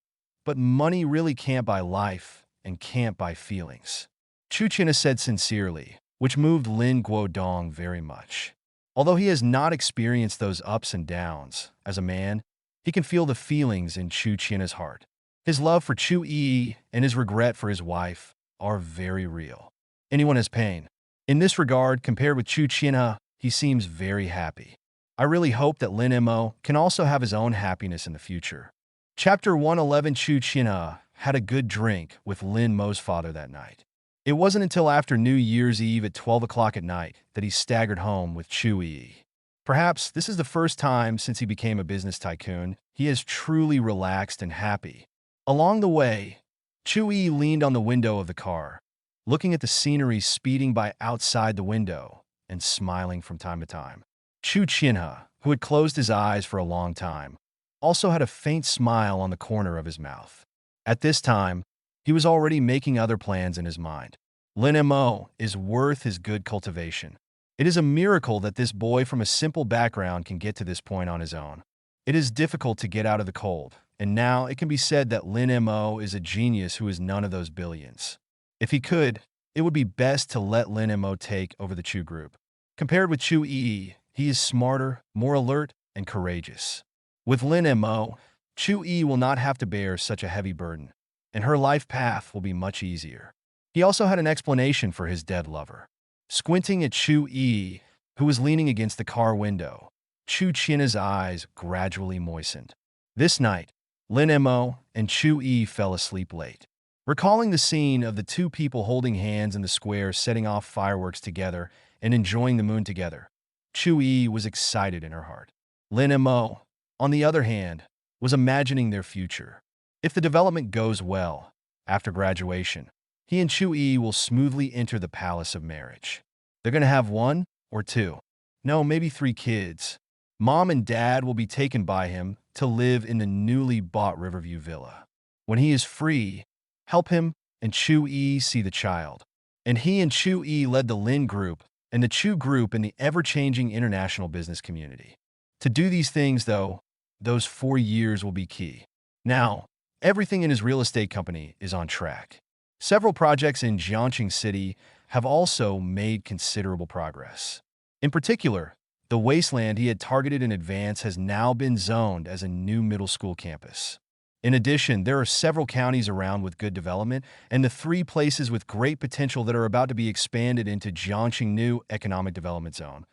but money really can't buy life and can't buy feelings. Chu Qianhe said sincerely, which moved Lin Guodong very much. Although he has not experienced those ups and downs, as a man, he can feel the feelings in Chu Qian's heart. His love for Chu Yi and his regret for his wife are very real. Anyone has pain. In this regard, compared with Chu Qian, he seems very happy. I really hope that Lin Mo can also have his own happiness in the future. Chapter 111. Chu Qian had a good drink with Lin Mo's father that night. It wasn't until after New Year's Eve at 12 o'clock at night that he staggered home with Chu Yi. Perhaps this is the first time since he became a business tycoon he is truly relaxed and happy. Along the way, Chu Yi leaned on the window of the car, looking at the scenery speeding by outside the window and smiling from time to time. Chu Qian, who had closed his eyes for a long time, also had a faint smile on the corner of his mouth. At this time, he was already making other plans in his mind. Lin Mo is worth his good cultivation. It is a miracle that this boy from a simple background can get to this point on his own. It is difficult to get out of the cold, and now it can be said that Lin Mo is a genius who is none of those billions. If he could, it would be best to let Lin Mo take over the Chu group. Compared with Chu Yi, he is smarter, more alert, and courageous. With Lin Mo, Chu Yi will not have to bear such a heavy burden, and her life path will be much easier. He also had an explanation for his dead lover. Squinting at Chu Yi, who was leaning against the car window, Chu Qian's eyes gradually moistened. This night, Lin Mo and Chu Yi fell asleep late. Recalling the scene of the two people holding hands in the square setting off fireworks together and enjoying the moon together, Chu Yi was excited in her heart. Lin Mo, on the other hand, was imagining their future. If the development goes well, after graduation, he and Chu Yi will smoothly enter the palace of marriage. They're going to have 1 or 2, no, maybe 3 kids. Mom and Dad will be taken by him to live in the newly bought Riverview Villa. When he is free, help him and Chu Yi see the child. And he and Chu Yi led the Lin group and the Chu group in the ever-changing international business community. To do these things, though, those 4 years will be key. Now, everything in his real estate company is on track. Several projects in Jiangxing City have also made considerable progress. In particular, the wasteland he had targeted in advance has now been zoned as a new middle school campus. In addition, there are several counties around with good development and the 3 places with great potential that are about to be expanded into Jiangxing New Economic Development Zone.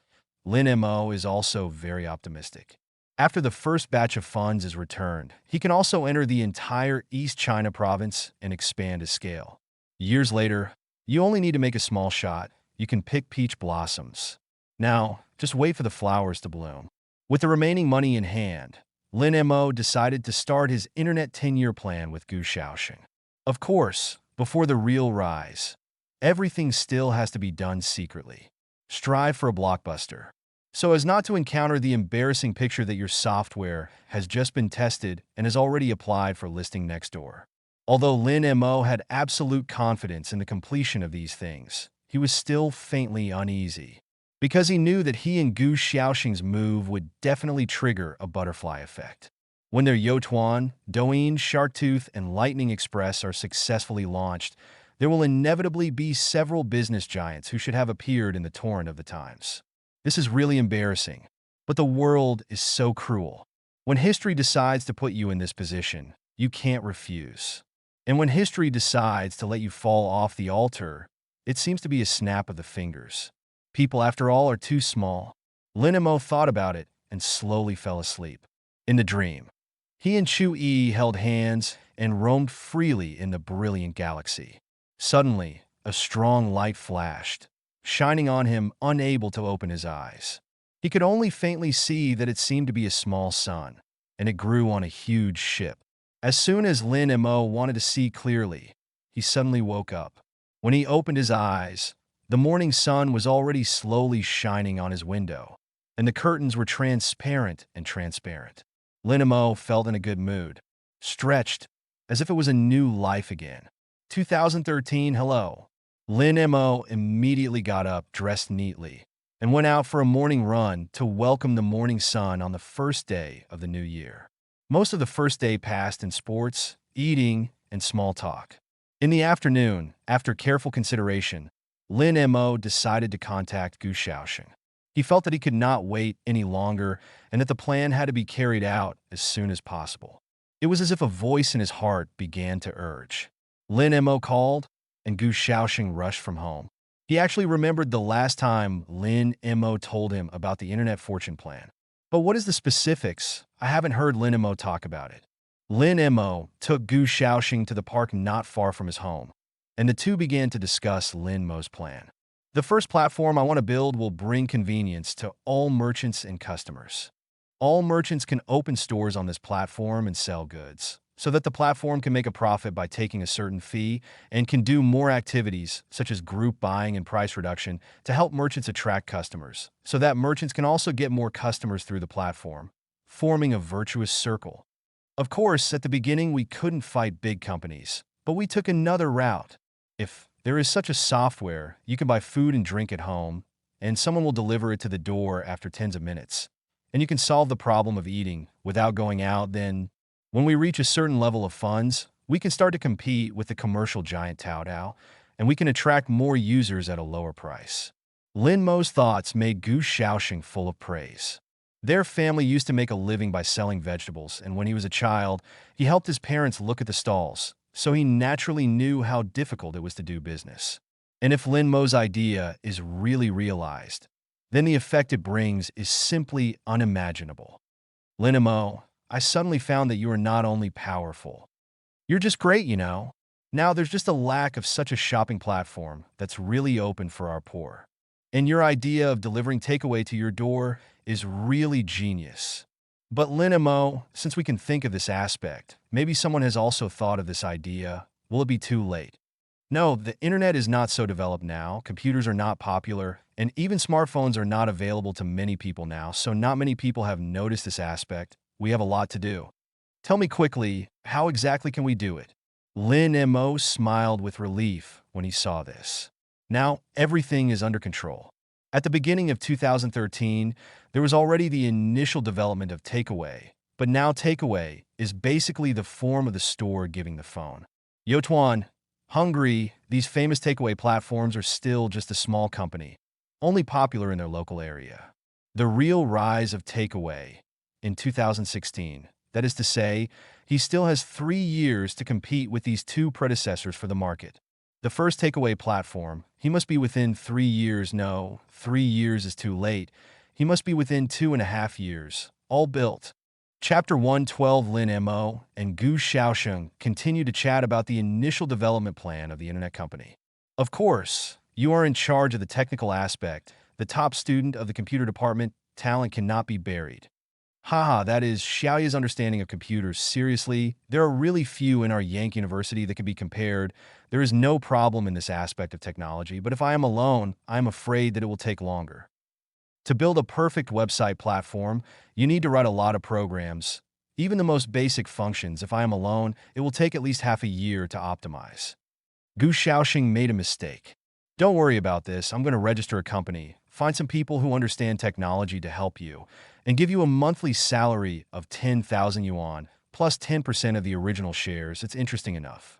Lin Mo is also very optimistic. After the first batch of funds is returned, he can also enter the entire East China province and expand his scale. Years later, you only need to make a small shot. You can pick peach blossoms. Now, just wait for the flowers to bloom. With the remaining money in hand, Lin Mo decided to start his internet 10-year plan with Gu Shaoxing. Of course, before the real rise, everything still has to be done secretly. Strive for a blockbuster, so as not to encounter the embarrassing picture that your software has just been tested and has already applied for listing next door. Although Lin Mo had absolute confidence in the completion of these things, he was still faintly uneasy, because he knew that he and Gu Shaoxing's move would definitely trigger a butterfly effect. When their Yotuan, Douyin, Sharktooth, and Lightning Express are successfully launched, there will inevitably be several business giants who should have appeared in the torrent of the times. This is really embarrassing, but the world is so cruel. When history decides to put you in this position, you can't refuse. And when history decides to let you fall off the altar, it seems to be a snap of the fingers. People, after all, are too small. Lin Mo thought about it and slowly fell asleep. In the dream, he and Chu Yi held hands and roamed freely in the brilliant galaxy. Suddenly, a strong light flashed, shining on him, unable to open his eyes. He could only faintly see that it seemed to be a small sun, and it grew on a huge ship. As soon as Lin Mo wanted to see clearly, he suddenly woke up. When he opened his eyes, the morning sun was already slowly shining on his window, and the curtains were transparent. Lin Mo felt in a good mood, stretched, as if it was a new life again. 2013, hello. Lin Mo immediately got up, dressed neatly, and went out for a morning run to welcome the morning sun on the first day of the new year. Most of the first day passed in sports, eating, and small talk. In the afternoon, after careful consideration, Lin Mo decided to contact Gu Shaoxing. He felt that he could not wait any longer and that the plan had to be carried out as soon as possible. It was as if a voice in his heart began to urge. Lin Mo called, and Gu Shaoxing rushed from home. He actually remembered the last time Lin Mo told him about the internet fortune plan. But what is the specifics? I haven't heard Lin Mo talk about it. Lin Mo took Gu Shaoxing to the park not far from his home, and the two began to discuss Lin Mo's plan. The first platform I want to build will bring convenience to all merchants and customers. All merchants can open stores on this platform and sell goods, so that the platform can make a profit by taking a certain fee and can do more activities such as group buying and price reduction to help merchants attract customers, so that merchants can also get more customers through the platform, forming a virtuous circle. Of course, at the beginning we couldn't fight big companies, but we took another route. If there is such a software, you can buy food and drink at home, and someone will deliver it to the door after tens of minutes. And you can solve the problem of eating without going out, then when we reach a certain level of funds, we can start to compete with the commercial giant Taobao, and we can attract more users at a lower price. Lin Mo's thoughts made Gu Shaoxing full of praise. Their family used to make a living by selling vegetables, and when he was a child, he helped his parents look at the stalls, so he naturally knew how difficult it was to do business. And if Lin Mo's idea is really realized, then the effect it brings is simply unimaginable. Lin Mo, I suddenly found that you are not only powerful, you're just great, you know. Now there's just a lack of such a shopping platform that's really open for our poor. And your idea of delivering takeaway to your door is really genius. But Lin Mo, since we can think of this aspect, maybe someone has also thought of this idea. Will it be too late? No, the internet is not so developed now, computers are not popular, and even smartphones are not available to many people now, so not many people have noticed this aspect. We have a lot to do. Tell me quickly, how exactly can we do it? Lin Mo smiled with relief when he saw this. Now, everything is under control. At the beginning of 2013, there was already the initial development of takeaway, but now takeaway is basically the form of the store giving the phone. Yotuan, Hungry, these famous takeaway platforms are still just a small company, only popular in their local area. The real rise of takeaway in 2016, that is to say, he still has 3 years to compete with these two predecessors for the market. The first takeaway platform, he must be within 3 years. No, 3 years is too late. He must be within 2.5 years, all built. Chapter 112. Lin Mo and Gu Shaoxing continue to chat about the initial development plan of the internet company. Of course, you are in charge of the technical aspect. The top student of the computer department, talent cannot be buried. Haha, that is Xiaoya's understanding of computers. Seriously, there are really few in our Yank University that can be compared. There is no problem in this aspect of technology, but if I am alone, I am afraid that it will take longer. To build a perfect website platform, you need to write a lot of programs. Even the most basic functions, if I am alone, it will take at least half a year to optimize. Gu Shaoxing made a mistake. Don't worry about this, I'm going to register a company, find some people who understand technology to help you, and give you a monthly salary of 10,000 yuan, plus 10% of the original shares. It's interesting enough.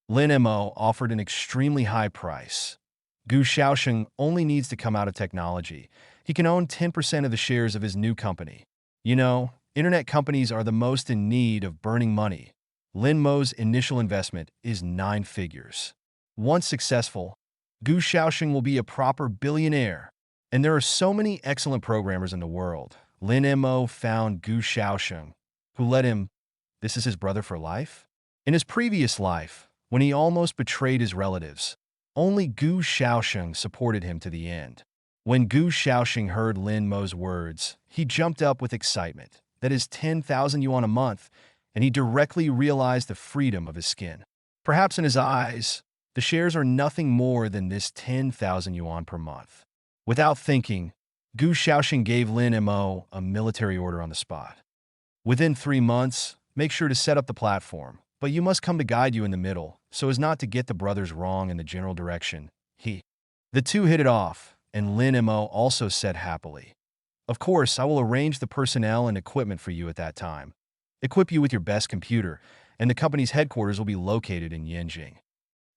Lin Mo offered an extremely high price. Gu Shaoxing only needs to come out of technology. He can own 10% of the shares of his new company. You know, internet companies are the most in need of burning money. Lin Mo's initial investment is 9 figures. Once successful, Gu Shaoxing will be a proper billionaire. And there are so many excellent programmers in the world. Lin Mo found Gu Shaoxing, who let him. This is his brother for life? In his previous life, when he almost betrayed his relatives, only Gu Shaoxing supported him to the end. When Gu Shaoxing heard Lin Mo's words, he jumped up with excitement. That is 10,000 yuan a month, and he directly realized the freedom of his skin. Perhaps in his eyes, the shares are nothing more than this 10,000 yuan per month. Without thinking, Gu Shaoxing gave Lin Mo a military order on the spot. Within 3 months, make sure to set up the platform, but you must come to guide you in the middle, so as not to get the brothers wrong in the general direction. The two hit it off, and Lin Mo also said happily, "Of course, I will arrange the personnel and equipment for you at that time. Equip you with your best computer, and the company's headquarters will be located in Yanjing."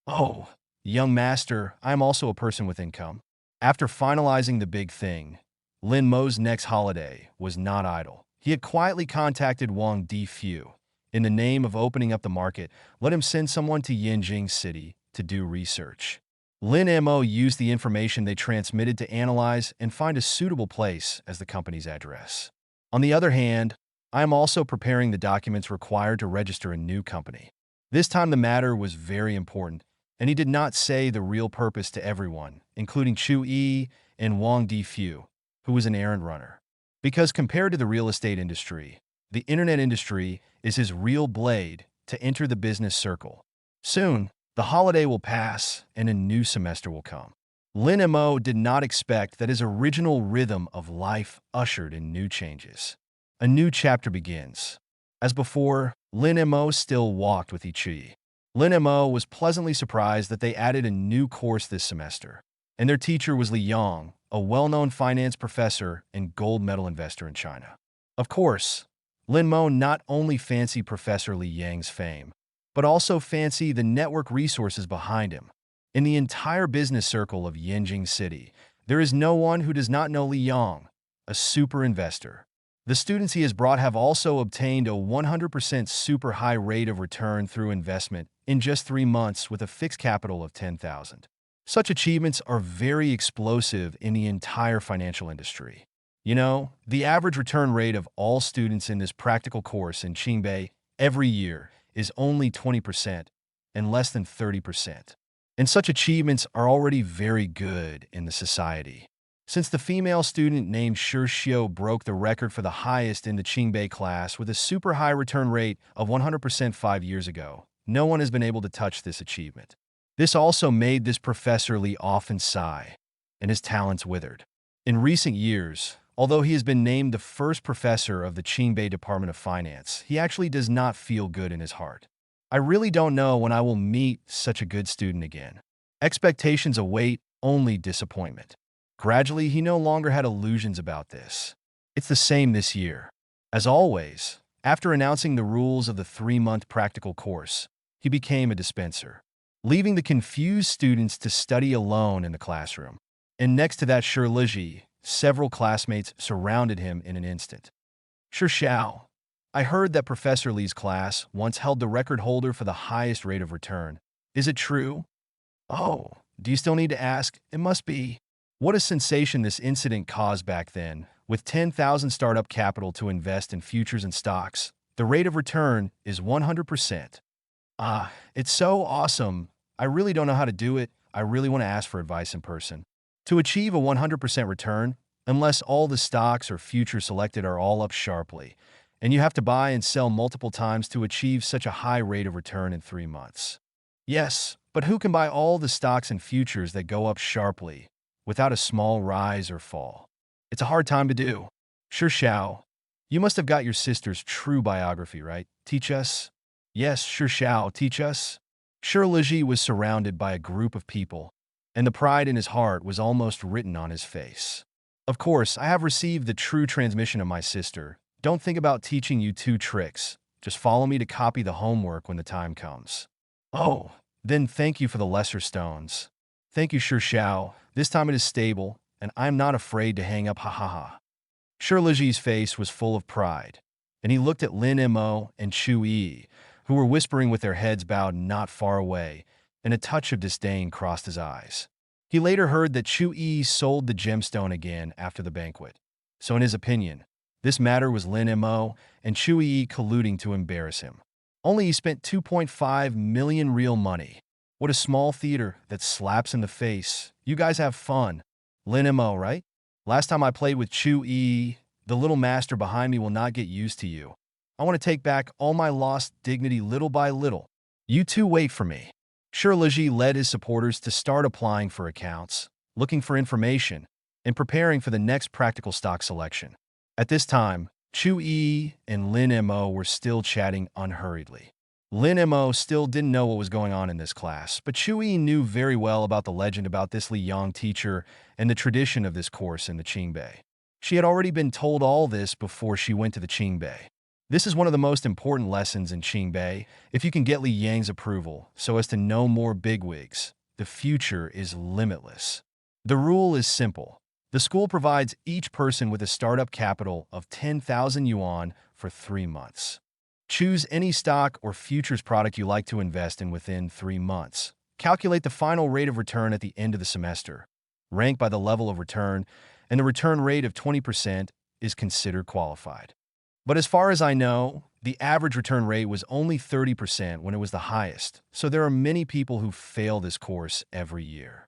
Oh, Young master, I am also a person with income. After finalizing the big thing, Lin Mo's next holiday was not idle. He had quietly contacted Wang Difu. In the name of opening up the market, let him send someone to Yinjing City to do research. Lin Mo used the information they transmitted to analyze and find a suitable place as the company's address. On the other hand, I am also preparing the documents required to register a new company. This time the matter was very important, and he did not say the real purpose to everyone, including Chu Yi and Wang Difu, who was an errand runner. Because compared to the real estate industry, the internet industry is his real blade to enter the business circle. Soon, the holiday will pass and a new semester will come. Lin Mo did not expect that his original rhythm of life ushered in new changes. A new chapter begins. As before, Lin Mo still walked with Ichi. Lin Mo was pleasantly surprised that they added a new course this semester, and their teacher was Li Yong, a well-known finance professor and gold medal investor in China. Of course, Lin Mo not only fancied Professor Li Yang's fame, but also fancied the network resources behind him. In the entire business circle of Yinjing City, there is no one who does not know Li Yong, a super investor. The students he has brought have also obtained a 100% super high rate of return through investment in just 3 months with a fixed capital of 10,000. Such achievements are very explosive in the entire financial industry. You know, the average return rate of all students in this practical course in Qingbei every year is only 20% and less than 30%. And such achievements are already very good in the society. Since the female student named Shi Xiu broke the record for the highest in the Qingbei class with a super high return rate of 100% 5 years ago, no one has been able to touch this achievement. This also made this Professor Li often sigh, and his talents withered. In recent years, although he has been named the first professor of the Qingbei Department of Finance, he actually does not feel good in his heart. I really don't know when I will meet such a good student again. Expectations await only disappointment. Gradually, he no longer had illusions about this. It's the same this year. As always, after announcing the rules of the 3-month practical course, he became a dispenser, leaving the confused students to study alone in the classroom. And next to that Shi Liji, several classmates surrounded him in an instant. Shi Xiao, I heard that Professor Li's class once held the record holder for the highest rate of return. Is it true? Oh, do you still need to ask? It must be. What a sensation this incident caused back then. With 10,000 startup capital to invest in futures and stocks, the rate of return is 100%. Ah, it's so awesome. I really don't know how to do it. I really want to ask for advice in person. To achieve a 100% return, unless all the stocks or futures selected are all up sharply, and you have to buy and sell multiple times to achieve such a high rate of return in 3 months. Yes, but who can buy all the stocks and futures that go up sharply without a small rise or fall? It's a hard time to do. Shi Xiao, you must have got your sister's true biography, right? Teach us. Yes, Shi Xiao, teach us. Shi Liji was surrounded by a group of people, and the pride in his heart was almost written on his face. Of course, I have received the true transmission of my sister. Don't think about teaching you 2 tricks. Just follow me to copy the homework when the time comes. Oh, then thank you for the lesser stones. Thank you, Shi Xiao. This time it is stable, and I am not afraid to hang up, ha ha ha. Shi Liji's face was full of pride, and he looked at Lin Mo and Chu Yi, who were whispering with their heads bowed not far away, and a touch of disdain crossed his eyes. He later heard that Chu Yi sold the gemstone again after the banquet. So in his opinion, this matter was Lin Mo and Chu Yi colluding to embarrass him. Only he spent 2.5 million real money. What a small theater that slaps in the face. You guys have fun. Lin Mo, right? Last time I played with Chu Yi, the little master behind me will not get used to you. I want to take back all my lost dignity little by little. You two wait for me. Shi Liji led his supporters to start applying for accounts, looking for information, and preparing for the next practical stock selection. At this time, Chu Yi and Lin Mo were still chatting unhurriedly. Lin Mo still didn't know what was going on in this class, but Chu Yi knew very well about the legend about this Li Yang teacher and the tradition of this course in the Qingbei. She had already been told all this before she went to the Qingbei. This is one of the most important lessons in Qingbei. If you can get Li Yang's approval so as to know more bigwigs, the future is limitless. The rule is simple. The school provides each person with a startup capital of 10,000 yuan for 3 months. Choose any stock or futures product you like to invest in within 3 months. Calculate the final rate of return at the end of the semester. Rank by the level of return, and the return rate of 20% is considered qualified. But as far as I know, the average return rate was only 30% when it was the highest, so there are many people who fail this course every year.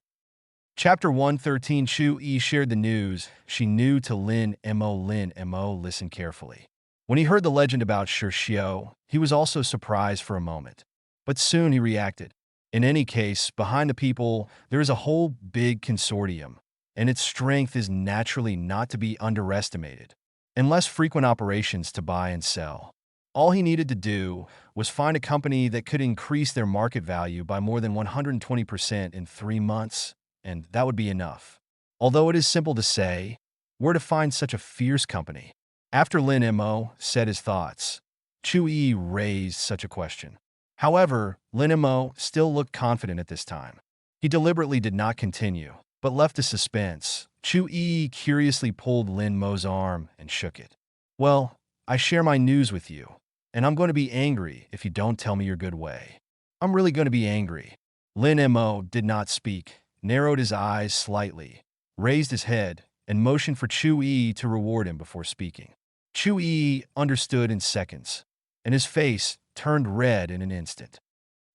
Chapter 113. Chu Yi shared the news she knew to Lin Mo. Lin Mo listened carefully. When he heard the legend about Shi Xiao, he was also surprised for a moment. But soon he reacted. In any case, behind the people, there is a whole big consortium, and its strength is naturally not to be underestimated. And less frequent operations to buy and sell. All he needed to do was find a company that could increase their market value by more than 120% in 3 months, and that would be enough. Although it is simple to say, where to find such a fierce company? After Lin Mo said his thoughts, Chu Yi raised such a question. However, Lin Mo still looked confident at this time. He deliberately did not continue, but left a suspense. Chu Yi curiously pulled Lin Mo's arm and shook it. Well, I share my news with you, and I'm going to be angry if you don't tell me your good way. I'm really going to be angry. Lin Mo did not speak, narrowed his eyes slightly, raised his head, and motioned for Chu Yi to reward him before speaking. Chu Yi understood in seconds, and his face turned red in an instant.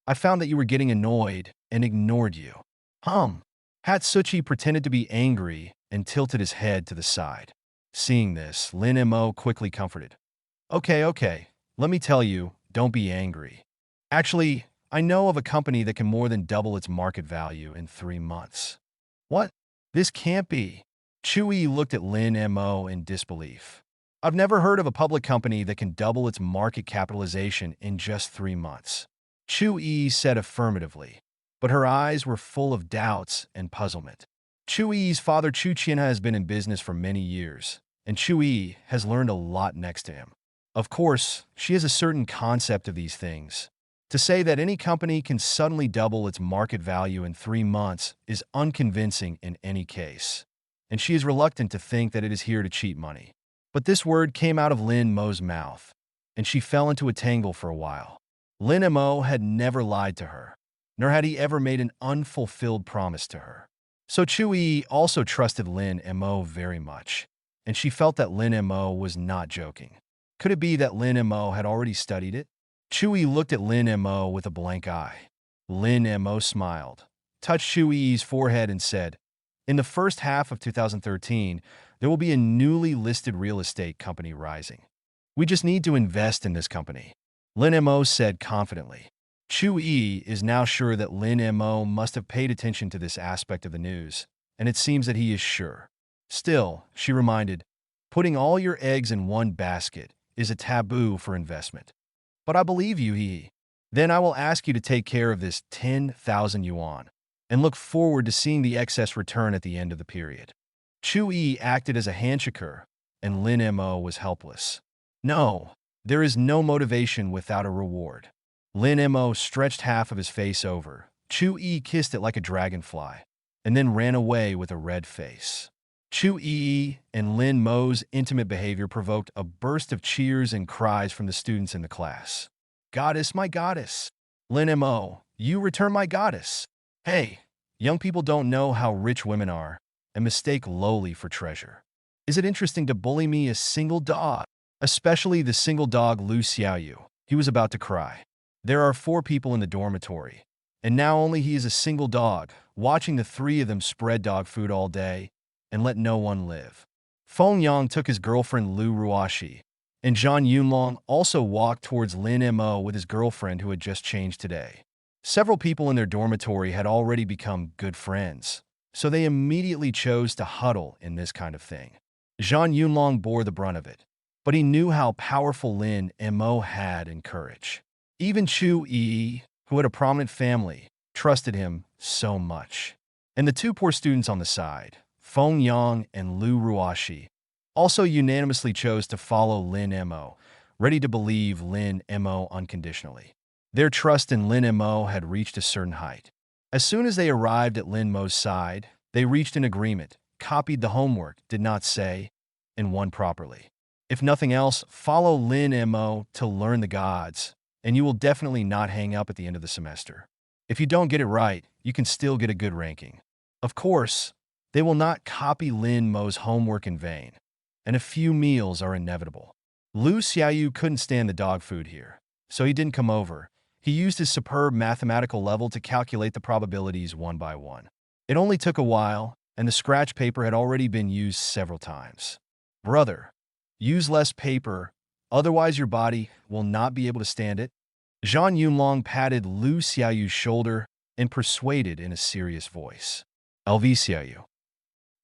I found that you were getting annoyed and ignored you. Hatsuchi pretended to be angry and tilted his head to the side. Seeing this, Lin Mo quickly comforted. Okay, let me tell you, don't be angry. Actually, I know of a company that can more than double its market value in 3 months. What? This can't be. Chu Yi looked at Lin Mo in disbelief. I've never heard of a public company that can double its market capitalization in just 3 months. Chu Yi said affirmatively, but her eyes were full of doubts and puzzlement. Chu Yi's father Chu Qian has been in business for many years, and Chu Yi has learned a lot next to him. Of course, she has a certain concept of these things. To say that any company can suddenly double its market value in 3 months is unconvincing in any case, and she is reluctant to think that it is here to cheat money. But this word came out of Lin Mo's mouth, and she fell into a tangle for a while. Lin Mo had never lied to her, nor had he ever made an unfulfilled promise to her. So Chu Yi also trusted Lin Mo very much, and she felt that Lin Mo was not joking. Could it be that Lin Mo had already studied it? Chu Yi looked at Lin Mo with a blank eye. Lin Mo smiled, touched Chu Yi's forehead and said, in the first half of 2013, there will be a newly listed real estate company rising. We just need to invest in this company. Lin Mo said confidently. Chu Yi is now sure that Lin Mo must have paid attention to this aspect of the news, and it seems that he is sure. Still, she reminded, putting all your eggs in one basket is a taboo for investment. But I believe you, Yi. Then I will ask you to take care of this 10,000 yuan, and look forward to seeing the excess return at the end of the period. Chu Yi acted as a handshaker, and Lin Mo was helpless. No, there is no motivation without a reward. Lin Mo stretched half of his face over. Chu Yi kissed it like a dragonfly, and then ran away with a red face. Chu Yi and Lin Mo's intimate behavior provoked a burst of cheers and cries from the students in the class. Goddess, my goddess! Lin Mo, you return my goddess! Hey, young people don't know how rich women are, and mistake lowly for treasure. Is it interesting to bully me, a single dog? Especially the single dog Lu Xiaoyu. He was about to cry. There are 4 people in the dormitory, and now only he is a single dog, watching the 3 of them spread dog food all day and let no one live. Feng Yang took his girlfriend Lu Ruoxi, and Zhang Yunlong also walked towards Lin Mo with his girlfriend who had just changed today. Several people in their dormitory had already become good friends, so they immediately chose to huddle in this kind of thing. Zhang Yunlong bore the brunt of it, but he knew how powerful Lin Mo had in courage. Even Chu Yi, who had a prominent family, trusted him so much. And the 2 poor students on the side, Feng Yang and Lu Ruoxi, also unanimously chose to follow Lin Mo, ready to believe Lin Mo unconditionally. Their trust in Lin Mo had reached a certain height. As soon as they arrived at Lin Mo's side, they reached an agreement, copied the homework, did not say, and won properly. If nothing else, follow Lin Mo to learn the gods, and you will definitely not hang up at the end of the semester. If you don't get it right, you can still get a good ranking. Of course, they will not copy Lin Mo's homework in vain, and a few meals are inevitable. Lu Xiaoyu couldn't stand the dog food here, so he didn't come over. He used his superb mathematical level to calculate the probabilities one by one. It only took a while, and the scratch paper had already been used several times. Brother, use less paper, otherwise your body will not be able to stand it. Zhang Yunlong patted Lu Xiaoyu's shoulder and persuaded in a serious voice. LV Xiaoyu.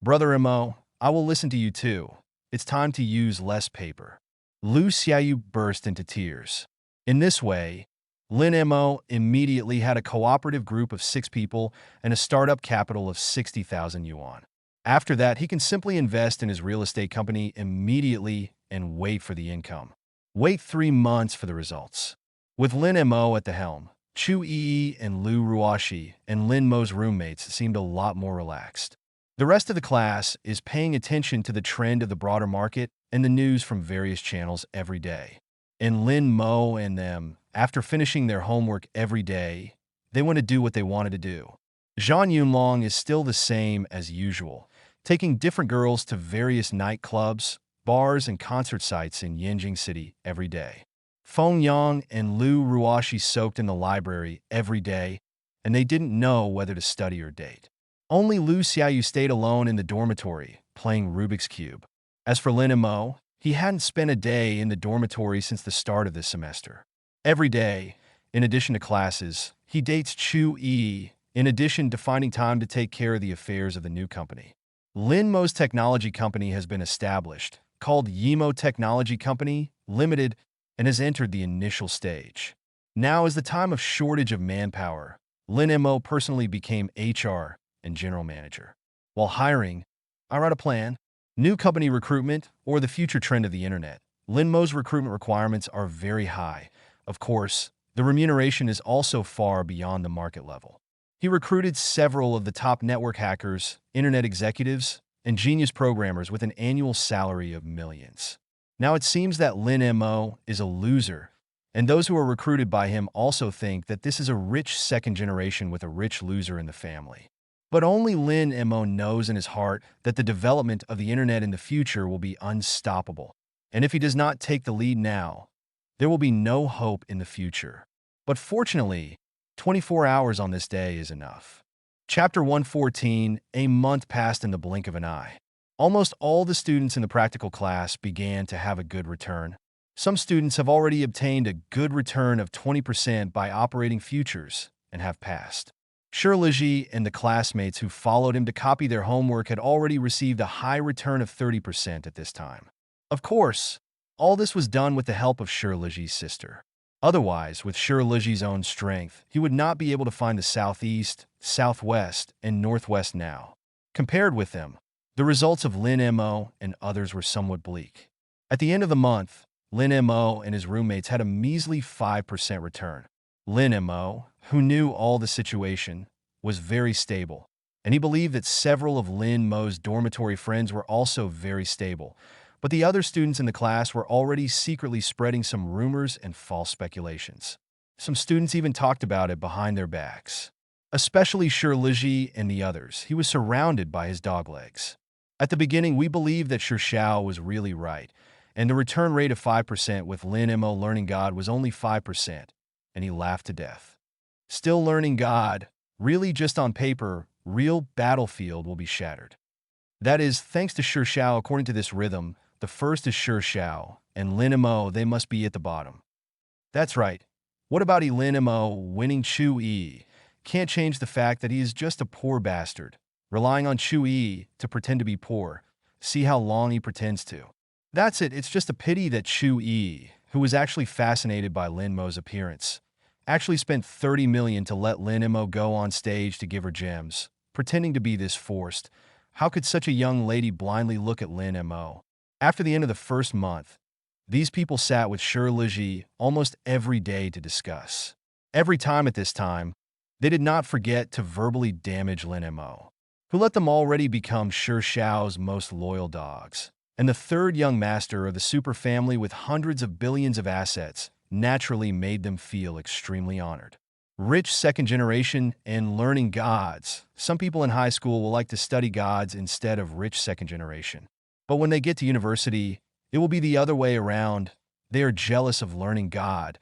Brother Mo, I will listen to you too. It's time to use less paper. Lu Xiaoyu burst into tears. In this way, Lin Mo immediately had a cooperative group of 6 people and a startup capital of 60,000 yuan. After that, he can simply invest in his real estate company immediately and wait for the income. Wait 3 months for the results. With Lin Mo at the helm, Chu Yi and Lu Ruoshi and Lin Mo's roommates seemed a lot more relaxed. The rest of the class is paying attention to the trend of the broader market and the news from various channels every day. And Lin Mo and them, after finishing their homework every day, they went to do what they wanted to do. Zhang Yunlong is still the same as usual, taking different girls to various nightclubs, bars, and concert sites in Yanjing City every day. Feng Yang and Lu Ruoshi soaked in the library every day, and they didn't know whether to study or date. Only Lu Xiaoyu stayed alone in the dormitory, playing Rubik's Cube. As for Lin Mo, he hadn't spent a day in the dormitory since the start of this semester. Every day, in addition to classes, he dates Chu Yi, in addition to finding time to take care of the affairs of the new company. Lin Mo's technology company has been established, called Yimo Technology Company Limited, and has entered the initial stage. Now is the time of shortage of manpower. Lin Mo personally became HR and general manager. While hiring, I wrote a plan. New company recruitment, or the future trend of the internet. Lin Mo's recruitment requirements are very high. Of course, the remuneration is also far beyond the market level. He recruited several of the top network hackers, internet executives, and genius programmers with an annual salary of millions. Now it seems that Lin Mo is a loser, and those who are recruited by him also think that this is a rich second generation with a rich loser in the family. But only Lin Mo knows in his heart that the development of the internet in the future will be unstoppable, and if he does not take the lead now, there will be no hope in the future. But fortunately, 24 hours on this day is enough. Chapter 114, a month passed in the blink of an eye. Almost all the students in the practical class began to have a good return. Some students have already obtained a good return of 20% by operating futures and have passed. Shirliji and the classmates who followed him to copy their homework had already received a high return of 30% at this time. Of course, all this was done with the help of Shirliji's sister. Otherwise, with Shirliji's own strength, he would not be able to find the southeast, southwest, and northwest now. Compared with them, the results of Lin Mo and others were somewhat bleak. At the end of the month, Lin Mo and his roommates had a measly 5% return. Lin Mo, who knew all the situation, was very stable, and he believed that several of Lin Mo's dormitory friends were also very stable, but the other students in the class were already secretly spreading some rumors and false speculations. Some students even talked about it behind their backs. Especially Shirliji and the others. He was surrounded by his doglegs. At the beginning, we believed that Xiao was really right, and the return rate of 5% with Lin Mo learning God was only 5%, and he laughed to death. Still learning God, really just on paper, real battlefield will be shattered. That is, thanks to Xiao according to this rhythm, the first is Xiao, and Lin Mo, they must be at the bottom. That's right. What about Lin Mo winning Chu Yi? Can't change the fact that he is just a poor bastard, relying on Chu Yi to pretend to be poor. See how long he pretends to. That's it, it's just a pity that Chu Yi, who was actually fascinated by Lin Mo's appearance, actually spent 30 million to let Lin Mo go on stage to give her gems, pretending to be this forced. How could such a young lady blindly look at Lin Mo? After the end of the first month, these people sat with Shirliji almost every day to discuss. Every time at this time, They did not forget to verbally damage Lin Mo, who let them already become Sher Xiao's most loyal dogs. And the third young master of the super family with hundreds of billions of assets naturally made them feel extremely honored. Rich second generation and learning gods. Some people in high school will like to study gods instead of rich second generation. But when they get to university, it will be the other way around. They are jealous of learning God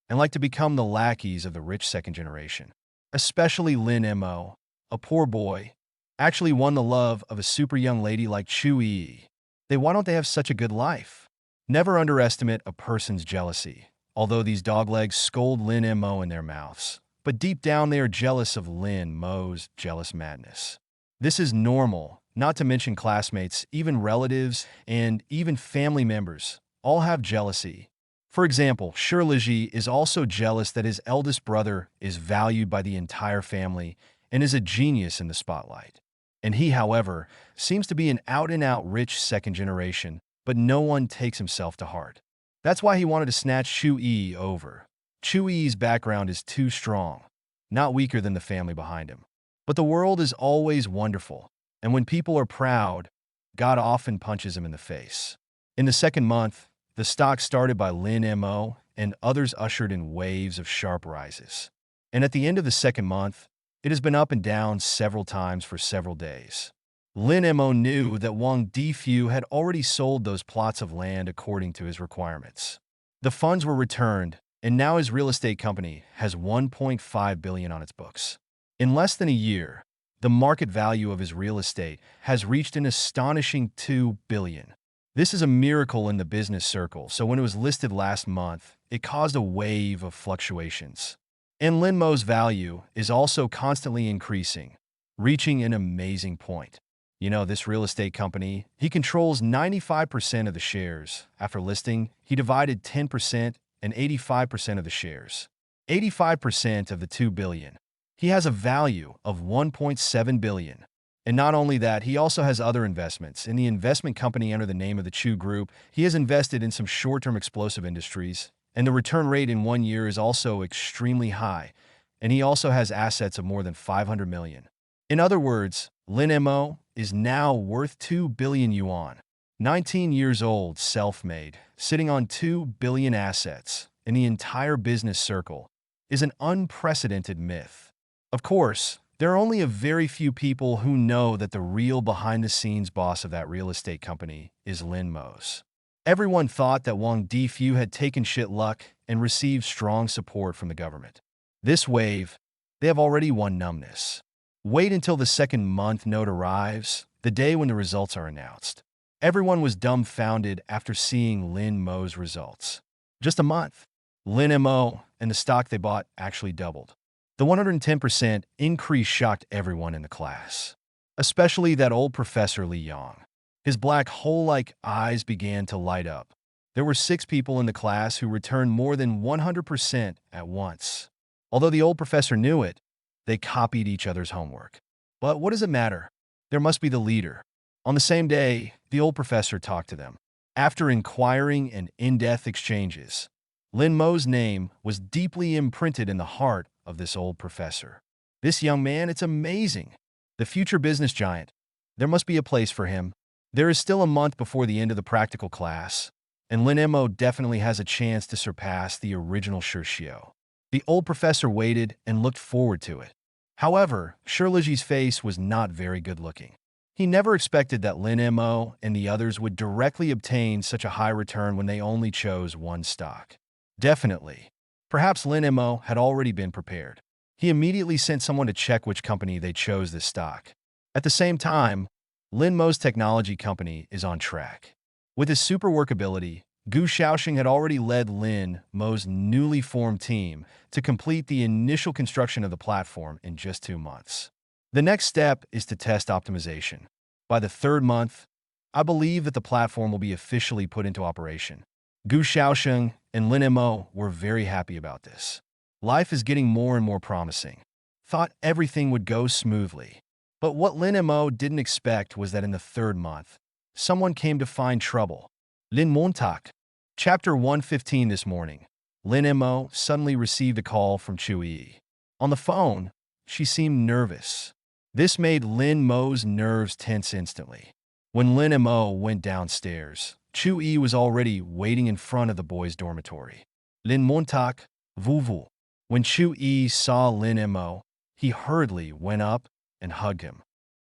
and like to become the lackeys of the rich second generation. Especially Lin Mo, a poor boy, actually won the love of a super young lady like Chu Yi. Why don't they have such a good life? Never underestimate a person's jealousy, although these doglegs scold Lin Mo in their mouths. But deep down they are jealous of Lin Mo's jealous madness. This is normal, not to mention classmates, even relatives, and even family members all have jealousy. For example, Shirliji is also jealous that his eldest brother is valued by the entire family and is a genius in the spotlight. And he, however, seems to be an out-and-out rich second generation, but no one takes himself to heart. That's why he wanted to snatch Chu Yi over. Chu Yi's background is too strong, not weaker than the family behind him. But the world is always wonderful, and when people are proud, God often punches them in the face. In the second month, the stock started by Lin Mo and others ushered in waves of sharp rises. And at the end of the second month, it has been up and down several times for several days. Lin Mo knew that Wang Difu had already sold those plots of land according to his requirements. The funds were returned, and now his real estate company has 1.5 billion on its books. In less than a year, the market value of his real estate has reached an astonishing 2 billion. This is a miracle in the business circle, so when it was listed last month, it caused a wave of fluctuations. And Lin Mo's value is also constantly increasing, reaching an amazing point. This real estate company, he controls 95% of the shares. After listing, he divided 10% and 85% of the shares. 85% of the 2 billion. He has a value of 1.7 billion. And not only that, he also has other investments. In the investment company under the name of the Chu Group, he has invested in some short-term explosive industries, and the return rate in 1 year is also extremely high, and he also has assets of more than 500 million. In other words, Lin Mo is now worth 2 billion yuan. 19 years old, self-made, sitting on 2 billion assets in the entire business circle is an unprecedented myth. Of course, there are only a very few people who know that the real behind-the-scenes boss of that real estate company is Lin Mo's. Everyone thought that Wang Difu had taken shit luck and received strong support from the government. This wave, they have already won numbness. Wait until the second month note arrives, the day when the results are announced. Everyone was dumbfounded after seeing Lin Mo's results. Just a month, Lin Mo and the stock they bought actually doubled. The 110% increase shocked everyone in the class, especially that old Professor Li Yang. His black hole-like eyes began to light up. There were 6 people in the class who returned more than 100% at once. Although the old professor knew it, they copied each other's homework. But what does it matter? There must be the leader. On the same day, the old professor talked to them. After inquiring and in-depth exchanges, Lin Mo's name was deeply imprinted in the heart of this old professor. This young man, it's amazing. The future business giant. There must be a place for him. There is still a month before the end of the practical class, and Lin Mo definitely has a chance to surpass the original Shirshio. The old professor waited and looked forward to it. However, Shirliji's face was not very good-looking. He never expected that Lin Mo and the others would directly obtain such a high return when they only chose one stock. Definitely. Perhaps Lin Mo had already been prepared. He immediately sent someone to check which company they chose this stock. At the same time, Lin Mo's technology company is on track. With his super workability, Gu Shaoxing had already led Lin Mo's newly formed team to complete the initial construction of the platform in just 2 months. The next step is to test optimization. By the 3rd month, I believe that the platform will be officially put into operation. Gu Shaoxing and Lin Mo were very happy about this. Life is getting more and more promising. Thought everything would go smoothly. But what Lin Mo didn't expect was that in the 3rd month, someone came to find trouble. Lin Montak. Chapter 115 this morning. Lin Mo suddenly received a call from Chu Yi. On the phone, she seemed nervous. This made Lin Mo's nerves tense instantly. When Lin Mo went downstairs, Chu Yi was already waiting in front of the boys' dormitory. Lin Montak, Vuvu. When Chu Yi saw Lin Mo, he hurriedly went up and hugged him.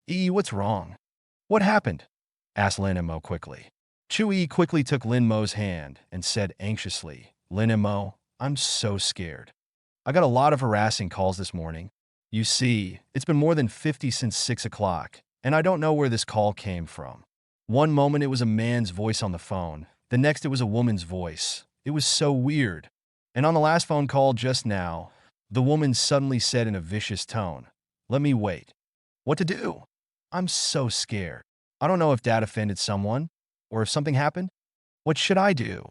Yi, what's wrong? What happened? Asked Lin Mo quickly. Chu Yi quickly took Lin Mo's hand and said anxiously, Lin Mo, I'm so scared. I got a lot of harassing calls this morning. You see, it's been more than 50 since 6 o'clock, and I don't know where this call came from. One moment it was a man's voice on the phone, the next it was a woman's voice. It was so weird. And on the last phone call just now, the woman suddenly said in a vicious tone, let me wait. What to do? I'm so scared. I don't know if Dad offended someone, or if something happened. What should I do?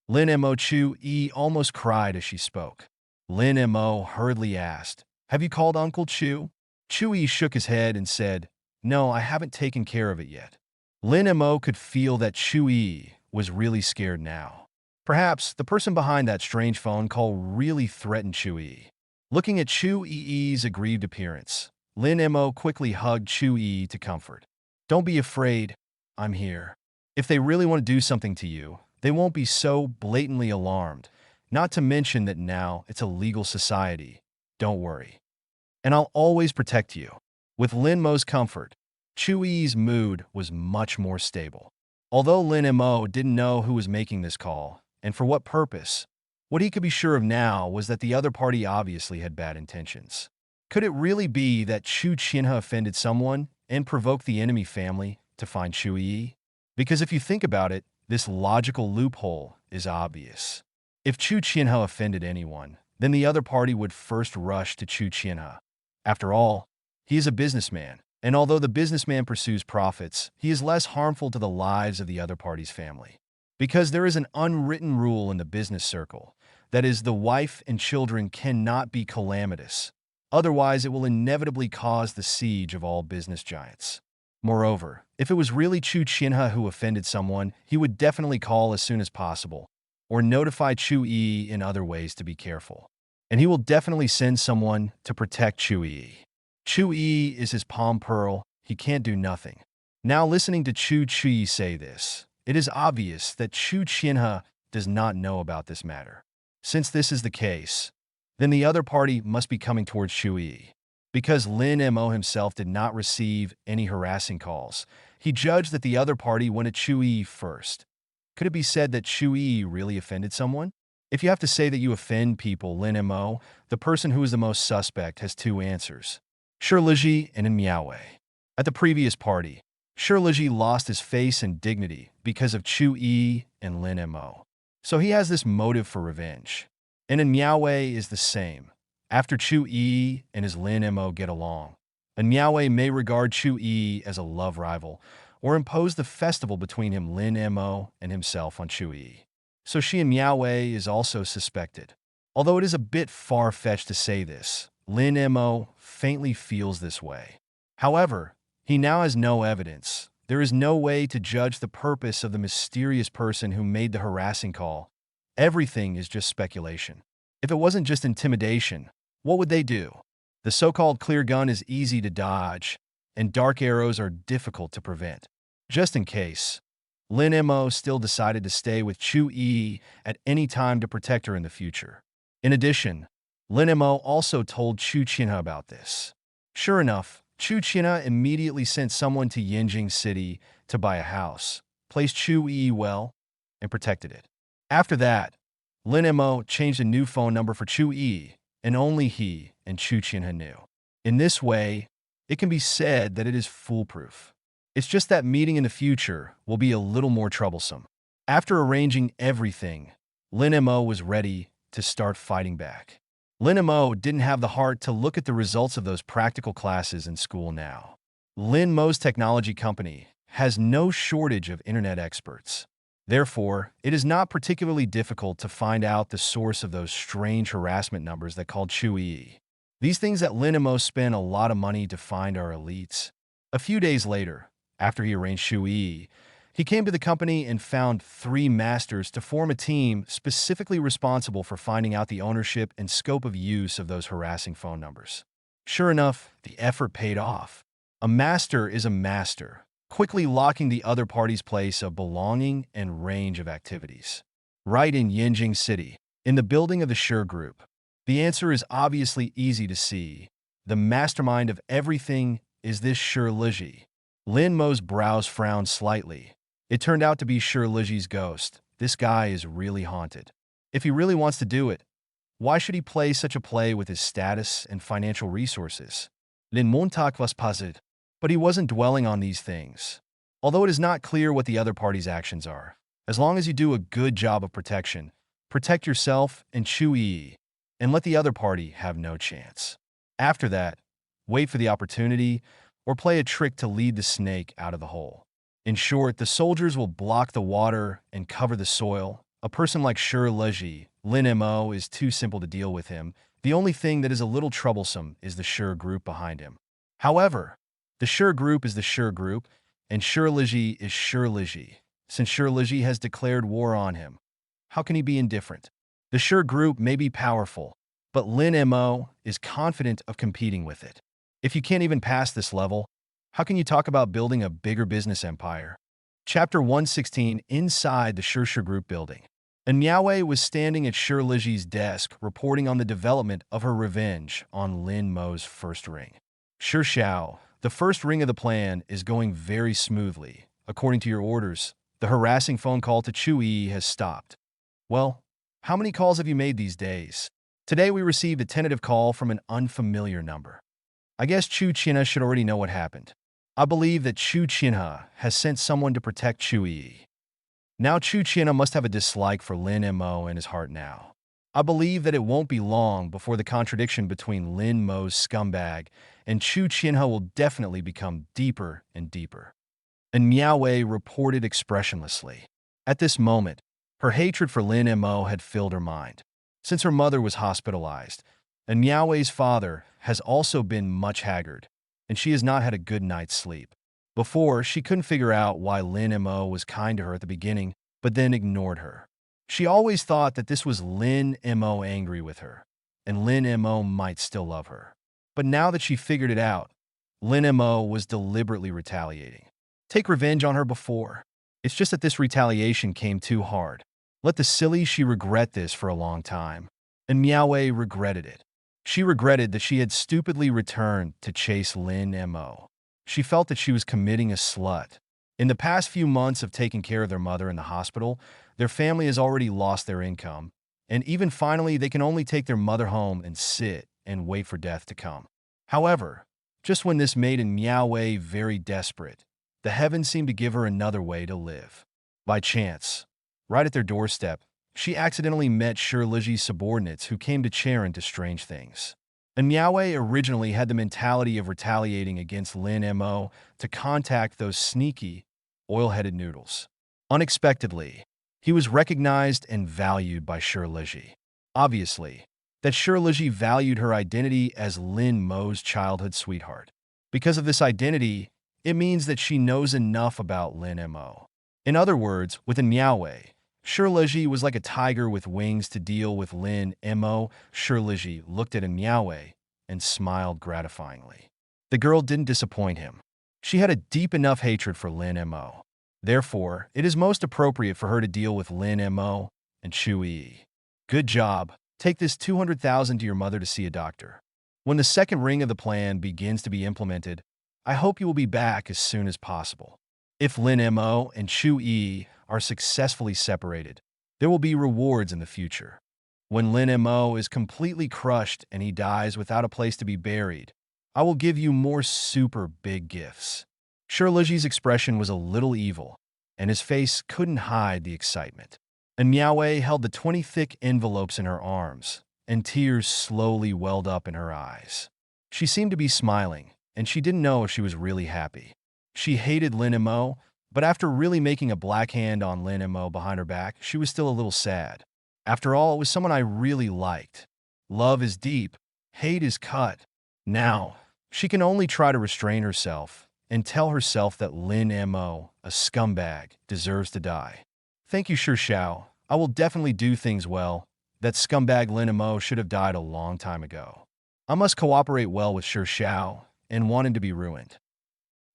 Lin Mo Chu Yi almost cried as she spoke. Lin Mo hurriedly asked, have you called Uncle Chu? Chu Yi shook his head and said, no, I haven't taken care of it yet. Lin Mo could feel that Chu Yi was really scared now. Perhaps the person behind that strange phone call really threatened Chu Yi. Looking at Chu Yi's aggrieved appearance, Lin Mo quickly hugged Chu Yi to comfort. Don't be afraid, I'm here. If they really want to do something to you, they won't be so blatantly alarmed. Not to mention that now it's a legal society. Don't worry. And I'll always protect you. With Lin Mo's comfort, Chu Yi's mood was much more stable. Although Lin Mo didn't know who was making this call, and for what purpose, what he could be sure of now was that the other party obviously had bad intentions. Could it really be that Chu Qianhe offended someone and provoked the enemy family to find Chu Yi? Because if you think about it, this logical loophole is obvious. If Chu Qianhe offended anyone, then the other party would first rush to Chu Qianhe. After all, he is a businessman, and although the businessman pursues profits, he is less harmful to the lives of the other party's family. Because there is an unwritten rule in the business circle, that is, the wife and children cannot be calamitous. Otherwise, it will inevitably cause the siege of all business giants. Moreover, if it was really Chu Qianhe who offended someone, he would definitely call as soon as possible, or notify Chu Yi in other ways to be careful. And he will definitely send someone to protect Chu Yi. Chu Yi is his palm pearl, he can't do nothing. Now listening to Chu Yi say this, it is obvious that Chu Qianhe does not know about this matter. Since this is the case, then the other party must be coming towards Chu Yi. Because Lin Mo himself did not receive any harassing calls, he judged that the other party went at Chu Yi first. Could it be said that Chu Yi really offended someone? If you have to say that you offend people, Lin Mo, the person who is the most suspect, has two answers. Shiliji and Miaowei. At the previous party, Shiliji lost his face and dignity because of Chu Yi and Lin Mo. So he has this motive for revenge. And in Miaowei is the same. After Chu Yi and his Lin Mo get along, and Miaowei may regard Chu Yi as a love rival, or impose the festival between him Lin Mo and himself on Chu Yi. So she and Miaowei is also suspected. Although it is a bit far-fetched to say this, Lin Mo faintly feels this way. However, he now has no evidence. There is no way to judge the purpose of the mysterious person who made the harassing call. Everything is just speculation. If it wasn't just intimidation, what would they do? The so-called clear gun is easy to dodge, and dark arrows are difficult to prevent. Just in case, Lin Mo still decided to stay with Chu Yi at any time to protect her in the future. In addition, Lin Mo also told Chu Qianhe about this. Sure enough, Chu Qianhe immediately sent someone to Yinjing City to buy a house, placed Chu Yi well, and protected it. After that, Lin Mo changed a new phone number for Chu Yi, and only he and Chu Qianhe knew. In this way, it can be said that it is foolproof. It's just that meeting in the future will be a little more troublesome. After arranging everything, Lin Mo was ready to start fighting back. Lin Mo didn't have the heart to look at the results of those practical classes in school now. Lin Mo's technology company has no shortage of internet experts. Therefore, it is not particularly difficult to find out the source of those strange harassment numbers that called Chu Yi. These things that Lin Mo spent a lot of money to find are elites. A few days later, after he arranged Chu Yi, he came to the company and found 3 masters to form a team specifically responsible for finding out the ownership and scope of use of those harassing phone numbers. Sure enough, the effort paid off. A master is a master, quickly locking the other party's place of belonging and range of activities. Right in Yinjing City, in the building of the Sure Group. The answer is obviously easy to see. The mastermind of everything is this Sure Liji. Lin Mo's brows frowned slightly. It turned out to be Sure Liji's ghost. This guy is really haunted. If he really wants to do it, why should he play such a play with his status and financial resources? Lin Montag was puzzled, but he wasn't dwelling on these things. Although it is not clear what the other party's actions are, as long as you do a good job of protection, protect yourself and Chui, and let the other party have no chance. After that, wait for the opportunity or play a trick to lead the snake out of the hole. In short, the soldiers will block the water and cover the soil. A person like Sure Liji, Lin Mo, is too simple to deal with him. The only thing that is a little troublesome is the Sure Group behind him. However, the Sure Group is the Sure Group, and Sure Liji is Sure Liji. Since Sure Liji has declared war on him, how can he be indifferent? The Sure Group may be powerful, but Lin Mo is confident of competing with it. If you can't even pass this level, how can you talk about building a bigger business empire? Chapter 116, Inside the Sure Group building. And Miaowei was standing at Sure Liji's desk, reporting on the development of her revenge on Lin Mo's first ring. Sure Xiao, the first ring of the plan is going very smoothly. According to your orders, the harassing phone call to Chui has stopped. Well, how many calls have you made these days? Today we received a tentative call from an unfamiliar number. I guess Chu Qinha should already know what happened. I believe that Chu Qinha has sent someone to protect Chui. Now Chu Qinha must have a dislike for Lin Mo in his heart now. I believe that it won't be long before the contradiction between Lin Mo's scumbag and Chu Qinha will definitely become deeper and deeper. And Miaowei reported expressionlessly. At this moment, her hatred for Lin Mo had filled her mind. Since her mother was hospitalized, and Miaowei's father has also been much haggard, and she has not had a good night's sleep. Before, she couldn't figure out why Lin Mo was kind to her at the beginning, but then ignored her. She always thought that this was Lin Mo angry with her, and Lin Mo might still love her. But now that she figured it out, Lin Mo was deliberately retaliating. Take revenge on her before. It's just that this retaliation came too hard. Let the silly she regret this for a long time. And Miaowei regretted it. She regretted that she had stupidly returned to chase Lin Mo. She felt that she was committing a slut. In the past few months of taking care of their mother in the hospital, their family has already lost their income, and even finally they can only take their mother home and sit and wait for death to come. However, just when this made Miaowei very desperate, the heavens seemed to give her another way to live. By chance, right at their doorstep, she accidentally met Sure Liji's subordinates who came to Charon to strange things. And Miaowei originally had the mentality of retaliating against Lin Mo to contact those sneaky, oil-headed noodles. Unexpectedly, he was recognized and valued by Sure Liji. Obviously, that Sure Liji valued her identity as Lin Mo's childhood sweetheart. Because of this identity, it means that she knows enough about Lin Mo. In other words, within Miaowei, Sure Liji was like a tiger with wings to deal with Lin Mo. Sure Liji looked at Miaowei and smiled gratifyingly. The girl didn't disappoint him. She had a deep enough hatred for Lin Mo. Therefore, it is most appropriate for her to deal with Lin Mo and Chui. Good job. Take this 200,000 to your mother to see a doctor. When the second ring of the plan begins to be implemented, I hope you will be back as soon as possible. If Lin Mo and Chui are successfully separated, there will be rewards in the future. When Lin Mo is completely crushed and he dies without a place to be buried, I will give you more super big gifts. Sure Liji's expression was a little evil, and his face couldn't hide the excitement. And Miaowei held the 20 thick envelopes in her arms, and tears slowly welled up in her eyes. She seemed to be smiling, and she didn't know if she was really happy. She hated Lin Mo, but after really making a black hand on Lin Mo behind her back, she was still a little sad. After all, it was someone I really liked. Love is deep, hate is cut. Now, she can only try to restrain herself and tell herself that Lin Mo, a scumbag, deserves to die. Thank you, Sure Xiao. I will definitely do things well. That scumbag Lin Mo should have died a long time ago. I must cooperate well with Shi Xiao and wanted to be ruined.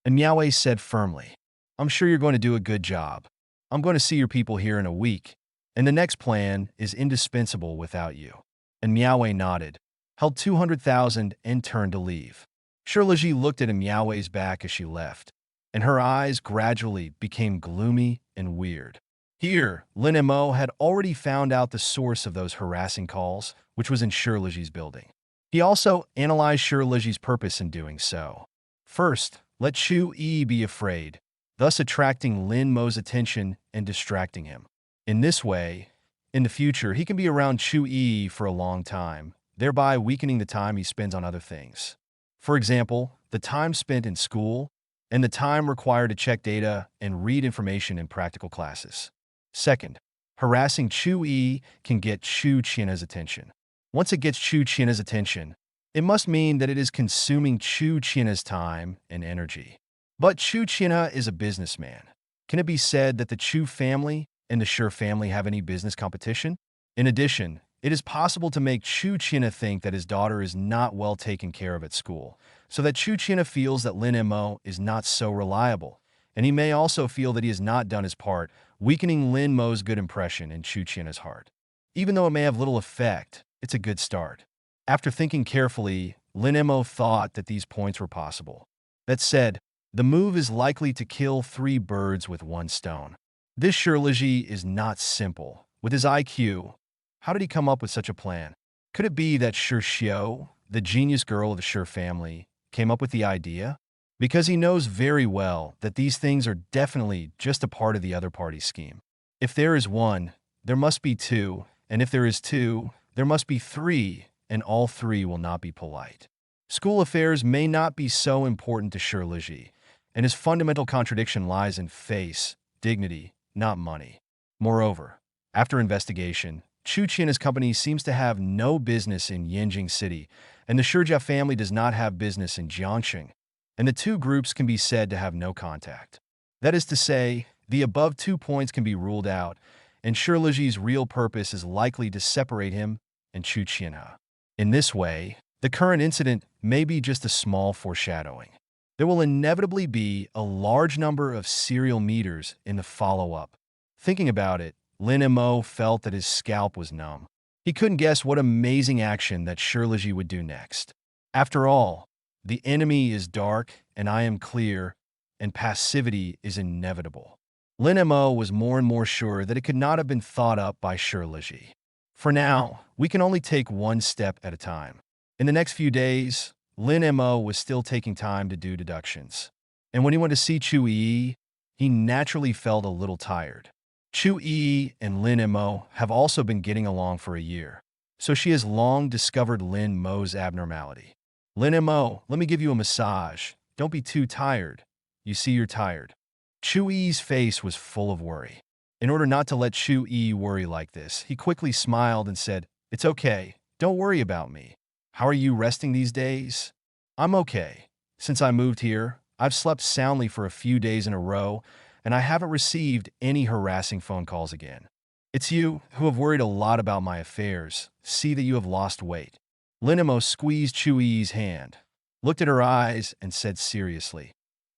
And Miaowei said firmly, I'm sure you're going to do a good job. I'm going to see your people here in a week, and the next plan is indispensable without you. And Miaowei nodded, held 200,000 and turned to leave. Shirliji looked at Miaowei's back as she left, and her eyes gradually became gloomy and weird. Here, Lin Mo had already found out the source of those harassing calls, which was in Shirliji's building. He also analyzed Shirliji's purpose in doing so. First, let Chu Yi be afraid, thus attracting Lin Mo's attention and distracting him. In this way, in the future, he can be around Chu Yi for a long time, thereby weakening the time he spends on other things. For example, the time spent in school and the time required to check data and read information in practical classes. Second, harassing Chu Yi can get Chu Qian's attention. Once it gets Chu Qian's attention, it must mean that it is consuming Chu Qian's time and energy. But Chu Qian is a businessman. Can it be said that the Chu family and the Shi family have any business competition? In addition, it is possible to make Chu Qian think that his daughter is not well taken care of at school, so that Chu Qian feels that Lin Mo is not so reliable, and he may also feel that he has not done his part, weakening Lin Mo's good impression in Chu Qian's heart. Even though it may have little effect, it's a good start. After thinking carefully, Lin Mo thought that these points were possible. That said, the move is likely to kill 3 birds with 1 stone. This Shirliji is not simple. With his IQ, how did he come up with such a plan? Could it be that Shi Xiao, the genius girl of the Shi family, came up with the idea? Because he knows very well that these things are definitely just a part of the other party's scheme. If there is 1, there must be 2, and if there is 2, there must be 3, and all 3 will not be polite. School affairs may not be so important to Shirliji, and his fundamental contradiction lies in face, dignity, not money. Moreover, after investigation, Chu Qian's company seems to have no business in Yanjing City, and the Shijia family does not have business in Jiangxing, and the 2 groups can be said to have no contact. That is to say, the above 2 points can be ruled out, and Shirliji's real purpose is likely to separate him and Chu Qian. In this way, the current incident may be just a small foreshadowing. There will inevitably be a large number of serial meters in the follow-up. Thinking about it, Lin Mo felt that his scalp was numb. He couldn't guess what amazing action that Shirliji would do next. After all, the enemy is dark, and I am clear, and passivity is inevitable. Lin Mo was more and more sure that it could not have been thought up by Shirliji. For now, we can only take 1 step at a time. In the next few days, Lin Mo was still taking time to do deductions. And when he went to see Chu Yi, he naturally felt a little tired. Chu Yi and Lin Mo have also been getting along for a year, so she has long discovered Lin Mo's abnormality. Lin Mo, let me give you a massage. Don't be too tired. You see you're tired. Chu Yi's face was full of worry. In order not to let Chu Yi worry like this, he quickly smiled and said, It's okay. Don't worry about me. How are you resting these days? I'm okay. Since I moved here, I've slept soundly for a few days in a row, and I haven't received any harassing phone calls again. It's you who have worried a lot about my affairs. See that you have lost weight. Lin Mo squeezed Chu Yi's hand, looked at her eyes, and said seriously,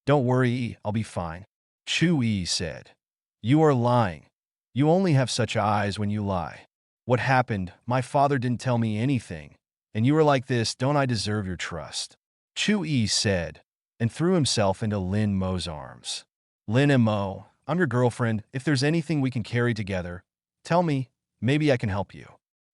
Don't worry, I'll be fine. Chu Yi said, You are lying. You only have such eyes when you lie. What happened? My father didn't tell me anything. And you are like this, don't I deserve your trust? Chu Yi said, and threw himself into Lin Mo's arms. Lin Mo, I'm your girlfriend. If there's anything we can carry together, tell me, maybe I can help you.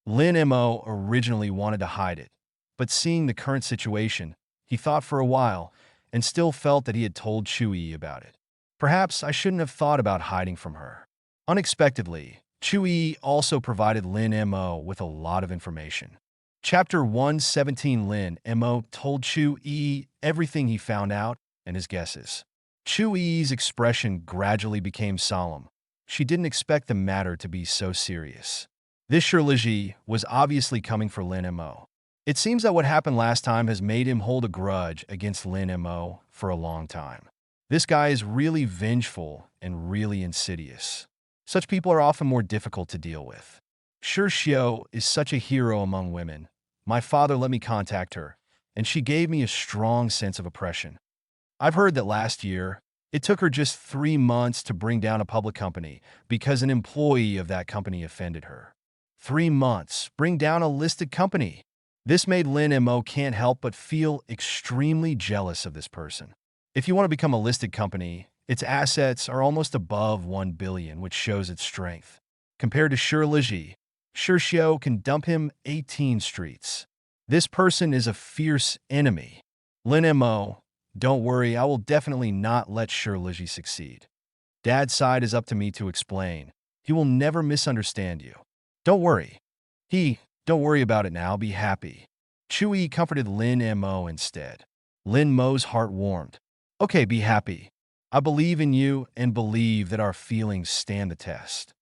Lin Mo originally wanted to hide it, but seeing the current situation, he thought for a while and still felt that he had told Chu Yi about it. Perhaps I shouldn't have thought about hiding from her. Unexpectedly, Chu Yi also provided Lin Mo with a lot of information. Chapter 117 Lin Mo told Chu Yi everything he found out and his guesses. Chu Yi's expression gradually became solemn. She didn't expect the matter to be so serious. This Shirliji was obviously coming for Lin Mo. It seems that what happened last time has made him hold a grudge against Lin Mo for a long time. This guy is really vengeful and really insidious. Such people are often more difficult to deal with. Shi Xiao is such a hero among women, My father let me contact her, and she gave me a strong sense of oppression. I've heard that last year, it took her just 3 months to bring down a public company because an employee of that company offended her. 3 months, bring down a listed company. This made Lin Mo can't help but feel extremely jealous of this person. If you want to become a listed company, its assets are almost above 1 billion, which shows its strength. Compared to Shirliji, Shirshio can dump him 18 streets. This person is a fierce enemy. Lin Mo, don't worry, I will definitely not let Shirliji succeed. Dad's side is up to me to explain. He will never misunderstand you. Don't worry. Don't worry about it now, be happy. Chui comforted Lin Mo instead. Lin Mo's heart warmed. Okay, be happy. I believe in you and believe that our feelings stand the test.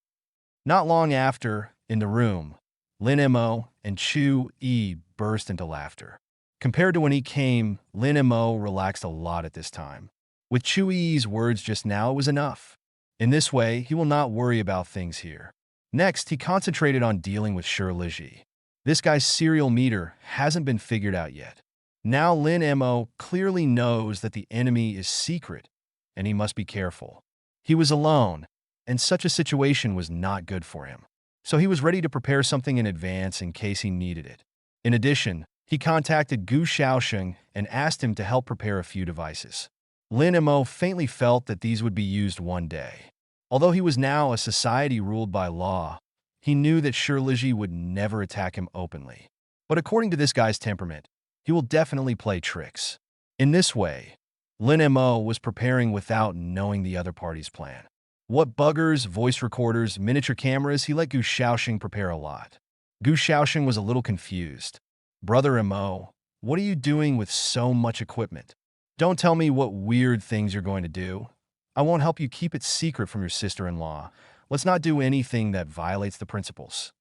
Not long after, in the room, Lin Mo and Chu Yi burst into laughter. Compared to when he came, Lin Mo relaxed a lot at this time. With Chu Yi's words just now, it was enough. In this way, he will not worry about things here. Next, he concentrated on dealing with Shirliji. This guy's serial meter hasn't been figured out yet. Now Lin Mo clearly knows that the enemy is secret, and he must be careful. He was alone, and such a situation was not good for him. So he was ready to prepare something in advance in case he needed it. In addition, he contacted Gu Xiaosheng and asked him to help prepare a few devices. Lin Mo faintly felt that these would be used one day. Although he was now a society ruled by law, he knew that Shirliji would never attack him openly. But according to this guy's temperament, he will definitely play tricks. In this way, Lin Mo was preparing without knowing the other party's plan. What buggers, voice recorders, miniature cameras, he let Gu Xiaosheng prepare a lot. Gu Xiaosheng was a little confused. Brother Mo, what are you doing with so much equipment? Don't tell me what weird things you're going to do. I won't help you keep it secret from your sister-in-law. Let's not do anything that violates the principles.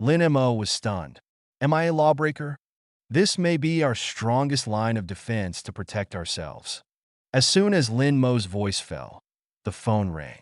Lin Mo was stunned. Am I a lawbreaker? This may be our strongest line of defense to protect ourselves. As soon as Lin Mo's voice fell, the phone rang.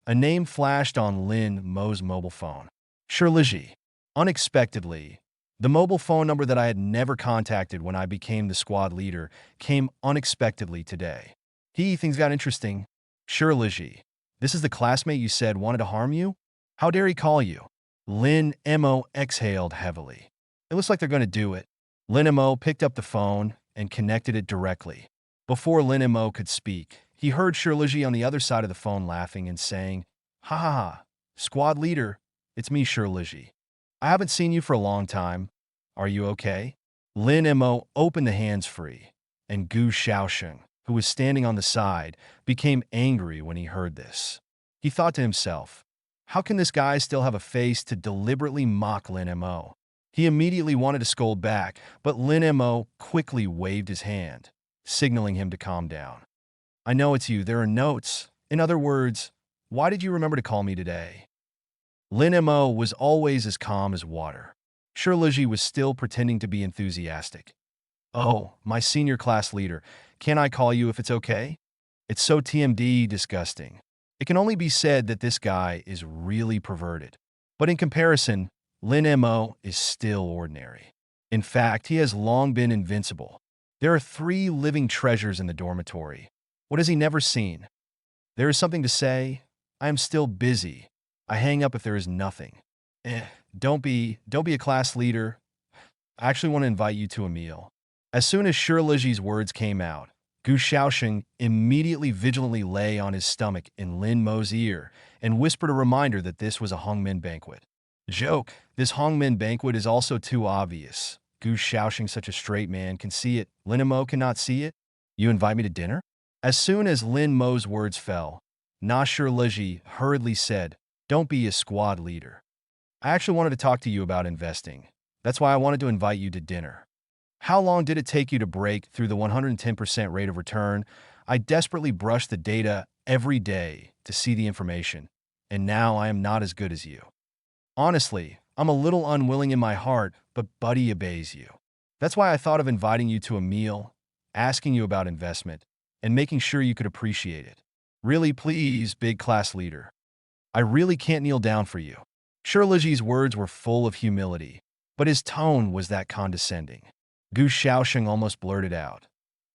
A name flashed on Lin Mo's mobile phone. Shirliji. Unexpectedly, the mobile phone number that I had never contacted when I became the squad leader came unexpectedly today. Things got interesting. Shirliji. This is the classmate you said wanted to harm you? How dare he call you? Lin Mo exhaled heavily. It looks like they're going to do it. Lin Mo picked up the phone and connected it directly. Before Lin Mo could speak, he heard Shirliji on the other side of the phone laughing and saying, "Ha ha ha, squad leader, it's me, Shirliji. I haven't seen you for a long time. Are you okay?" Lin Mo opened the hands-free, and Gu Xiaosheng, who was standing on the side, became angry when he heard this. He thought to himself, how can this guy still have a face to deliberately mock Lin Mo? He immediately wanted to scold back, but Lin Mo quickly waved his hand, signaling him to calm down. I know it's you, there are notes. In other words, why did you remember to call me today? Lin Mo was always as calm as water. Shirliji was still pretending to be enthusiastic. Oh, my senior class leader, can I call you if it's okay? It's so TMD disgusting. It can only be said that this guy is really perverted. But in comparison, Lin Mo is still ordinary. In fact, he has long been invincible. There are 3 living treasures in the dormitory. What has he never seen? There is something to say. I am still busy. I hang up if there is nothing. Don't be a class leader. I actually want to invite you to a meal. As soon as Shirliji's words came out, Gu Xiaosheng immediately vigilantly lay on his stomach in Lin Mo's ear and whispered a reminder that this was a Hongmen banquet. Joke, this Hongmen banquet is also too obvious. Gu Xiaosheng, such a straight man, can see it. Lin Mo cannot see it. You invite me to dinner? As soon as Lin Mo's words fell, Na Shirliji hurriedly said, don't be a squad leader. I actually wanted to talk to you about investing. That's why I wanted to invite you to dinner. How long did it take you to break through the 110% rate of return? I desperately brushed the data every day to see the information, and now I am not as good as you. Honestly, I'm a little unwilling in my heart, but Buddy obeys you. That's why I thought of inviting you to a meal, asking you about investment, and making sure you could appreciate it. Really, please, big class leader. I really can't kneel down for you. Shirliji's words were full of humility, but his tone was that condescending. Gu Shaoxing almost blurted out,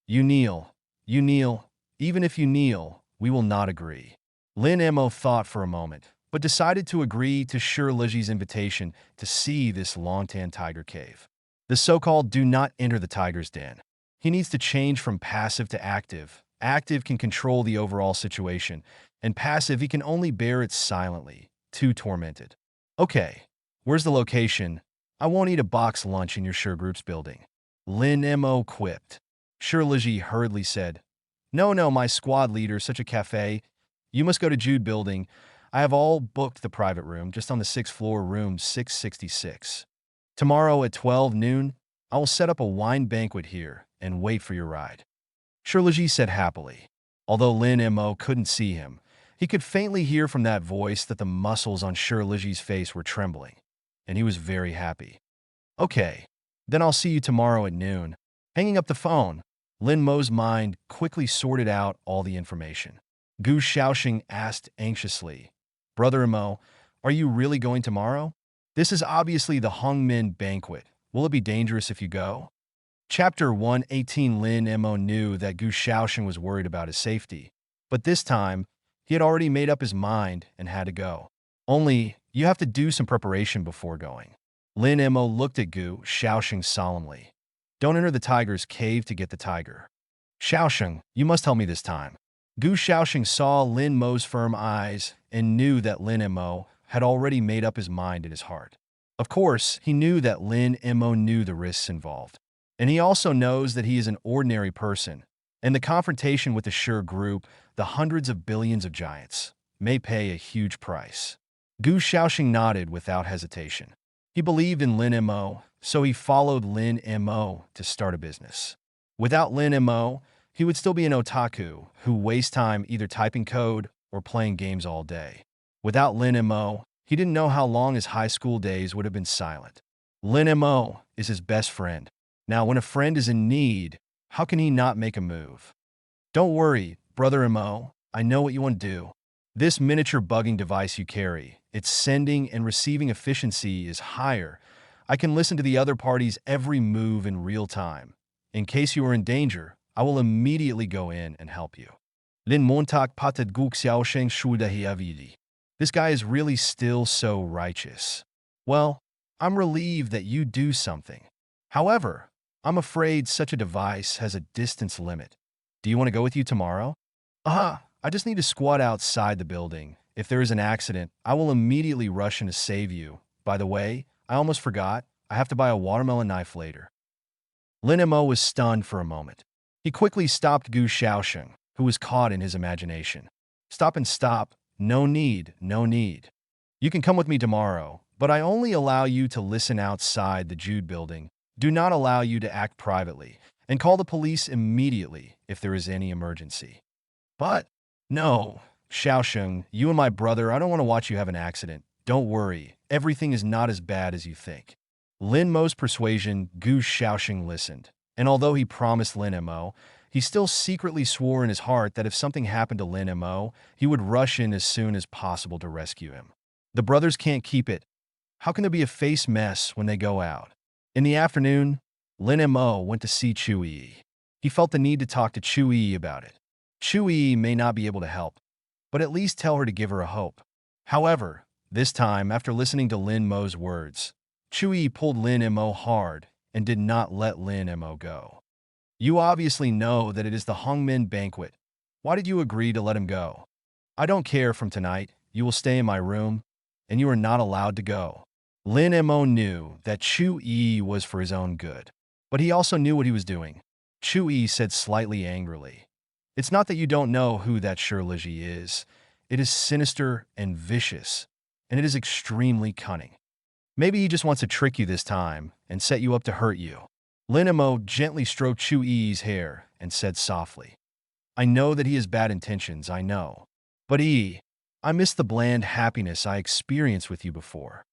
You kneel, even if you kneel, we will not agree. Lin Mo thought for a moment, but decided to agree to Shi Liji's invitation to see this Longtan tiger cave. The so-called do not enter the tiger's den. He needs to change from passive to active. Active can control the overall situation, and passive he can only bear it silently, too tormented. Okay, where's the location? I won't eat a box lunch in your Shi Group's building. Lin Mo quipped. Shi Liji hurriedly said, No, my squad leader, such a cafe. You must go to Jude building. I have all booked the private room, just on the 6th floor, room 666. Tomorrow at 12 noon, I will set up a wine banquet here and wait for your ride. Shi Liji said happily. Although Lin Mo couldn't see him, he could faintly hear from that voice that the muscles on Shi Liji's face were trembling, and he was very happy. Okay, then I'll see you tomorrow at noon. Hanging up the phone, Lin Mo's mind quickly sorted out all the information. Gu Shaoxing asked anxiously, Brother Mo, are you really going tomorrow? This is obviously the Hongmin banquet. Will it be dangerous if you go? Chapter 118. Lin Mo knew that Gu Shaoxing was worried about his safety, but this time, he had already made up his mind and had to go. Only, you have to do some preparation before going. Lin Mo looked at Gu Shaoxing solemnly. Don't enter the tiger's cave to get the tiger. Shaoxing, you must tell me this time. Gu Shaoxing saw Lin Mo's firm eyes and knew that Lin Mo had already made up his mind in his heart. Of course, he knew that Lin Mo knew the risks involved. And he also knows that he is an ordinary person, and the confrontation with the Shi group, the hundreds of billions of giants, may pay a huge price. Gu Shaoxing nodded without hesitation. He believed in Lin Mo, so he followed Lin Mo to start a business. Without Lin Mo, he would still be an otaku who wastes time either typing code or playing games all day. Without Lin Mo, he didn't know how long his high school days would have been silent. Lin Mo is his best friend. Now, when a friend is in need, how can he not make a move? Don't worry, Brother Mo, I know what you want to do. This miniature bugging device you carry, its sending and receiving efficiency is higher. I can listen to the other party's every move in real time. In case you are in danger, I will immediately go in and help you. Lin Montak Patad Guk Xiaosheng Shudahi Avidi. This guy is really still so righteous. Well, I'm relieved that you do something. However, I'm afraid such a device has a distance limit. Do you want to go with you tomorrow? I just need to squat outside the building. If there is an accident, I will immediately rush in to save you. By the way, I almost forgot. I have to buy a watermelon knife later. Lin Mo was stunned for a moment. He quickly stopped Gu Shaoxing, who was caught in his imagination. Stop and stop. No need. You can come with me tomorrow, but I only allow you to listen outside the Jude building. Do not allow you to act privately, and call the police immediately if there is any emergency. But, no, Shaoxing, you and my brother, I don't want to watch you have an accident. Don't worry, everything is not as bad as you think. Lin Mo's persuasion, Gu Shaoxing listened, and although he promised Lin Mo, he still secretly swore in his heart that if something happened to Lin Mo, he would rush in as soon as possible to rescue him. The brothers can't keep it. How can there be a face mess when they go out? In the afternoon, Lin Mo went to see Chu Yi. He felt the need to talk to Chu Yi about it. Chu Yi may not be able to help, but at least tell her to give her a hope. However, this time, after listening to Lin Mo's words, Chu Yi pulled Lin Mo hard and did not let Lin Mo go. You obviously know that it is the Hongmin banquet. Why did you agree to let him go? I don't care. From tonight, you will stay in my room, and you are not allowed to go. Lin Mo knew that Chu Yi was for his own good, but he also knew what he was doing. Chu Yi said slightly angrily, It's not that you don't know who that Shi Liji is. It is sinister and vicious, and it is extremely cunning. Maybe he just wants to trick you this time and set you up to hurt you. Lin Mo gently stroked Chu Yi's hair and said softly, I know that he has bad intentions, I know. But I miss the bland happiness I experienced with you before.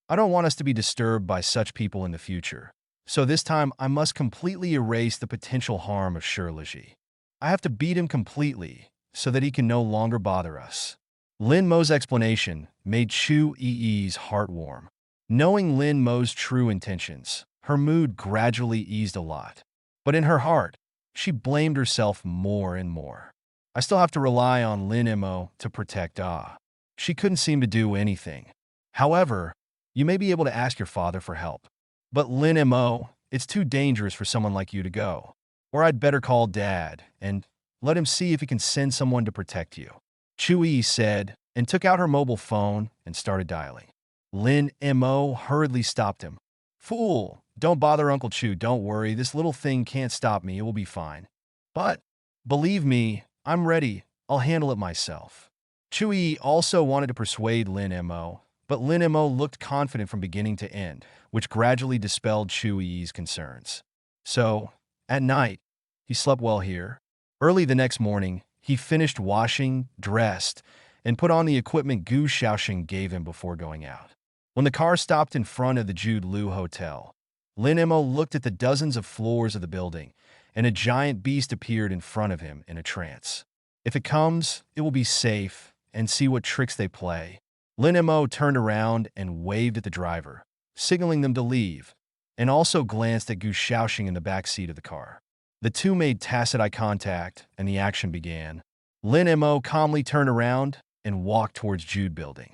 I don't want us to be disturbed by such people in the future. So this time I must completely erase the potential harm of Shi Liji. I have to beat him completely so that he can no longer bother us. Lin Mo's explanation made Chu Yi's heart warm. Knowing Lin Mo's true intentions, her mood gradually eased a lot. But in her heart, she blamed herself more and more. I still have to rely on Lin Mo to protect Ah. She couldn't seem to do anything. However, you may be able to ask your father for help. But Lin Mo, it's too dangerous for someone like you to go. Or I'd better call Dad and let him see if he can send someone to protect you. Chui said, and took out her mobile phone and started dialing. Lin Mo hurriedly stopped him. Fool, don't bother Uncle Chu, don't worry, this little thing can't stop me, it will be fine. But, believe me, I'm ready, I'll handle it myself. Chui also wanted to persuade Lin Mo, but Lin Mo looked confident from beginning to end, which gradually dispelled Chui's concerns. So, at night, he slept well here. Early the next morning, he finished washing, dressed, and put on the equipment Gu Xiaoxing gave him before going out. When the car stopped in front of the Jude Liu Hotel, Lin Mo looked at the dozens of floors of the building, and a giant beast appeared in front of him in a trance. If it comes, it will be safe, and see what tricks they play. Lin Mo turned around and waved at the driver, signaling them to leave, and also glanced at Gu Xiaoxing in the back seat of the car. The two made tacit eye contact, and the action began. Lin Mo calmly turned around and walked towards Jude building.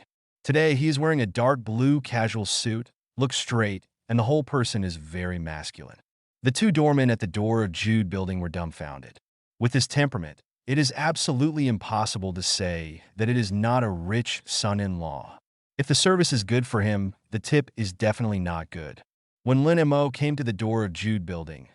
Today, he is wearing a dark blue casual suit, looks straight, and the whole person is very masculine. The two doormen at the door of Jude building were dumbfounded. With his temperament, it is absolutely impossible to say that it is not a rich son-in-law. If the service is good for him, the tip is definitely not good. When Lin Mo came to the door of Jude building,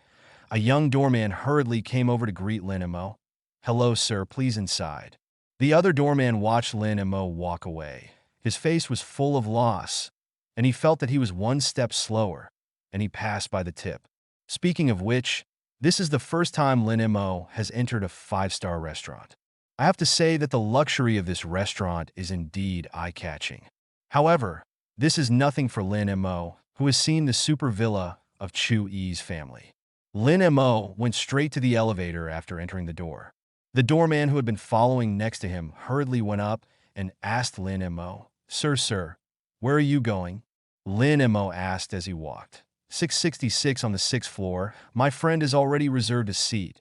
a young doorman hurriedly came over to greet Lin Mo. Hello, sir, please inside. The other doorman watched Lin Mo walk away. His face was full of loss, and he felt that he was one step slower, and he passed by the tip. Speaking of which, this is the first time Lin Mo has entered a five-star restaurant. I have to say that the luxury of this restaurant is indeed eye-catching. However, this is nothing for Lin Mo, who has seen the super villa of Chu Yi's family. Lin Mo went straight to the elevator after entering the door. The doorman who had been following next to him hurriedly went up and asked Lin Mo, Sir, where are you going? Lin Mo asked as he walked. 666 on the 6th floor. My friend has already reserved a seat.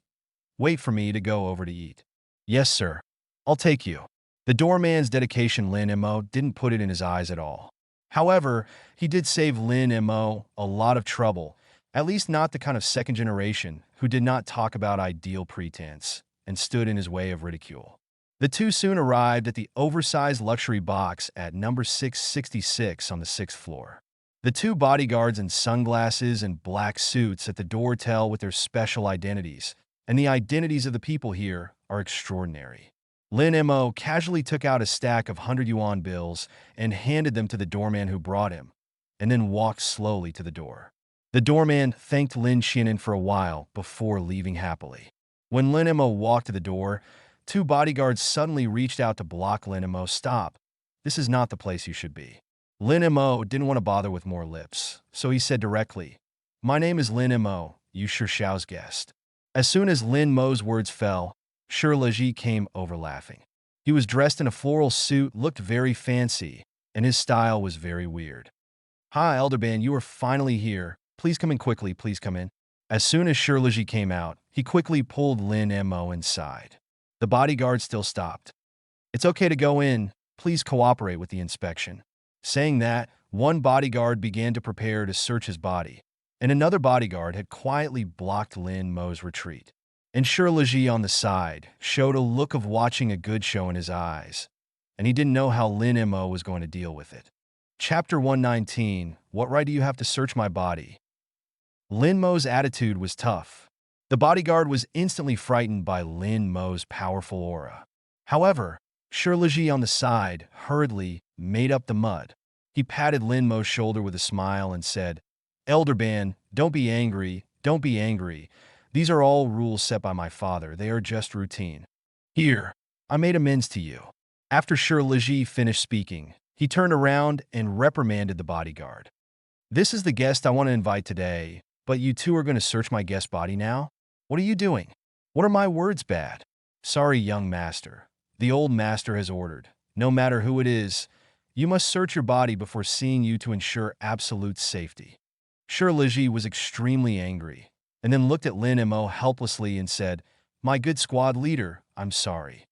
Wait for me to go over to eat. Yes, sir. I'll take you. The doorman's dedication Lin Mo didn't put it in his eyes at all. However, he did save Lin Mo a lot of trouble, at least not the kind of second generation who did not talk about ideal pretense and stood in his way of ridicule. The two soon arrived at the oversized luxury box at number 666 on the 6th floor. The two bodyguards in sunglasses and black suits at the door tell with their special identities, and the identities of the people here are extraordinary. Lin Mo casually took out a stack of 100 yuan bills and handed them to the doorman who brought him, and then walked slowly to the door. The doorman thanked Lin Xianin for a while before leaving happily. When Lin Mo walked to the door, two bodyguards suddenly reached out to block Lin Mo. Stop. This is not the place you should be. Lin Mo didn't want to bother with more lips, so he said directly, My name is Lin Mo, Yu Shixiao's guest. As soon as Lin Mo's words fell, Shi Leji came over laughing. He was dressed in a floral suit, looked very fancy, and his style was very weird. Hi, Elderban, you are finally here. Please come in quickly, please come in. As soon as Shi Leji came out, he quickly pulled Lin Mo inside. The bodyguard still stopped. It's okay to go in, please cooperate with the inspection. Saying that, one bodyguard began to prepare to search his body, and another bodyguard had quietly blocked Lin Mo's retreat. And Shi Leji on the side showed a look of watching a good show in his eyes, and he didn't know how Lin Mo was going to deal with it. Chapter 119, What right do you have to search my body? Lin Mo's attitude was tough. The bodyguard was instantly frightened by Lin Mo's powerful aura. However, Shi Leji on the side hurriedly made up the mud. He patted Lin Mo's shoulder with a smile and said, Elderban, don't be angry, don't be angry. These are all rules set by my father. They are just routine. Here, I made amends to you. After Shi Leji finished speaking, he turned around and reprimanded the bodyguard. This is the guest I want to invite today, but you two are going to search my guest body now? What are you doing? What are my words bad? Sorry, young master. The old master has ordered. No matter who it is, You must search your body before seeing you to ensure absolute safety. Shirliji was extremely angry, and then looked at Lin Mo helplessly and said, "My good squad leader, I'm sorry.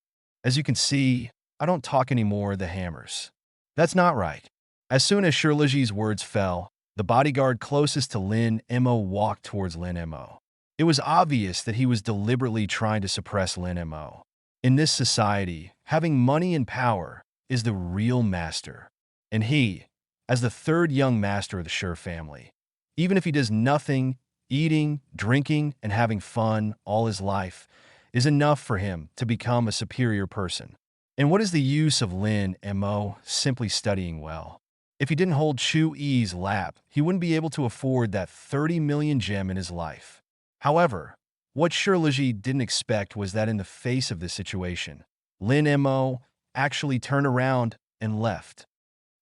As you can see, I don't talk anymore, the hammers." That's not right. As soon as Shirliji's words fell, the bodyguard closest to Lin Mo walked towards Lin Mo. It was obvious that he was deliberately trying to suppress Lin Mo. In this society, having money and power is the real master. And he, as the third young master of the Shur family, even if he does nothing, eating, drinking, and having fun all his life, is enough for him to become a superior person. And what is the use of Lin Mo simply studying well? If he didn't hold Chu Yi's lap, he wouldn't be able to afford that 30 million gem in his life. However, what Shirliji didn't expect was that in the face of this situation, Lin Mo actually turned around and left.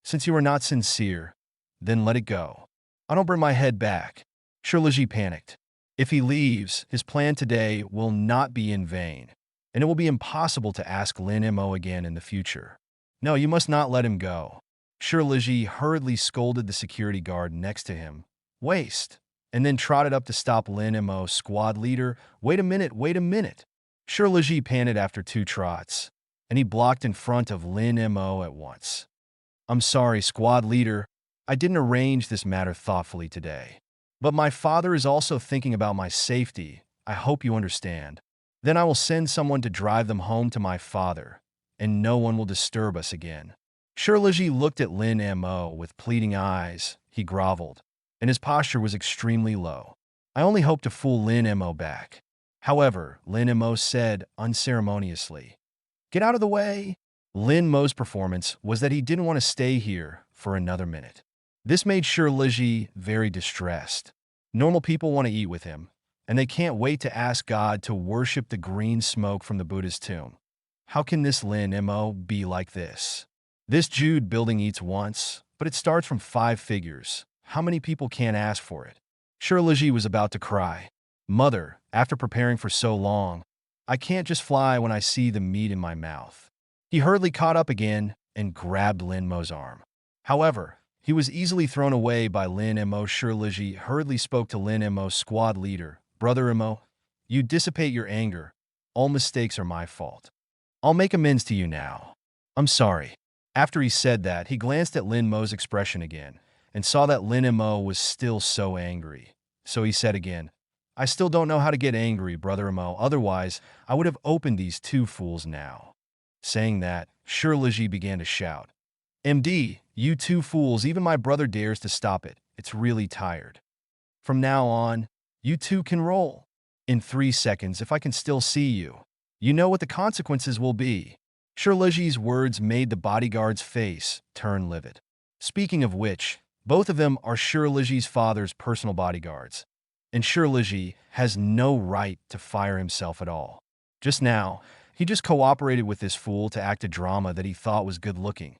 Since you are not sincere, then let it go. I don't bring my head back. Shirliji panicked. If he leaves, his plan today will not be in vain, and it will be impossible to ask Lin Mo again in the future. No, you must not let him go. Shirliji hurriedly scolded the security guard next to him. Waste. And then trotted up to stop Lin Mo, squad leader. Wait a minute, wait a minute. Shirliji panted after 2 trots, and he blocked in front of Lin Mo at once. I'm sorry, squad leader. I didn't arrange this matter thoughtfully today. But my father is also thinking about my safety. I hope you understand. Then I will send someone to drive them home to my father, and no one will disturb us again. Shirliji looked at Lin Mo with pleading eyes. He groveled, and his posture was extremely low. I only hope to fool Lin Mo back. However, Lin Mo said unceremoniously, "Get out of the way." Lin Mo's performance was that he didn't want to stay here for another minute. This made Shirliji very distressed. Normal people want to eat with him, and they can't wait to ask God to worship the green smoke from the Buddha's tomb. How can this Lin Mo be like this? This Jude building eats once, but it starts from 5 figures. How many people can't ask for it? Shirliji was about to cry. Mother, after preparing for so long, I can't just fly when I see the meat in my mouth. He hurriedly caught up again and grabbed Lin Mo's arm. However, he was easily thrown away by Lin Mo. Shirliji hurriedly spoke to Lin Mo's squad leader. Brother Mo, you dissipate your anger. All mistakes are my fault. I'll make amends to you now. I'm sorry. After he said that, he glanced at Lin Mo's expression again and saw that Lin Mo was still so angry. So he said again, I still don't know how to get angry, Brother Mo. Otherwise, I would have opened these 2 fools now. Saying that, Shirliji began to shout, MD, you 2 fools, even my brother dares to stop it. It's really tired. From now on, you 2 can roll. In 3 seconds, if I can still see you, you know what the consequences will be. Shirliji's words made the bodyguard's face turn livid. Speaking of which, both of them are Shirliji's father's personal bodyguards, and Shirliji has no right to fire himself at all. Just now, he just cooperated with this fool to act a drama that he thought was good-looking,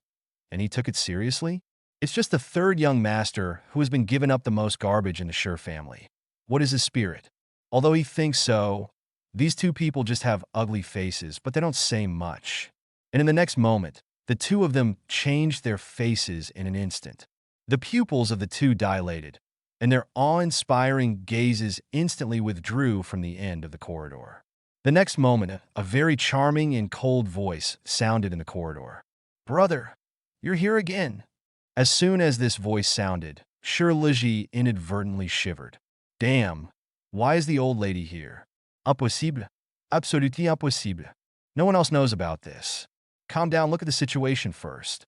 and he took it seriously? It's just the 3rd young master who has been given up the most garbage in the Shur family. What is his spirit? Although he thinks so, these 2 people just have ugly faces, but they don't say much. And in the next moment, the 2 of them changed their faces in an instant. The pupils of the 2 dilated, and their awe-inspiring gazes instantly withdrew from the end of the corridor. The next moment, a very charming and cold voice sounded in the corridor. Brother, you're here again. As soon as this voice sounded, Shirliji inadvertently shivered. Damn, why is the old lady here? Impossible. Absolutely impossible. No one else knows about this. Calm down, look at the situation first.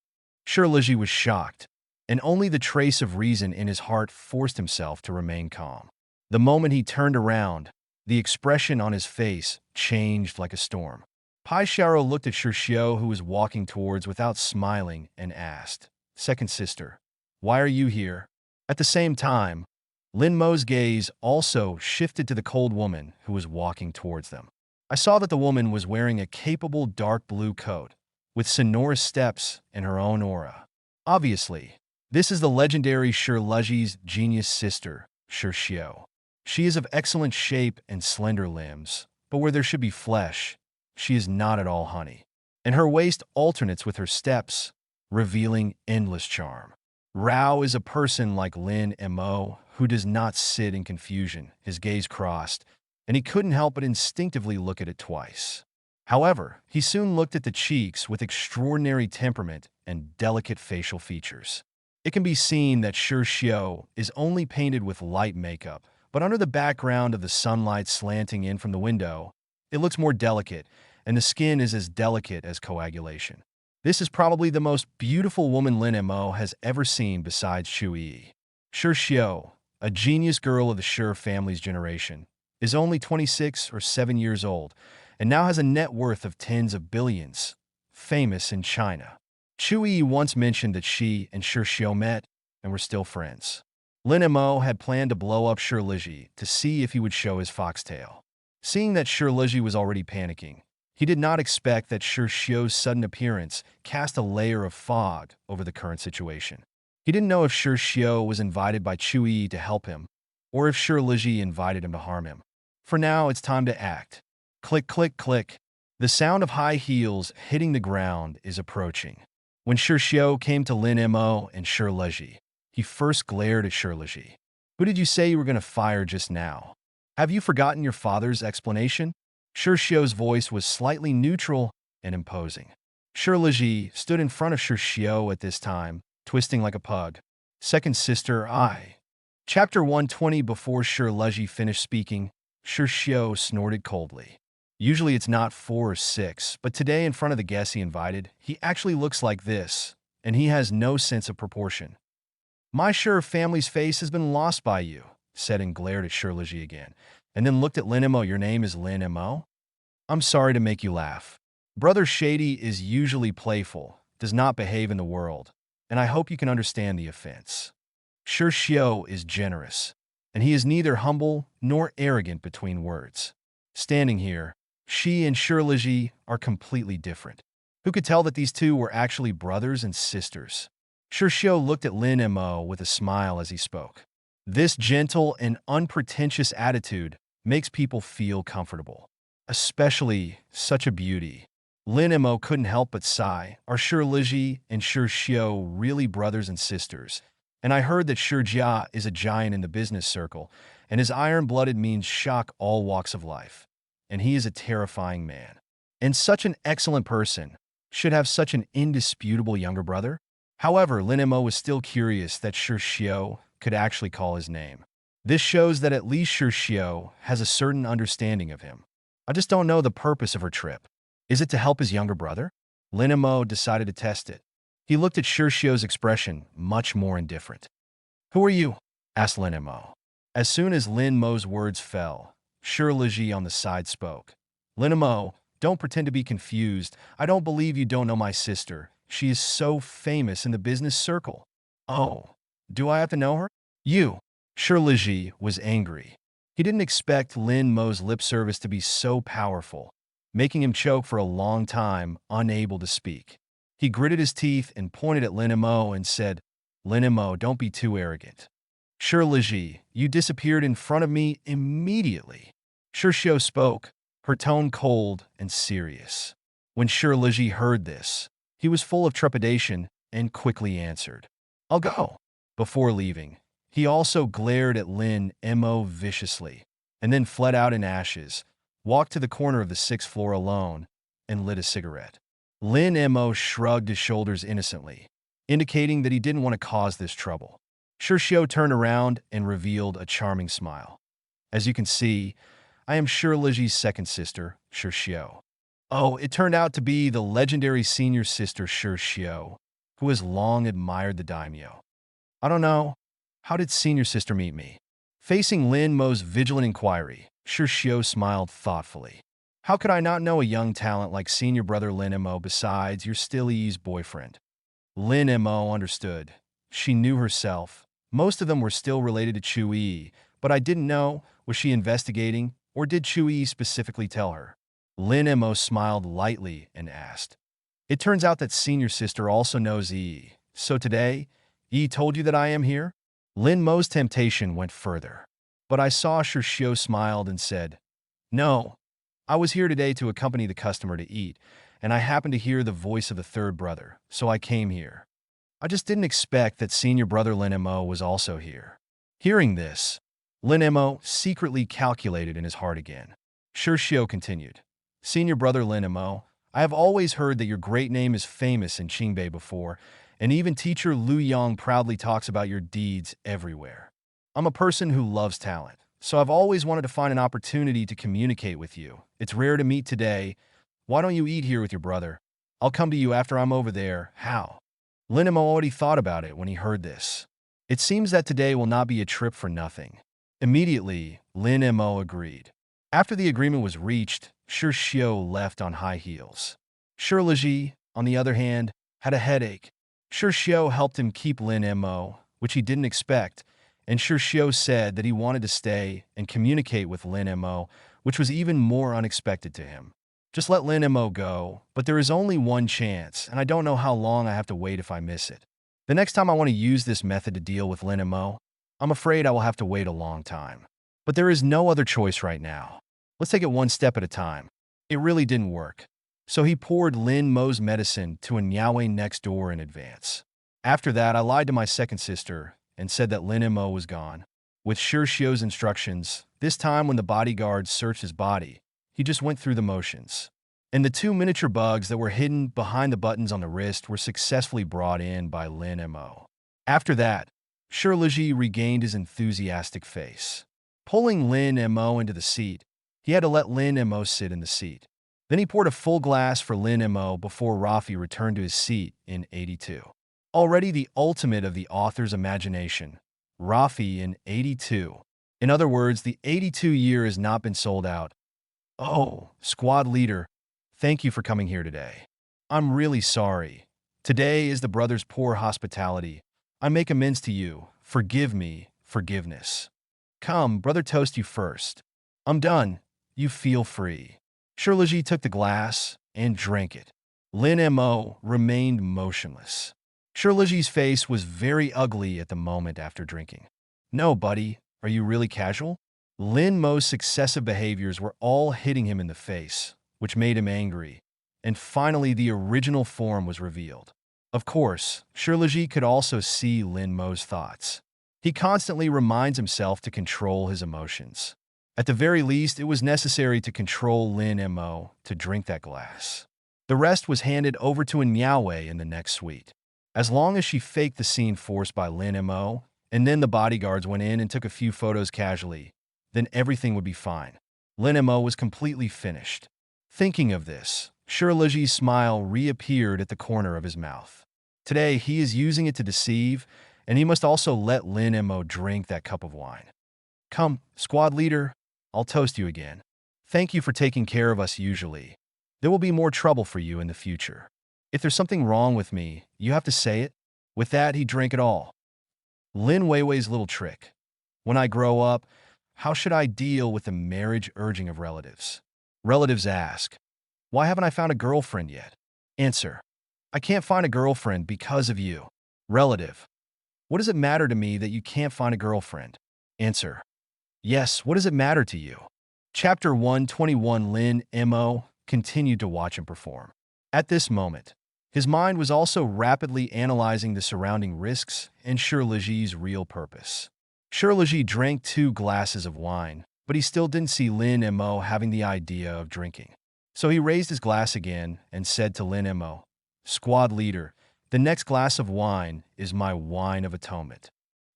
Shirliji was shocked, and only the trace of reason in his heart forced himself to remain calm. The moment he turned around, the expression on his face changed like a storm. Pai Xiao looked at Shirshio, who was walking towards without smiling, and asked, Second sister, why are you here? At the same time, Lin Mo's gaze also shifted to the cold woman who was walking towards them. I saw that the woman was wearing a capable dark blue coat, with sonorous steps and her own aura. Obviously, this is the legendary Shirliji's genius sister, Shirshio. She is of excellent shape and slender limbs, but where there should be flesh, she is not at all honey. And her waist alternates with her steps, revealing endless charm. Rao is a person like Lin Mo who does not sit in confusion, his gaze crossed, and he couldn't help but instinctively look at it twice. However, he soon looked at the cheeks with extraordinary temperament and delicate facial features. It can be seen that Shi Xiao is only painted with light makeup, but under the background of the sunlight slanting in from the window, it looks more delicate, and the skin is as delicate as coagulation. This is probably the most beautiful woman Lin Mo has ever seen besides Chui. Shi Xiao, a genius girl of the Shi family's generation, is only 26 or 7 years old, and now has a net worth of tens of billions, famous in China. Chui once mentioned that she and Shi Xiao met and were still friends. Lin Mo had planned to blow up Shi Liji to see if he would show his foxtail. Seeing that Shi Liji was already panicking, he did not expect that Shi Xiao's sudden appearance cast a layer of fog over the current situation. He didn't know if Shi Xiao was invited by Chui to help him, or if Shi Liji invited him to harm him. For now, it's time to act. Click, click, click. The sound of high heels hitting the ground is approaching. When Shi Xiao came to Lin Mo and Shi Liji, he first glared at Shi Liji. Who did you say you were going to fire just now? Have you forgotten your father's explanation? Shi Xiao's voice was slightly neutral and imposing. Shi Liji stood in front of Shi Xiao at this time, twisting like a pug. Second sister, I. Chapter 120. Before Shi Liji finished speaking, Shi Xiao snorted coldly. Usually it's not 4 or 6, but today in front of the guests he invited, he actually looks like this, and he has no sense of proportion. My Shi family's face has been lost by you, said and glared at Shi Liji again, and then looked at Lin Mo. Your name is Lin Mo? I'm sorry to make you laugh. Brother Shady is usually playful, does not behave in the world, and I hope you can understand the offense. Shi Xiao is generous, and he is neither humble nor arrogant between words. Standing here, she and Shi Liji are completely different. Who could tell that these two were actually brothers and sisters? Shi Xiao looked at Lin Mo with a smile as he spoke. This gentle and unpretentious attitude makes people feel comfortable, especially such a beauty. Lin Mo couldn't help but sigh. Are Shi Liji and Shi Xiao really brothers and sisters? And I heard that Shi Jia is a giant in the business circle, and his iron-blooded means shock all walks of life. And he is a terrifying man. And such an excellent person should have such an indisputable younger brother? However, Lin Mo was still curious that Shi Xiao could actually call his name. This shows that at least Shi Xiao has a certain understanding of him. I just don't know the purpose of her trip. Is it to help his younger brother? Lin Mo decided to test it. He looked at Shi Xiao's expression, much more indifferent. Who are you? Asked Lin Mo. As soon as Lin Mo's words fell, Shi Liji on the side spoke. Lin Mo, don't pretend to be confused. I don't believe you don't know my sister. She is so famous in the business circle. Oh, do I have to know her? You. Shi Liji was angry. He didn't expect Lin Mo's lip service to be so powerful, making him choke for a long time, unable to speak. He gritted his teeth and pointed at Lin Mo and said, Lin Mo, don't be too arrogant. Shi Liji, you disappeared in front of me immediately. Shi Xiao spoke, her tone cold and serious. When Shi Liji heard this, he was full of trepidation and quickly answered, I'll go. Before leaving, he also glared at Lin Mo viciously, and then fled out in ashes, walked to the corner of the 6th floor alone, and lit a cigarette. Lin Mo shrugged his shoulders innocently, indicating that he didn't want to cause this trouble. Shi Xiao turned around and revealed a charming smile. As you can see, I am Shi Liji's second sister, Shi Xiao. Oh, it turned out to be the legendary senior sister Shi Xiao, who has long admired the daimyo. I don't know. How did senior sister meet me? Facing Lin Mo's vigilant inquiry, Shi Xiao smiled thoughtfully. How could I not know a young talent like senior brother Lin Mo besides your still-ease boyfriend? Lin Mo understood. She knew herself. Most of them were still related to Chui, but I didn't know, was she investigating, or did Chui specifically tell her? Lin Mo smiled lightly and asked. It turns out that senior sister also knows Yi. So today, Yi told you that I am here? Lin Mo's temptation went further. But I saw Shi Xiao smiled and said, No, I was here today to accompany the customer to eat, and I happened to hear the voice of the third brother, so I came here. I just didn't expect that senior brother Lin Mo was also here. Hearing this, Lin Mo secretly calculated in his heart again. Shirshio continued. Senior brother Lin Mo, I have always heard that your great name is famous in Qingbei before, and even teacher Lu Yang proudly talks about your deeds everywhere. I'm a person who loves talent, so I've always wanted to find an opportunity to communicate with you. It's rare to meet today. Why don't you eat here with your brother? I'll come to you after I'm over there. How? Lin Mo already thought about it when he heard this. It seems that today will not be a trip for nothing. Immediately, Lin Mo agreed. After the agreement was reached, Shirshio left on high heels. Shirliji, on the other hand, had a headache. Shirshio helped him keep Lin Mo, which he didn't expect, and Shirshio said that he wanted to stay and communicate with Lin Mo, which was even more unexpected to him. Just let Lin Mo go, but there is only one chance, and I don't know how long I have to wait if I miss it. The next time I want to use this method to deal with Lin Mo, I'm afraid I will have to wait a long time. But there is no other choice right now. Let's take it one step at a time. It really didn't work. So he poured Lin Mo's medicine to a Niaoe next door in advance. After that, I lied to my second sister and said that Lin Mo was gone. With Shirshio's instructions, this time when the bodyguards searched his body, he just went through the motions. And the two miniature bugs that were hidden behind the buttons on the wrist were successfully brought in by Lin Mo. After that, Shirliji regained his enthusiastic face. Pulling Lin Mo into the seat, he had to let Lin Mo sit in the seat. Then he poured a full glass for Lin Mo before Rafi returned to his seat in 82. Already the ultimate of the author's imagination, Rafi in 82. In other words, the 82 year has not been sold out. Oh, squad leader, thank you for coming here today. I'm really sorry. Today is the brother's poor hospitality. I make amends to you. Forgive me, forgiveness. Come, brother, toast you first. I'm done. You feel free. Shirliji took the glass and drank it. Lin Mo remained motionless. Shirliji's face was very ugly at the moment after drinking. No, buddy, are you really casual? Lin Mo's successive behaviors were all hitting him in the face, which made him angry. And finally, the original form was revealed. Of course, Shirliji could also see Lin Mo's thoughts. He constantly reminds himself to control his emotions. At the very least, it was necessary to control Lin Mo to drink that glass. The rest was handed over to a Niaoe in the next suite. As long as she faked the scene forced by Lin Mo, and then the bodyguards went in and took a few photos casually, then everything would be fine. Lin Mo was completely finished. Thinking of this, Shirliji's smile reappeared at the corner of his mouth. Today, he is using it to deceive, and he must also let Lin Mo drink that cup of wine. Come, squad leader, I'll toast you again. Thank you for taking care of us usually. There will be more trouble for you in the future. If there's something wrong with me, you have to say it. With that, he drank it all. Lin Weiwei's little trick. When I grow up, how should I deal with the marriage urging of relatives? Relatives ask, why haven't I found a girlfriend yet? Answer, I can't find a girlfriend because of you. Relative, what does it matter to me that you can't find a girlfriend? Answer, yes, what does it matter to you? Chapter 121. Lin Mo continued to watch him perform. At this moment, his mind was also rapidly analyzing the surrounding risks and Shirliji's real purpose. Shirliji drank 2 glasses of wine, but he still didn't see Lin Mo having the idea of drinking. So he raised his glass again and said to Lin Mo, Squad leader, the next glass of wine is my wine of atonement.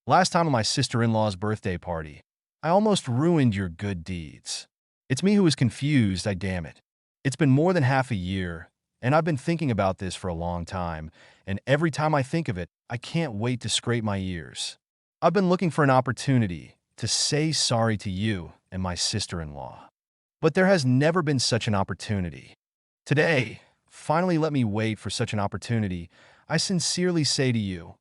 Last time at my sister-in-law's birthday party, I almost ruined your good deeds. It's me who was confused, damn it. It's been more than half a year, and I've been thinking about this for a long time, and every time I think of it, I can't wait to scrape my ears. I've been looking for an opportunity to say sorry to you and my sister-in-law. But there has never been such an opportunity. Today, finally let me wait for such an opportunity. I sincerely say to you,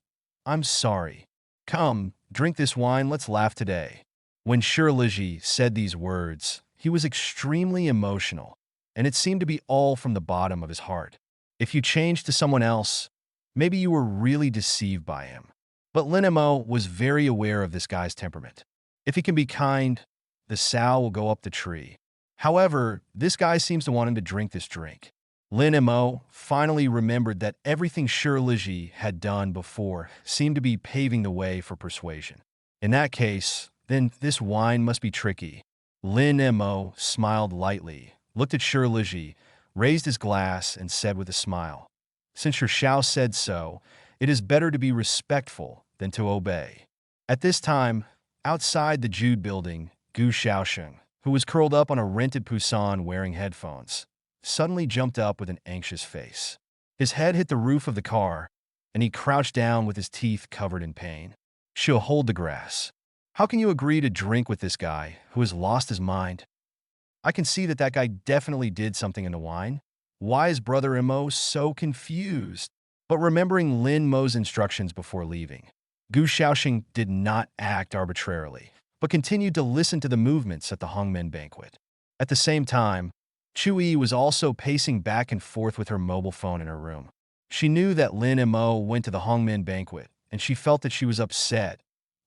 I'm sorry. Come, drink this wine, let's laugh today. When Shirliji said these words, he was extremely emotional, and it seemed to be all from the bottom of his heart. If you changed to someone else, maybe you were really deceived by him. But Lin Mo was very aware of this guy's temperament. If he can be kind, the sow will go up the tree. However, this guy seems to want him to drink this drink. Lin Mo finally remembered that everything Shirliji had done before seemed to be paving the way for persuasion. In that case, then this wine must be tricky. Lin Mo smiled lightly, looked at Shirliji, raised his glass, and said with a smile, "Since your Xiao said so, it is better to be respectful than to obey." At this time, outside the Jude building, Gu Xiaosheng, who was curled up on a rented Pusan wearing headphones, suddenly jumped up with an anxious face. His head hit the roof of the car, and he crouched down with his teeth covered in pain. "She'll hold the grass. How can you agree to drink with this guy who has lost his mind? I can see that guy definitely did something in the wine. Why is Brother Mo so confused?" But remembering Lin Mo's instructions before leaving, Gu Xiaoxing did not act arbitrarily, but continued to listen to the movements at the Hongmen banquet. At the same time, Chu Yi was also pacing back and forth with her mobile phone in her room. She knew that Lin Mo went to the Hongmen banquet, and she felt that she was upset,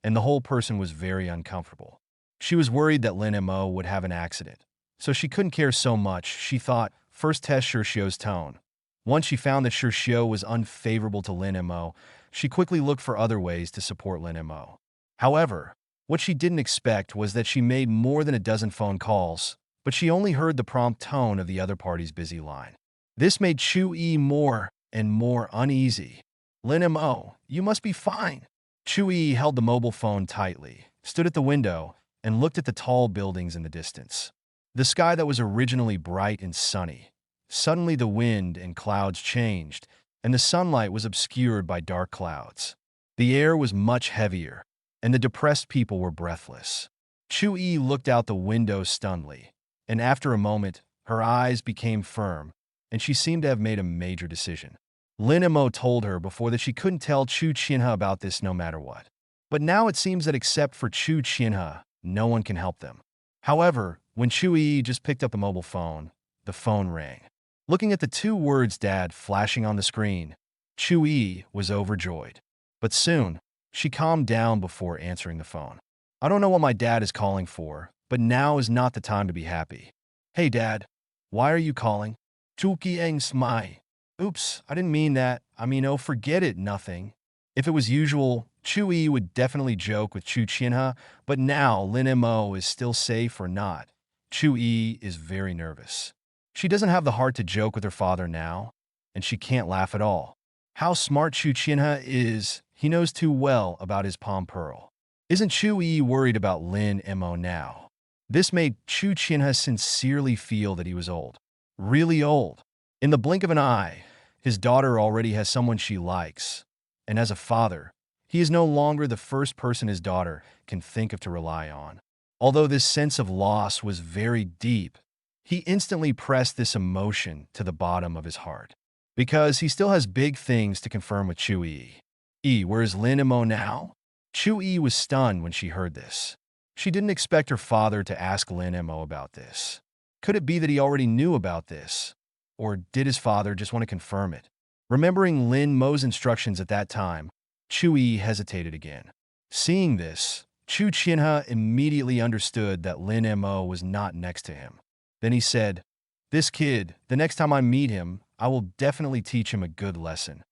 and the whole person was very uncomfortable. She was worried that Lin Mo would have an accident, so she couldn't care so much. She thought, first test Shirshio's tone. Once she found that Shirshio was unfavorable to Lin Mo, she quickly looked for other ways to support Lin Mo. However, what she didn't expect was that she made more than a dozen phone calls, but she only heard the prompt tone of the other party's busy line. This made Chu Yi more and more uneasy. "Lin Mo, you must be fine." Chu Yi held the mobile phone tightly, stood at the window, and looked at the tall buildings in the distance. The sky that was originally bright and sunny. Suddenly the wind and clouds changed, and the sunlight was obscured by dark clouds. The air was much heavier, and the depressed people were breathless. Chu Yi looked out the window stunnedly, and after a moment, her eyes became firm, and she seemed to have made a major decision. Lin Mo told her before that she couldn't tell Chu Qianhe about this no matter what. But now it seems that except for Chu Qianhe, no one can help them. However, when Chu Yi just picked up the phone rang. Looking at the two words "Dad" flashing on the screen, Chu Yi was overjoyed. But soon, she calmed down before answering the phone. "I don't know what my dad is calling for, but now is not the time to be happy." "Hey, Dad, why are you calling?" "Chu Qiang Smai." "Oops, I didn't mean that. Oh, forget it, nothing." If it was usual, Chu Yi would definitely joke with Chu Qianhe, but now Lin Mo is still safe or not. Chu Yi is very nervous. She doesn't have the heart to joke with her father now, and she can't laugh at all. How smart Chu Qianhe is, he knows too well about his palm pearl. Isn't Chu Yi worried about Lin Mo now? This made Chu Qianhe sincerely feel that he was old. Really old. In the blink of an eye, his daughter already has someone she likes, and as a father, he is no longer the first person his daughter can think of to rely on. Although this sense of loss was very deep, he instantly pressed this emotion to the bottom of his heart, because he still has big things to confirm with Chu Yi. Where is Lin Mo now? Chu Yi was stunned when she heard this. She didn't expect her father to ask Lin Mo about this. Could it be that he already knew about this? Or did his father just want to confirm it? Remembering Lin Mo's instructions at that time, Chu Yi hesitated again. Seeing this, Chu Qianhe immediately understood that Lin Mo was not next to him. Then he said, "This kid, the next time I meet him, I will definitely teach him a good lesson."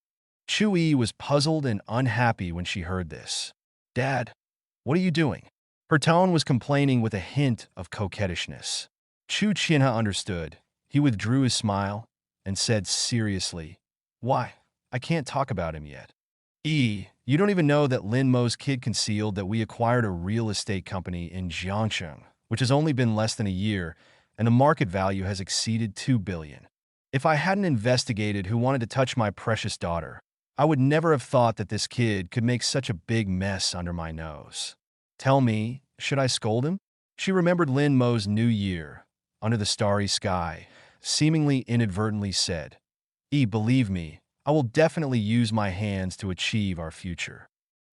Chu Yi was puzzled and unhappy when she heard this. "Dad, what are you doing?" Her tone was complaining with a hint of coquettishness. Chu Qianhe understood. He withdrew his smile and said seriously, "Why? I can't talk about him yet." You don't even know that Lin Mo's kid concealed that we acquired a real estate company in Jiangsheng, which has only been less than a year, and the market value has exceeded 2 billion. If I hadn't investigated who wanted to touch my precious daughter, I would never have thought that this kid could make such a big mess under my nose. Tell me, should I scold him? She remembered Lin Mo's New Year, under the starry sky, seemingly inadvertently said, Believe me, I will definitely use my hands to achieve our future."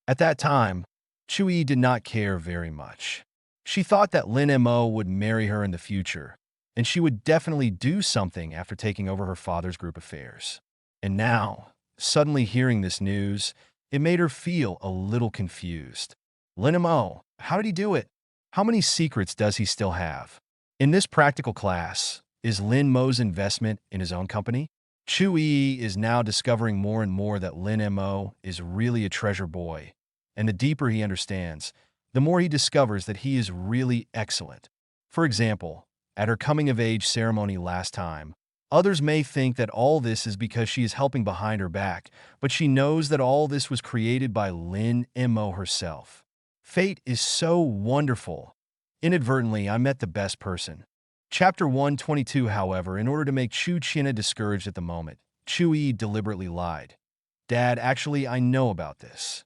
At that time, Chu Yi did not care very much. She thought that Lin Mo would marry her in the future, and she would definitely do something after taking over her father's group affairs. And now, suddenly hearing this news, it made her feel a little confused. Lin Mo, how did he do it? How many secrets does he still have? In this practical class, Is Lin Mo's investment in his own company? Chu Yi is now discovering more and more that Lin Mo is really a treasure boy, and the deeper he understands, the more he discovers that he is really excellent. For example, at her coming-of-age ceremony last time, others may think that all this is because she is helping behind her back, but she knows that all this was created by Lin Mo herself. Fate is so wonderful. Inadvertently, I met the best person. Chapter 122, however, in order to make Chu Qinha discouraged at the moment, Chu Yi deliberately lied. Dad, actually, I know about this.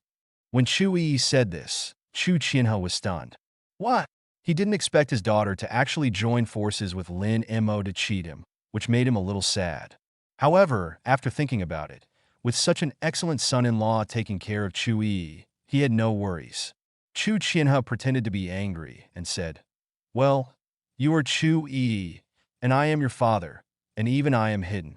When Chu Yi said this, Chu Qinha was stunned. What? He didn't expect his daughter to actually join forces with Lin Mo to cheat him, which made him a little sad. However, after thinking about it, with such an excellent son-in-law taking care of Chu Yi, he had no worries. Chu Qinha pretended to be angry and said, Well, you are Chu Yi, and I am your father, and even I am hidden.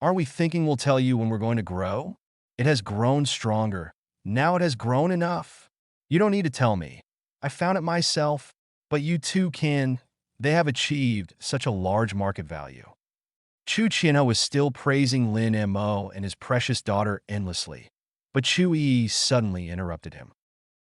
Aren't we thinking we'll tell you when we're going to grow? It has grown stronger. Now it has grown enough. You don't need to tell me. I found it myself, but you too can. They have achieved such a large market value. Chu Qinha was still praising Lin Mo and his precious daughter endlessly, but Chu Yi suddenly interrupted him.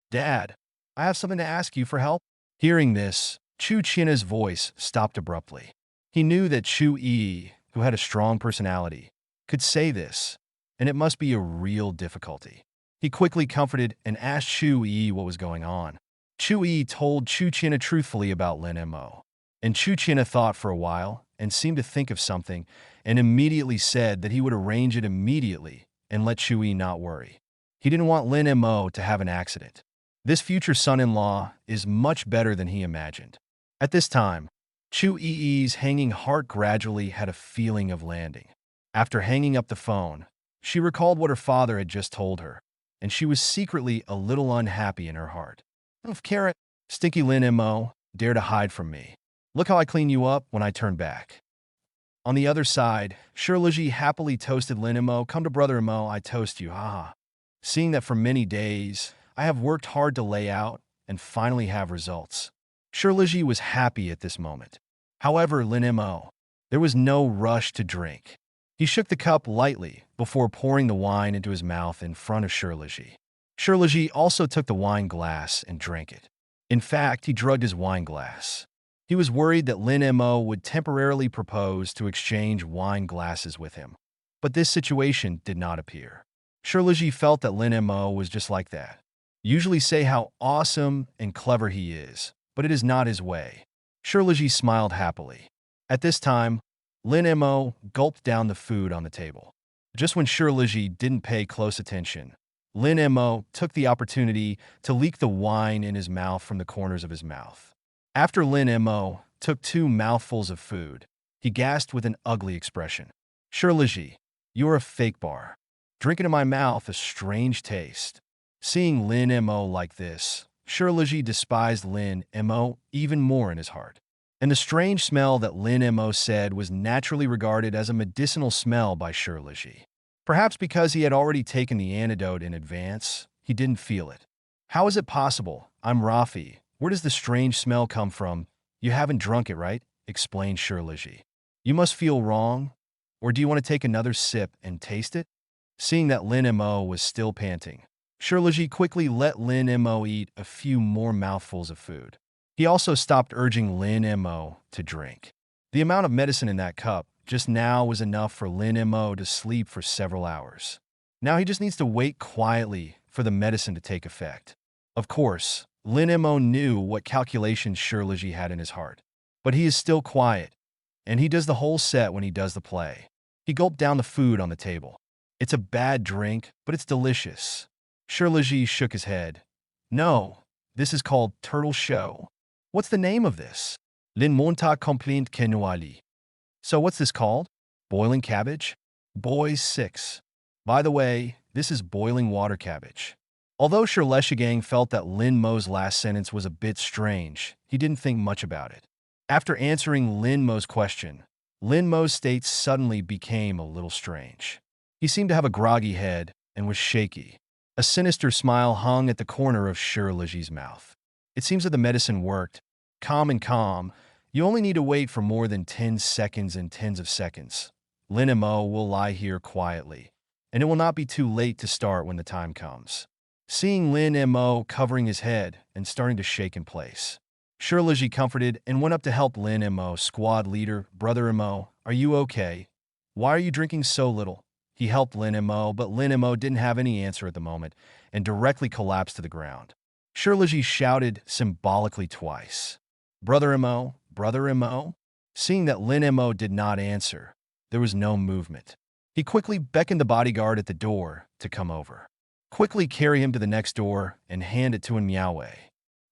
Dad, I have something to ask you for help. Hearing this, Chu Qinha's voice stopped abruptly. He knew that Chu Yi, who had a strong personality, could say this, and it must be a real difficulty. He quickly comforted and asked Chu Yi what was going on. Chu Yi told Chu Qinha truthfully about Lin Mo, and Chu Qinha thought for a while and seemed to think of something and immediately said that he would arrange it immediately and let Chu Yi not worry. He didn't want Lin Mo to have an accident. This future son-in-law is much better than he imagined. At this time, Chu Yi's hanging heart gradually had a feeling of landing. After hanging up the phone, she recalled what her father had just told her, and she was secretly a little unhappy in her heart. Of carrot, stinky Lin Mo, dare to hide from me. Look how I clean you up when I turn back. On the other side, Shirliji happily toasted Lin Mo. Come to brother Mo, I toast you, haha. Seeing that for many days, I have worked hard to lay out and finally have results. Shirliji was happy at this moment. However, Lin Mo, there was no rush to drink. He shook the cup lightly before pouring the wine into his mouth in front of Shirliji. Shirliji also took the wine glass and drank it. In fact, he drugged his wine glass. He was worried that Lin Mo would temporarily propose to exchange wine glasses with him. But this situation did not appear. Shirliji felt that Lin Mo was just like that. Usually say how awesome and clever he is, but it is not his way. Shirliji smiled happily. At this time, Lin Mo gulped down the food on the table. Just when Shirliji didn't pay close attention, Lin Mo took the opportunity to leak the wine in his mouth from the corners of his mouth. After Lin Mo took 2 mouthfuls of food, he gasped with an ugly expression. Shirliji, you're a fake bar. Drink into my mouth a strange taste. Seeing Lin Mo like this, Shirliji despised Lin Mo even more in his heart. And the strange smell that Lin Mo said was naturally regarded as a medicinal smell by Shirliji. Perhaps because he had already taken the antidote in advance, he didn't feel it. How is it possible? I'm Rafi. Where does the strange smell come from? You haven't drunk it, right? Explained Shirliji. You must feel wrong. Or do you want to take another sip and taste it? Seeing that Lin Mo was still panting, Shirliji quickly let Lin Mo eat a few more mouthfuls of food. He also stopped urging Lin Mo to drink. The amount of medicine in that cup just now was enough for Lin Mo to sleep for several hours. Now he just needs to wait quietly for the medicine to take effect. Of course, Lin Mo knew what calculations Shirliji had in his heart. But he is still quiet, and he does the whole set when he does the play. He gulped down the food on the table. It's a bad drink, but it's delicious. Shirliji shook his head. No, this is called Turtle Show. What's the name of this? Lin monta complaint kenuali. So what's this called? Boiling cabbage? Boys 6. By the way, this is boiling water cabbage. Although Shirleshigang felt that Lin Mo's last sentence was a bit strange, he didn't think much about it. After answering Lin Mo's question, Lin Mo's state suddenly became a little strange. He seemed to have a groggy head and was shaky. A sinister smile hung at the corner of Shirliji's mouth. It seems that the medicine worked. Calm, You only need to wait for more than 10 seconds and tens of seconds. Lin Mo will lie here quietly, and it will not be too late to start when the time comes. Seeing Lin Mo covering his head and starting to shake in place, Shirley comforted and went up to help Lin Mo. Squad leader, Brother Mo, are you okay? Why are you drinking so little? He helped Lin Mo, but Lin Mo didn't have any answer at the moment and directly collapsed to the ground. Shirley shouted symbolically twice. Brother Mo, Brother Mo? Seeing that Lin Mo did not answer, there was no movement. He quickly beckoned the bodyguard at the door to come over. Quickly carry him to the next door and hand it to Manhwa.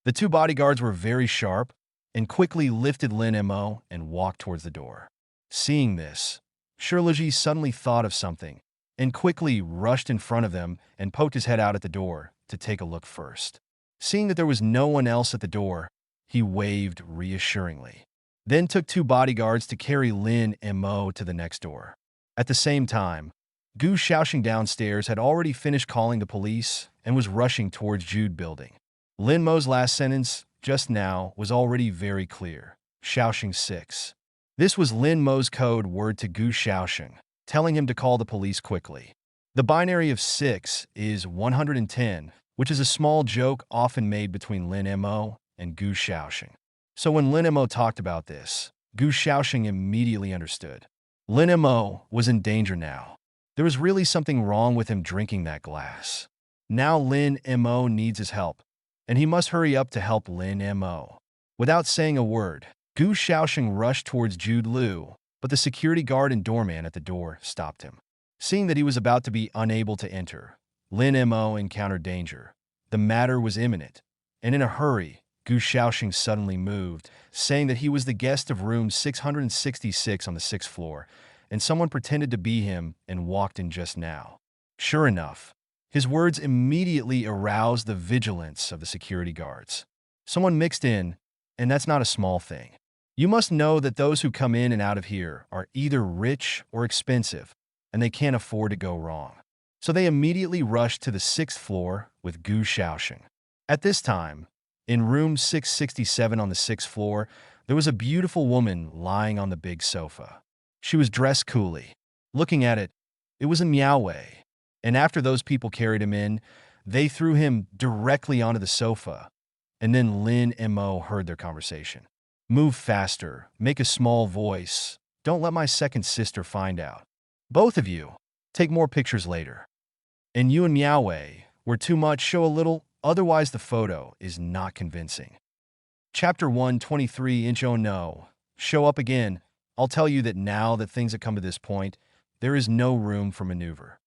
The two bodyguards were very sharp and quickly lifted Lin Mo and walked towards the door. Seeing this, Shirley suddenly thought of something and quickly rushed in front of them and poked his head out at the door to take a look first. Seeing that there was no one else at the door, he waved reassuringly, then took two bodyguards to carry Lin Mo to the next door. At the same time, Gu Shaoxing downstairs had already finished calling the police and was rushing towards Jude building. Lin Mo's last sentence, just now, was already very clear. Shaoxing 6. This was Lin Mo's code word to Gu Shaoxing, telling him to call the police quickly. The binary of 6 is 110, which is a small joke often made between Lin Mo and Gu Shaoxing. So when Lin Mo talked about this, Gu Shaoxing immediately understood. Lin Mo was in danger now. There was really something wrong with him drinking that glass. Now Lin Mo needs his help, and he must hurry up to help Lin Mo. Without saying a word, Gu Shaoxing rushed towards Jude Liu, but the security guard and doorman at the door stopped him. Seeing that he was about to be unable to enter, Lin Mo encountered danger. The matter was imminent, and in a hurry, Gu Shaoxing suddenly moved, saying that he was the guest of room 666 on the 6th floor, and someone pretended to be him and walked in just now. Sure enough, his words immediately aroused the vigilance of the security guards. Someone mixed in, and that's not a small thing. You must know that those who come in and out of here are either rich or expensive, and they can't afford to go wrong. So they immediately rushed to the 6th floor with Gu Shaoxing. At this time, in room 667 on the 6th floor, there was a beautiful woman lying on the big sofa. She was dressed coolly. Looking at it, it was a Manhwa. And after those people carried him in, they threw him directly onto the sofa. And then Lin Mo heard their conversation. Move faster, make a small voice. Don't let my second sister find out. Both of you, take more pictures later. And you and Manhwa, were too much, show a little, otherwise the photo is not convincing. Chapter 123 Inch Oh no. Show up again. I'll tell you that now that things have come to this point, there is no room for maneuver.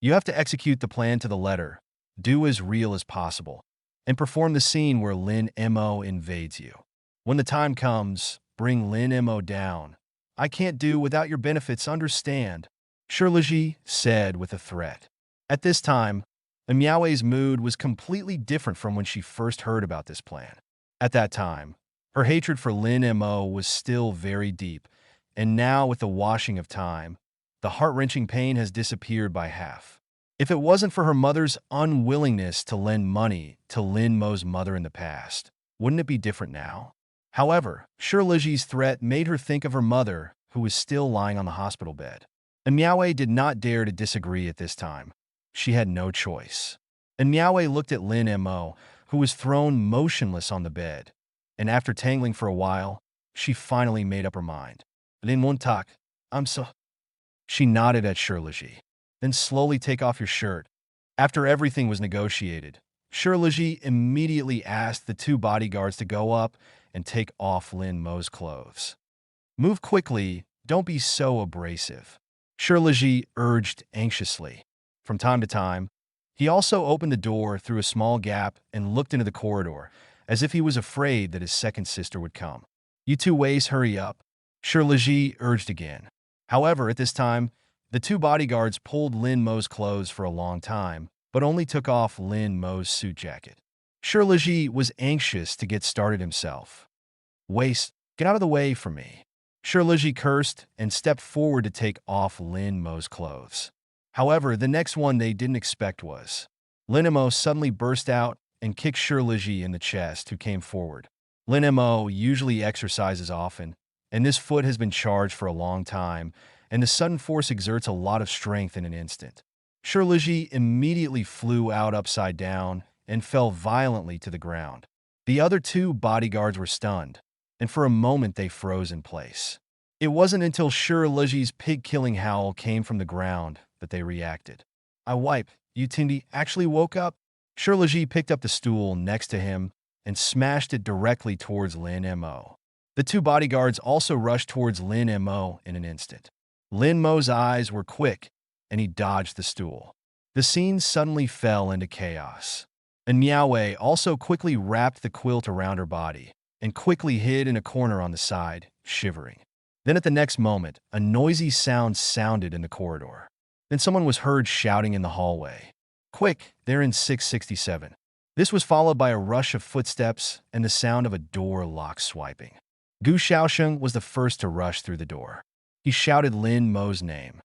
You have to execute the plan to the letter, do as real as possible, and perform the scene where Lin Mo invades you. When the time comes, bring Lin Mo down. I can't do without your benefits, understand? Shirley said with a threat. At this time, Manhwa's mood was completely different from when she first heard about this plan. At that time, her hatred for Lin Mo was still very deep, and now with the washing of time, the heart-wrenching pain has disappeared by half. If it wasn't for her mother's unwillingness to lend money to Lin Mo's mother in the past, wouldn't it be different now? However, Shirley's threat made her think of her mother, who was still lying on the hospital bed. And Manhwa did not dare to disagree at this time. She had no choice. And Manhwa looked at Lin Mo, who was thrown motionless on the bed, and after tangling for a while, she finally made up her mind. Lin Montak, I'm so... She nodded at Shirley. Then slowly take off your shirt. After everything was negotiated, Shirley immediately asked the two bodyguards to go up and take off Lin Mo's clothes. Move quickly, don't be so abrasive, Shirley urged anxiously. From time to time, he also opened the door through a small gap and looked into the corridor, as if he was afraid that his second sister would come. You two ways, hurry up, Shirley urged again. However, at this time, the two bodyguards pulled Lin Mo's clothes for a long time, but only took off Lin Mo's suit jacket. Shirley was anxious to get started himself. Waste, get out of the way from me. Shirley cursed and stepped forward to take off Lin Mo's clothes. However, the next one they didn't expect was Lin Mo suddenly burst out and kicked Shirley in the chest, who came forward. Lin Mo usually exercises often, and this foot has been charged for a long time, and the sudden force exerts a lot of strength in an instant. Shirliji immediately flew out upside down and fell violently to the ground. The other two bodyguards were stunned, and for a moment they froze in place. It wasn't until Shirliji's pig-killing howl came from the ground that they reacted. I wipe, you Tindi actually woke up? Shirliji picked up the stool next to him and smashed it directly towards Lin Mo. The two bodyguards also rushed towards Lin Mo in an instant. Lin Mo's eyes were quick, and he dodged the stool. The scene suddenly fell into chaos. And Miaowei also quickly wrapped the quilt around her body and quickly hid in a corner on the side, shivering. Then at the next moment, a noisy sound sounded in the corridor. Then someone was heard shouting in the hallway. Quick, they're in 667. This was followed by a rush of footsteps and the sound of a door lock swiping. Gu Xiaosheng was the first to rush through the door. He shouted Lin Mo's name.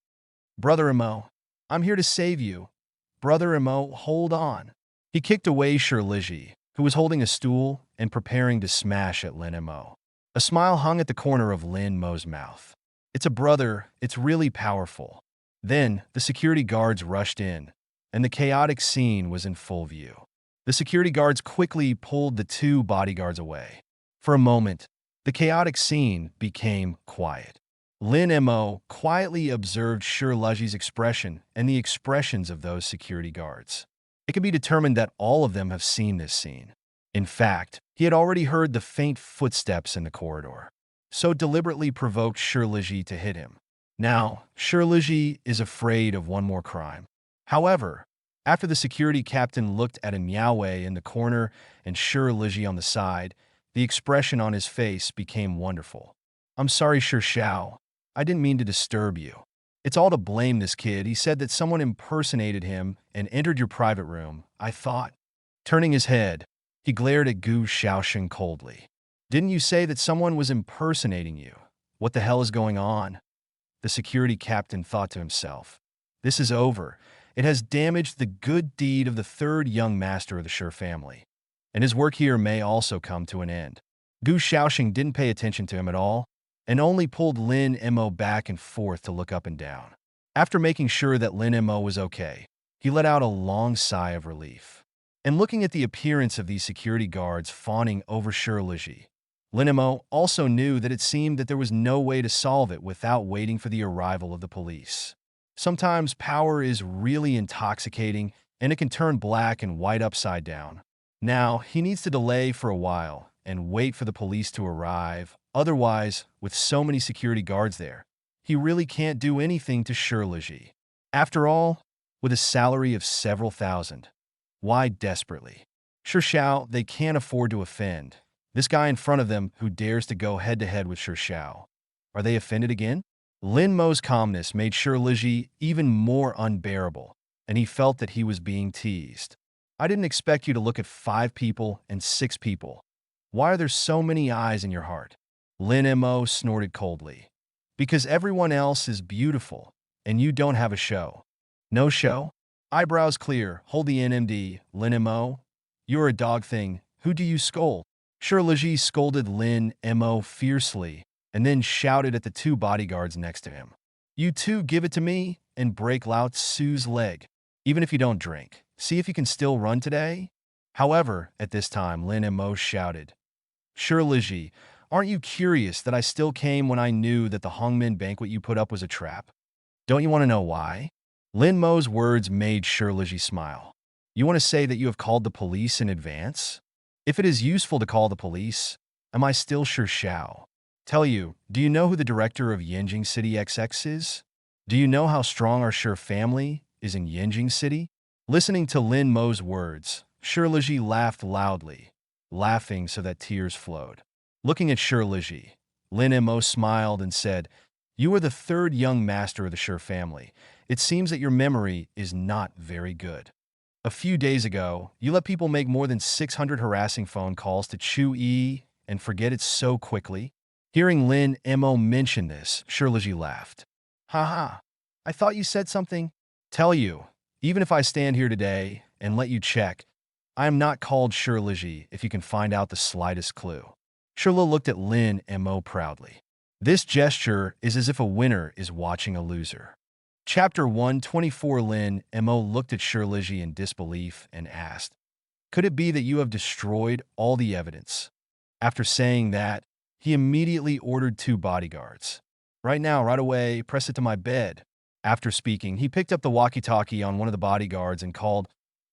Brother Mo, I'm here to save you. Brother Mo, hold on. He kicked away Shirliji, who was holding a stool and preparing to smash at Lin Mo. A smile hung at the corner of Lin Mo's mouth. It's a brother, it's really powerful. Then, the security guards rushed in, and the chaotic scene was in full view. The security guards quickly pulled the two bodyguards away. For a moment, the chaotic scene became quiet. Lin Mo quietly observed Shirliji's expression and the expressions of those security guards. It can be determined that all of them have seen this scene. In fact, he had already heard the faint footsteps in the corridor, so deliberately provoked Shirliji to hit him. Now, Shirliji is afraid of one more crime. However, after the security captain looked at a Miaowei in the corner and Shirliji on the side, the expression on his face became wonderful. I'm sorry, Shir Xiao. I didn't mean to disturb you. It's all to blame this kid. He said that someone impersonated him and entered your private room, I thought. Turning his head, he glared at Gu Xiaosheng coldly. Didn't you say that someone was impersonating you? What the hell is going on? The security captain thought to himself. This is over. It has damaged the good deed of the third young master of the Shir family, and his work here may also come to an end. Gu Xiaosheng didn't pay attention to him at all, and only pulled Lin Mo back and forth to look up and down. After making sure that Lin Mo was okay, he let out a long sigh of relief. And looking at the appearance of these security guards fawning over Shirliji, Lin Mo also knew that it seemed that there was no way to solve it without waiting for the arrival of the police. Sometimes power is really intoxicating, and it can turn black and white upside down. Now, he needs to delay for a while and wait for the police to arrive. Otherwise, with so many security guards there, he really can't do anything to Shirliji. After all, with a salary of several thousand, why desperately? Shir Xiao, they can't afford to offend. This guy in front of them who dares to go head-to-head with Shir Xiao. Are they offended again? Lin Mo's calmness made Shirliji even more unbearable, and he felt that he was being teased. I didn't expect you to look at 5 people and 6 people. Why are there so many eyes in your heart? Lin Mo snorted coldly. Because everyone else is beautiful, and you don't have a show. No show? Eyebrows clear, hold the NMD, Lin Mo. You're a dog thing, who do you scold? Shirliji scolded Lin Mo fiercely, and then shouted at the 2 bodyguards next to him. You two give it to me and break Lao Tzu's leg. Even if you don't drink, see if you can still run today? However, at this time, Lin Mo shouted, Shirliji, aren't you curious that I still came when I knew that the Hongmin banquet you put up was a trap? Don't you want to know why? Lin Mo's words made Shirliji smile. You want to say that you have called the police in advance? If it is useful to call the police, am I still Shir Xiao? Tell you, do you know who the director of Yanjing City XX is? Do you know how strong our Shir family is in Yanjing City? Listening to Lin Mo's words, Shirliji laughed loudly, laughing so that tears flowed. Looking at Shirliji, Lin Mo smiled and said, You are the 3rd young master of the Shir family. It seems that your memory is not very good. A few days ago, you let people make more than 600 harassing phone calls to Chu Yi and forget it so quickly. Hearing Lin Mo mention this, Shirliji laughed. Haha, I thought you said something. Tell you, even if I stand here today and let you check, I am not called Shirliji if you can find out the slightest clue. Shirla looked at Lin Mo proudly. This gesture is as if a winner is watching a loser. Chapter 124. Lin Mo looked at Shirliji in disbelief and asked, "Could it be that you have destroyed all the evidence?" After saying that, he immediately ordered 2 bodyguards. "Right now, right away, press it to my bed." After speaking, he picked up the walkie-talkie on one of the bodyguards and called,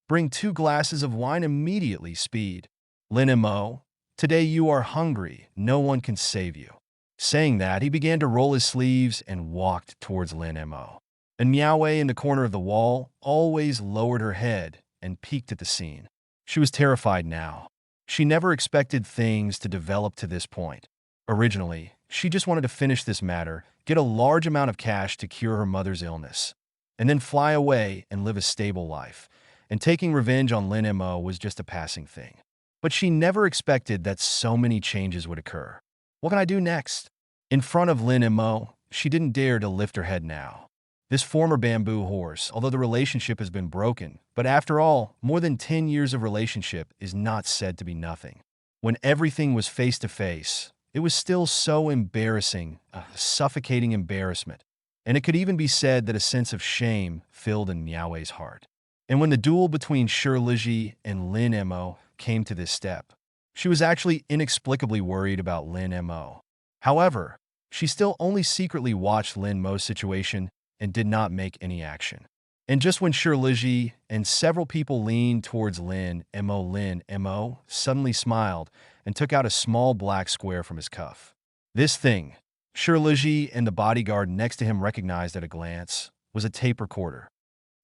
"Bring 2 glasses of wine immediately, speed." Lin Mo, "Today you are hungry, no one can save you." Saying that, he began to roll his sleeves and walked towards Lin Mo. And Miaowei in the corner of the wall always lowered her head and peeked at the scene. She was terrified now. She never expected things to develop to this point. Originally, she just wanted to finish this matter, get a large amount of cash to cure her mother's illness, and then fly away and live a stable life. And taking revenge on Lin Mo was just a passing thing. But she never expected that so many changes would occur. What can I do next? In front of Lin Mo, she didn't dare to lift her head now. This former bamboo horse, although the relationship has been broken, but after all, more than 10 years of relationship is not said to be nothing. When everything was face to face, it was still so embarrassing, a suffocating embarrassment. And it could even be said that a sense of shame filled in Miaowei's heart. And when the duel between Shirliji and Lin Mo came to this step, she was actually inexplicably worried about Lin Mo. However, she still only secretly watched Lin Mo's situation and did not make any action. And just when Shirliji and several people leaned towards Lin Mo suddenly smiled and took out a small black square from his cuff. This thing, Shirliji and the bodyguard next to him recognized at a glance, was a tape recorder.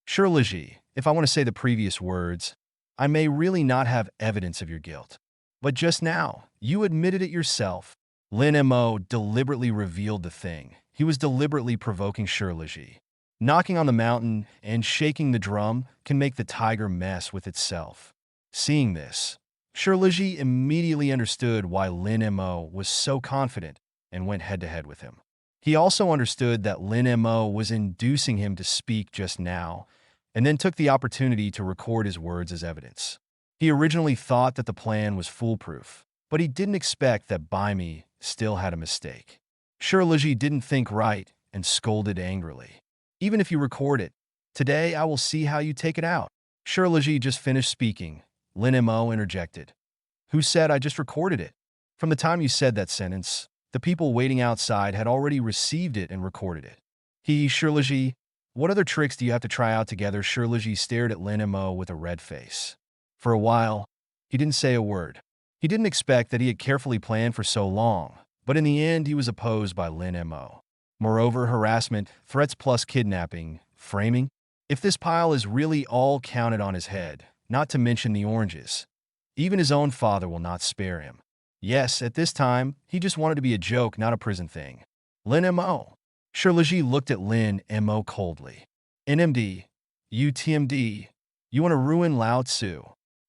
"Shirliji, if I want to say the previous words, I may really not have evidence of your guilt. But just now, you admitted it yourself." Lin Mo deliberately revealed the thing. He was deliberately provoking Shirliji. Knocking on the mountain and shaking the drum can make the tiger mess with itself. Seeing this, Shirliji immediately understood why Lin Mo was so confident and went head-to-head with him. He also understood that Lin Mo was inducing him to speak just now, and then took the opportunity to record his words as evidence. He originally thought that the plan was foolproof, but he didn't expect that Baimi still had a mistake. Shirliji didn't think right and scolded angrily. "Even if you record it, today I will see how you take it out." Shirliji just finished speaking. Lin Mo interjected. "Who said I just recorded it? From the time you said that sentence, the people waiting outside had already received it and recorded it." Shirliji, "What other tricks do you have to try out together?" Shirliji stared at Lin Mo with a red face. For a while, he didn't say a word. He didn't expect that he had carefully planned for so long, but in the end he was opposed by Lin Mo. Moreover, harassment, threats plus kidnapping, framing. If this pile is really all counted on his head, not to mention the oranges, even his own father will not spare him. Yes, at this time, he just wanted to be a joke, not a prison thing. Lin Mo. Shirliji looked at Lin Mo coldly. "NMD, UTMD, you want to ruin Lao Tzu."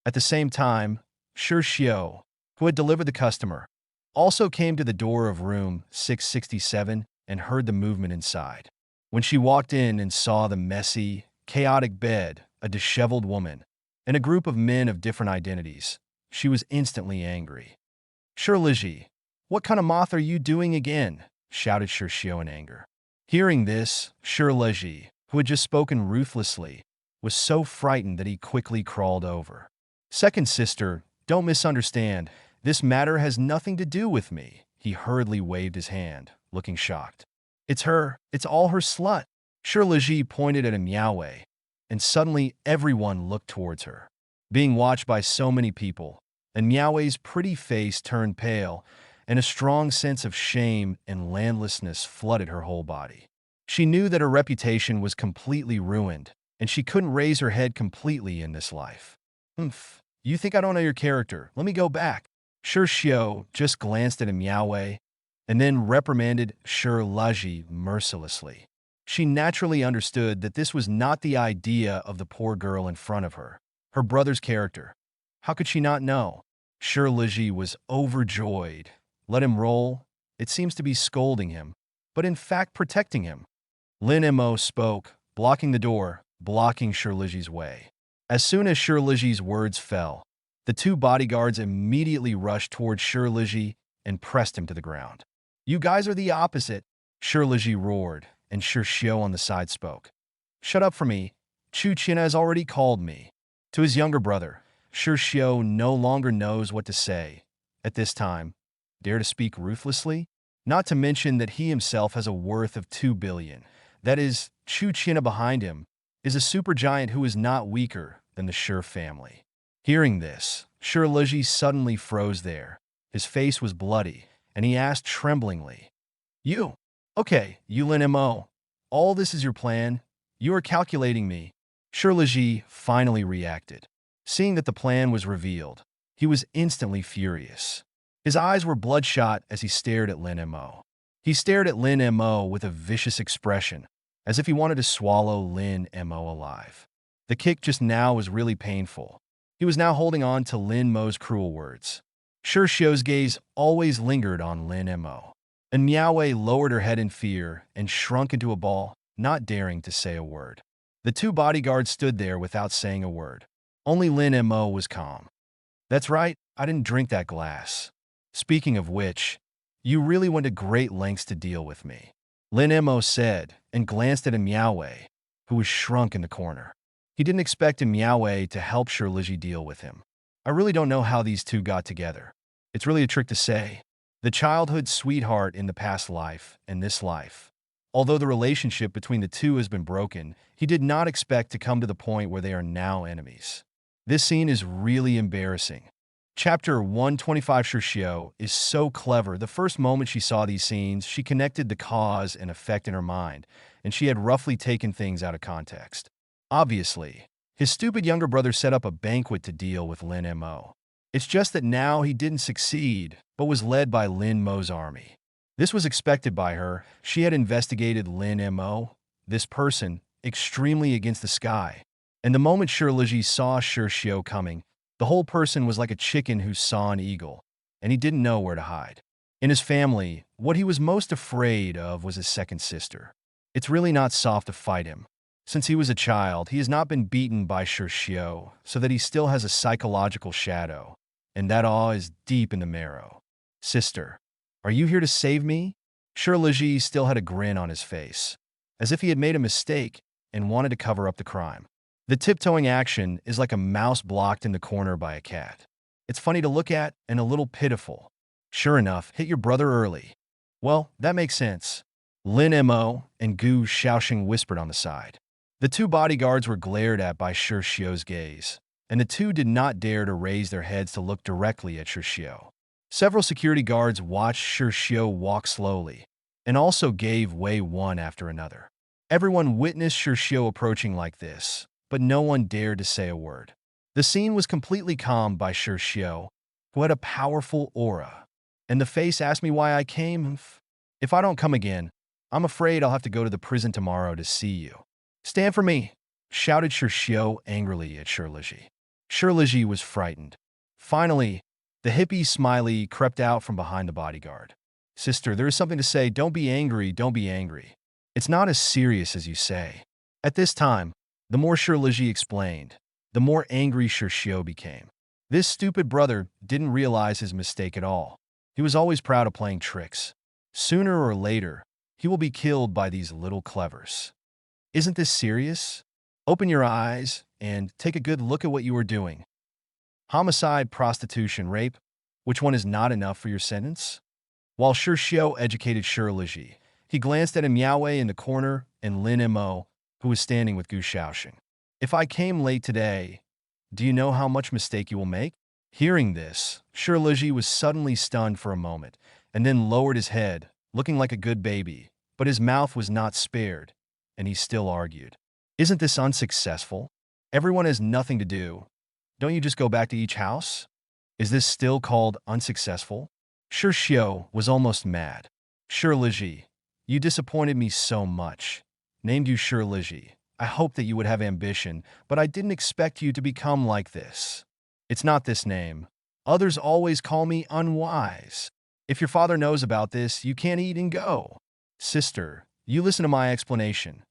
At the same time, Shi Xiao, who had delivered the customer, also came to the door of room 667 and heard the movement inside. When she walked in and saw the messy, chaotic bed, a disheveled woman, and a group of men of different identities, she was instantly angry. "Shirliji, what kind of moth are you doing again?" shouted Shi Xiao in anger. Hearing this, Shirliji, who had just spoken ruthlessly, was so frightened that he quickly crawled over. "Second sister, don't misunderstand. This matter has nothing to do with me." He hurriedly waved his hand, looking shocked. "It's her. It's all her slut." Shirliji pointed at a Miaowei, and suddenly everyone looked towards her. Being watched by so many people, and Miaowei's pretty face turned pale, and a strong sense of shame and landlessness flooded her whole body. She knew that her reputation was completely ruined, and she couldn't raise her head completely in this life. "Humph, you think I don't know your character. Let me go back." Shi Xiao just glanced at a Miaowei, and then reprimanded Shirliji mercilessly. She naturally understood that this was not the idea of the poor girl in front of her. Her brother's character. How could she not know? Shirliji was overjoyed. Let him roll. It seems to be scolding him, but in fact protecting him. Lin Mo spoke, blocking the door, blocking Shirliji's way. As soon as Shirliji's words fell, the 2 bodyguards immediately rushed towards Shirliji and pressed him to the ground. You guys are the opposite, Shirliji roared, and Shirshio on the side spoke. Shut up for me. Chu China has already called me. To his younger brother, Shirshio no longer knows what to say. At this time, dare to speak ruthlessly? Not to mention that he himself has a worth of 2 billion. That is, Chu China behind him is a supergiant who is not weaker than the Shir family. Hearing this, Shirliji suddenly froze there. His face was bloody, and he asked tremblingly, You? Okay, Yulin Mo. All this is your plan? You are calculating me. Shirliji finally reacted. Seeing that the plan was revealed, he was instantly furious. His eyes were bloodshot as he stared at Lin Mo. He stared at Lin Mo with a vicious expression, as if he wanted to swallow Lin Mo alive. The kick just now was really painful. He was now holding on to Lin Mo's cruel words. Shirshio's gaze always lingered on Lin Mo. And Miaowei lowered her head in fear and shrunk into a ball, not daring to say a word. The two bodyguards stood there without saying a word. Only Lin Mo was calm. That's right, I didn't drink that glass. Speaking of which, you really went to great lengths to deal with me, Lin Mo said, and glanced at a Miaowei, who was shrunk in the corner. He didn't expect a Miaowei to help Shirliji deal with him. I really don't know how these two got together. It's really a trick to say. The childhood sweetheart in the past life and this life. Although the relationship between the two has been broken, he did not expect to come to the point where they are now enemies. This scene is really embarrassing. Chapter 125 Shirshio is so clever. The first moment she saw these scenes, she connected the cause and effect in her mind, and she had roughly taken things out of context. Obviously, his stupid younger brother set up a banquet to deal with Lin Mo. It's just that now he didn't succeed, but was led by Lin Mo's army. This was expected by her. She had investigated Lin Mo, this person, extremely against the sky. And the moment Shirliji saw Shirshio coming, the whole person was like a chicken who saw an eagle, and he didn't know where to hide. In his family, what he was most afraid of was his second sister. It's really not soft to fight him. Since he was a child, he has not been beaten by Shirshio, so that he still has a psychological shadow, and that awe is deep in the marrow. Sister, are you here to save me? Shirliji still had a grin on his face, as if he had made a mistake and wanted to cover up the crime. The tiptoeing action is like a mouse blocked in the corner by a cat. It's funny to look at and a little pitiful. Sure enough, hit your brother early. Well, that makes sense. Lin Mo and Gu Shaoxing whispered on the side. The two bodyguards were glared at by Shirshio's gaze, and the two did not dare to raise their heads to look directly at Shirshio. Several security guards watched Shirshio walk slowly, and also gave way one after another. Everyone witnessed Shirshio approaching like this, but no one dared to say a word. The scene was completely calmed by Shirshio, who had a powerful aura. And the face asked me why I came. If I don't come again, I'm afraid I'll have to go to the prison tomorrow to see you. Stand for me, shouted Shirshio angrily at Shirliji. Shirliji was frightened. Finally, the hippie Smiley crept out from behind the bodyguard. Sister, there is something to say. Don't be angry, don't be angry. It's not as serious as you say. At this time, the more Shirliji explained, the more angry Shirshio became. This stupid brother didn't realize his mistake at all. He was always proud of playing tricks. Sooner or later, he will be killed by these little clevers. Isn't this serious? Open your eyes and take a good look at what you are doing. Homicide, prostitution, rape, which one is not enough for your sentence? While Shirshio educated Shirliji, he glanced at a Miaowei in the corner and Lin Mo, who was standing with Gu Shaoxing. If I came late today, do you know how much mistake you will make? Hearing this, Shirliji was suddenly stunned for a moment, and then lowered his head, looking like a good baby, but his mouth was not spared, and he still argued. Isn't this unsuccessful? Everyone has nothing to do. Don't you just go back to each house? Is this still called unsuccessful? Shirshio was almost mad. Shirliji, you disappointed me so much. Named you Shirliji. I hoped that you would have ambition, but I didn't expect you to become like this. It's not this name. Others always call me unwise. If your father knows about this, you can't eat and go. Sister, you listen to my explanation.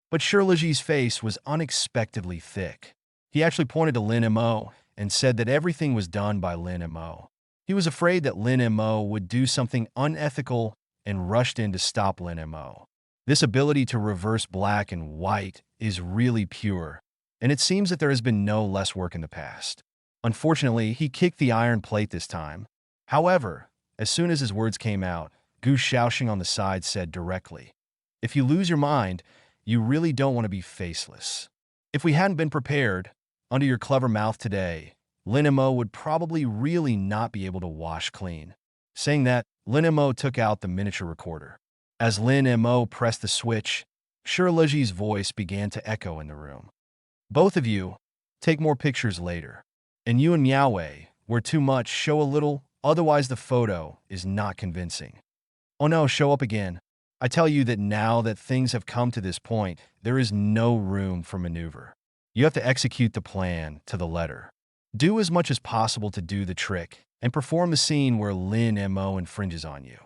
But Shirliji's face was unexpectedly thick. He actually pointed to Lin Mo and said that everything was done by Lin Mo. He was afraid that Lin Mo would do something unethical and rushed in to stop Lin Mo. This ability to reverse black and white is really pure, and it seems that there has been no less work in the past. Unfortunately, he kicked the iron plate this time. However, as soon as his words came out, Gu Shaoxing on the side said directly, "If you lose your mind, you really don't want to be faceless. If we hadn't been prepared, under your clever mouth today, Lin Mo would probably really not be able to wash clean." Saying that, Lin Mo took out the miniature recorder. As Lin Mo pressed the switch, Shirleji's voice began to echo in the room. "Both of you, take more pictures later. And you and Miaowei, where too much, show a little, otherwise the photo is not convincing. Oh no, show up again. I tell you that now that things have come to this point, there is no room for maneuver. You have to execute the plan to the letter. Do as much as possible to do the trick, and perform the scene where Lin Mo infringes on you.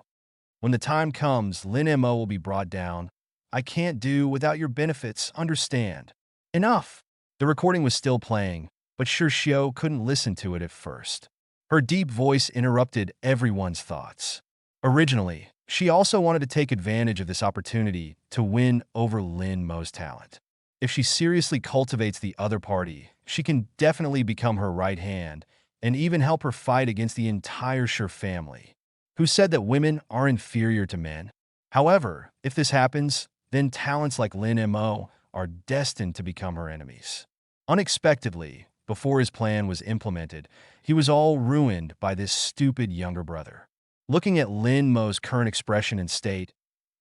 When the time comes, Lin Mo will be brought down. I can't do without your benefits, understand? Enough!" The recording was still playing, but Xiao couldn't listen to it at first. Her deep voice interrupted everyone's thoughts. Originally, she also wanted to take advantage of this opportunity to win over Lin Mo's talent. If she seriously cultivates the other party, she can definitely become her right hand and even help her fight against the entire Shi family, who said that women are inferior to men. However, if this happens, then talents like Lin Mo are destined to become her enemies. Unexpectedly, before his plan was implemented, he was all ruined by this stupid younger brother. Looking at Lin Mo's current expression and state,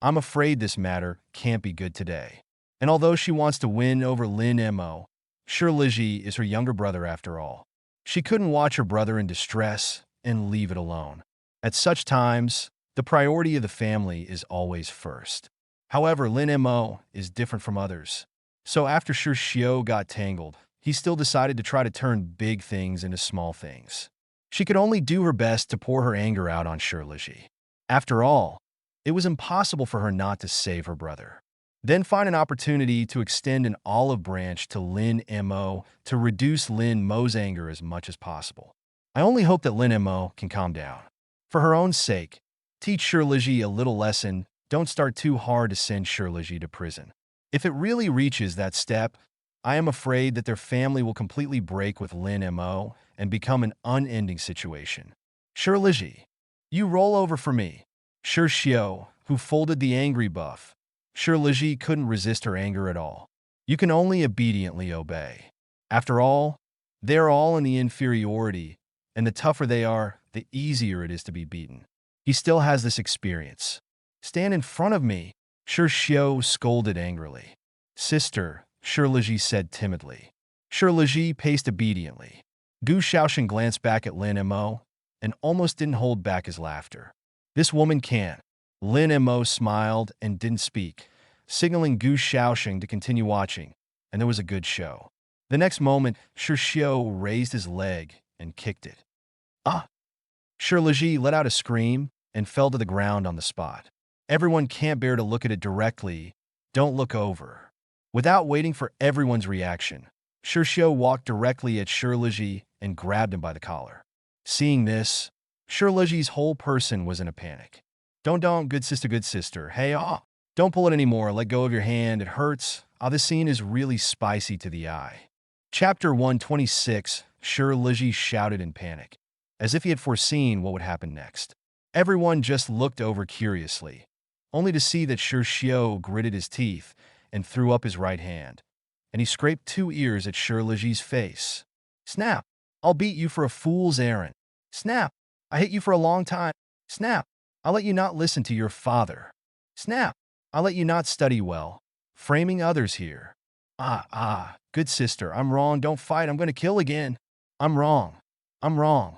I'm afraid this matter can't be good today. And although she wants to win over Lin Mo, Shirliji is her younger brother after all. She couldn't watch her brother in distress and leave it alone. At such times, the priority of the family is always first. However, Lin Mo is different from others. So after Xiao got tangled, he still decided to try to turn big things into small things. She could only do her best to pour her anger out on Shirliji. After all, it was impossible for her not to save her brother. Then find an opportunity to extend an olive branch to Lin Mo to reduce Lin Mo's anger as much as possible. I only hope that Lin Mo can calm down. For her own sake, teach Shirliji a little lesson. Don't start too hard to send Shirliji to prison. If it really reaches that step, I am afraid that their family will completely break with Lin Mo and become an unending situation. Shirliji, you roll over for me. Xiao, who folded the angry buff. Shirliji couldn't resist her anger at all. You can only obediently obey. After all, they're all in the inferiority, and the tougher they are, the easier it is to be beaten. He still has this experience. Stand in front of me, Xiao scolded angrily. Sister, Shirliji said timidly. Shirliji paced obediently. Gu Shaoxing glanced back at Lin Mo and almost didn't hold back his laughter. This woman can. Lin Mo smiled and didn't speak, signaling Gu Shaoxing to continue watching, and there was a good show. The next moment, Xiao raised his leg and kicked it. Ah! Shirliji let out a scream and fell to the ground on the spot. Everyone can't bear to look at it directly. Don't look over. Without waiting for everyone's reaction, Xiao walked directly at Shirliji and grabbed him by the collar. Seeing this, Shirliji's whole person was in a panic. Don't, good sister, hey, don't pull it anymore, let go of your hand, it hurts. This scene is really spicy to the eye. Chapter 126, Shirliji shouted in panic, as if he had foreseen what would happen next. Everyone just looked over curiously, only to see that Xiao gritted his teeth and threw up his right hand, and he scraped 2 ears at Shirliji's face. Snap! I'll beat you for a fool's errand. Snap! I hate you for a long time. Snap! I'll let you not listen to your father. Snap! I'll let you not study well. Framing others here. Good sister, I'm wrong, don't fight, I'm going to kill again. I'm wrong. I'm wrong.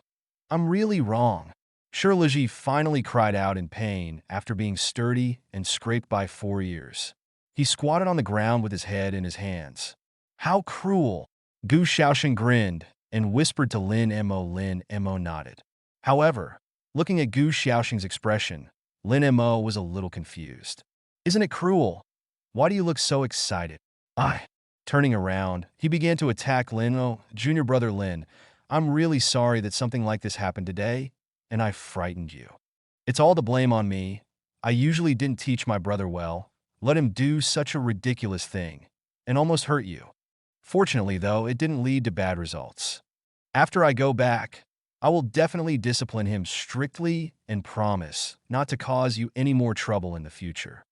I'm really wrong. Shirliji finally cried out in pain after being sturdy and scraped by 4 ears. He squatted on the ground with his head in his hands. How cruel! Gu Shaoxing grinned and whispered to Lin Mo. Lin Mo nodded. However, looking at Gu Shaoxing's expression, Lin Mo was a little confused. Isn't it cruel? Why do you look so excited? Turning around, he began to attack Lin Mo. Junior brother Lin, I'm really sorry that something like this happened today. and I frightened you. It's all the blame on me. I usually didn't teach my brother well, let him do such a ridiculous thing, and almost hurt you. Fortunately, though, it didn't lead to bad results. After I go back, I will definitely discipline him strictly and promise not to cause you any more trouble in the future.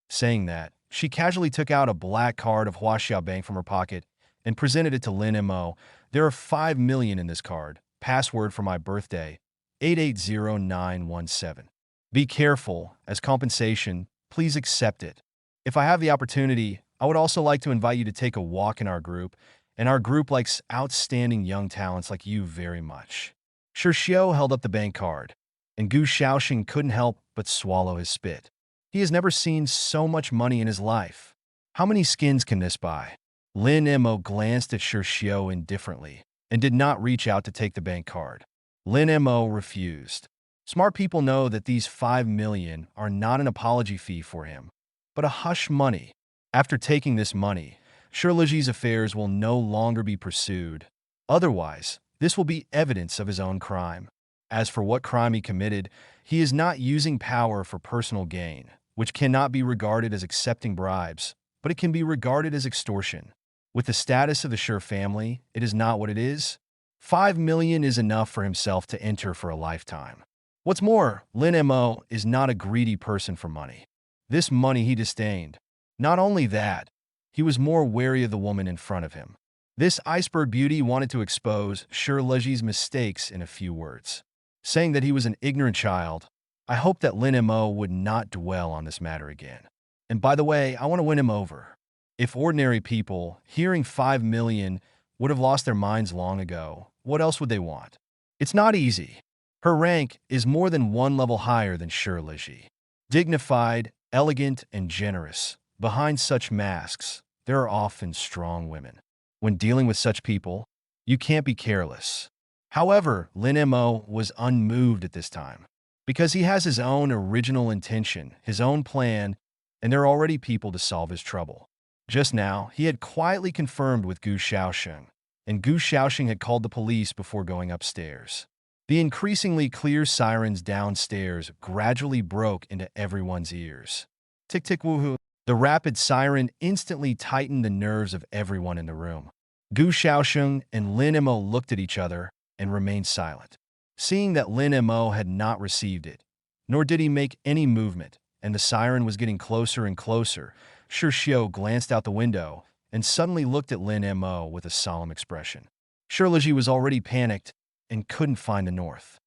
Saying that, she casually took out a black card of Huaxia Bank from her pocket and presented it to Lin Mo. There are 5 million in this card. Password for my birthday, 880917. Be careful. As compensation, please accept it. If I have the opportunity, I would also like to invite you to take a walk in our group, and our group likes outstanding young talents like you very much. Xiao held up the bank card, and Gu Shaoxing couldn't help but swallow his spit. He has never seen so much money in his life. How many skins can this buy? Lin Mo glanced at Xiao indifferently and did not reach out to take the bank card. Lin Mo refused. Smart people know that these 5 million are not an apology fee for him, but a hush money. After taking this money, Shirliji's affairs will no longer be pursued. Otherwise, this will be evidence of his own crime. As for what crime he committed, he is not using power for personal gain, which cannot be regarded as accepting bribes, but it can be regarded as extortion. With the status of the Shir family, it is not what it is. 5 million is enough for himself to enter for a lifetime. What's more, Lin Mo is not a greedy person for money. This money he disdained. Not only that, he was more wary of the woman in front of him. This iceberg beauty wanted to expose Shirliji's mistakes in a few words. Saying that he was an ignorant child, I hope that Lin Mo would not dwell on this matter again. And by the way, I want to win him over. If ordinary people, hearing 5 million, would have lost their minds long ago, what else would they want? It's not easy. Her rank is more than one level higher than Shirliji. Dignified, elegant, and generous. Behind such masks, there are often strong women. When dealing with such people, you can't be careless. However, Lin Mo was unmoved at this time, because he has his own original intention, his own plan, and there are already people to solve his trouble. Just now, he had quietly confirmed with Gu Shaoxing, and Gu Shaoxing had called the police before going upstairs. The increasingly clear sirens downstairs gradually broke into everyone's ears. Tick tick woohoo. The rapid siren instantly tightened the nerves of everyone in the room. Gu Shaoxing and Lin Mo looked at each other and remained silent. Seeing that Lin Mo had not received it, nor did he make any movement, and the siren was getting closer and closer, Xiao glanced out the window and suddenly looked at Lin Mo with a solemn expression. Shirliji was already panicked and couldn't find the north.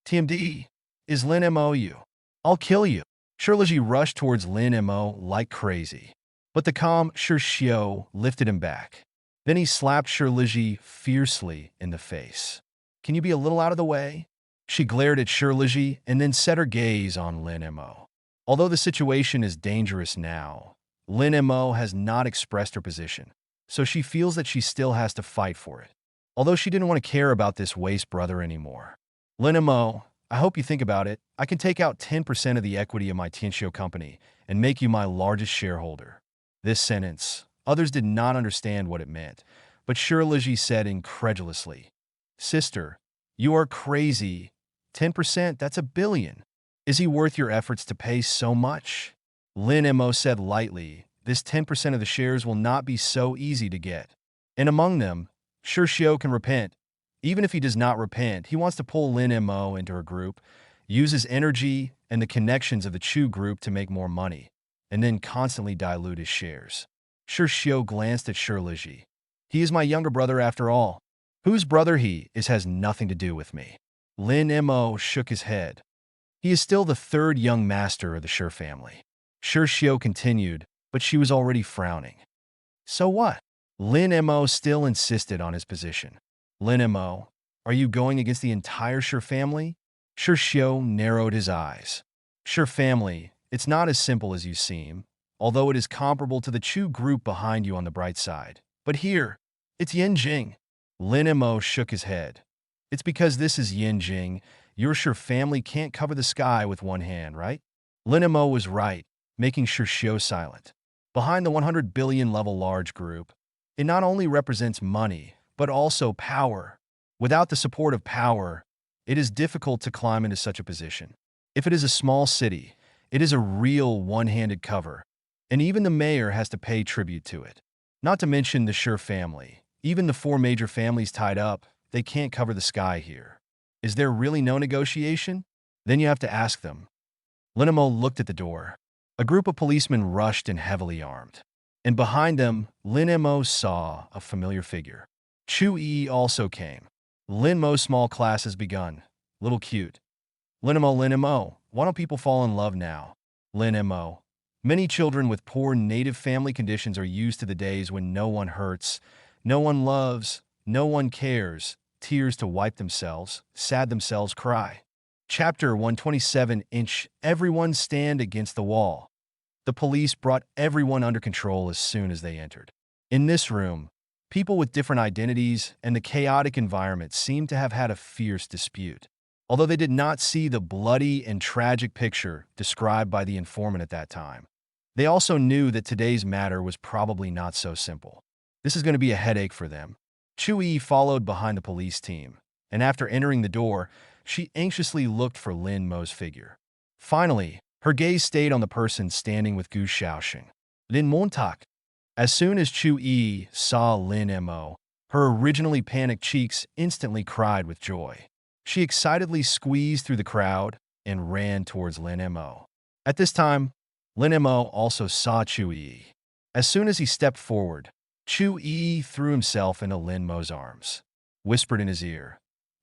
TMD, is Lin Mo you? I'll kill you. Shirliji rushed towards Lin Mo like crazy, but the calm Xiao lifted him back. Then he slapped Shirliji fiercely in the face. Can you be a little out of the way? She glared at Shirliji and then set her gaze on Lin Mo. Although the situation is dangerous now, Lin Mo has not expressed her position, so she feels that she still has to fight for it. Although she didn't want to care about this waste brother anymore. Lin Mo, I hope you think about it. I can take out 10% of the equity of my Tianxiu company and make you my largest shareholder. This sentence, others did not understand what it meant, but Shirliji said incredulously, Sister, you are crazy. 10%, that's $1 billion. Is he worth your efforts to pay so much? Lin Mo said lightly, this 10% of the shares will not be so easy to get. And among them, Xiao can repent. Even if he does not repent, he wants to pull Lin Mo into her group, use his energy and the connections of the Chu group to make more money, and then constantly dilute his shares. Xiao glanced at Shirliji. He is my younger brother after all. Whose brother he is has nothing to do with me. Lin Mo shook his head. He is still the third young master of the Shir family. Xiao continued, but she was already frowning. So what? Lin Mo still insisted on his position. Lin Mo, are you going against the entire Shir family? Xiao narrowed his eyes. Shir family, it's not as simple as you seem, although it is comparable to the Chu group behind you on the bright side. But here, it's Yinjing. Lin Mo shook his head. It's because this is Yinjing. Your Shir family can't cover the sky with one hand, right? Lin Mo was right, making Xiao silent. Behind the 100 billion level large group, it not only represents money, but also power. Without the support of power, It is difficult to climb into such a position. If it is a small city, it is a real one-handed cover, and even the mayor has to pay tribute to it. Not to mention the Schur family. Even the 4 major families tied up, they can't cover the sky here. Is there really no negotiation? Then you have to ask them. Linamo looked at the door. A group of policemen rushed and heavily armed. And behind them, Linmo saw a familiar figure. Chu-yi also came. Linmo's small class has begun. Little cute. Linmo, why don't people fall in love now? Linmo. Many children with poor native family conditions are used to the days when no one hurts, no one loves, no one cares, tears to wipe themselves, sad themselves cry. Chapter 127 Everyone stand against the wall. The police brought everyone under control as soon as they entered. In this room, people with different identities and the chaotic environment seemed to have had a fierce dispute. Although they did not see the bloody and tragic picture described by the informant at that time, they also knew that today's matter was probably not so simple. This is going to be a headache for them. Chu-yi followed behind the police team, and after entering the door, she anxiously looked for Lin Mo's figure. Finally, her gaze stayed on the person standing with Gu Shaoxing. Lin Montak. As soon as Chu-yi saw Lin Mo, her originally panicked cheeks instantly cried with joy. She excitedly squeezed through the crowd and ran towards Lin Mo. At this time, Lin Mo also saw Chu-yi. As soon as he stepped forward, Chu-yi threw himself into Lin Mo's arms, whispered in his ear,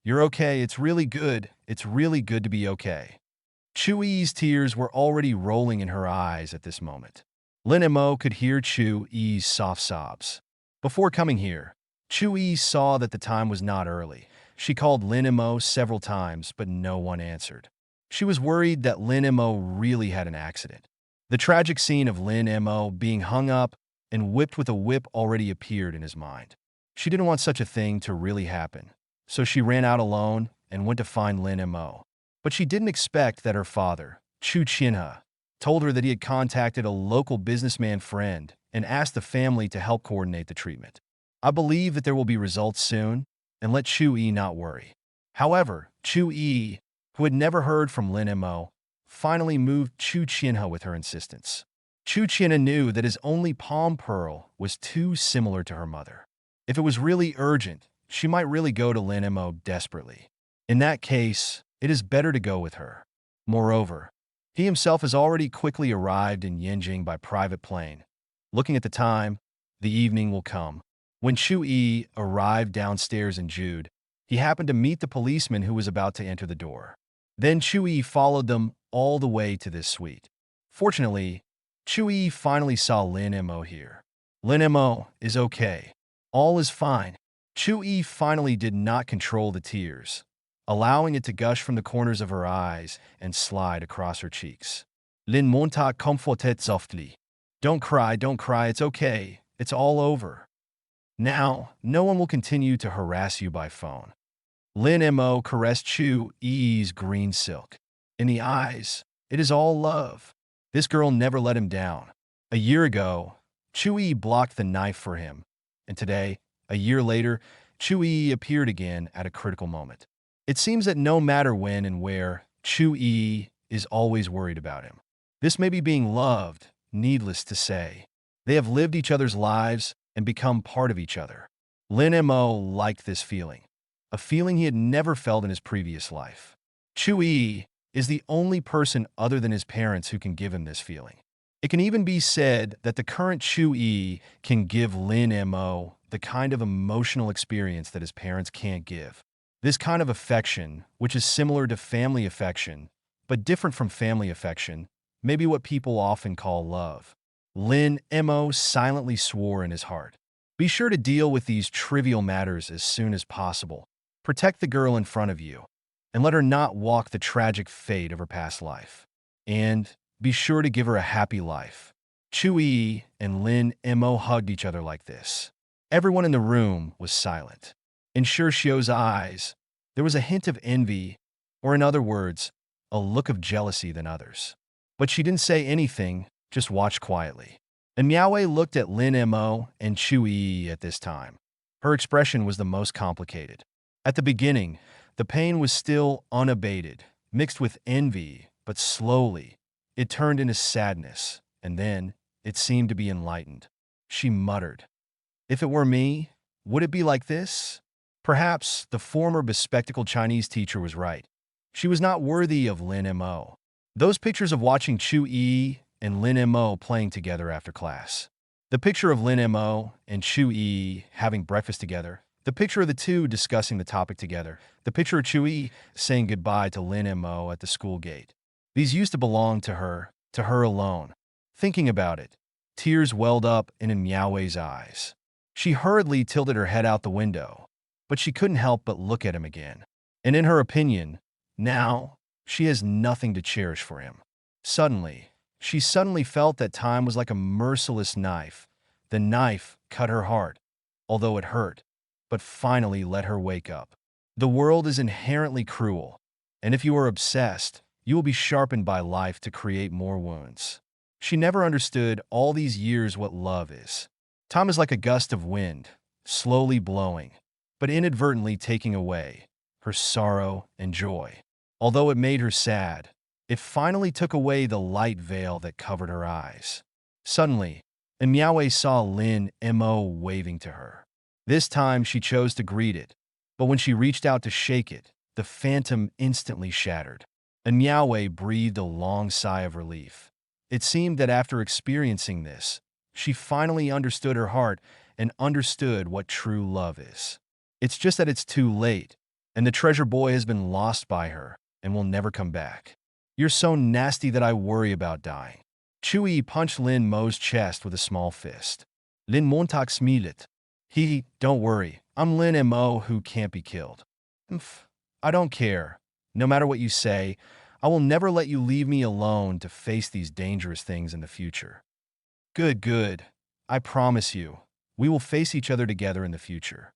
"You're okay, it's really good to be okay." Chu-yi's tears were already rolling in her eyes at this moment. Lin Mo could hear Chu-yi's soft sobs. Before coming here, Chu-yi saw that the time was not early. She called Lin Mo several times, but no one answered. She was worried that Lin Mo really had an accident. The tragic scene of Lin Mo being hung up and whipped with a whip already appeared in his mind. She didn't want such a thing to really happen, so she ran out alone and went to find Lin Mo. But she didn't expect that her father, Chu Chinha, told her that he had contacted a local businessman friend and asked the family to help coordinate the treatment. "I believe that there will be results soon, and let Chu-yi not worry." However, Chu-yi, who had never heard from Lin Mo, finally moved Chu Chinha with her insistence. Chu Chinha knew that his only palm pearl was too similar to her mother. If it was really urgent, she might really go to Lin Mo desperately. In that case, it is better to go with her. Moreover, he himself has already quickly arrived in Yanjing by private plane. Looking at the time, the evening will come. When Chu-yi arrived downstairs in Jude, he happened to meet the policeman who was about to enter the door. Then Chu-yi followed them all the way to this suite. Fortunately, Chu-yi finally saw Lin Mo here. Lin Mo is okay. All is fine. Chu-yi finally did not control the tears, allowing it to gush from the corners of her eyes and slide across her cheeks. Lin Montak comforted softly. Don't cry, it's okay. It's all over. Now, no one will continue to harass you by phone. Lin Mo caressed Chu-yi's green silk. In the eyes, it is all love. This girl never let him down. A year ago, Chu-yi blocked the knife for him, and today, a year later, Chu-yi appeared again at a critical moment. It seems that no matter when and where, Chu-yi is always worried about him. This may be being loved, needless to say. They have lived each other's lives and become part of each other. Lin Mo liked this feeling, a feeling he had never felt in his previous life. Chu-yi is the only person other than his parents who can give him this feeling. It can even be said that the current Chu-yi can give Lin Mo the kind of emotional experience that his parents can't give. This kind of affection, which is similar to family affection, but different from family affection, may be what people often call love. Lin Mo silently swore in his heart. Be sure to deal with these trivial matters as soon as possible. Protect the girl in front of you, and let her not walk the tragic fate of her past life. And be sure to give her a happy life. Chu-yi and Lin Mo hugged each other like this. Everyone in the room was silent. In Shirshio's eyes, there was a hint of envy, or in other words, a look of jealousy than others. But she didn't say anything, just watched quietly. And Miaowei looked at Lin Mo and Chu-yi at this time. Her expression was the most complicated. At the beginning, The pain was still unabated, mixed with envy, but slowly, it turned into sadness, and then it seemed to be enlightened. She muttered, "If it were me, would it be like this?" Perhaps the former bespectacled Chinese teacher was right. She was not worthy of Lin Mo. Those pictures of watching Chu Yi and Lin Mo playing together after class. The picture of Lin Mo and Chu Yi having breakfast together. The picture of the two discussing the topic together. The picture of Chu Yi saying goodbye to Lin Mo at the school gate. These used to belong to her alone. Thinking about it, tears welled up in Miao's eyes. She hurriedly tilted her head out the window, but she couldn't help but look at him again. And in her opinion, now, she has nothing to cherish for him. She suddenly felt that time was like a merciless knife. The knife cut her heart, although it hurt, but finally let her wake up. The world is inherently cruel, and if you are obsessed, you will be sharpened by life to create more wounds. She never understood all these years what love is. Time is like a gust of wind, slowly blowing, but inadvertently taking away her sorrow and joy. Although it made her sad, it finally took away the light veil that covered her eyes. Suddenly, Miao saw Lin Mo waving to her. This time she chose to greet it, but when she reached out to shake it, the phantom instantly shattered. Miao breathed a long sigh of relief. It seemed that after experiencing this, she finally understood her heart and understood what true love is. It's just that it's too late, and the treasure boy has been lost by her and will never come back. You're so nasty that I worry about dying. Chui punched Lin Mo's chest with a small fist. Lin Montauk smiled. Don't worry. I'm Lin Mo who can't be killed. I don't care. No matter what you say, I will never let you leave me alone to face these dangerous things in the future. Good. I promise you, we will face each other together in the future.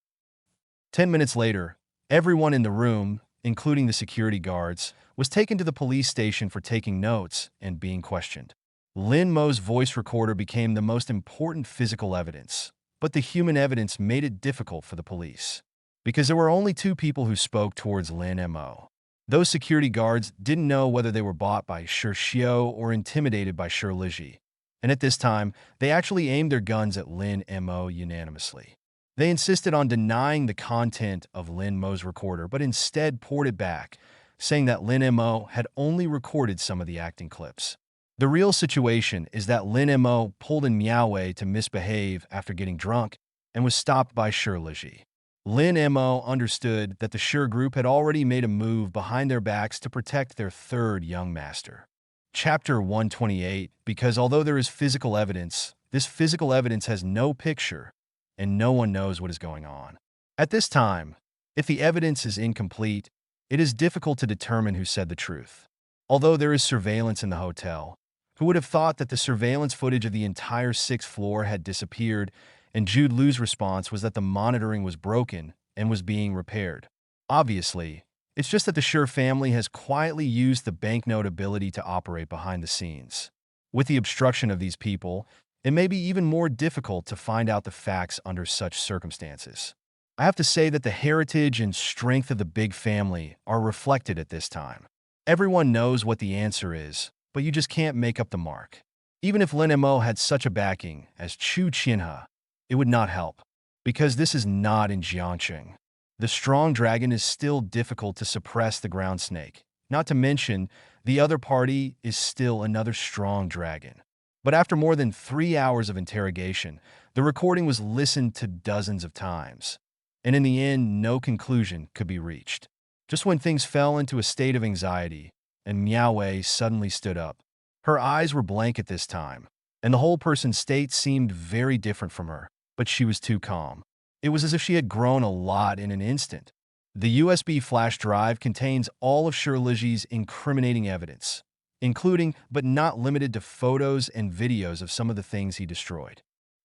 10 minutes later, everyone in the room, including the security guards, was taken to the police station for taking notes and being questioned. Lin Mo's voice recorder became the most important physical evidence, but the human evidence made it difficult for the police, because there were only two people who spoke towards Lin Mo. Those security guards didn't know whether they were bought by Shi Xiao or intimidated by Shi Liji, and at this time, they actually aimed their guns at Lin Mo unanimously. They insisted on denying the content of Lin Mo's recorder, but instead poured it back, saying that Lin Mo had only recorded some of the acting clips. The real situation is that Lin Mo pulled in Miao to misbehave after getting drunk and was stopped by Shi Liji. Lin Mo understood that the Shi group had already made a move behind their backs to protect their third young master. Chapter 128, because although there is physical evidence, this physical evidence has no picture, and no one knows what is going on. At this time, if the evidence is incomplete, it is difficult to determine who said the truth. Although there is surveillance in the hotel, who would have thought that the surveillance footage of the entire 6th floor had disappeared, and Jude Liu's response was that the monitoring was broken and was being repaired. Obviously, it's just that the Shi family has quietly used the banknote ability to operate behind the scenes. With the obstruction of these people, it may be even more difficult to find out the facts under such circumstances. I have to say that the heritage and strength of the big family are reflected at this time. Everyone knows what the answer is, but you just can't make up the mark. Even if Lin Mo had such a backing as Chu Qianhe, it would not help, because this is not in Jiangxing. The strong dragon is still difficult to suppress the ground snake, not to mention the other party is still another strong dragon. But after more than 3 hours of interrogation, the recording was listened to dozens of times, and in the end, no conclusion could be reached. Just when things fell into a state of anxiety, and Miao suddenly stood up. Her eyes were blank at this time, and the whole person's state seemed very different from her, but she was too calm. It was as if she had grown a lot in an instant. The USB flash drive contains all of Shi Liji's incriminating evidence, including but not limited to photos and videos of some of the things he destroyed.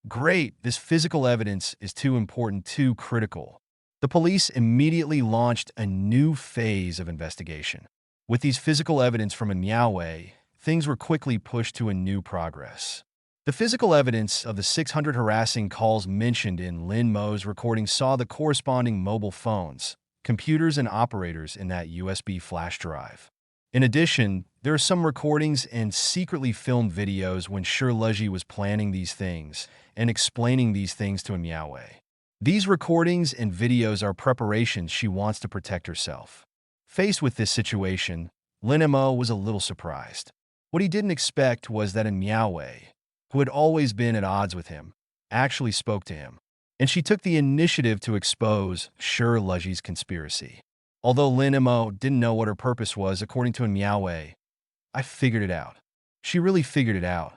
Great, this physical evidence is too important, too critical. The police immediately launched a new phase of investigation. With these physical evidence from Miao, things were quickly pushed to a new progress. The physical evidence of the 600 harassing calls mentioned in Lin Mo's recording saw the corresponding mobile phones, computers and operators in that USB flash drive. In addition, there are some recordings and secretly filmed videos when Shirlegi was planning these things and explaining these things to Miaoe. These recordings and videos are preparations she wants to protect herself. Faced with this situation, Lin Mo was a little surprised. What he didn't expect was that Miaoe, who had always been at odds with him, actually spoke to him, and she took the initiative to expose Shirlegi's conspiracy. Although Lin Mo didn't know what her purpose was, according to Miaoe, I figured it out. She really figured it out.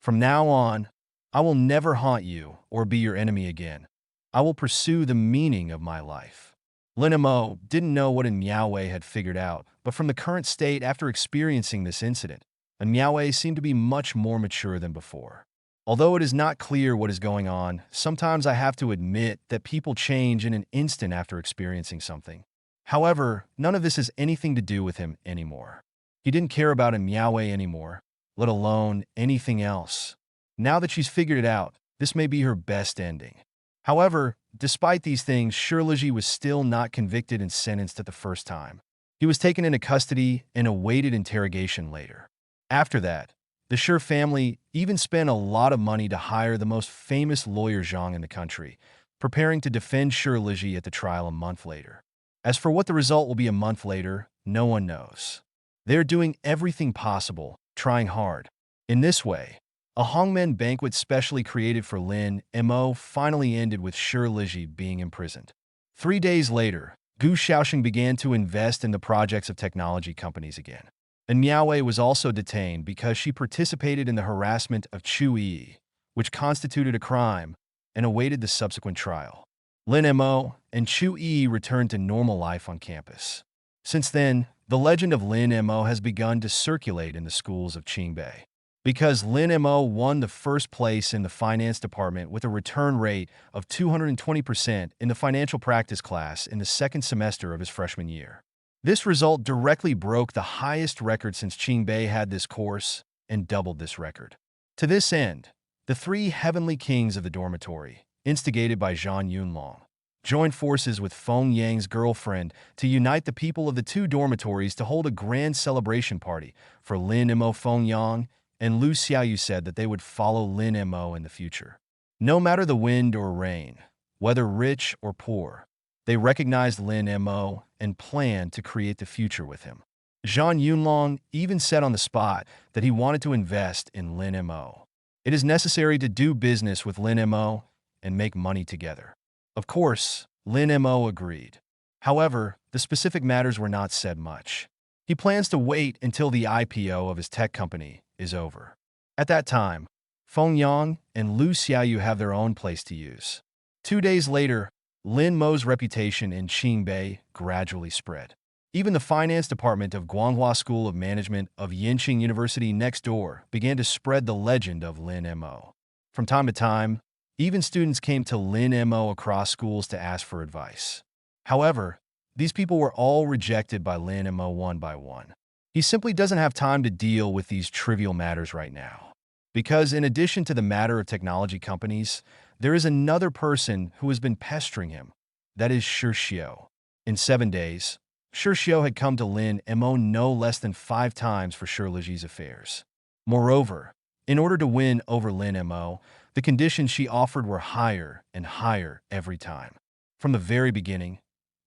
From now on, I will never haunt you or be your enemy again. I will pursue the meaning of my life. Lin Mo didn't know what Miaoe had figured out, but from the current state after experiencing this incident, Miaoe seemed to be much more mature than before. Although it is not clear what is going on, sometimes I have to admit that people change in an instant after experiencing something. However, none of this has anything to do with him anymore. He didn't care about Miaoe anymore, let alone anything else. Now that she's figured it out, this may be her best ending. However, despite these things, Shirlegi was still not convicted and sentenced at the first time. He was taken into custody and awaited interrogation later. After that, the Shir family even spent a lot of money to hire the most famous lawyer Zhang in the country, preparing to defend Shirlegi at the trial a month later. As for what the result will be a month later, no one knows. They're doing everything possible, trying hard. In this way, a Hongmen banquet specially created for Lin Mo finally ended with Shirlegi being imprisoned. 3 days later, Gu Shaoxing began to invest in the projects of technology companies again. And Miaoe was also detained because she participated in the harassment of Chu Yi, which constituted a crime, and awaited the subsequent trial. Lin Mo and Chu Yi returned to normal life on campus. Since then, the legend of Lin Mo has begun to circulate in the schools of Qingbei. Because Lin Mo won the first place in the finance department with a return rate of 220% in the financial practice class in the second semester of his freshman year. This result directly broke the highest record since Qingbei had this course and doubled this record. To this end, the 3 heavenly kings of the dormitory, instigated by Zhang Yunlong, joined forces with Feng Yang's girlfriend to unite the people of the 2 dormitories to hold a grand celebration party for Lin Mo. Feng Yang and Lu Xiaoyu said that they would follow Lin Mo in the future. No matter the wind or rain, whether rich or poor, they recognized Lin Mo and planned to create the future with him. Zhang Yunlong even said on the spot that he wanted to invest in Lin Mo. It is necessary to do business with Lin Mo and make money together. Of course, Lin Mo agreed. However, the specific matters were not said much. He plans to wait until the IPO of his tech company is over. At that time, Feng Yang and Lu Xiaoyu have their own place to use. 2 days later, Lin Mo's reputation in Qingbei gradually spread. Even the finance department of Guanghua School of Management of Yinqing University next door began to spread the legend of Lin Mo. From time to time, even students came to Lin Mo across schools to ask for advice. However, these people were all rejected by Lin Mo one by one. He simply doesn't have time to deal with these trivial matters right now. Because in addition to the matter of technology companies, there is another person who has been pestering him. That is Shirxiu. In 7 days, Shirxiu had come to Lin Mo no less than 5 times for Shirlegi's affairs. Moreover, in order to win over Lin Mo, the conditions she offered were higher and higher every time. From the very beginning,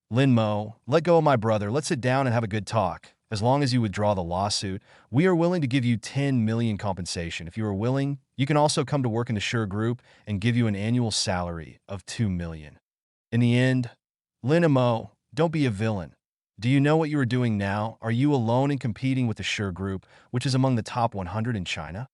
Lin Mo, let go of my brother, let's sit down and have a good talk. As long as you withdraw the lawsuit, we are willing to give you 10 million compensation. If you are willing, you can also come to work in the Shir Group and give you an annual salary of 2 million. In the end, Lin Mo, don't be a villain. Do you know what you are doing now? Are you alone in competing with the Shir Group, which is among the top 100 in China?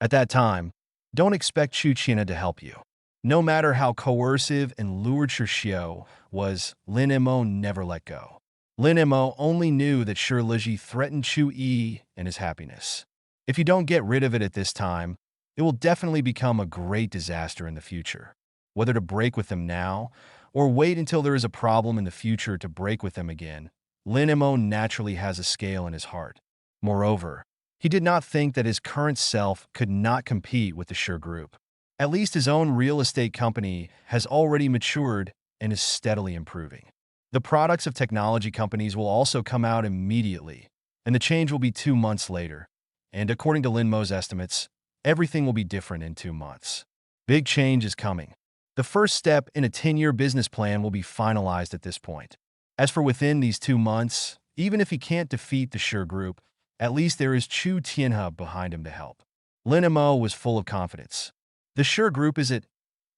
At that time, don't expect Chu Qina to help you. No matter how coercive and lured Shirxiu was, Lin Mo never let go. Lin Mo only knew that Shirlegi threatened Chu Yi and his happiness. If you don't get rid of it at this time, it will definitely become a great disaster in the future. Whether to break with them now, or wait until there is a problem in the future to break with them again, Lin Mo naturally has a scale in his heart. Moreover, he did not think that his current self could not compete with the Shir Group. At least his own real estate company has already matured and is steadily improving. The products of technology companies will also come out immediately, and the change will be 2 months later. And according to Lin Mo's estimates, everything will be different in 2 months. Big change is coming. The first step in a 10-year business plan will be finalized at this point. As for within these 2 months, even if he can't defeat the Sure Group, at least there is Chu Tianhe behind him to help. Lin Mo was full of confidence. The Sure Group is it.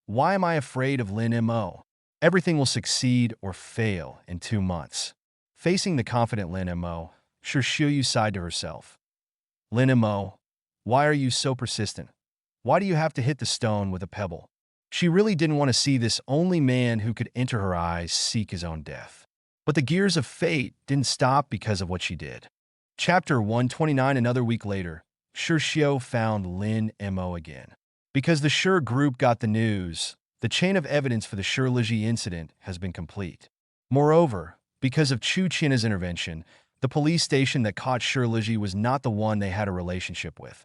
Why am I afraid of Lin Mo? Everything will succeed or fail in 2 months. Facing the confident Lin Mo, Sure Xiuyu sighed to herself. Lin Mo, why are you so persistent? Why do you have to hit the stone with a pebble? She really didn't want to see this only man who could enter her eyes seek his own death. But the gears of fate didn't stop because of what she did. Chapter 129. Another week later, Sure Xiu found Lin Mo again. Because the Sure Group got the news, the chain of evidence for the Sure Liji incident has been complete. Moreover, because of Chu Qin's intervention, the police station that caught Sure Liji was not the one they had a relationship with,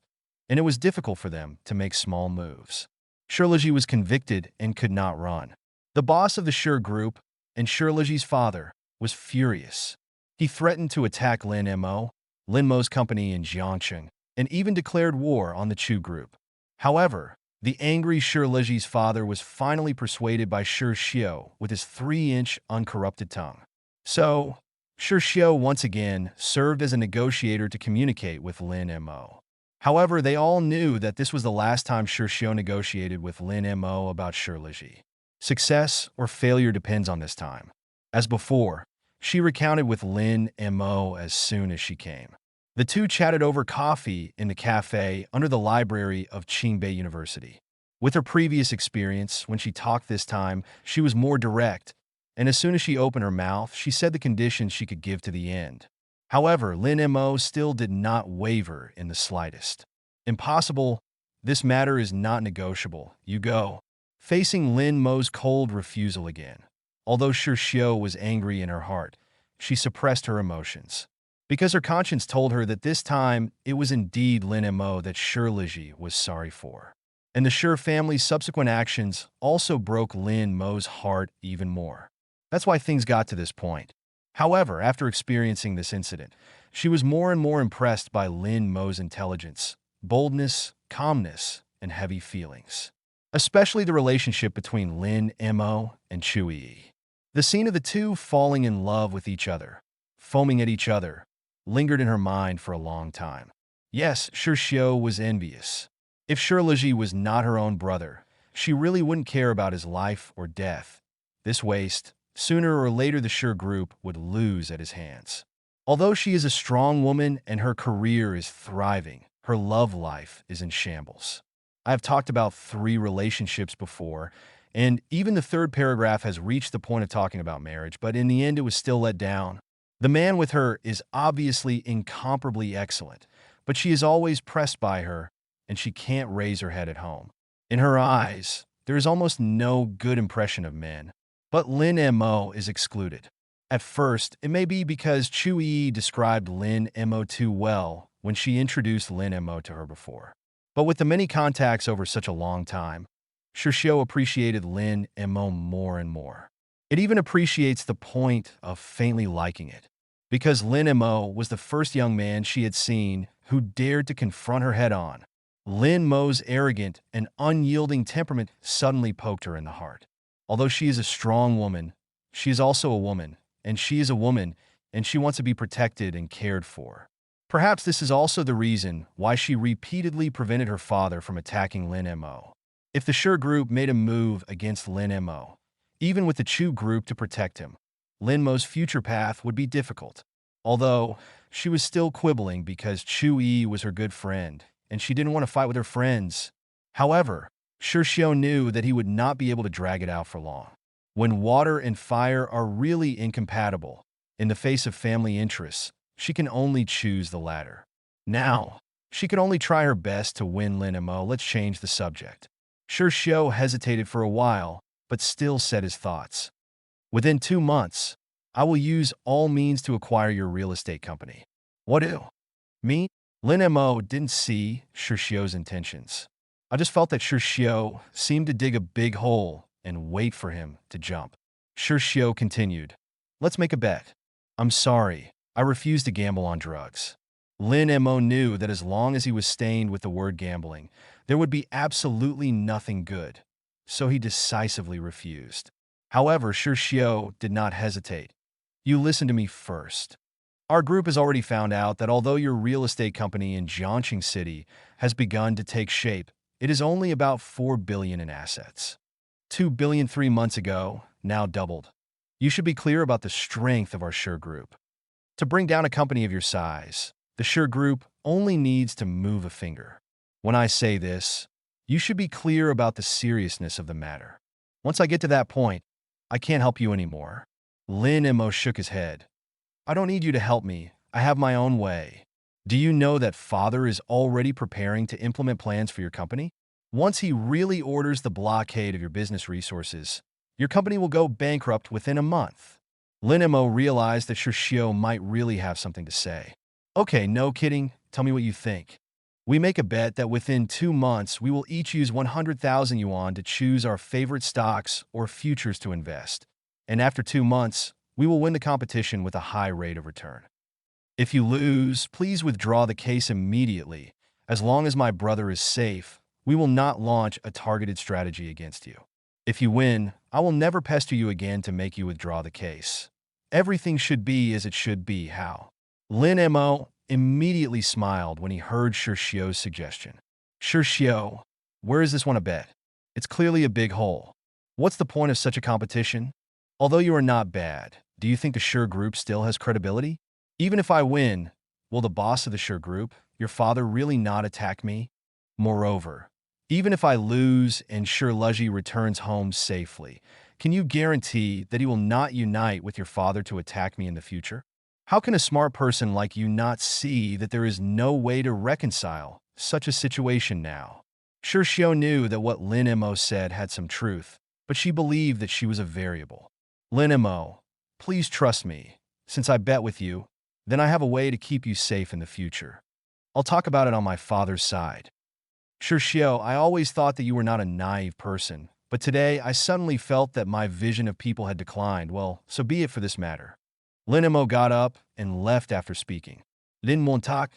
and it was difficult for them to make small moves. Sure Liji was convicted and could not run. The boss of the Sure Group, and Sure Liji's father, was furious. He threatened to attack Lin Mo's company in Jiangcheng, and even declared war on the Chu Group. However, the angry Sure Liji's father was finally persuaded by Sure Xiu with his 3-inch uncorrupted tongue. So, Sure Xiu once again served as a negotiator to communicate with Lin Mo. However, they all knew that this was the last time Sure Xiu negotiated with Lin Mo about Sure Liji. Success or failure depends on this time. As before, she recounted with Lin Mo as soon as she came. The two chatted over coffee in the cafe under the library of Qingbei University. With her previous experience, when she talked this time, she was more direct, and as soon as she opened her mouth, she said the conditions she could give to the end. However, Lin Mo still did not waver in the slightest. Impossible. This matter is not negotiable. You go. Facing Lin Mo's cold refusal again. Although Sure Xiu was angry in her heart, she suppressed her emotions. Because her conscience told her that this time it was indeed Lin Mo that Sure Liji was sorry for. And the Sure family's subsequent actions also broke Lin Mo's heart even more. That's why things got to this point. However, after experiencing this incident, she was more and more impressed by Lin Mo's intelligence, boldness, calmness, and heavy feelings. Especially the relationship between Lin Mo and Chu Yi. The scene of the two falling in love with each other, foaming at each other, lingered in her mind for a long time. Yes, Sure Xiu was envious. If Sure Liji was not her own brother, she really wouldn't care about his life or death. This waste, sooner or later the Sure Group would lose at his hands. Although she is a strong woman and her career is thriving, her love life is in shambles. I have talked about 3 relationships before, and even the 3rd paragraph has reached the point of talking about marriage, but in the end it was still let down. The man with her is obviously incomparably excellent, but she is always pressed by her, and she can't raise her head at home. In her eyes, there is almost no good impression of men, but Lin Mo is excluded. At first, it may be because Chu Yi described Lin Mo too well when she introduced Lin Mo to her before. But with the many contacts over such a long time, Sure Xiu appreciated Lin Mo more and more. It even appreciates the point of faintly liking it. Because Lin Mo was the first young man she had seen who dared to confront her head-on. Lin Mo's arrogant and unyielding temperament suddenly poked her in the heart. Although she is a strong woman, she is also a woman, and she is a woman, and she wants to be protected and cared for. Perhaps this is also the reason why she repeatedly prevented her father from attacking Lin Mo. If the Sure Group made a move against Lin Mo, even with the Chu Group to protect him, Lin Mo's future path would be difficult. Although, she was still quibbling because Chu Yi was her good friend, and she didn't want to fight with her friends. However, Sure Xiu knew that he would not be able to drag it out for long. When water and fire are really incompatible, in the face of family interests, she can only choose the latter. Now, she could only try her best to win Lin Mo. Let's change the subject. Sure Xiu hesitated for a while, but still said his thoughts. Within 2 months, I will use all means to acquire your real estate company. What do? Me? Lin Mo didn't see Sure Xiu's intentions. I just felt that Sure Xiu seemed to dig a big hole and wait for him to jump. Sure Xiu continued. Let's make a bet. I'm sorry, I refuse to gamble on drugs. Lin Mo knew that as long as he was stained with the word gambling, there would be absolutely nothing good, so he decisively refused. However, Xiao did not hesitate. You listen to me first. Our group has already found out that although your real estate company in Jiangxing City has begun to take shape, it is only about 4 billion in assets. 2 billion 3 months ago, now doubled. You should be clear about the strength of our Sure Group. To bring down a company of your size, the Sure Group only needs to move a finger. When I say this, you should be clear about the seriousness of the matter. Once I get to that point, I can't help you anymore. Lin Mo shook his head. I don't need you to help me. I have my own way. Do you know that father is already preparing to implement plans for your company? Once he really orders the blockade of your business resources, your company will go bankrupt within a month. Lin Mo realized that Xiao might really have something to say. Okay, no kidding. Tell me what you think. We make a bet that within 2 months, we will each use 100,000 yuan to choose our favorite stocks or futures to invest. And after 2 months, we will win the competition with a high rate of return. If you lose, please withdraw the case immediately. As long as my brother is safe, we will not launch a targeted strategy against you. If you win, I will never pester you again to make you withdraw the case. Everything should be as it should be. How? Lin Mo immediately smiled when he heard Xiao's suggestion. Xiao, where is this one a bet? It's clearly a big hole. What's the point of such a competition? Although you are not bad, do you think the Sure Group still has credibility? Even if I win, will the boss of the Sure Group, your father, really not attack me? Moreover, even if I lose and Sure Luji returns home safely, can you guarantee that he will not unite with your father to attack me in the future? How can a smart person like you not see that there is no way to reconcile such a situation now? Sure, Xiao knew that what Lin Mo said had some truth, but she believed that she was a variable. Lin Mo, please trust me. Since I bet with you, then I have a way to keep you safe in the future. I'll talk about it on my father's side. Sure, Xiao, I always thought that you were not a naive person, but today I suddenly felt that my vision of people had declined. Well, so be it for this matter. Lin Mo got up and left after speaking. Lin Montauk.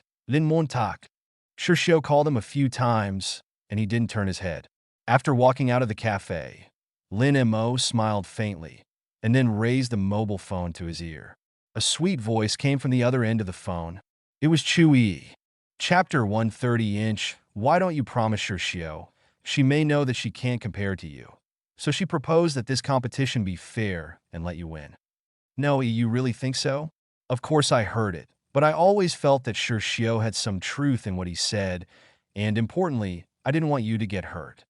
Sure, Xiao called him a few times, and he didn't turn his head. After walking out of the cafe, Lin Mo smiled faintly, and then raised the mobile phone to his ear. A sweet voice came from the other end of the phone. It was Chu-yi. Chapter 130. Why don't you promise Sure Xiao? She may know that she can't compare to you. So she proposed that this competition be fair and let you win. No, you really think so? Of course I heard it, but I always felt that Sure Xiao had some truth in what he said, and importantly, I didn't want you to get hurt.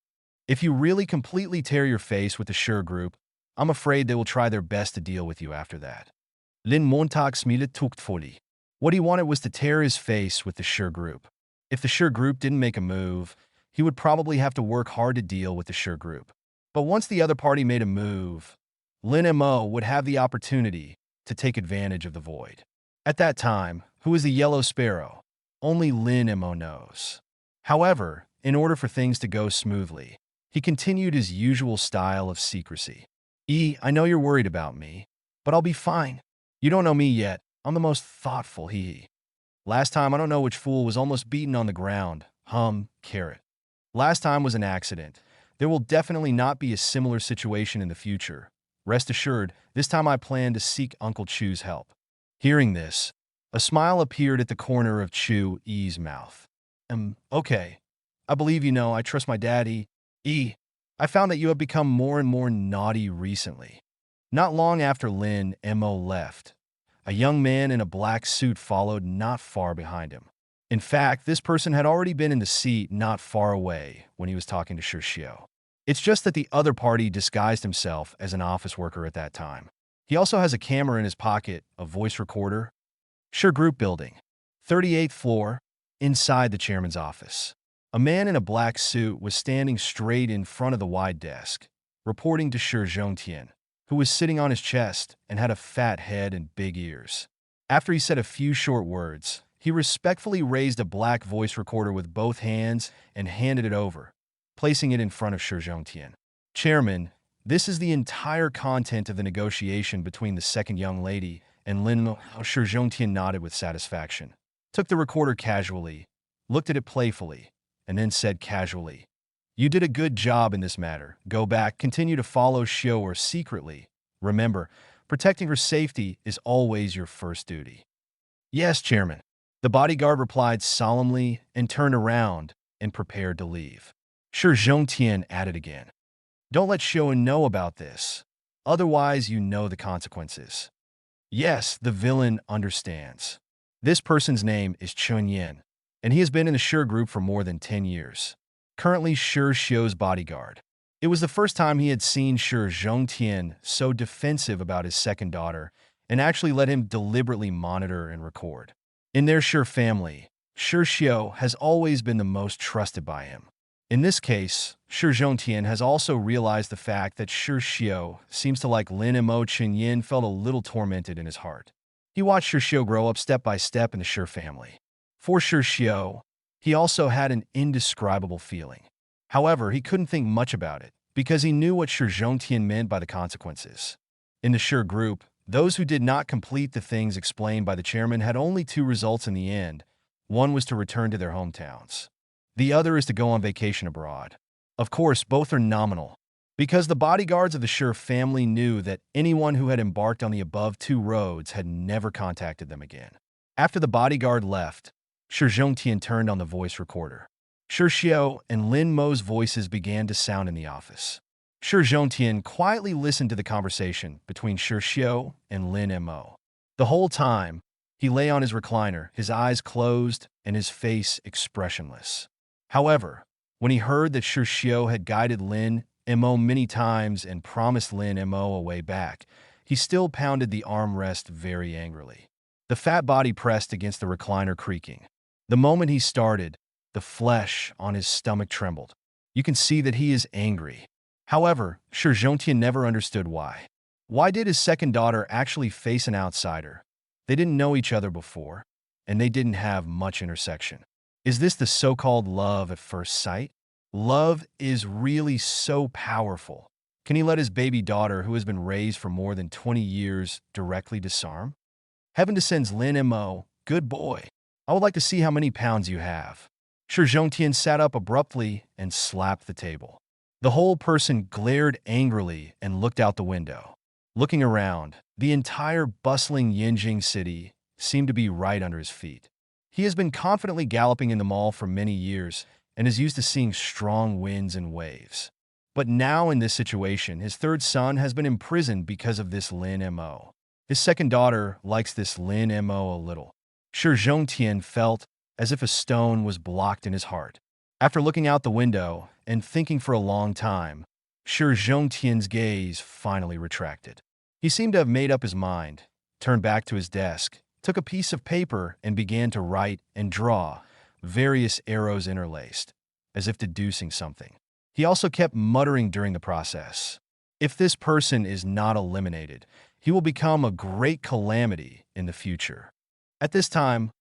If you really completely tear your face with the Sure Group, I'm afraid they will try their best to deal with you after that. Lin Montag smilte tuchtvoll. What he wanted was to tear his face with the Sure Group. If the Sure Group didn't make a move, he would probably have to work hard to deal with the Sure Group. But once the other party made a move, Lin Mo would have the opportunity to take advantage of the void. At that time, who is the Yellow Sparrow? Only Lin Mo knows. However, in order for things to go smoothly, he continued his usual style of secrecy. I know you're worried about me, but I'll be fine. You don't know me yet. I'm the most thoughtful, Last time, I don't know which fool was almost beaten on the ground. Carrot. Last time was an accident. There will definitely not be a similar situation in the future. Rest assured, this time I plan to seek Uncle Chu's help. Hearing this, a smile appeared at the corner of Chu-yi's mouth. Okay. I believe you know I trust my daddy. I found that you have become more and more naughty recently. Not long after Lin Mo left, a young man in a black suit followed not far behind him. In fact, this person had already been in the seat not far away when he was talking to Sure Xiao. It's just that the other party disguised himself as an office worker at that time. He also has a camera in his pocket, a voice recorder. Sure Group building. 38th floor, inside the chairman's office. A man in a black suit was standing straight in front of the wide desk, reporting to Sure Zhongtian, who was sitting on his chest and had a fat head and big ears. After he said a few short words, he respectfully raised a black voice recorder with both hands and handed it over, placing it in front of Sure Zhongtian. Chairman, This is the entire content of the negotiation between the second young lady and Lin. Shi Zhongtian nodded with satisfaction, took the recorder casually, looked at it playfully, and then said casually, "You did a good job in this matter. Go back, continue to follow Xiao secretly. Remember, protecting her safety is always your first duty." "Yes, Chairman." The bodyguard replied solemnly and turned around and prepared to leave. Shi Zhongtian added again, "Don't let Xiao know about this. Otherwise, you know the consequences." Yes, the villain understands. This person's name is Chun Yin, and he has been in the Shi group for more than 10 years. Currently Shi Xiao's bodyguard. It was the first time he had seen Shi Zhongtian so defensive about his second daughter and actually let him deliberately monitor and record. In their Shi family, Shi Xiao has always been the most trusted by him. In this case, Shi Zhongtian has also realized the fact that Shi Xiao seems to like Lin Mo. Chun Yin felt a little tormented in his heart. He watched Shi Xiao grow up step by step in the Shi family. For Shi Xiao, he also had an indescribable feeling. However, he couldn't think much about it, because he knew what Shi Zhongtian meant by the consequences. In the Shi group, those who did not complete the things explained by the chairman had only two results in the end. One was to return to their hometowns. The other is to go on vacation abroad. Of course, both are nominal, because the bodyguards of the Shi family knew that anyone who had embarked on the above two roads had never contacted them again. After the bodyguard left, Shi Zhongtian turned on the voice recorder. Shi Xiao and Lin Mo's voices began to sound in the office. Shi Zhongtian quietly listened to the conversation between Shi Xiao and Lin Mo. The whole time, he lay on his recliner, his eyes closed and his face expressionless. However, when he heard that Shi Xiao had guided Lin Mo many times and promised Lin Mo a way back, he still pounded the armrest very angrily. The fat body pressed against the recliner, creaking. The moment he started, the flesh on his stomach trembled. You can see that he is angry. However, Shi Zhongtian never understood why. Why did his second daughter actually face an outsider? They didn't know each other before, and they didn't have much intersection. Is this the so-called love at first sight? Love is really so powerful. Can he let his baby daughter, who has been raised for more than 20 years, directly disarm? Heaven descends, Lin Mo, good boy. I would like to see how many pounds you have. Shi Zhongtian sat up abruptly and slapped the table. The whole person glared angrily and looked out the window. Looking around, the entire bustling Yinjing city seemed to be right under his feet. He has been confidently galloping in the mall for many years and is used to seeing strong winds and waves. But now in this situation, his third son has been imprisoned because of this Lin Mo. His second daughter likes this Lin Mo a little. Shi Zhongtian felt as if a stone was blocked in his heart. After looking out the window and thinking for a long time, Shi Zhongtian's gaze finally retracted. He seemed to have made up his mind, turned back to his desk, took a piece of paper and began to write and draw, various arrows interlaced, as if deducing something. He also kept muttering during the process. If this person is not eliminated, he will become a great calamity in the future. At this time,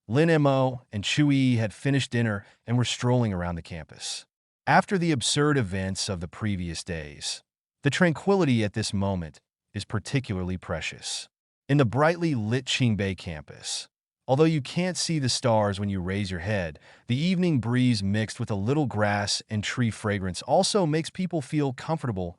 Lin Mo and Chui had finished dinner and were strolling around the campus. After the absurd events of the previous days, the tranquility at this moment is particularly precious. In the brightly lit Qingbei campus, although you can't see the stars when you raise your head, the evening breeze mixed with a little grass and tree fragrance also makes people feel comfortable.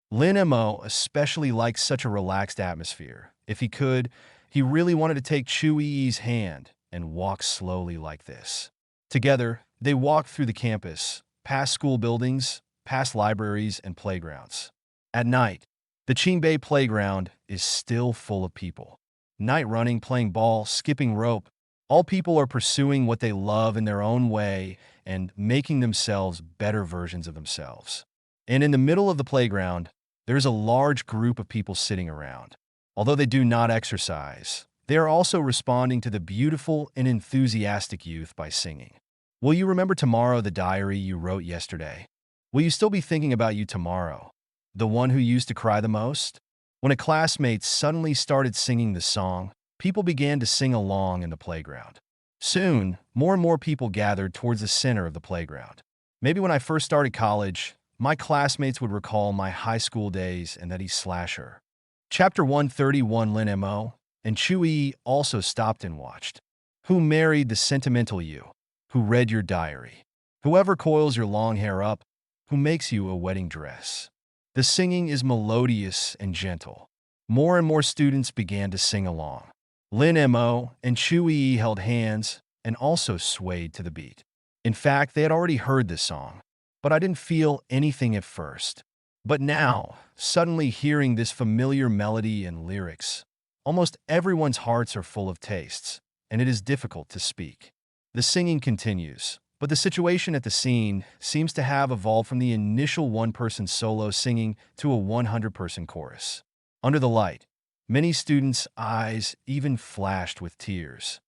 Lin Mo especially likes such a relaxed atmosphere. If he could, he really wanted to take Chui's hand and walk slowly like this. Together, they walked through the campus, past school buildings, past libraries and playgrounds. At night, the Qingbei playground is still full of people. Night running, playing ball, skipping rope. All people are pursuing what they love in their own way and making themselves better versions of themselves. And in the middle of the playground, there is a large group of people sitting around. Although they do not exercise, they are also responding to the beautiful and enthusiastic youth by singing. Will you remember tomorrow the diary you wrote yesterday? Will you still be thinking about you tomorrow? The one who used to cry the most? When a classmate suddenly started singing the song, people began to sing along in the playground. Soon, more and more people gathered towards the center of the playground. Maybe when I first started college, my classmates would recall my high school days and that he's slasher. Chapter 131 Lin Mo and Chui also stopped and watched. Who married the sentimental you? Who read your diary? Whoever coils your long hair up? Who makes you a wedding dress? The singing is melodious and gentle. More and more students began to sing along. Lin Mo and Chui held hands and also swayed to the beat. In fact, they had already heard this song, but I didn't feel anything at first. But now, suddenly hearing this familiar melody and lyrics, almost everyone's hearts are full of tastes, and it is difficult to speak. The singing continues, but the situation at the scene seems to have evolved from the initial one-person solo singing to a 100-person chorus. Under the light, many students' eyes even flashed with tears.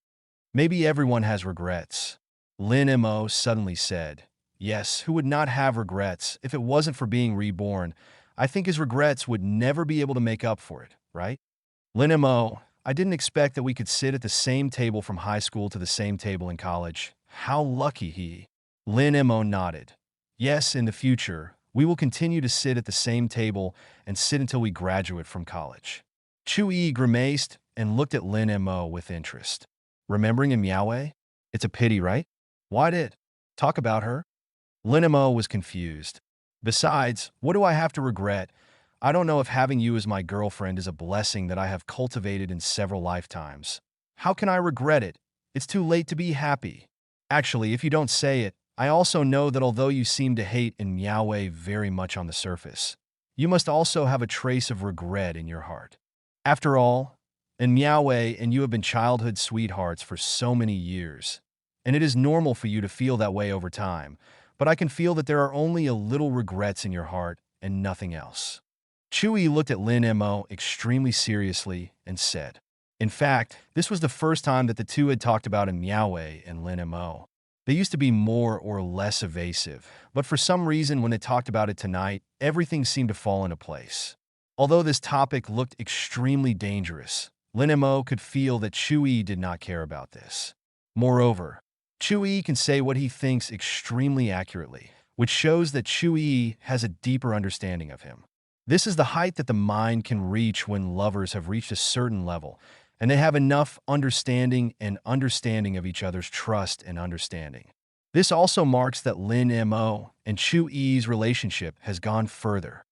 Maybe everyone has regrets. Lin Mo suddenly said, yes, who would not have regrets if it wasn't for being reborn? I think his regrets would never be able to make up for it, right? Lin Mo, I didn't expect that we could sit at the same table from high school to the same table in college. How lucky he. Lin Mo nodded. Yes, in the future, we will continue to sit at the same table and sit until we graduate from college. Chui grimaced and looked at Lin Mo with interest. Remembering in Miaowei? It's a pity, right? Why did? Talk about her? Lin Mo was confused. Besides, what do I have to regret? I don't know if having you as my girlfriend is a blessing that I have cultivated in several lifetimes. How can I regret it? It's too late to be happy. Actually, if you don't say it, I also know that although you seem to hate in Miaowei very much on the surface, you must also have a trace of regret in your heart. After all, in Miaowei and you have been childhood sweethearts for so many years, and it is normal for you to feel that way over time, but I can feel that there are only a little regrets in your heart and nothing else. Chui looked at Lin Mo extremely seriously and said, in fact, this was the first time that the two had talked about in Miaowei and Lin Mo. They used to be more or less evasive, but for some reason when they talked about it tonight, everything seemed to fall into place. Although this topic looked extremely dangerous, Lin Mo could feel that Chui did not care about this. Moreover, Chui can say what he thinks extremely accurately, which shows that Chui has a deeper understanding of him. This is the height that the mind can reach when lovers have reached a certain level, and they have enough understanding of each other's trust and understanding. This also marks that Lin Mo and Chui's relationship has gone further.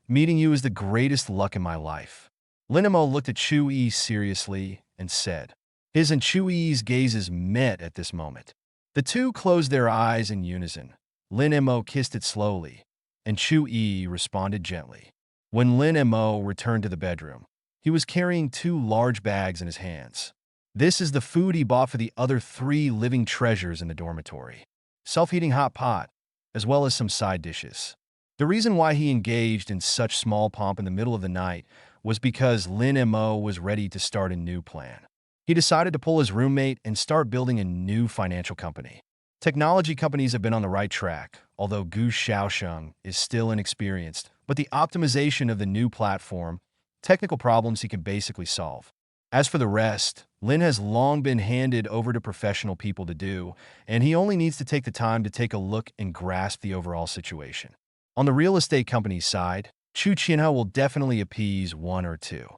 Meeting you is the greatest luck in my life. Lin Mo looked at Chui seriously and said. His and Chui's gazes met at this moment. The two closed their eyes in unison. Lin Mo kissed it slowly, and Chui responded gently. When Lin Mo returned to the bedroom, he was carrying 2 large bags in his hands. This is the food he bought for the other 3 living treasures in the dormitory. Self-heating hot pot, as well as some side dishes. The reason why he engaged in such small pomp in the middle of the night was because Lin Mo was ready to start a new plan. He decided to pull his roommate and start building a new financial company. Technology companies have been on the right track, although Gu Xiaosheng is still inexperienced, but the optimization of the new platform, technical problems he can basically solve. As for the rest, Lin has long been handed over to professional people to do, and he only needs to take the time to take a look and grasp the overall situation. On the real estate company's side, Chu Qianhe will definitely appease 1 or 2.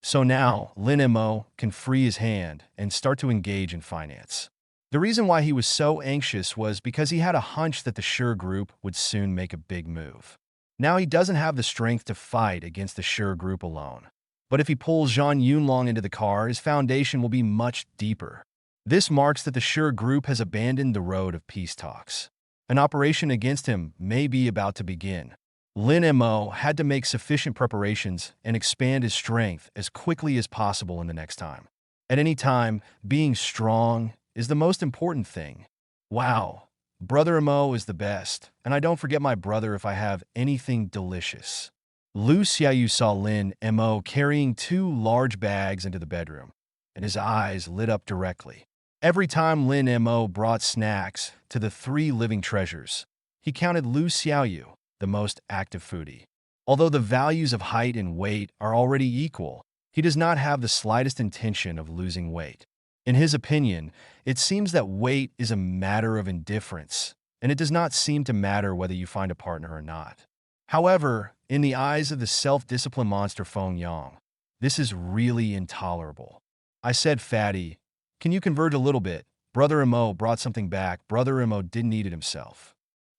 So now, Lin Mo can free his hand and start to engage in finance. The reason why he was so anxious was because he had a hunch that the Sure Group would soon make a big move. Now he doesn't have the strength to fight against the Sure Group alone. But if he pulls Zhang Yunlong into the car, his foundation will be much deeper. This marks that the Sure Group has abandoned the road of peace talks. An operation against him may be about to begin. Lin Mo had to make sufficient preparations and expand his strength as quickly as possible in the next time. At any time, being strong is the most important thing. Wow, Brother Mo is the best, and I don't forget my brother if I have anything delicious. Lu Xiaoyu saw Lin Mo carrying 2 large bags into the bedroom, and his eyes lit up directly. Every time Lin Mo brought snacks to the 3 living treasures, he counted Lu Xiaoyu, the most active foodie. Although the values of height and weight are already equal, he does not have the slightest intention of losing weight. In his opinion, it seems that weight is a matter of indifference, and it does not seem to matter whether you find a partner or not. However, in the eyes of the self-discipline monster Feng Yang, this is really intolerable. I said, Fatty, can you converge a little bit? Brother Mo brought something back. Brother Mo didn't eat it himself.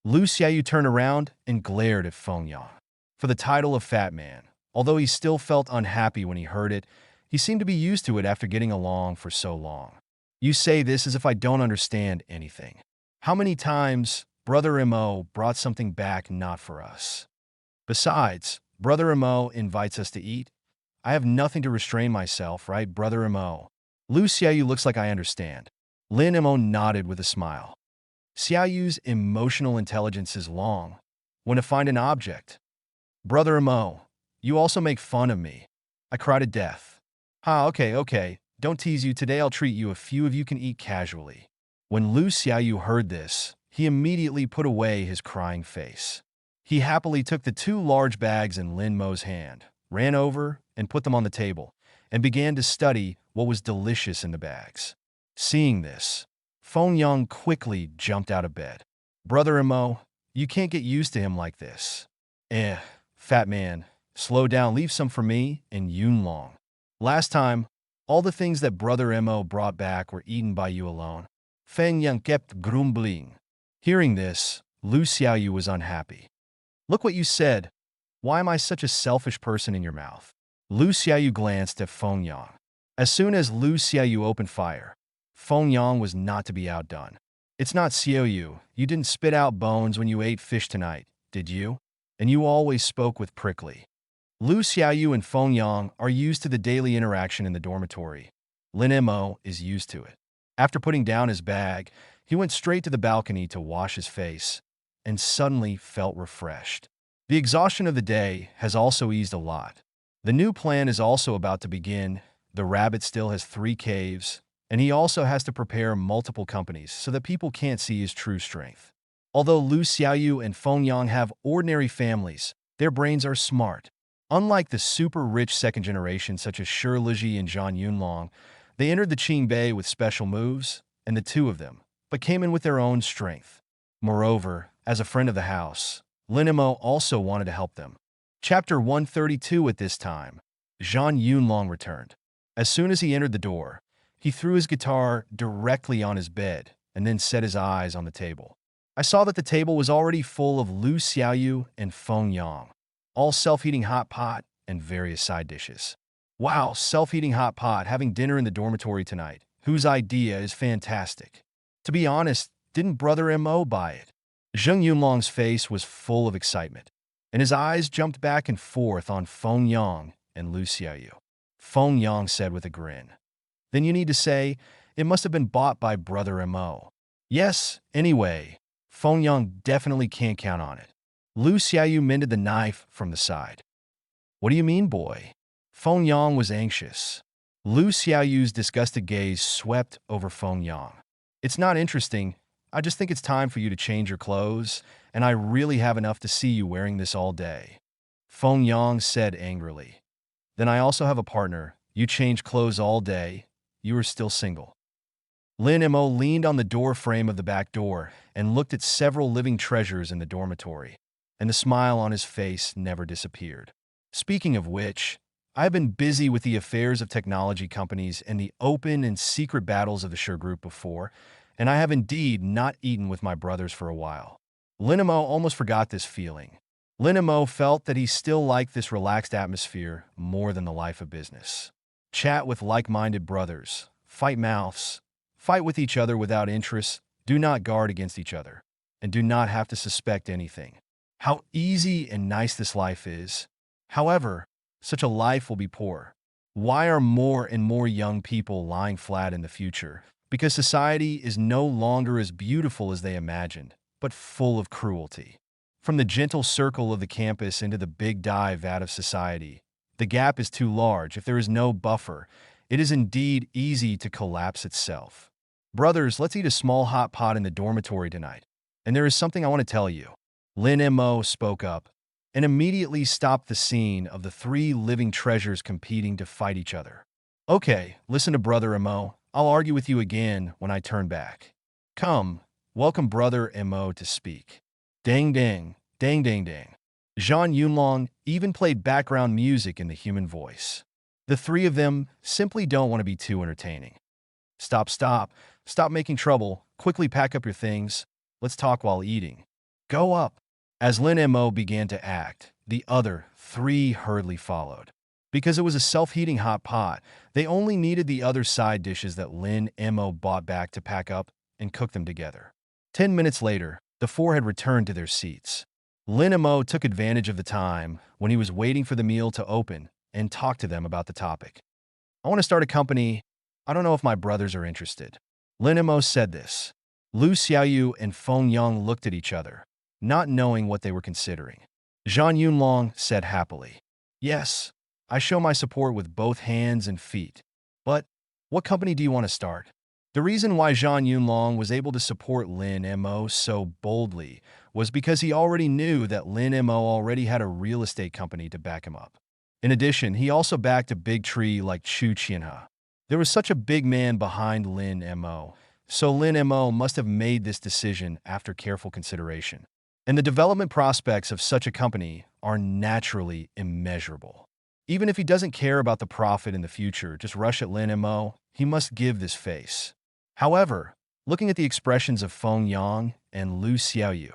Lu Xiaoyu turned around and glared at Feng Yang. For the title of Fat Man, although he still felt unhappy when he heard it, he seemed to be used to it after getting along for so long. You say this as if I don't understand anything. How many times Brother Mo brought something back not for us? Besides, Brother Mo invites us to eat. I have nothing to restrain myself, right, Brother Mo? Lu Xiaoyu looks like I understand. Lin Mo nodded with a smile. Xiaoyu's emotional intelligence is long. When to find an object. Brother Mo, you also make fun of me. I cry to death. Okay. Don't tease you. Today I'll treat you. A few of you can eat casually. When Lu Xiaoyu heard this, he immediately put away his crying face. He happily took the 2 large bags in Lin Mo's hand, ran over and put them on the table, and began to study what was delicious in the bags. Seeing this, Feng Yang quickly jumped out of bed. Brother Mo, you can't get used to him like this. Fat man, slow down, leave some for me and Yun Long. Last time, all the things that Brother Mo brought back were eaten by you alone. Feng Yang kept grumbling. Hearing this, Lu Xiaoyu was unhappy. Look what you said. Why am I such a selfish person in your mouth? Lu Xiaoyu glanced at Feng Yang. As soon as Lu Xiaoyu opened fire, Feng Yang was not to be outdone. It's not Xiaoyu. You didn't spit out bones when you ate fish tonight, did you? And you always spoke with prickly. Lu Xiaoyu and Feng Yang are used to the daily interaction in the dormitory. Lin Mo is used to it. After putting down his bag, he went straight to the balcony to wash his face, and suddenly felt refreshed. The exhaustion of the day has also eased a lot. The new plan is also about to begin. The rabbit still has 3 caves, and he also has to prepare multiple companies so that people can't see his true strength. Although Lu Xiaoyu and Feng Yang have ordinary families, their brains are smart. Unlike the super-rich second generation such as Shi Liji and Zhang Yunlong, they entered the Qing Bay with special moves, and the 2 of them, but came in with their own strength. Moreover, as a friend of the house, Lin Mo also wanted to help them. Chapter 132 At this time, Zhang Yunlong returned. As soon as he entered the door, he threw his guitar directly on his bed and then set his eyes on the table. I saw that the table was already full of Lu Xiaoyu and Feng Yang, all self-heating hot pot and various side dishes. Wow, self-heating hot pot, having dinner in the dormitory tonight. Whose idea is fantastic? To be honest, didn't Brother Mo buy it? Zhang Yunlong's face was full of excitement, and his eyes jumped back and forth on Feng Yang and Lu Xiaoyu. Feng Yang said with a grin. Then you need to say, it must have been bought by Brother Mo. Yes, anyway, Feng Yang definitely can't count on it. Lu Xiaoyu mended the knife from the side. What do you mean, boy? Feng Yang was anxious. Lu Xiaoyu's disgusted gaze swept over Feng Yang. It's not interesting. I just think it's time for you to change your clothes, and I really have enough to see you wearing this all day. Feng Yang said angrily. Then I also have a partner. You change clothes all day. You are still single. Lin Mo leaned on the door frame of the back door and looked at several living treasures in the dormitory, and the smile on his face never disappeared. Speaking of which, I have been busy with the affairs of technology companies and the open and secret battles of the Shi Group before, and I have indeed not eaten with my brothers for a while. Lin Mo almost forgot this feeling. Lin Mo felt that he still liked this relaxed atmosphere more than the life of business. Chat with like-minded brothers, fight mouths, fight with each other without interest, do not guard against each other, and do not have to suspect anything. How easy and nice this life is. However, such a life will be poor. Why are more and more young people lying flat in the future? Because society is no longer as beautiful as they imagined, but full of cruelty. From the gentle circle of the campus into the big dive out of society, the gap is too large. If there is no buffer, it is indeed easy to collapse itself. Brothers, let's eat a small hot pot in the dormitory tonight. And there is something I want to tell you. Lin Mo spoke up and immediately stopped the scene of the 3 living treasures competing to fight each other. Okay, listen to Brother Mo. I'll argue with you again when I turn back. Come, welcome brother Mo to speak. Dang dang, dang dang dang. Zhang Yunlong even played background music in the human voice. The three of them simply don't want to be too entertaining. Stop, stop, stop making trouble. Quickly pack up your things. Let's talk while eating. Go up. As Lin Mo began to act, the other three hurriedly followed. Because it was a self-heating hot pot, they only needed the other side dishes that Lin Mo bought back to pack up and cook them together. 10 minutes later, the four had returned to their seats. Lin Mo took advantage of the time when he was waiting for the meal to open and talked to them about the topic. I want to start a company. I don't know if my brothers are interested. Lin Mo said this. Lu Xiaoyu and Feng Yang looked at each other, not knowing what they were considering. Zhang Yunlong said happily, yes, I show my support with both hands and feet. But what company do you want to start? The reason why Zhang Yunlong was able to support Lin Mo so boldly was because he already knew that Lin Mo already had a real estate company to back him up. In addition, he also backed a big tree like Chu Qianhe. There was such a big man behind Lin Mo, so Lin Mo must have made this decision after careful consideration. And the development prospects of such a company are naturally immeasurable. Even if he doesn't care about the profit in the future, just rush at Lin Mo, he must give this face. However, looking at the expressions of Feng Yang and Lu Xiaoyu,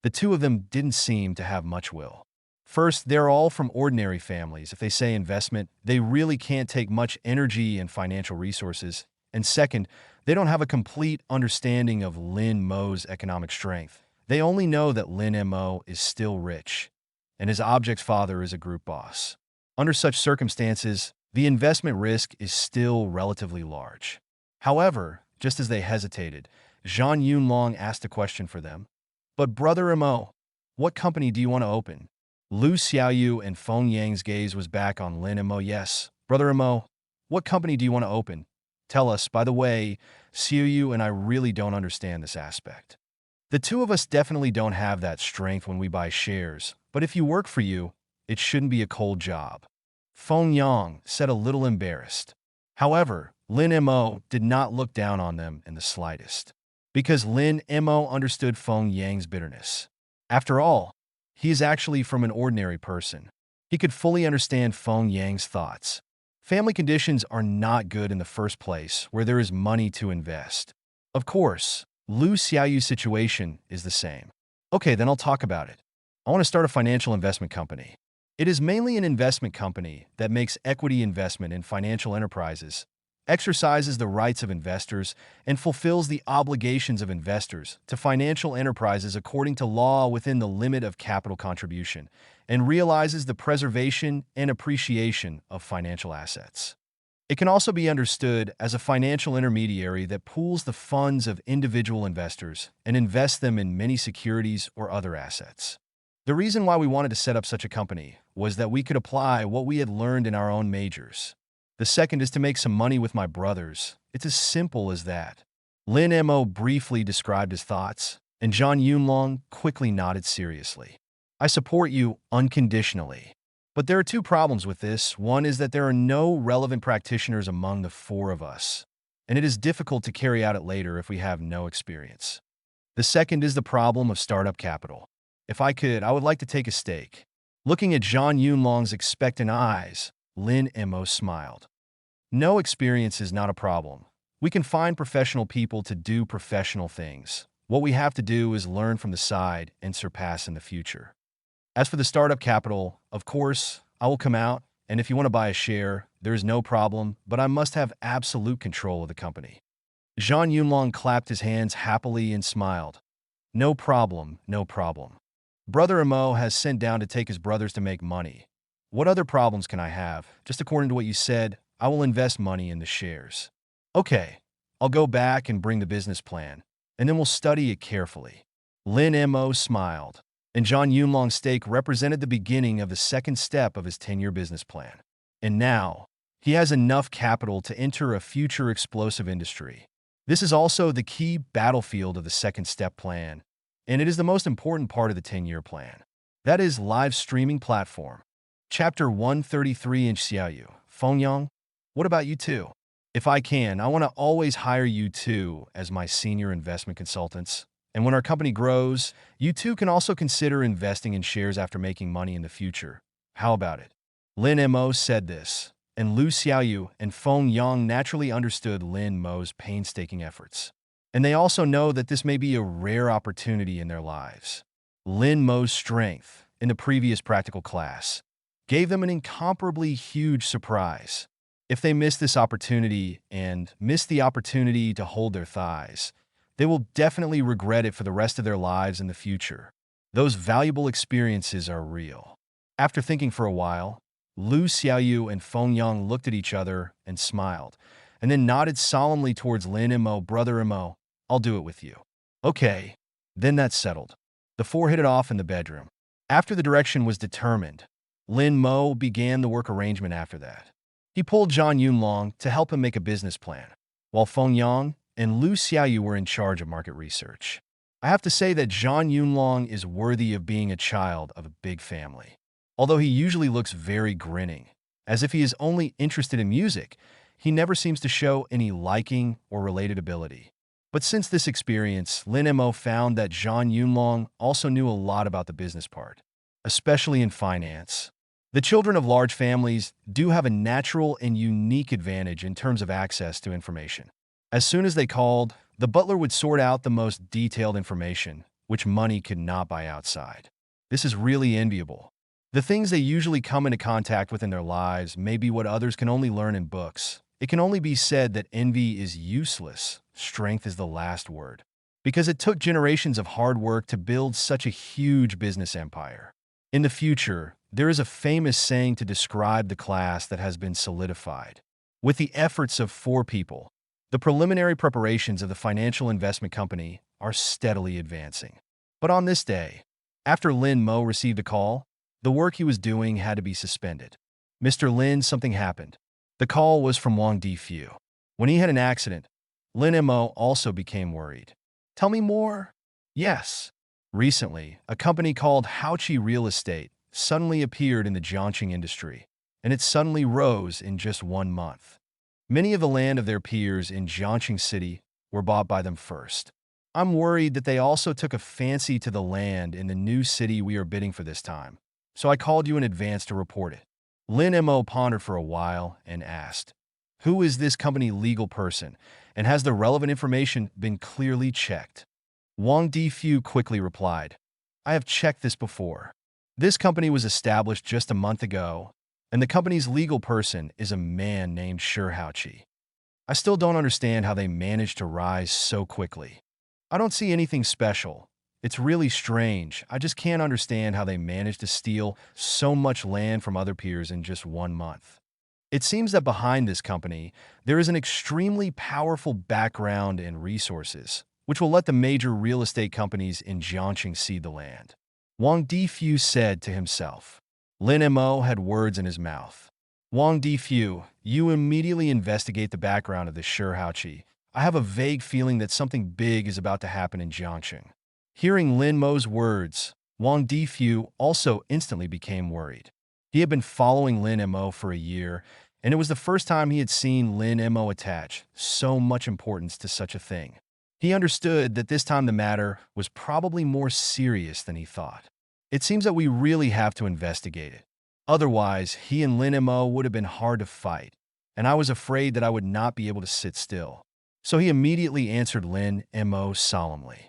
the two of them didn't seem to have much will. First, they're all from ordinary families. If they say investment, they really can't take much energy and financial resources. And second, they don't have a complete understanding of Lin Mo's economic strength. They only know that Lin Mo is still rich, and his object's father is a group boss. Under such circumstances, the investment risk is still relatively large. However, just as they hesitated, Zhang Yunlong asked a question for them. But brother Mo, what company do you want to open? Lu Xiaoyu and Feng Yang's gaze was back on Lin Mo. Yes, brother Mo, what company do you want to open? Tell us, by the way, Xiaoyu and I really don't understand this aspect. The two of us definitely don't have that strength when we buy shares, but if you work for you, it shouldn't be a cold job. Feng Yang said a little embarrassed. However, Lin Mo did not look down on them in the slightest, because Lin Mo understood Feng Yang's bitterness. After all, he is actually from an ordinary person. He could fully understand Feng Yang's thoughts. Family conditions are not good in the first place where there is money to invest. Of course, Lu Xiaoyu's situation is the same. Okay, then I'll talk about it. I want to start a financial investment company. It is mainly an investment company that makes equity investment in financial enterprises, exercises the rights of investors, and fulfills the obligations of investors to financial enterprises according to law within the limit of capital contribution, and realizes the preservation and appreciation of financial assets. It can also be understood as a financial intermediary that pools the funds of individual investors and invests them in many securities or other assets. The reason why we wanted to set up such a company was that we could apply what we had learned in our own majors. The second is to make some money with my brothers. It's as simple as that. Lin Mo briefly described his thoughts, and Zhang Yunlong quickly nodded seriously. I support you unconditionally. But there are two problems with this. One is that there are no relevant practitioners among the four of us, and it is difficult to carry out it later if we have no experience. The second is the problem of startup capital. If I could, I would like to take a stake. Looking at Zhang Yunlong's expectant eyes, Lin Mo smiled. No experience is not a problem. We can find professional people to do professional things. What we have to do is learn from the side and surpass in the future. As for the startup capital, of course, I will come out, and if you want to buy a share, there is no problem, but I must have absolute control of the company. Zhang Yunlong clapped his hands happily and smiled. No problem, no problem. Brother Mo has sent down to take his brothers to make money. What other problems can I have? Just according to what you said, I will invest money in the shares. Okay, I'll go back and bring the business plan, and then we'll study it carefully. Lin Mo smiled, and Zhang Yunlong's stake represented the beginning of the second step of his 10-year business plan. And now, he has enough capital to enter a future explosive industry. This is also the key battlefield of the second step plan, and it is the most important part of the 10-year plan. That is live streaming platform. Chapter 133 Xiaoyu, Fengyang, what about you two? If I can, I want to always hire you two as my senior investment consultants. And when our company grows, you too can also consider investing in shares after making money in the future. How about it? Lin Mo said this, and Lu Xiaoyu and Feng Yang naturally understood Lin Mo's painstaking efforts. And they also know that this may be a rare opportunity in their lives. Lin Mo's strength in the previous practical class gave them an incomparably huge surprise. If they miss this opportunity and miss the opportunity to hold their thighs, they will definitely regret it for the rest of their lives in the future. Those valuable experiences are real. After thinking for a while, Lu Xiaoyu and Feng Yang looked at each other and smiled, and then nodded solemnly towards Lin Mo. Brother Mo, I'll do it with you. Okay, then that's settled. The four hit it off in the bedroom. After the direction was determined, Lin Mo began the work arrangement after that. He pulled Zhang Yunlong to help him make a business plan, while Feng Yang and Lu Xiaoyu were in charge of market research. I have to say that Zhang Yunlong is worthy of being a child of a big family. Although he usually looks very grinning, as if he is only interested in music, he never seems to show any liking or related ability. But since this experience, Lin Mo found that Zhang Yunlong also knew a lot about the business part, especially in finance. The children of large families do have a natural and unique advantage in terms of access to information. As soon as they called, the butler would sort out the most detailed information, which money could not buy outside. This is really enviable. The things they usually come into contact with in their lives may be what others can only learn in books. It can only be said that envy is useless. Strength is the last word. Because it took generations of hard work to build such a huge business empire. In the future, there is a famous saying to describe the class that has been solidified. With the efforts of 4 people, the preliminary preparations of the financial investment company are steadily advancing. But on this day, after Lin Mo received a call, the work he was doing had to be suspended. Mr. Lin, something happened. The call was from Wang Difu. When he had an accident, Lin Mo also became worried. Tell me more? Yes. Recently, a company called Haoqi Real Estate suddenly appeared in the Jiangxing industry, and it suddenly rose in just 1 month. Many of the land of their peers in Jiangxing City were bought by them first. I'm worried that they also took a fancy to the land in the new city we are bidding for this time, so I called you in advance to report it. Lin Mo pondered for a while and asked, who is this company legal person, and has the relevant information been clearly checked? Wang Difu quickly replied, I have checked this before. This company was established just a month ago, and the company's legal person is a man named Shi Haoqi. I still don't understand how they managed to rise so quickly. I don't see anything special. It's really strange. I just can't understand how they managed to steal so much land from other peers in just 1 month. It seems that behind this company, there is an extremely powerful background and resources, which will let the major real estate companies in Jiangxing cede the land. Wang Difu said to himself. Lin Mo had words in his mouth. Wang Difu, you immediately investigate the background of this Shi Haoqi. I have a vague feeling that something big is about to happen in Jiangxing. Hearing Lin Mo's words, Wang Difu also instantly became worried. He had been following Lin Mo for a year, and it was the first time he had seen Lin Mo attach so much importance to such a thing. He understood that this time the matter was probably more serious than he thought. It seems that we really have to investigate it. Otherwise, he and Lin Mo would have been hard to fight, and I was afraid that I would not be able to sit still. So he immediately answered Lin Mo solemnly.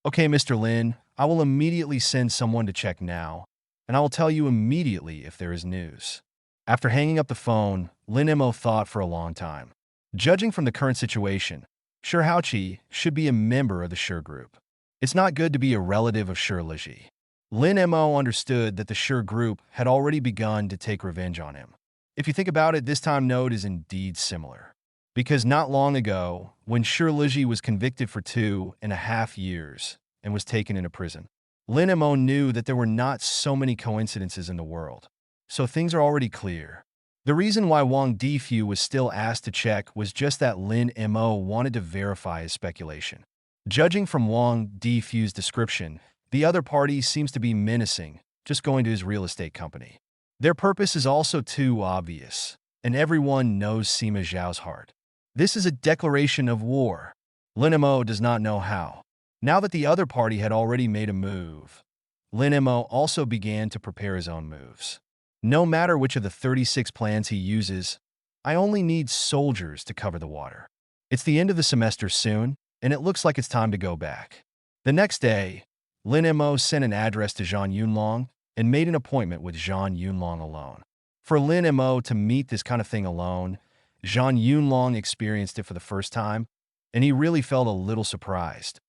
Okay, Mr. Lin, I will immediately send someone to check now, and I will tell you immediately if there is news. After hanging up the phone, Lin Mo thought for a long time. Judging from the current situation, Shi Haoqi should be a member of the Shi group. It's not good to be a relative of Shi Liji. Lin Mo understood that the Shi group had already begun to take revenge on him. If you think about it, this time note is indeed similar. Because not long ago, when Shi Liji was convicted for 2.5 years and was taken into prison, Lin Mo knew that there were not so many coincidences in the world. So things are already clear. The reason why Wang Difu was still asked to check was just that Lin Mo wanted to verify his speculation. Judging from Wang Difu's description, the other party seems to be menacing, just going to his real estate company. Their purpose is also too obvious, and everyone knows Sima Zhao's heart. This is a declaration of war. Lin Mo does not know how. Now that the other party had already made a move, Lin Mo also began to prepare his own moves. No matter which of the 36 plans he uses, I only need soldiers to cover the water. It's the end of the semester soon, and it looks like it's time to go back. The next day, Lin Mo sent an address to Zhang Yunlong and made an appointment with Zhang Yunlong alone. For Lin Mo to meet this kind of thing alone, Zhang Yunlong experienced it for the first time, and he really felt a little surprised.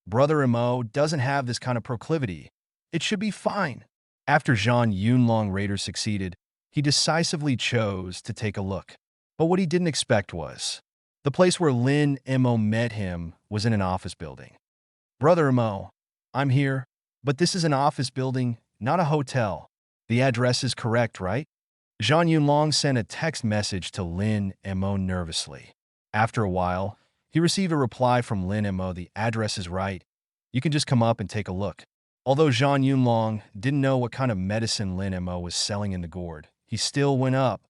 Brother Mo doesn't have this kind of proclivity. It should be fine. After Zhang Yunlong Raiders succeeded, he decisively chose to take a look. But what he didn't expect was, the place where Lin Mo met him was in an office building. Brother Mo, I'm here, but this is an office building, not a hotel. The address is correct, right? Zhang Yunlong sent a text message to Lin Mo nervously. After a while, he received a reply from Lin Mo, the address is right. You can just come up and take a look. Although Zhang Yunlong didn't know what kind of medicine Lin Mo was selling in the gourd, he still went up.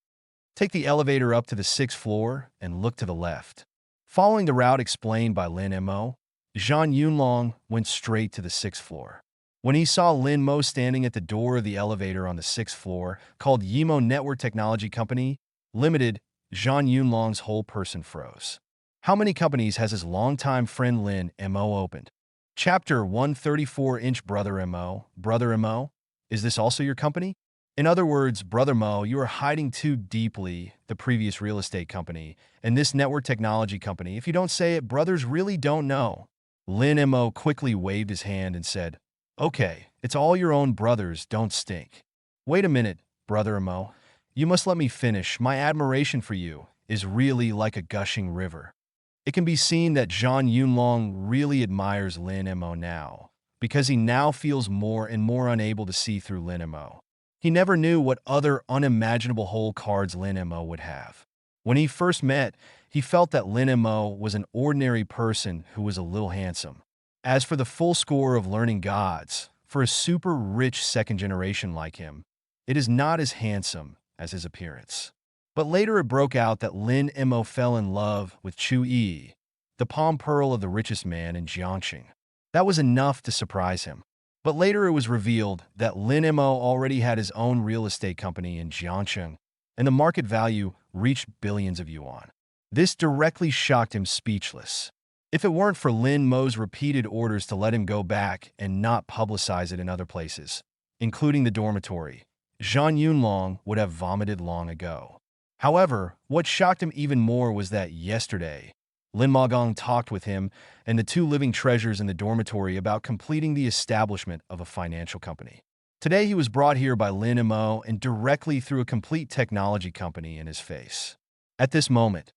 Take the elevator up to the 6th floor and look to the left. Following the route explained by Lin Mo, Zhang Yunlong went straight to the 6th floor. When he saw Lin Mo standing at the door of the elevator on the 6th floor, called Yimo Network Technology Company Limited, Zhang Yunlong's whole person froze. How many companies has his longtime friend Lin Mo opened? Chapter 134 Brother Mo, is this also your company? In other words, Brother Mo, you are hiding too deeply the previous real estate company and this network technology company. If you don't say it, brothers really don't know. Lin Mo quickly waved his hand and said, okay, it's all your own brothers, don't stink. Wait a minute, Brother Mo. You must let me finish. My admiration for you is really like a gushing river. It can be seen that Zhang Yunlong really admires Lin Mo now, because he now feels more and more unable to see through Lin Mo. He never knew what other unimaginable hole cards Lin Mo would have. When he first met, he felt that Lin Mo was an ordinary person who was a little handsome. As for the full score of learning gods, for a super rich second generation like him, it is not as handsome as his appearance. But later it broke out that Lin Mo fell in love with Chu Yi, the palm pearl of the richest man in Jiangxing. That was enough to surprise him. But later it was revealed that Lin Mo already had his own real estate company in Jiangxing, and the market value reached billions of yuan. This directly shocked him speechless. If it weren't for Lin Mo's repeated orders to let him go back and not publicize it in other places, including the dormitory, Zhang Yunlong would have vomited long ago. However, what shocked him even more was that yesterday, Lin Magong talked with him and the two living treasures in the dormitory about completing the establishment of a financial company. Today he was brought here by Lin Mo and directly threw a complete technology company in his face. At this moment,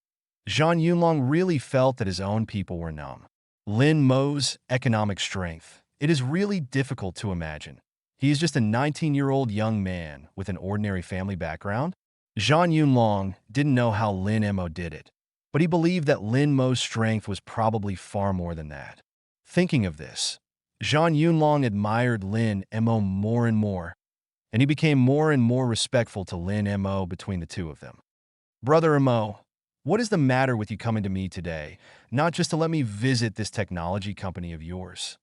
Zhang Yunlong really felt that his own people were numb. Lin Mo's economic strength. It is really difficult to imagine. He is just a 19-year-old young man with an ordinary family background. Zhang Yunlong didn't know how Lin Mo did it, but he believed that Lin Mo's strength was probably far more than that. Thinking of this, Zhang Yunlong admired Lin Mo more and more, and he became more and more respectful to Lin Mo between the two of them. Brother Mo, what is the matter with you coming to me today, not just to let me visit this technology company of yours?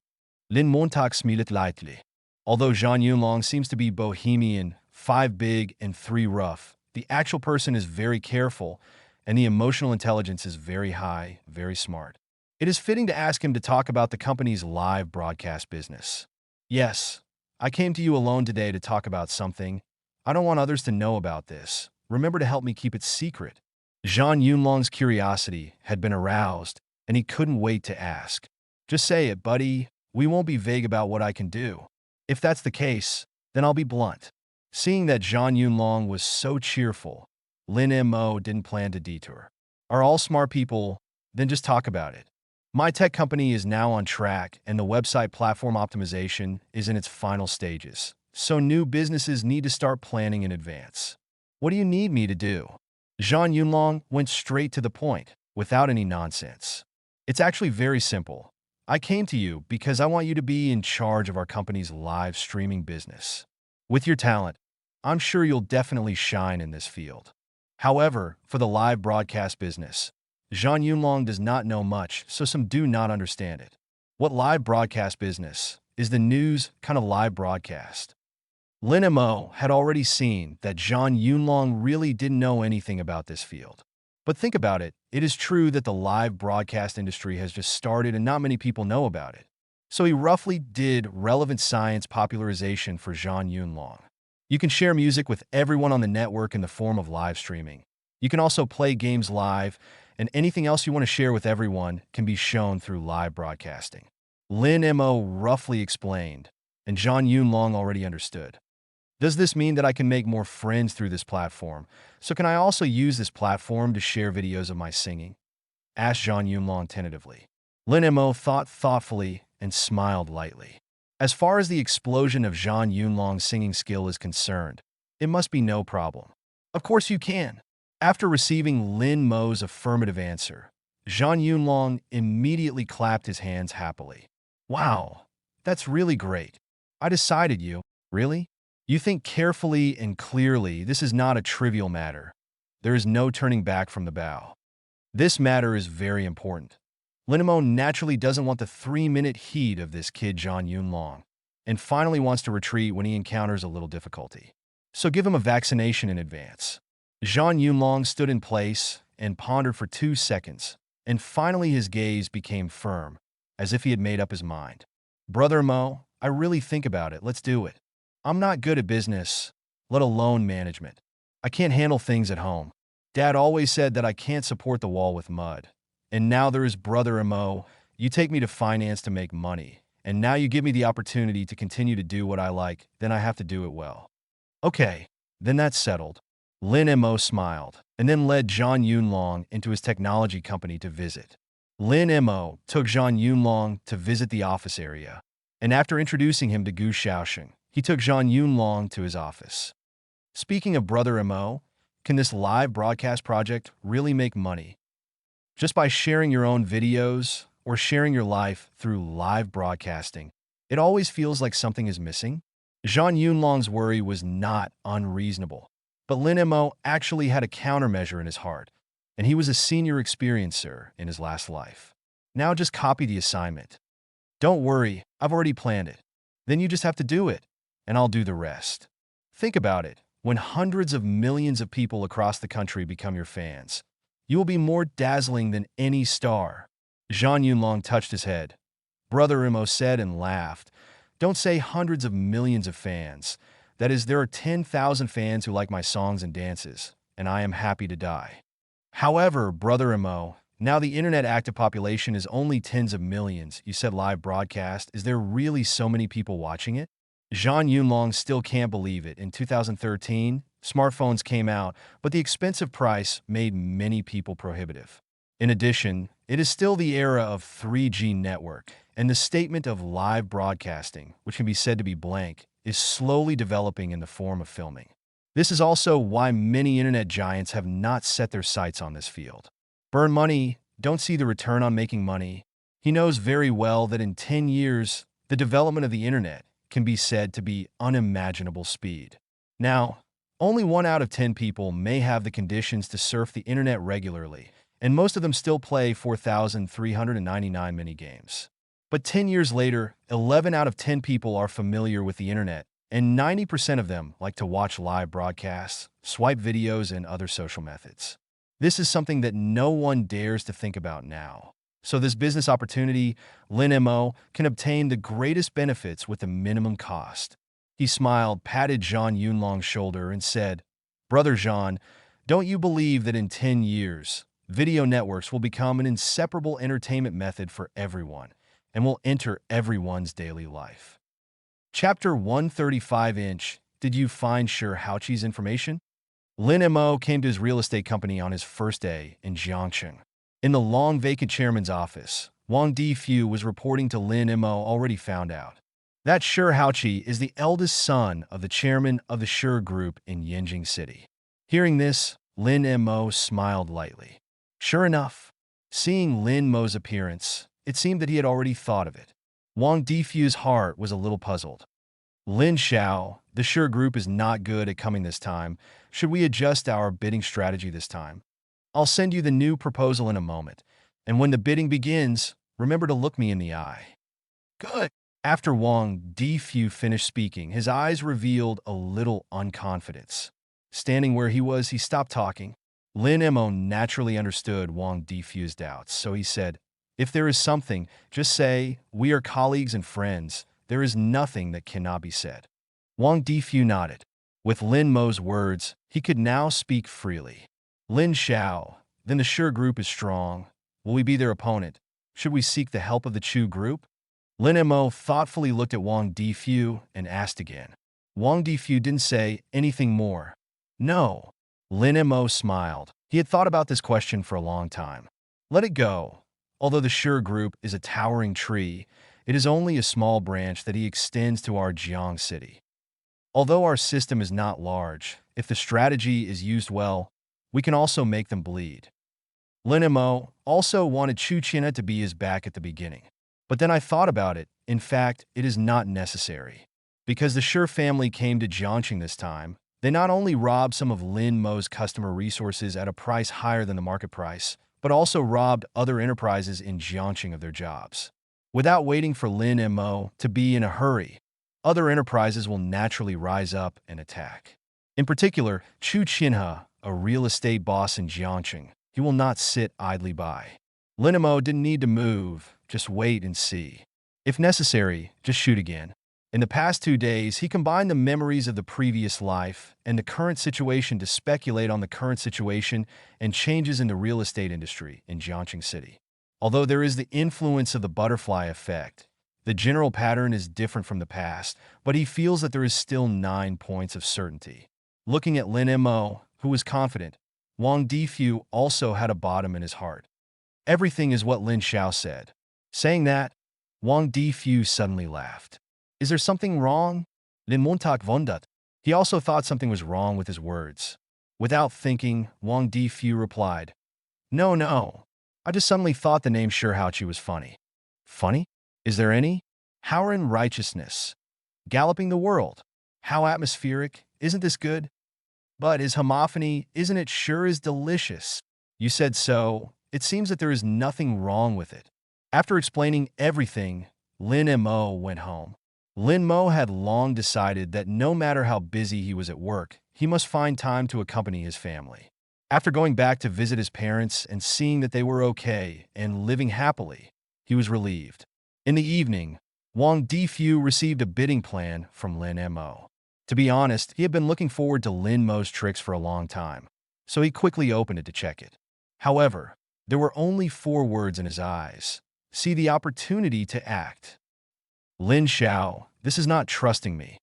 Lin Montag smiled lightly. Although Zhang Yunlong seems to be bohemian, 5 big and 3 rough, the actual person is very careful, and the emotional intelligence is very high, very smart. It is fitting to ask him to talk about the company's live broadcast business. Yes, I came to you alone today to talk about something. I don't want others to know about this. Remember to help me keep it secret. Zhang Yunlong's curiosity had been aroused, and he couldn't wait to ask. Just say it, buddy. We won't be vague about what I can do. If that's the case, then I'll be blunt. Seeing that Zhang Yunlong was so cheerful, Lin Mo didn't plan to detour. Are all smart people? Then just talk about it. My tech company is now on track, and the website platform optimization is in its final stages. So new businesses need to start planning in advance. What do you need me to do? Zhang Yunlong went straight to the point, without any nonsense. It's actually very simple. I came to you because I want you to be in charge of our company's live streaming business. With your talent, I'm sure you'll definitely shine in this field. However, for the live broadcast business, Zhang Yunlong does not know much, so some do not understand it. What live broadcast business is the news kind of live broadcast? Lin Mo had already seen that Zhang Yunlong really didn't know anything about this field. But think about it, it is true that the live broadcast industry has just started and not many people know about it. So he roughly did relevant science popularization for Zhang Yunlong. You can share music with everyone on the network in the form of live streaming. You can also play games live, and anything else you want to share with everyone can be shown through live broadcasting. Lin Mo roughly explained, and Zhang Yunlong already understood. Does this mean that I can make more friends through this platform? So can I also use this platform to share videos of my singing? Asked Zhang Yunlong tentatively. Lin Mo thought thoughtfully and smiled lightly. As far as the explosion of Zhang Yunlong's singing skill is concerned, it must be no problem. Of course you can. After receiving Lin Mo's affirmative answer, Zhang Yunlong immediately clapped his hands happily. Wow, that's really great. I decided you, really? You think carefully and clearly this is not a trivial matter. There is no turning back from the bow. This matter is very important. Lin Mo naturally doesn't want the 3-minute heat of this kid Zhang Yunlong, and finally wants to retreat when he encounters a little difficulty. So give him a vaccination in advance. Zhang Yunlong stood in place and pondered for 2 seconds, and finally his gaze became firm, as if he had made up his mind. Brother Mo, I really think about it. Let's do it. I'm not good at business, let alone management. I can't handle things at home. Dad always said that I can't support the wall with mud. And now there is Brother Mo. You take me to finance to make money, and now you give me the opportunity to continue to do what I like, then I have to do it well. Okay, then that's settled. Lin Mo smiled, and then led Zhang Yunlong into his technology company to visit. Lin Mo took Zhang Yunlong to visit the office area, and after introducing him to Gu Xiaoxing, he took Zhang Yunlong to his office. Speaking of Brother Mo, can this live broadcast project really make money? Just by sharing your own videos or sharing your life through live broadcasting, it always feels like something is missing. Zhang Yunlong's worry was not unreasonable, but Lin Mo actually had a countermeasure in his heart, and he was a senior experiencer in his last life. Now just copy the assignment. Don't worry, I've already planned it. Then you just have to do it, and I'll do the rest. Think about it. When hundreds of millions of people across the country become your fans, you will be more dazzling than any star. Zhang Yunlong touched his head. Brother Mo said and laughed. Don't say hundreds of millions of fans. That is, there are 10,000 fans who like my songs and dances, and I am happy to die. However, Brother Mo, now the internet active population is only tens of millions. You said live broadcast. Is there really so many people watching it? Zhang Yunlong still can't believe it. In 2013, smartphones came out, but the expensive price made many people prohibitive. In addition, it is still the era of 3G network, and the statement of live broadcasting, which can be said to be blank, is slowly developing in the form of filming. This is also why many internet giants have not set their sights on this field. Burn money, don't see the return on making money. He knows very well that in 10 years, the development of the internet can be said to be unimaginable speed. Now, only 1 out of 10 people may have the conditions to surf the internet regularly, and most of them still play 4,399 mini-games. But 10 years later, 11 out of 10 people are familiar with the internet, and 90% of them like to watch live broadcasts, swipe videos, and other social methods. This is something that no one dares to think about now. So this business opportunity, Lin Mo can obtain the greatest benefits with the minimum cost. He smiled, patted Zhang Yunlong's shoulder, and said, Brother Zhang, don't you believe that in 10 years, video networks will become an inseparable entertainment method for everyone and will enter everyone's daily life? Chapter 135. Did you find Sure Haoqi's information? Lin Mo came to his real estate company on his first day in Jiangcheng. In the long vacant chairman's office, Wang Difu was reporting to Lin Mo already found out that Sure Haoqi is the eldest son of the chairman of the Sure Group in Yanjing City. Hearing this, Lin Mo smiled lightly. Sure enough, seeing Lin Mo's appearance, it seemed that he had already thought of it. Wang Difu's heart was a little puzzled. Lin Xiao, the Sure Group is not good at coming this time. Should we adjust our bidding strategy this time? I'll send you the new proposal in a moment, and when the bidding begins, remember to look me in the eye. Good. After Wang Difu finished speaking, his eyes revealed a little unconfidence. Standing where he was, he stopped talking. Lin Mo naturally understood Wang Difu's doubts, so he said, "If there is something, just say, we are colleagues and friends. There is nothing that cannot be said." Wang Difu nodded. With Lin Mo's words, he could now speak freely. Lin Xiao, then the Sure group is strong. Will we be their opponent? Should we seek the help of the Chu group? Lin Mo thoughtfully looked at Wang Difu and asked again. Wang Difu didn't say anything more. No. Lin Mo smiled. He had thought about this question for a long time. Let it go. Although the Sure group is a towering tree, it is only a small branch that he extends to our Jiang city. Although our system is not large, if the strategy is used well, we can also make them bleed. Lin Mo also wanted Chu Qinha to be his back at the beginning. But then I thought about it. In fact, it is not necessary. Because the Sure family came to Jiangqing this time, they not only robbed some of Lin Mo's customer resources at a price higher than the market price, but also robbed other enterprises in Jiangqing of their jobs. Without waiting for Lin Mo to be in a hurry, other enterprises will naturally rise up and attack. In particular, Chu Qinha, a real estate boss in Jiangqing, he will not sit idly by. Lin Mo didn't need to move, just wait and see. If necessary, just shoot again. In the past 2 days, he combined the memories of the previous life and the current situation to speculate on the current situation and changes in the real estate industry in Jiangqing City. Although there is the influence of the butterfly effect, the general pattern is different from the past, but he feels that there is still 9 points of certainty. Looking at Lin Mo, who was confident, Wang Difu also had a bottom in his heart. Everything is what Lin Xiao said. Saying that, Wang Difu suddenly laughed. Is there something wrong? Lin Montak Vondat. He also thought something was wrong with his words. Without thinking, Wang Difu replied, No. I just suddenly thought the name Shurhaochi was funny. Funny? Is there any? How are in righteousness? Galloping the world. How atmospheric. Isn't this good? But is homophony, isn't it sure is delicious? You said so. It seems that there is nothing wrong with it. After explaining everything, Lin Mo went home. Lin Mo had long decided that no matter how busy he was at work, he must find time to accompany his family. After going back to visit his parents and seeing that they were okay and living happily, he was relieved. In the evening, Wang Difu received a bidding plan from Lin Mo. To be honest, he had been looking forward to Lin Mo's tricks for a long time, so he quickly opened it to check it. However, there were only 4 words in his eyes. See the opportunity to act. Lin Xiao, this is not trusting me.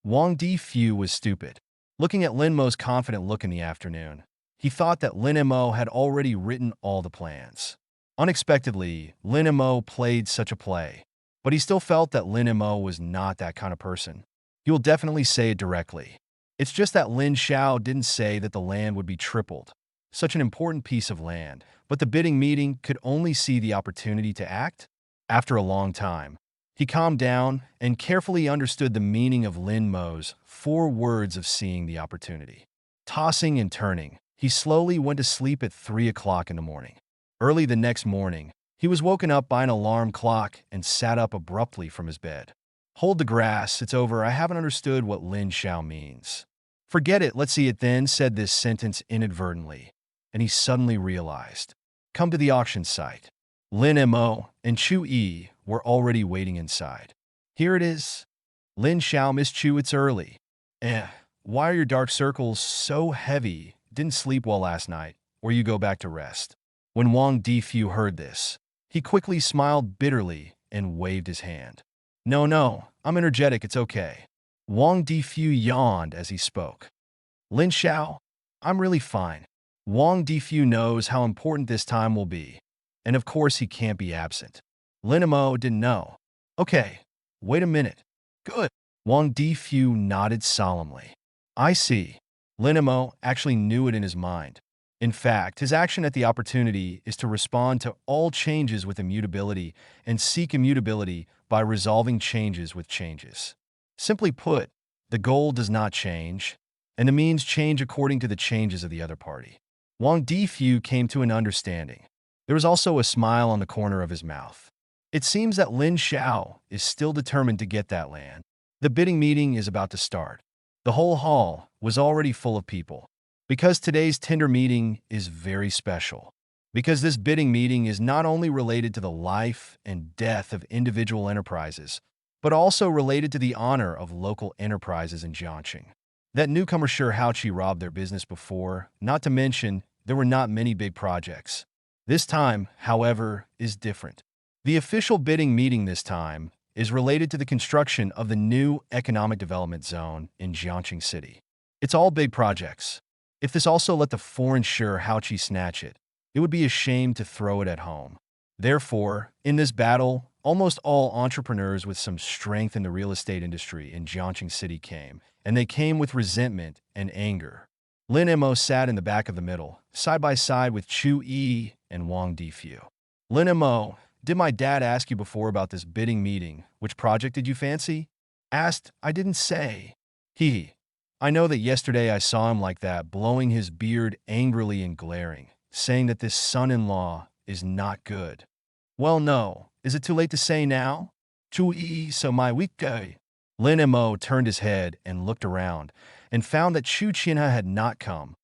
Wang Difu was stupid. Looking at Lin Mo's confident look in the afternoon, he thought that Lin Mo had already written all the plans. Unexpectedly, Lin Mo played such a play, but he still felt that Lin Mo was not that kind of person. He will definitely say it directly. It's just that Lin Xiao didn't say that the land would be tripled. Such an important piece of land, but the bidding meeting could only see the opportunity to act? After a long time, he calmed down and carefully understood the meaning of Lin Mo's 4 words of seeing the opportunity. Tossing and turning, he slowly went to sleep at 3 o'clock in the morning. Early the next morning, he was woken up by an alarm clock and sat up abruptly from his bed. Hold the grass, it's over, I haven't understood what Lin Xiao means. Forget it, let's see it then, said this sentence inadvertently, and he suddenly realized. Come to the auction site. Lin Mo and Chu Yi were already waiting inside. Here it is. Lin Xiao, Miss Chu, it's early. Why are your dark circles so heavy? Didn't sleep well last night, or you go back to rest. When Wang Difu heard this, he quickly smiled bitterly and waved his hand. No, I'm energetic, it's okay. Wang Difu yawned as he spoke. Lin Xiao, I'm really fine. Wang Difu knows how important this time will be, and of course he can't be absent. Lin Mo didn't know. Okay, wait a minute. Good. Wang Difu nodded solemnly. I see. Lin Mo actually knew it in his mind. In fact, his action at the opportunity is to respond to all changes with immutability and seek immutability by resolving changes with changes. Simply put, the goal does not change, and the means change according to the changes of the other party. Wang Difu came to an understanding. There was also a smile on the corner of his mouth. It seems that Lin Xiao is still determined to get that land. The bidding meeting is about to start. The whole hall was already full of people. Because today's tender meeting is very special. Because this bidding meeting is not only related to the life and death of individual enterprises, but also related to the honor of local enterprises in Jiangxing. That newcomer sure Haoqi robbed their business before, not to mention there were not many big projects. This time, however, is different. The official bidding meeting this time is related to the construction of the new economic development zone in Jiangxing City. It's all big projects. If this also let the foreign sure Haoqi snatch it, it would be a shame to throw it at home. Therefore, in this battle, almost all entrepreneurs with some strength in the real estate industry in Jiangxing City came, and they came with resentment and anger. Lin Mo sat in the back of the middle, side by side with Chu Yi and Wang Difu. Lin Mo, did my dad ask you before about this bidding meeting? Which project did you fancy? Asked, I didn't say. He. I know that yesterday I saw him like that, blowing his beard angrily and glaring, saying that this son-in-law is not good. Well, no. Is it too late to say now? Chu Yi, so my weekday. Lin Mo turned his head and looked around, and found that Chu Qinha had not come.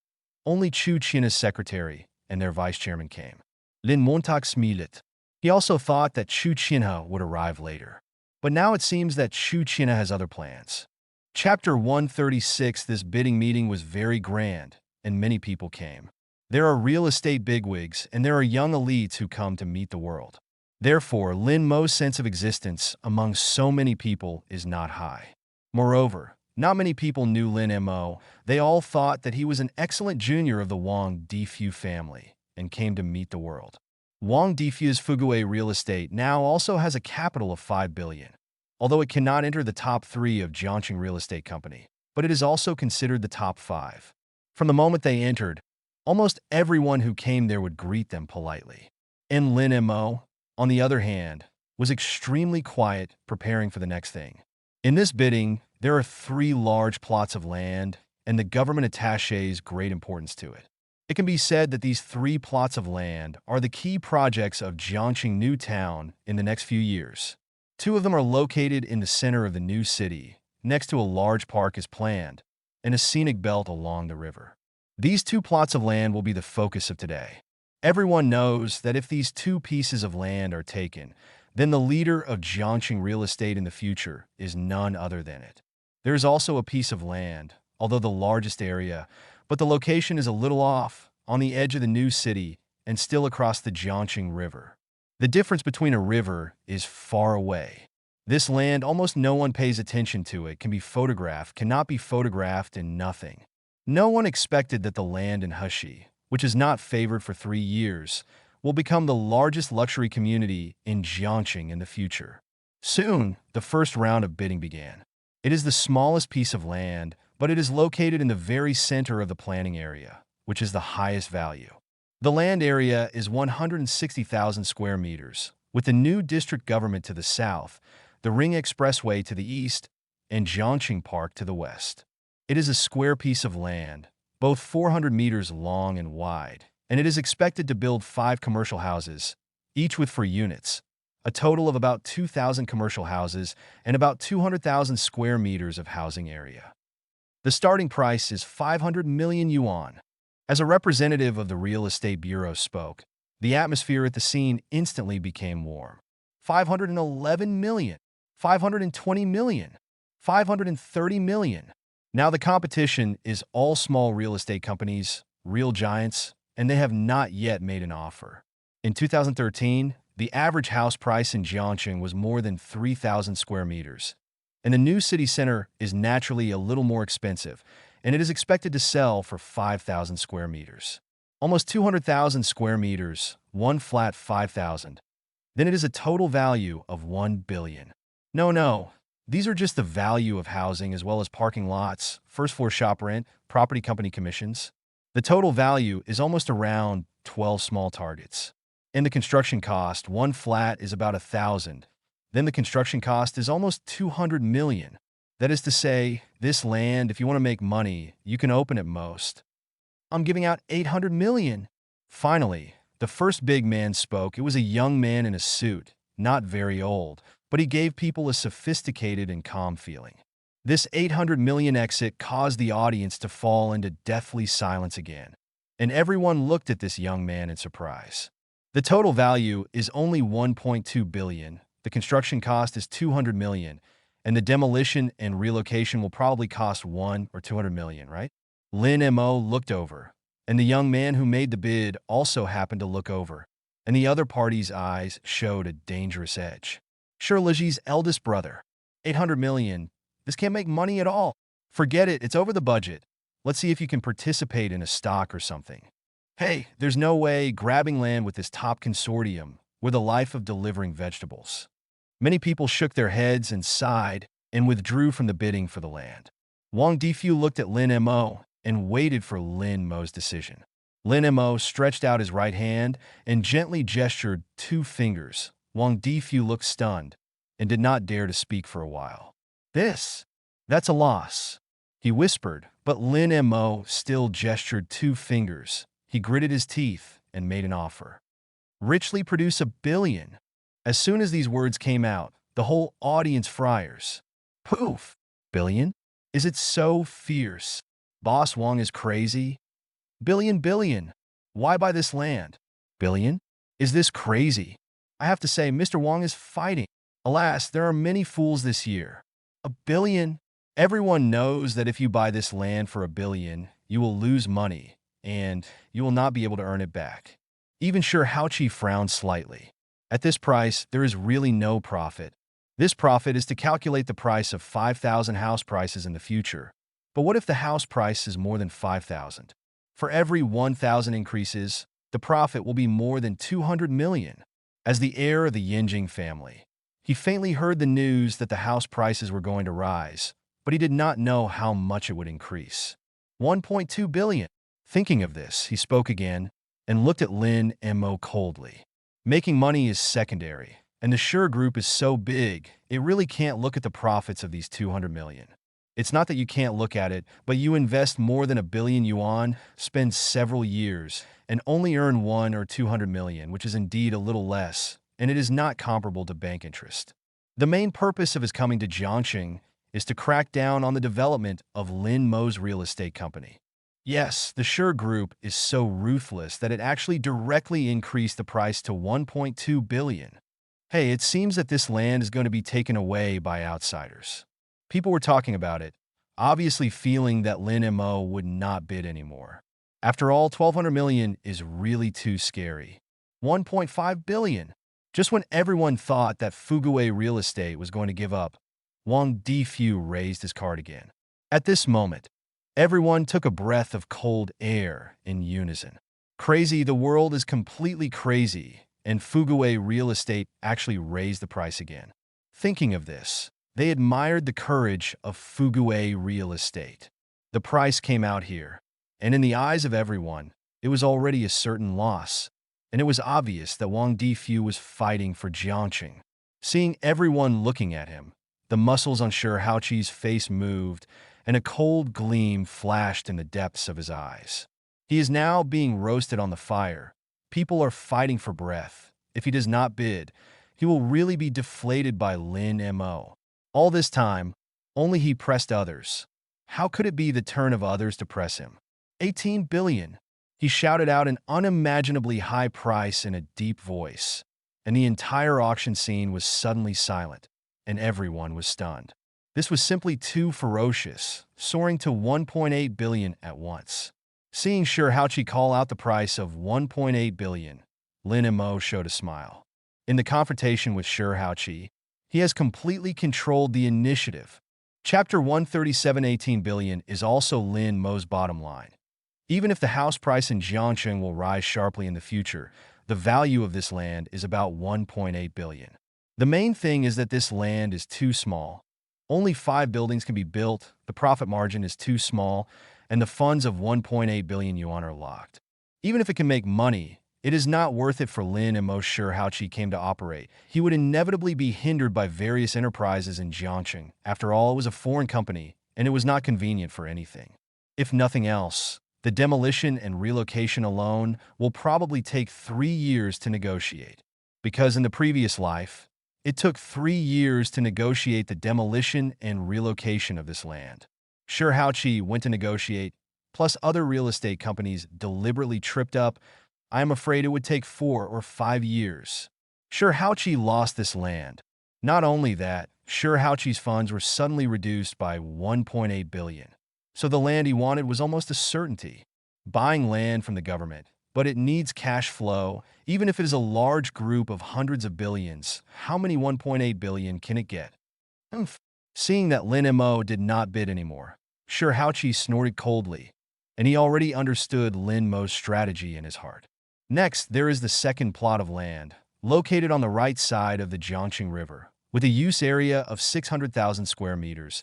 Only Chu Qinha's secretary and their vice chairman came. Lin Montag smiled. He also thought that Chu Qinha would arrive later. But now it seems that Chu Qinha has other plans. Chapter 136. This bidding meeting was very grand, and many people came. There are real estate bigwigs, and there are young elites who come to meet the world. Therefore, Lin Mo's sense of existence among so many people is not high. Moreover, not many people knew Lin Mo. They all thought that he was an excellent junior of the Wang Difu family and came to meet the world. Wang Difu's Fugue real estate now also has a capital of 5 billion, although it cannot enter the top 3 of Jiangxing Real Estate Company, but it is also considered the top 5. From the moment they entered, almost everyone who came there would greet them politely. And Lin Mo, on the other hand, was extremely quiet, preparing for the next thing. In this bidding, there are 3 large plots of land, and the government attaches great importance to it. It can be said that these 3 plots of land are the key projects of Jiangxing New Town in the next few years. 2 of them are located in the center of the new city, next to a large park is planned, and a scenic belt along the river. These 2 plots of land will be the focus of today. Everyone knows that if these 2 pieces of land are taken, then the leader of Jiangxing real estate in the future is none other than it. There is also a piece of land, although the largest area, but the location is a little off, on the edge of the new city and still across the Jiangxing River. The difference between a river is far away. This land, almost no one pays attention to it, can be photographed, cannot be photographed, and nothing. No one expected that the land in Heshi, which is not favored for 3 years, will become the largest luxury community in Jiangxing in the future. Soon, the first round of bidding began. It is the smallest piece of land, but it is located in the very center of the planning area, which is the highest value. The land area is 160,000 square meters, with the new district government to the south, the Ring Expressway to the east, and Jiangxing Park to the west. It is a square piece of land, both 400 meters long and wide, and it is expected to build 5 commercial houses, each with 4 units, a total of about 2,000 commercial houses and about 200,000 square meters of housing area. The starting price is 500 million yuan. As a representative of the Real Estate Bureau spoke, the atmosphere at the scene instantly became warm. 511 million, 520 million, 530 million. Now the competition is all small real estate companies, real giants, and they have not yet made an offer. In 2013, the average house price in Jiangxing was more than 3,000 square meters. And the new city center is naturally a little more expensive, and it is expected to sell for 5,000 square meters. Almost 200,000 square meters, one flat 5,000. Then it is a total value of 1 billion. No, these are just the value of housing as well as parking lots, first floor shop rent, property company commissions. The total value is almost around 12 small targets. And the construction cost, one flat is about 1,000. Then the construction cost is almost 200 million. That is to say, this land, if you want to make money, you can open at most. I'm giving out 800 million. Finally, the first big man spoke. It was a young man in a suit, not very old, but he gave people a sophisticated and calm feeling. This 800 million exit caused the audience to fall into deathly silence again, and everyone looked at this young man in surprise. The total value is only 1.2 billion, the construction cost is 200 million, and the demolition and relocation will probably cost 1 or 200 million, right? Lin Mo looked over, and the young man who made the bid also happened to look over, and the other party's eyes showed a dangerous edge. Sure, Liji's eldest brother. 800 million. This can't make money at all. Forget it, it's over the budget. Let's see if you can participate in a stock or something. Hey, there's no way grabbing land with this top consortium with a life of delivering vegetables. Many people shook their heads and sighed and withdrew from the bidding for the land. Wang Difu looked at Lin Mo and waited for Lin Mo's decision. Lin Mo stretched out his right hand and gently gestured 2 fingers. Wang Difu looked stunned and did not dare to speak for a while. That's a loss, he whispered, but Lin Mo still gestured 2 fingers. He gritted his teeth and made an offer. Richly produce 1 billion. As soon as these words came out, the whole audience fryers. Poof! Billion? Is it so fierce? Boss Wang is crazy? Billion. Why buy this land? Billion? Is this crazy? I have to say, Mr. Wang is fighting. Alas, there are many fools this year. 1 billion? Everyone knows that if you buy this land for 1 billion, you will lose money, and you will not be able to earn it back. Even Sure Haoqi frowned slightly. At this price, there is really no profit. This profit is to calculate the price of 5,000 house prices in the future. But what if the house price is more than 5,000? For every 1,000 increases, the profit will be more than 200 million. As the heir of the Yinjing family, he faintly heard the news that the house prices were going to rise, but he did not know how much it would increase. 1.2 billion. Thinking of this, he spoke again and looked at Lin Mo coldly. Making money is secondary, and the Sure Group is so big, it really can't look at the profits of these 200 million. It's not that you can't look at it, but you invest more than 1 billion yuan, spend several years, and only earn 1 or 200 million, which is indeed a little less, and it is not comparable to bank interest. The main purpose of his coming to Jiangxing is to crack down on the development of Lin Mo's real estate company. Yes, the Sure Group is so ruthless that it actually directly increased the price to 1.2 billion. Hey, it seems that this land is going to be taken away by outsiders. People were talking about it, obviously feeling that Lin Mo would not bid anymore. After all, 1,200 million is really too scary. 1.5 billion. Just when everyone thought that Fuguwei Real Estate was going to give up, Wang Difu raised his card again. At this moment, everyone took a breath of cold air in unison. Crazy, the world is completely crazy, and Fuguwei Real Estate actually raised the price again. Thinking of this, they admired the courage of Fuguwei Real Estate. The price came out here, and in the eyes of everyone, it was already a certain loss, and it was obvious that Wang Difu was fighting for Jiangxing. Seeing everyone looking at him, the muscles on Sure Haoqi's face moved, and a cold gleam flashed in the depths of his eyes. He is now being roasted on the fire. People are fighting for breath. If he does not bid, he will really be deflated by Lin Mo. All this time, only he pressed others. How could it be the turn of others to press him? 18 billion. He shouted out an unimaginably high price in a deep voice, and the entire auction scene was suddenly silent, and everyone was stunned. This was simply too ferocious, soaring to 1.8 billion at once. Seeing Sure Haoqi call out the price of 1.8 billion, Lin Mo showed a smile. In the confrontation with Sure Haoqi, he has completely controlled the initiative. Chapter 137, 18 billion is also Lin Mo's bottom line. Even if the house price in Jiangxing will rise sharply in the future, the value of this land is about 1.8 billion. The main thing is that this land is too small. Only 5 buildings can be built, the profit margin is too small, and the funds of 1.8 billion yuan are locked. Even if it can make money, it is not worth it for Lin Mo. Sure Haoqi came to operate. He would inevitably be hindered by various enterprises in Jiangxing. After all, it was a foreign company, and it was not convenient for anything. If nothing else, the demolition and relocation alone will probably take 3 years to negotiate. Because in the previous life, It took 3 years to negotiate the demolition and relocation of this land. Sure, Haochi went to negotiate, plus other real estate companies deliberately tripped up. I am afraid it would take 4 or 5 years. Sure, Haochi lost this land. Not only that, Sure Haochi's funds were suddenly reduced by 1.8 billion. So the land he wanted was almost a certainty. Buying land from the government, but it needs cash flow, even if it is a large group of hundreds of billions. How many 1.8 billion can it get? Humph. Seeing that Lin Mo did not bid anymore, Sure Haochi snorted coldly, and he already understood Lin Mo's strategy in his heart. Next, there is the second plot of land, located on the right side of the Jiangxing River, with a use area of 600,000 square meters,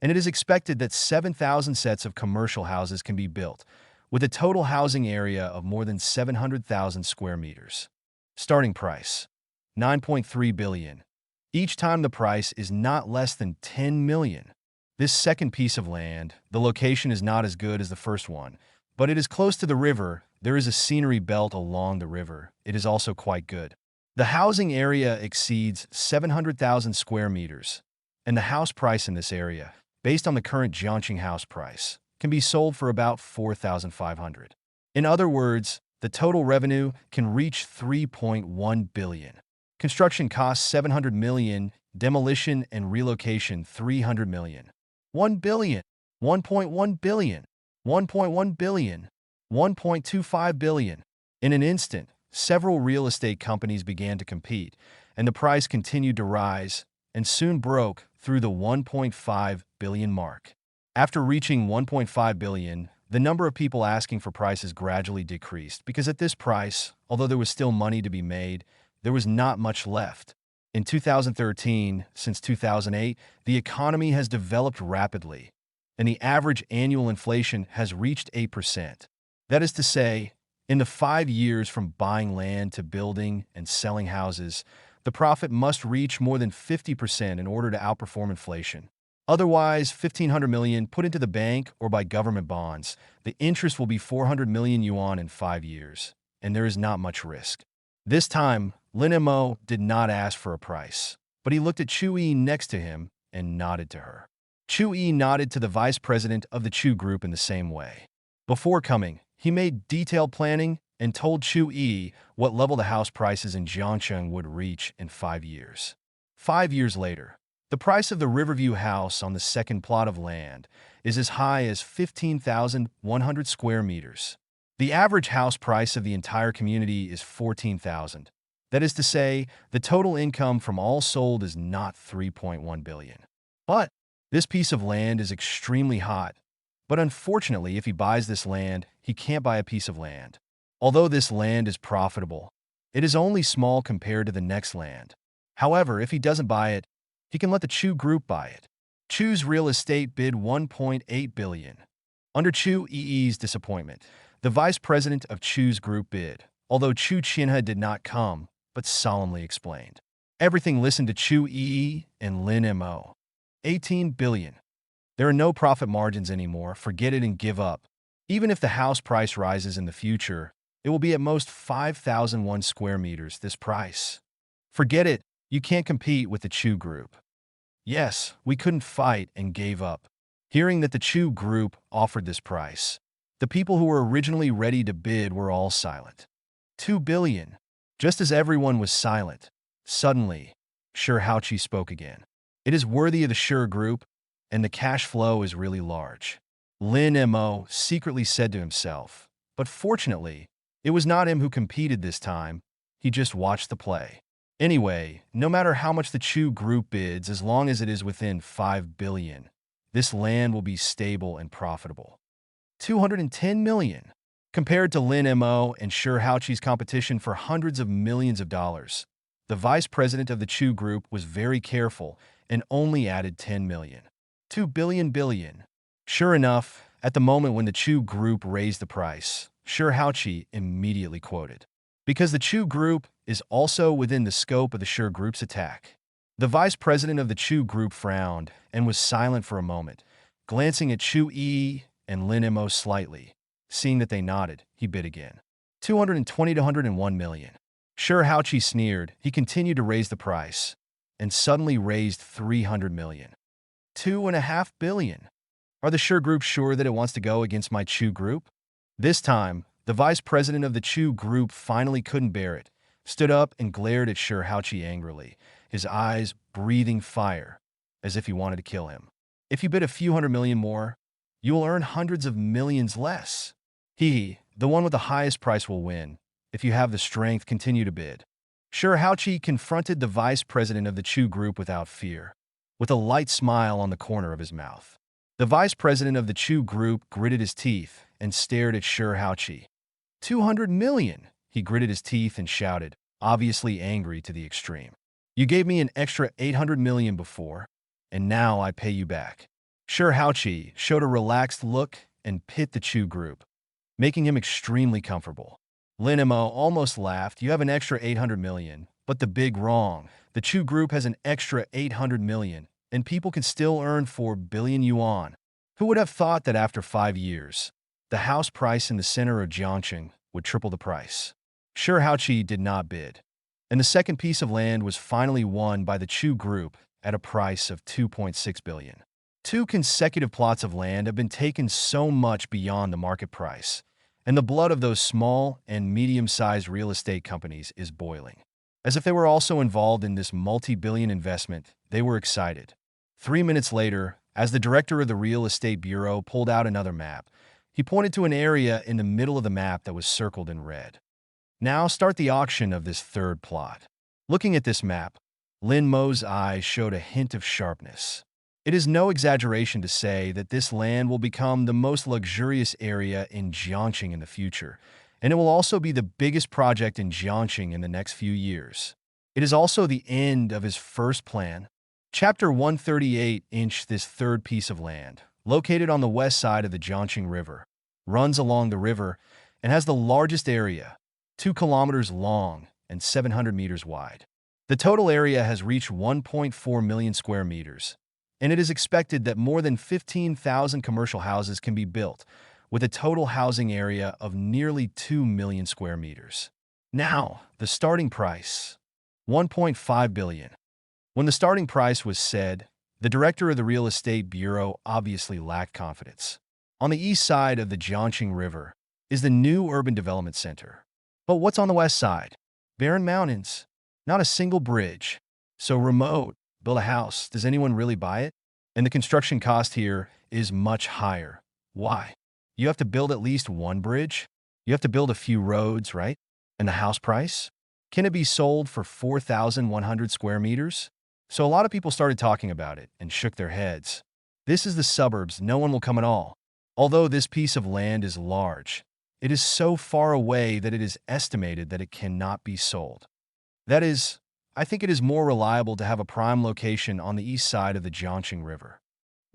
and it is expected that 7,000 sets of commercial houses can be built, with a total housing area of more than 700,000 square meters. Starting price, 9.3 billion. Each time the price is not less than 10 million. This second piece of land, the location is not as good as the first one, but it is close to the river. There is a scenery belt along the river. It is also quite good. The housing area exceeds 700,000 square meters, and the house price in this area, based on the current Jiangxing house price, can be sold for about 4,500. In other words, the total revenue can reach 3.1 billion. Construction costs 700 million, demolition and relocation 300 million. 1 billion, 1.1 billion, 1.1 billion, 1.25 billion. In an instant, several real estate companies began to compete, and the price continued to rise and soon broke through the 1.5 billion mark. After reaching 1.5 billion, the number of people asking for prices gradually decreased because at this price, although there was still money to be made, there was not much left. In 2013, since 2008, the economy has developed rapidly, and the average annual inflation has reached 8%. That is to say, in the 5 years from buying land to building and selling houses, the profit must reach more than 50% in order to outperform inflation. Otherwise, 1,500 million put into the bank or by government bonds, the interest will be 400 million yuan in 5 years, and there is not much risk. This time, Lin Mo did not ask for a price, but he looked at Chu Yi next to him and nodded to her. Chu Yi nodded to the vice president of the Chu group in the same way. Before coming, he made detailed planning and told Chu Yi what level the house prices in Jiangxing would reach in 5 years. 5 years later, the price of the Riverview house on the second plot of land is as high as 15,100 square meters. The average house price of the entire community is 14,000. That is to say, the total income from all sold is not 3.1 billion. But this piece of land is extremely hot. But unfortunately, if he buys this land, he can't buy a piece of land. Although this land is profitable, it is only small compared to the next land. However, if he doesn't buy it, he can let the Chu group buy it. Chu's real estate bid 1.8 billion. Under Chu Yi's disappointment, the vice president of Chu's group bid, although Chu Qinhe did not come, but solemnly explained. Everything listened to Chu Yi and Lin Mo. 18 billion. There are no profit margins anymore, forget it and give up. Even if the house price rises in the future, it will be at most 5,001 square meters, this price. Forget it, you can't compete with the Chu group. Yes, we couldn't fight and gave up. Hearing that the Chu group offered this price, the people who were originally ready to bid were all silent. 2 billion. Just as everyone was silent, suddenly, Sure Haochi spoke again. It is worthy of the Sure group, and the cash flow is really large. Lin Mo secretly said to himself, but fortunately, it was not him who competed this time, he just watched the play. Anyway, no matter how much the Chu group bids, as long as it is within 5 billion, this land will be stable and profitable. 210 million. Compared to Lin Mo and Sure Haochi's competition for hundreds of millions of dollars, the vice president of the Chu group was very careful and only added 10 million. 2 billion. Sure enough, at the moment when the Chu group raised the price, Sure Haochi immediately quoted. Because the Chu group is also within the scope of the Sure group's attack. The vice president of the Chu group frowned and was silent for a moment, glancing at Chu Yi and Lin Mo slightly. Seeing that they nodded, he bid again. 220 to 101 million. Sure Haochi sneered, he continued to raise the price. and suddenly raised 300 million. 2.5 billion. Are the Sure Group sure that it wants to go against my Chu Group? This time, the vice president of the Chu Group finally couldn't bear it, stood up and glared at Sure Haochi angrily, his eyes breathing fire, as if he wanted to kill him. If you bid a few hundred million more, you will earn hundreds of millions less. The one with the highest price will win. If you have the strength, continue to bid. Sure Haochi confronted the vice president of the Chu Group without fear, with a light smile on the corner of his mouth. The vice president of the Chu Group gritted his teeth and stared at Sure Haochi. 200 million! He gritted his teeth and shouted, obviously angry to the extreme. You gave me an extra 800 million before, and now I pay you back. Sure Haochi showed a relaxed look and pit the Chu Group, making him extremely comfortable. Lin Mo almost laughed. You have an extra 800 million, but the big wrong. The Chu Group has an extra 800 million, and people can still earn 4 billion yuan. Who would have thought that after 5 years, the house price in the center of Jiangqing would triple the price? Sure Haochi did not bid, and the second piece of land was finally won by the Chu Group at a price of 2.6 billion. 2 consecutive plots of land have been taken so much beyond the market price, and the blood of those small and medium-sized real estate companies is boiling. As if they were also involved in this multi-billion investment, they were excited. 3 minutes later, as the director of the real estate bureau pulled out another map, he pointed to an area in the middle of the map that was circled in red. Now start the auction of this third plot. Looking at this map, Lin Mo's eyes showed a hint of sharpness. It is no exaggeration to say that this land will become the most luxurious area in Jiangqing in the future, and it will also be the biggest project in Jiangqing in the next few years. It is also the end of his first plan. Chapter 138. This third piece of land, located on the west side of the Jiangqing River, runs along the river and has the largest area, 2 kilometers long and 700 meters wide. The total area has reached 1.4 million square meters, and it is expected that more than 15,000 commercial houses can be built, with a total housing area of nearly 2 million square meters. Now, the starting price, 1.5 billion. When the starting price was said, the director of the real estate bureau obviously lacked confidence. On the east side of the Jiangqing River is the new urban development center. But what's on the west side? Barren mountains. Not a single bridge. So remote. Build a house. Does anyone really buy it? And the construction cost here is much higher. Why? You have to build at least one bridge? You have to build a few roads, right? And the house price? Can it be sold for 4,100 square meters? So a lot of people started talking about it and shook their heads. This is the suburbs. No one will come at all. Although this piece of land is large, it is so far away that it is estimated that it cannot be sold. That is, I think it is more reliable to have a prime location on the east side of the Jiangqing River.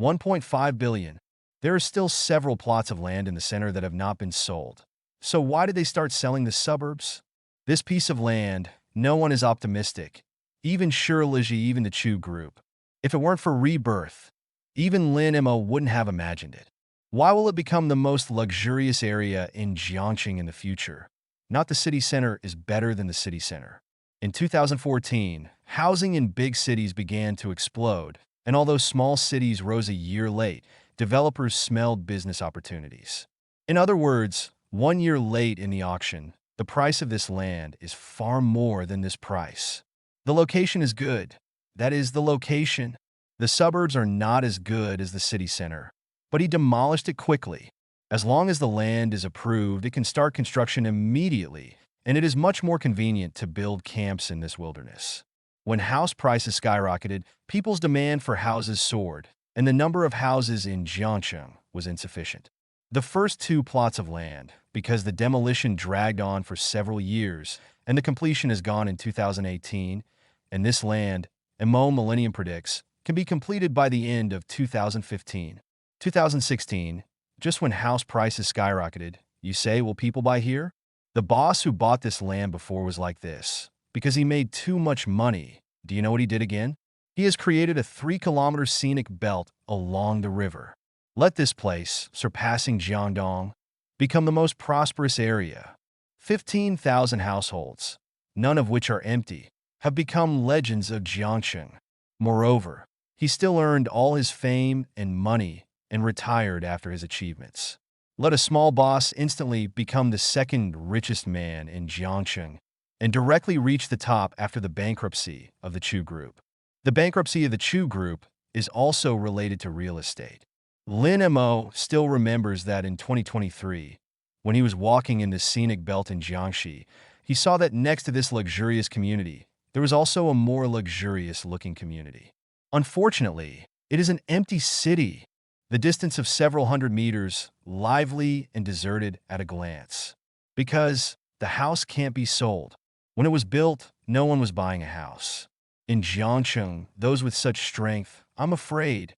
1.5 billion. There are still several plots of land in the center that have not been sold. So why did they start selling the suburbs? This piece of land, no one is optimistic. Even Shirliji, even the Chu Group. If it weren't for Rebirth, even Lin Mo wouldn't have imagined it. Why will it become the most luxurious area in Jiangqing in the future? Not the city center is better than the city center. In 2014, housing in big cities began to explode, and although small cities rose a year late, developers smelled business opportunities. In other words, 1 year late in the auction, the price of this land is far more than this price. The location is good. That is, the location. The suburbs are not as good as the city center, but he demolished it quickly. As long as the land is approved, it can start construction immediately, and it is much more convenient to build camps in this wilderness. When house prices skyrocketed, people's demand for houses soared, and the number of houses in Jiangqing was insufficient. The first 2 plots of land, because the demolition dragged on for several years, and the completion is gone in 2018, and this land, Mo Millennium predicts, can be completed by the end of 2015. 2016, just when house prices skyrocketed, you say, will people buy here? The boss who bought this land before was like this, because he made too much money. Do you know what he did again? He has created a 3-kilometer scenic belt along the river. Let this place, surpassing Jiangdong, become the most prosperous area. 15,000 households, none of which are empty. have become legends of Jiangxing. Moreover, he still earned all his fame and money and retired after his achievements. Let a small boss instantly become the second richest man in Jiangxing and directly reach the top after the bankruptcy of the Chu Group. The bankruptcy of the Chu Group is also related to real estate. Lin Mo still remembers that in 2023, when he was walking in the scenic belt in Jiangxi, he saw that next to this luxurious community, there was also a more luxurious-looking community. Unfortunately, it is an empty city, the distance of several hundred meters, lively and deserted at a glance. Because the house can't be sold. When it was built, no one was buying a house. In Jiangxing, those with such strength, I'm afraid,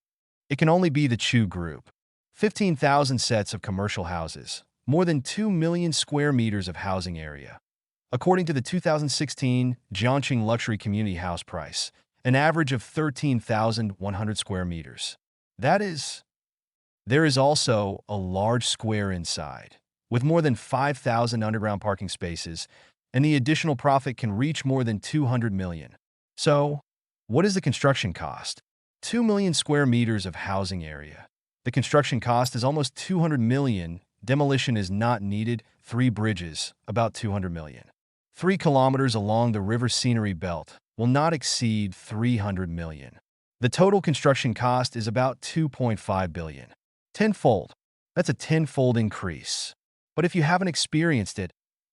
it can only be the Chu Group. 15,000 sets of commercial houses, more than 2 million square meters of housing area. According to the 2016 Jiangxing Luxury Community House price, an average of 13,100 square meters. That is, there is also a large square inside, with more than 5,000 underground parking spaces, and the additional profit can reach more than 200 million. So, what is the construction cost? 2 million square meters of housing area. The construction cost is almost 200 million. Demolition is not needed. 3 bridges, about 200 million. 3 kilometers along the river scenery belt will not exceed 300 million. The total construction cost is about 2.5 billion. Tenfold. That's a tenfold increase. But if you haven't experienced it,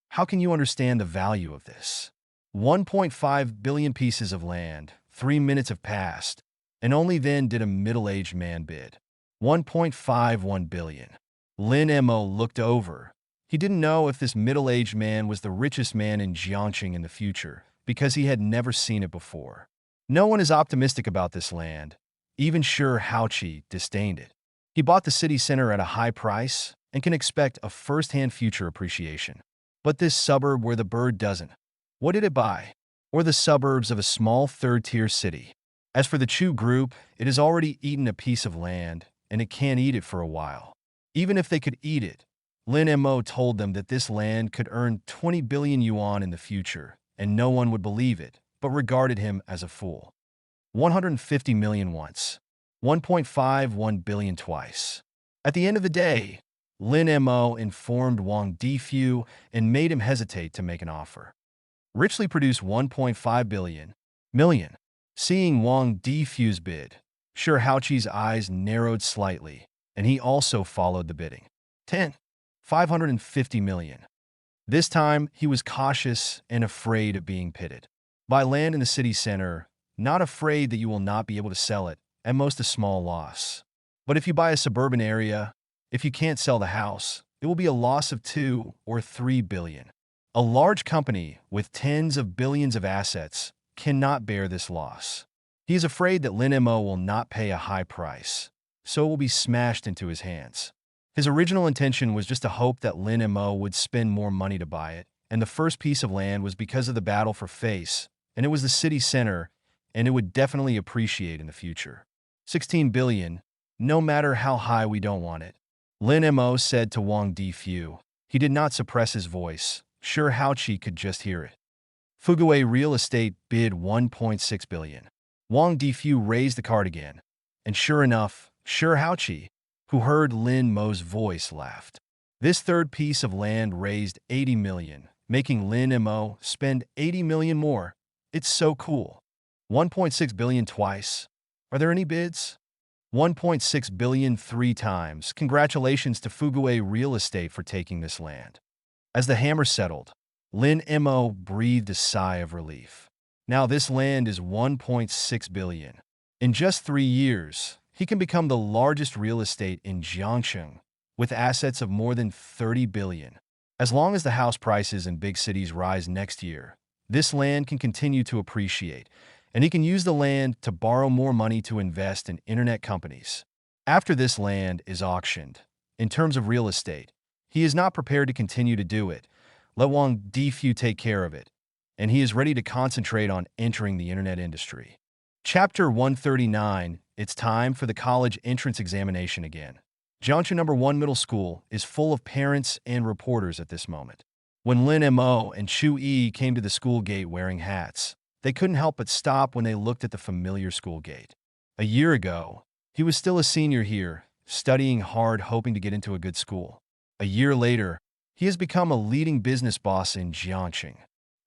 how can you understand the value of this? 1.5 billion pieces of land, 3 minutes have passed, and only then did a middle-aged man bid. 1.51 billion. Lin Mo looked over. He didn't know if this middle-aged man was the richest man in Jiangxing in the future, because he had never seen it before. No one is optimistic about this land. Even Shi Haoqi disdained it. He bought the city center at a high price and can expect a first-hand future appreciation. But this suburb where the bird doesn't. What did it buy? Or the suburbs of a small third-tier city. As for the Chu Group, it has already eaten a piece of land, and it can't eat it for a while. Even if they could eat it, Lin Mo told them that this land could earn 20 billion yuan in the future, and no one would believe it, but regarded him as a fool. 150 million once. 1.51 billion twice. At the end of the day, Lin Mo informed Wang Difu and made him hesitate to make an offer. Richly produced 1.5 million. Seeing Wang Difu's bid, Shi Haoqi's eyes narrowed slightly, and he also followed the bidding. 550 million. This time, he was cautious and afraid of being pitted. Buy land in the city center, not afraid that you will not be able to sell it, at most a small loss. But if you buy a suburban area, if you can't sell the house, it will be a loss of 2 or 3 billion. A large company with tens of billions of assets cannot bear this loss. He is afraid that Lin Mo will not pay a high price, so it will be smashed into his hands. His original intention was just to hope that Lin Mo would spend more money to buy it, and the first piece of land was because of the battle for face, and it was the city center, and it would definitely appreciate in the future. 16 billion, no matter how high we don't want it. Lin Mo said to Wang Difu. He did not suppress his voice. Shi Haoqi could just hear it. Fuguay Real Estate bid 1.6 billion. Wang Difu raised the card again, and sure enough, Shi Haoqi, who heard Lin Mo's voice, laughed. This third piece of land raised 80 million, making Lin Mo spend 80 million more. It's so cool. 1.6 billion twice. Are there any bids? 1.6 billion 3 times. Congratulations to Fuguay Real Estate for taking this land. As the hammer settled, Lin Mo breathed a sigh of relief. Now this land is 1.6 billion. In just 3 years, he can become the largest real estate in Jiangxing, with assets of more than 30 billion. As long as the house prices in big cities rise next year, this land can continue to appreciate, and he can use the land to borrow more money to invest in internet companies. After this land is auctioned, in terms of real estate, he is not prepared to continue to do it. Let Wang Difu take care of it, and he is ready to concentrate on entering the internet industry. Chapter 139, it's time for the college entrance examination again. Jiangxing No. 1 Middle School is full of parents and reporters at this moment. When Lin Mo and Chu Yi came to the school gate wearing hats, They couldn't help but stop when they looked at the familiar school gate. A year ago, he was still a senior here, studying hard, hoping to get into a good school. A year later, he has become a leading business boss in Jiangxing.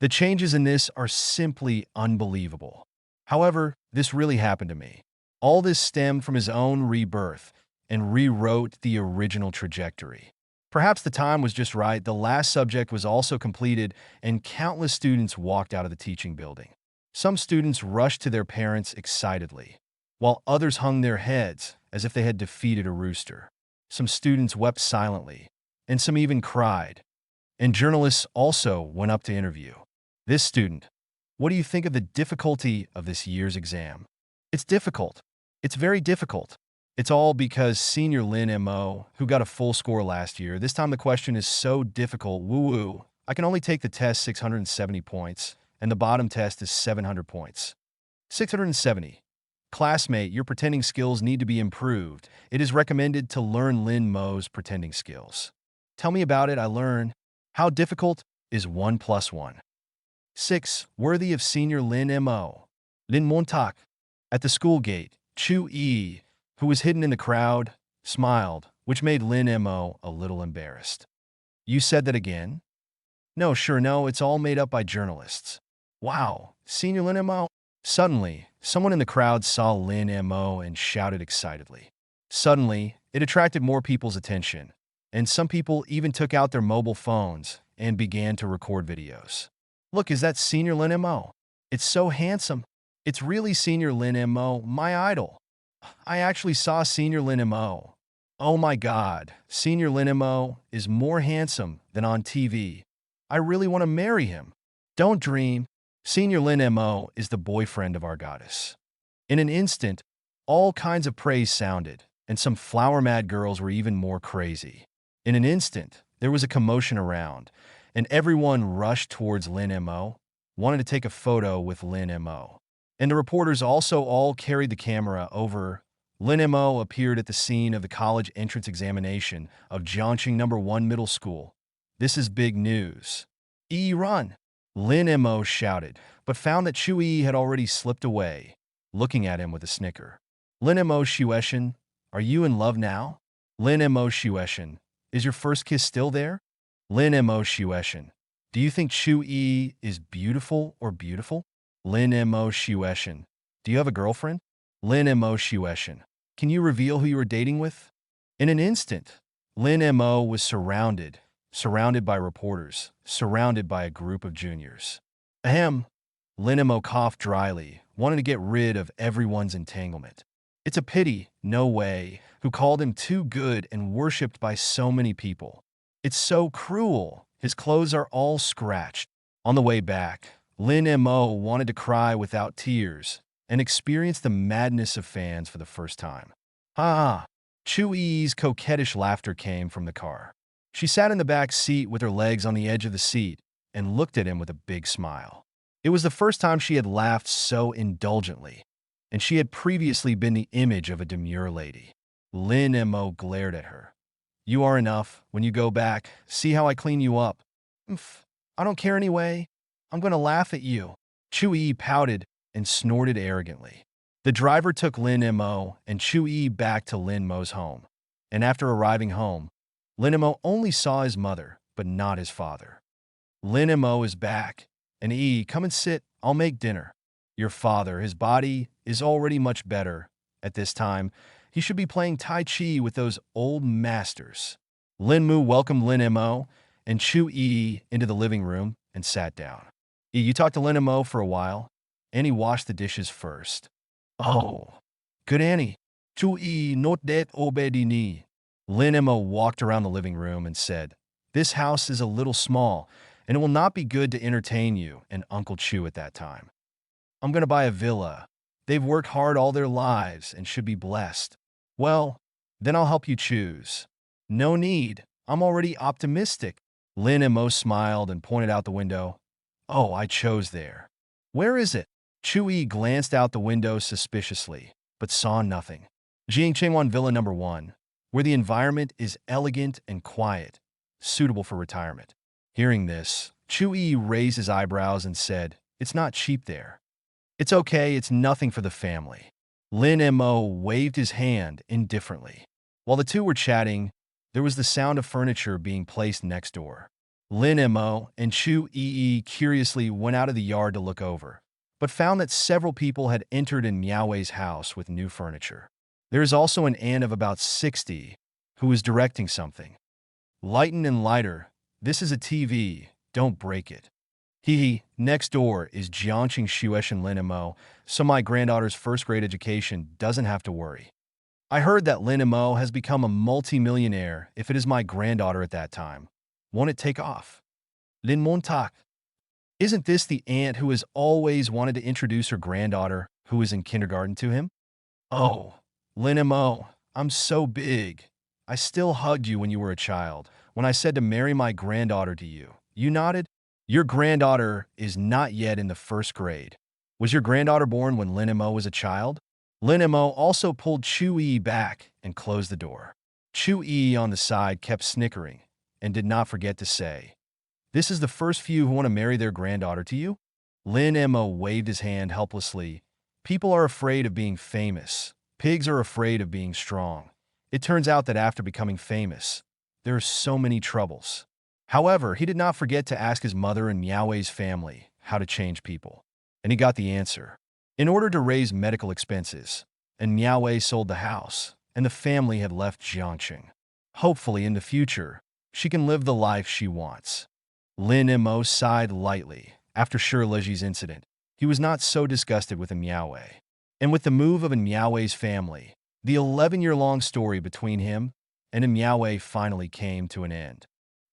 The changes in this are simply unbelievable. However, this really happened to me. All this stemmed from his own rebirth and rewrote the original trajectory. Perhaps the time was just right, the last subject was also completed, and countless students walked out of the teaching building. Some students rushed to their parents excitedly, while others hung their heads as if they had defeated a rooster. Some students wept silently, and some even cried. And journalists also went up to interview this student. What do you think of the difficulty of this year's exam? It's difficult. It's very difficult. It's all because senior Lin Mo, who got a full score last year, this time the question is so difficult, woo-woo. I can only take the test 670 points, and the bottom test is 700 points. 670. Classmate, your pretending skills need to be improved. It is recommended to learn Lin Mo's pretending skills. Tell me about it, I learn. How difficult is 1 plus 1? 6. Worthy of senior Lin Mo. Lin Montak. At the school gate, Chu Yi, who was hidden in the crowd, smiled, which made Lin Mo a little embarrassed. You said that again? No, sure, no, it's all made up by journalists. Wow, senior Lin Mo? Suddenly, someone in the crowd saw Lin Mo and shouted excitedly. Suddenly, it attracted more people's attention, and some people even took out their mobile phones and began to record videos. Look, is that senior Lin Mo? It's so handsome. It's really senior Lin Mo, my idol. I actually saw senior Lin Mo. Oh my god, senior Lin Mo is more handsome than on TV. I really want to marry him. Don't dream. Senior Lin Mo is the boyfriend of our goddess. In an instant, all kinds of praise sounded, and some flower-mad girls were even more crazy. In an instant, there was a commotion around, and everyone rushed towards Lin Mo, wanted to take a photo with Lin Mo. And the reporters also all carried the camera over. Lin Mo appeared at the scene of the college entrance examination of Jiangxing No. 1 Middle School. This is big news. Run! Lin Mo shouted, but found that Chu Yi had already slipped away, looking at him with a snicker. Lin Mo Shueshan, are you in love now? Lin Mo Shueshan, is your first kiss still there? Lin Mo Shueshan, do you think Chu Yi is beautiful or beautiful? Lin Mo Shueshan, do you have a girlfriend? Lin Mo Shueshan, can you reveal who you were dating with? In an instant, Lin Mo was surrounded by reporters, surrounded by a group of juniors. Ahem. Lin Mo coughed dryly, wanting to get rid of everyone's entanglement. It's a pity, no way, who called him too good and worshipped by so many people. It's so cruel. His clothes are all scratched. On the way back, Lin Mo wanted to cry without tears and experience the madness of fans for the first time. Ha! Chu Yi's coquettish laughter came from the car. She sat in the back seat with her legs on the edge of the seat and looked at him with a big smile. It was the first time she had laughed so indulgently, and she had previously been the image of a demure lady. Lin Mo glared at her. You are enough. When you go back, see how I clean you up. I don't care anyway. I'm going to laugh at you. Chu Yi pouted and snorted arrogantly. The driver took Lin Mo and Chu Yi back to Lin Mo's home. And after arriving home, Lin Mo only saw his mother, but not his father. Lin Mo is back. And come and sit. I'll make dinner. Your father, his body is already much better. At this time, he should be playing Tai Chi with those old masters. Lin Mu welcomed Lin Mo and Chu Yi into the living room and sat down. You talked to Lin Mo for a while, and he washed the dishes first. Oh, good Annie. Chu Yi not that obedini. Lin Mo walked around the living room and said, this house is a little small, and it will not be good to entertain you and Uncle Chu at that time. I'm going to buy a villa. They've worked hard all their lives and should be blessed. Well, then I'll help you choose. No need. I'm already optimistic. Lin Mo smiled and pointed out the window. Oh, I chose there. Where is it? Chu Yi glanced out the window suspiciously, but saw nothing. Jiangchengwan Villa No. 1, where the environment is elegant and quiet, suitable for retirement. Hearing this, Chu Yi raised his eyebrows and said, it's not cheap there. It's okay, it's nothing for the family. Lin Mo waved his hand indifferently. While the two were chatting, there was the sound of furniture being placed next door. Lin Mo and Chu Yi curiously went out of the yard to look over, but found that several people had entered in Miaowei's house with new furniture. There is also an aunt of about 60 who is directing something. Lighten and lighter. This is a TV. Don't break it. Hee. Next door is Jiangqing Shueshan Linimo, so my granddaughter's first-grade education doesn't have to worry. I heard that Linimo has become a multi-millionaire if it is my granddaughter at that time. Won't it take off? Lin Montak. Isn't this the aunt who has always wanted to introduce her granddaughter, who is in kindergarten, to him? Oh, Linimo, I'm so big. I still hugged you when you were a child. When I said to marry my granddaughter to you, you nodded? Your granddaughter is not yet in the first grade. Was your granddaughter born when Linimo was a child? Linimo also pulled Chu Yi back and closed the door. Chu Yi on the side kept snickering and did not forget to say, "This is the first few who want to marry their granddaughter to you?" Lin Mo waved his hand helplessly. People are afraid of being famous. Pigs are afraid of being strong. It turns out that after becoming famous, there are so many troubles. However, he did not forget to ask his mother and Miaowei's family how to change people. And he got the answer. In order to raise medical expenses, and Miaowei sold the house, and the family had left Jiangqing. Hopefully, in the future, she can live the life she wants. Lin Mo sighed lightly. After Shirleji's incident, he was not so disgusted with a Miaowei. And with the move of a Miaowei's family, the 11-year-long story between him and a Miaowei finally came to an end.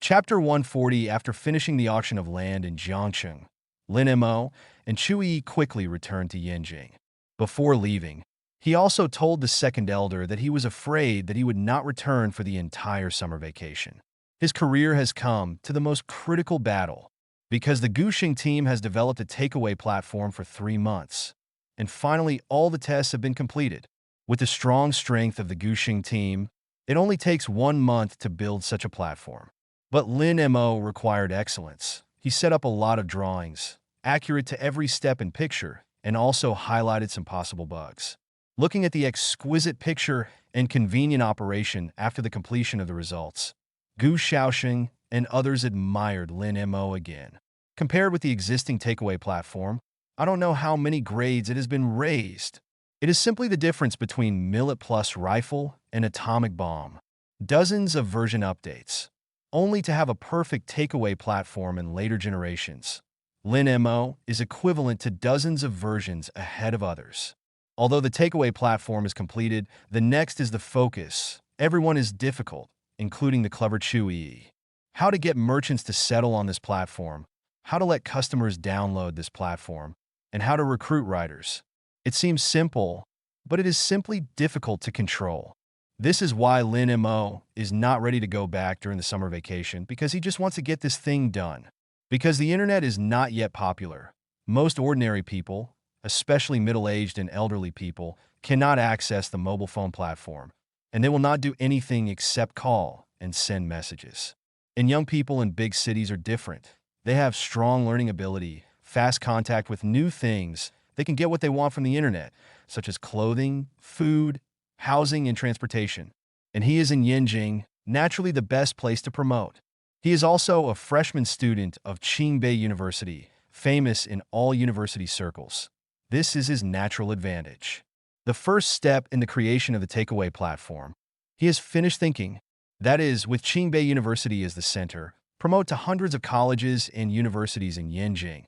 Chapter 140. After finishing the auction of land in Jiangqing, Lin Mo and Chu Yi quickly returned to Yanjing. Before leaving, he also told the second elder that he was afraid that he would not return for the entire summer vacation. His career has come to the most critical battle because the Guxing team has developed a takeaway platform for 3 months, and finally all the tests have been completed. With the strong strength of the Guxing team, it only takes 1 month to build such a platform. But Lin Mo required excellence. He set up a lot of drawings, accurate to every step and picture, and also highlighted some possible bugs. Looking at the exquisite picture and convenient operation after the completion of the results, Gu Shaoxing and others admired Lin Mo again. Compared with the existing takeaway platform, I don't know how many grades it has been raised. It is simply the difference between Millet Plus Rifle and Atomic Bomb. Dozens of version updates, only to have a perfect takeaway platform in later generations. Lin Mo is equivalent to dozens of versions ahead of others. Although the takeaway platform is completed, the next is the focus. Everyone is difficult, including the clever Chu Yi. How to get merchants to settle on this platform, how to let customers download this platform, and how to recruit writers. It seems simple, but it is simply difficult to control. This is why Lin Mo is not ready to go back during the summer vacation, because he just wants to get this thing done. Because the internet is not yet popular, most ordinary people, especially middle-aged and elderly people, cannot access the mobile phone platform, and they will not do anything except call and send messages. And young people in big cities are different. They have strong learning ability, fast contact with new things. They can get what they want from the internet, such as clothing, food, housing, and transportation. And he is in Yanjing, naturally the best place to promote. He is also a freshman student of Qingbei University, famous in all university circles. This is his natural advantage. The first step in the creation of the takeaway platform. He has finished thinking. That is, with Qingbei University as the center, promote to hundreds of colleges and universities in Yanjing,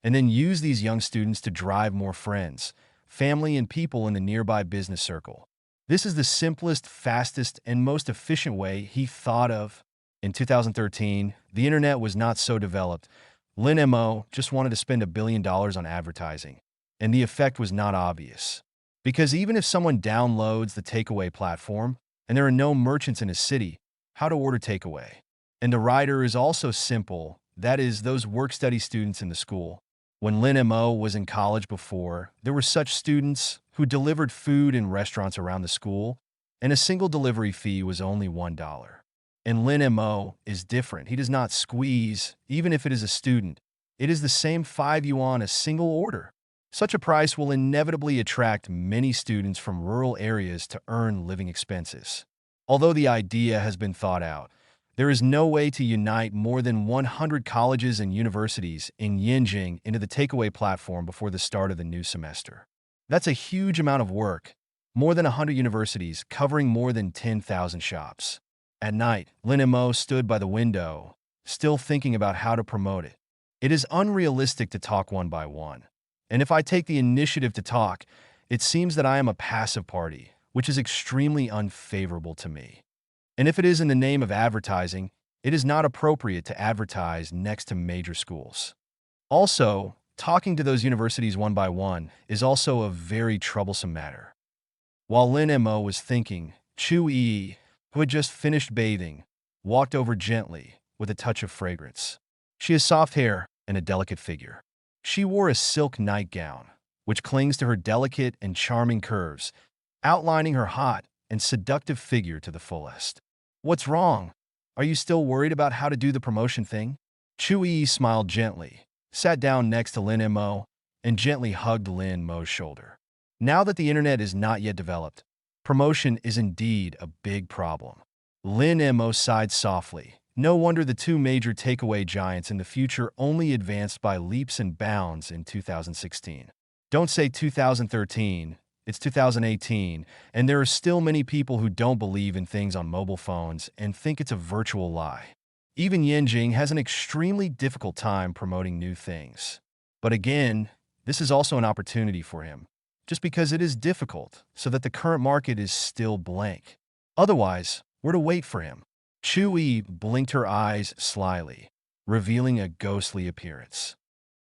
and then use these young students to drive more friends, family, and people in the nearby business circle. This is the simplest, fastest, and most efficient way he thought of. In 2013, the internet was not so developed. Lin Mo just wanted to spend $1 billion on advertising, and the effect was not obvious. Because even if someone downloads the takeaway platform, and there are no merchants in a city, how to order takeaway. And the rider is also simple, that is, those work-study students in the school. When Lin Mo was in college before, there were such students who delivered food in restaurants around the school, and a single delivery fee was only $1. And Lin Mo is different. He does not squeeze, even if it is a student. It is the same 5 yuan a single order. Such a price will inevitably attract many students from rural areas to earn living expenses. Although the idea has been thought out, there is no way to unite more than 100 colleges and universities in Yinjing into the takeaway platform before the start of the new semester. That's a huge amount of work, more than 100 universities covering more than 10,000 shops. At night, Lin and Mo stood by the window, still thinking about how to promote it. It is unrealistic to talk one by one. And if I take the initiative to talk, it seems that I am a passive party, which is extremely unfavorable to me. And if it is in the name of advertising, it is not appropriate to advertise next to major schools. Also, talking to those universities one by one is also a very troublesome matter. While Lin and Mo was thinking, Chu Yi, who had just finished bathing, walked over gently with a touch of fragrance. She has soft hair and a delicate figure. She wore a silk nightgown, which clings to her delicate and charming curves, outlining her hot and seductive figure to the fullest. What's wrong? Are you still worried about how to do the promotion thing? Chu Yi smiled gently, sat down next to Lin and Mo, and gently hugged Lin Mo's shoulder. Now that the internet is not yet developed, promotion is indeed a big problem. Lin and Mo sighed softly. No wonder the two major takeaway giants in the future only advanced by leaps and bounds in 2016. Don't say 2013, it's 2018, and there are still many people who don't believe in things on mobile phones and think it's a virtual lie. Even Yinjing has an extremely difficult time promoting new things. But again, this is also an opportunity for him, just because it is difficult, so that the current market is still blank. Otherwise, we're to wait for him. Chu Yi blinked her eyes slyly, revealing a ghostly appearance.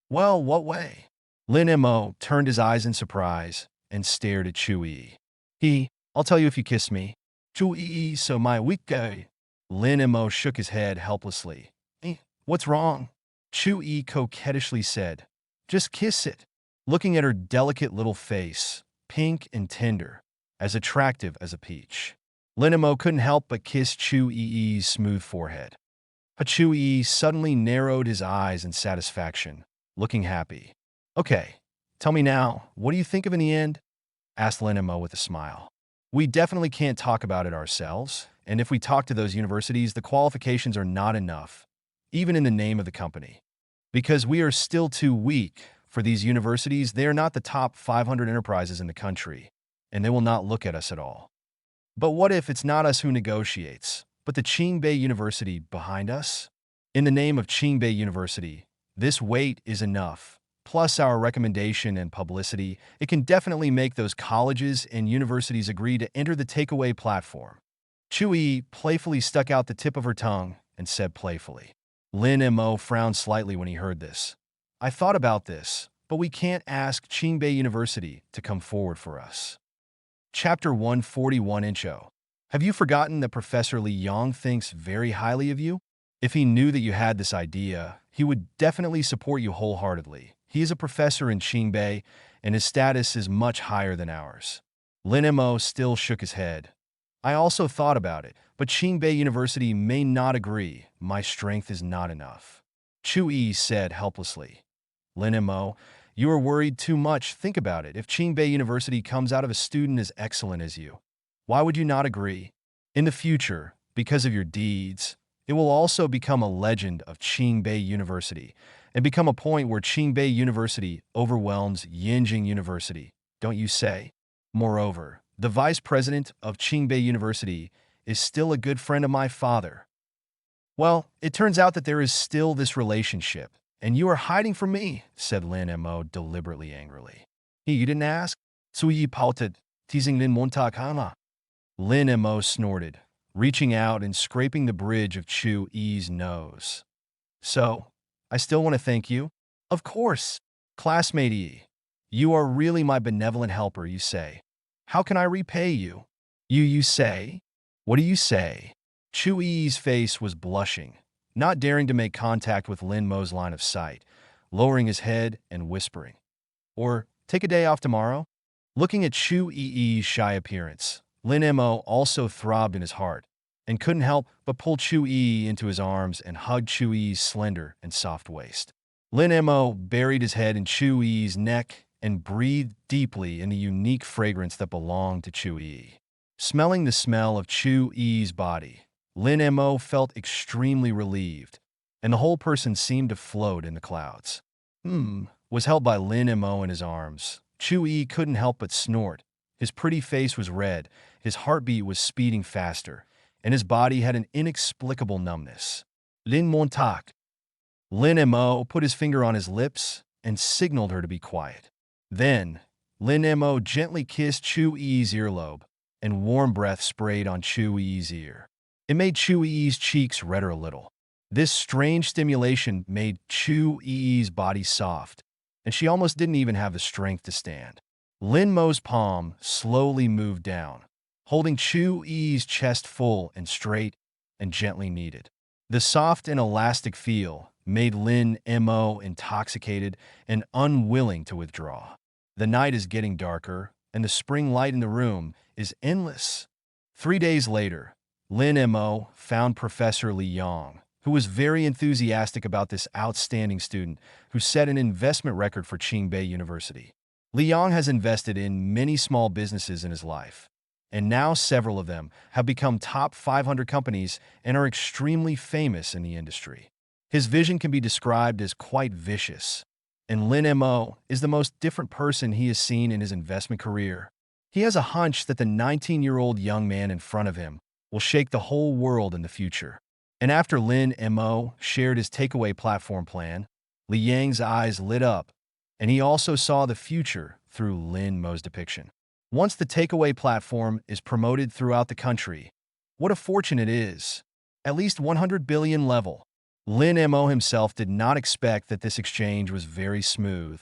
Well, what way? Lin and Mo turned his eyes in surprise and stared at Chu Yi. I'll tell you if you kiss me. Chu Yi, so my weak guy. Lin and Mo shook his head helplessly. What's wrong? Chu Yi coquettishly said. Just kiss it. Looking at her delicate little face, pink and tender, as attractive as a peach. Lin and Mo couldn't help but kiss Chu Yi's smooth forehead. But Chu Yi suddenly narrowed his eyes in satisfaction, looking happy. Okay, tell me now, what do you think of in the end? Asked Lin and Mo with a smile. We definitely can't talk about it ourselves, and if we talk to those universities, the qualifications are not enough, even in the name of the company. Because we are still too weak for these universities, they are not the top 500 enterprises in the country, and they will not look at us at all. But what if it's not us who negotiates, but the Qingbei University behind us? In the name of Qingbei University, this weight is enough. Plus our recommendation and publicity, it can definitely make those colleges and universities agree to enter the takeaway platform. Chu Yi playfully stuck out the tip of her tongue and said playfully. Lin and Mo frowned slightly when he heard this. I thought about this, but we can't ask Qingbei University to come forward for us. Chapter 141 Intro. Have you forgotten that Professor Li Yong thinks very highly of you? If he knew that you had this idea, he would definitely support you wholeheartedly. He is a professor in Qingbei, and his status is much higher than ours. Lin and Mo still shook his head. I also thought about it, but Qingbei University may not agree. My strength is not enough. Chu Yi said helplessly. Lin and Mo, you are worried too much. Think about it. If Qingbei University comes out of a student as excellent as you, why would you not agree? In the future, because of your deeds, it will also become a legend of Qingbei University and become a point where Qingbei University overwhelms Yinjing University, don't you say? Moreover, the vice president of Qingbei University is still a good friend of my father. Well, it turns out that there is still this relationship, and you are hiding from me, said Lin and Mo deliberately angrily. You didn't ask? Suyi pouted, teasing Lin Montakana. Lin and Mo snorted, reaching out and scraping the bridge of Chu Yi's nose. So, I still want to thank you? Of course. Classmate Yi, you are really my benevolent helper, you say. How can I repay you? You say? What do you say? Chu Yi's face was blushing, not daring to make contact with Lin Mo's line of sight, lowering his head and whispering. Or, take a day off tomorrow? Looking at Chu Yi's shy appearance, Lin Mo also throbbed in his heart, and couldn't help but pull Chu Yi into his arms and hug Chu Yi's slender and soft waist. Lin Mo buried his head in Chu Yi's neck and breathed deeply in the unique fragrance that belonged to Chu-yi. Smelling the smell of Chu-yi's body, Lin Mo felt extremely relieved, and the whole person seemed to float in the clouds. Was held by Lin Mo in his arms. Chu-yi couldn't help but snort. His pretty face was red, his heartbeat was speeding faster, and his body had an inexplicable numbness. Lin Montauk. Lin Mo put his finger on his lips and signaled her to be quiet. Then, Lin Mo gently kissed Chu-yi's earlobe, and warm breath sprayed on Chu-yi's ear. It made Chu-yi's cheeks redder a little. This strange stimulation made Chu-yi's body soft, and she almost didn't even have the strength to stand. Lin Mo's palm slowly moved down, holding Chu-yi's chest full and straight and gently kneaded. The soft and elastic feel made Lin Mo intoxicated and unwilling to withdraw. The night is getting darker, and the spring light in the room is endless. 3 days later, Lin Mo found Professor Li Yang, who was very enthusiastic about this outstanding student who set an investment record for Qingbei University. Li Yang has invested in many small businesses in his life, and now several of them have become top 500 companies and are extremely famous in the industry. His vision can be described as quite vicious, and Lin Mo is the most different person he has seen in his investment career. He has a hunch that the 19-year-old young man in front of him will shake the whole world in the future. And after Lin Mo shared his takeaway platform plan, Li Yang's eyes lit up, and he also saw the future through Lin Mo's depiction. Once the takeaway platform is promoted throughout the country, what a fortune it is! At least 100 billion level. Lin Mo himself did not expect that this exchange was very smooth,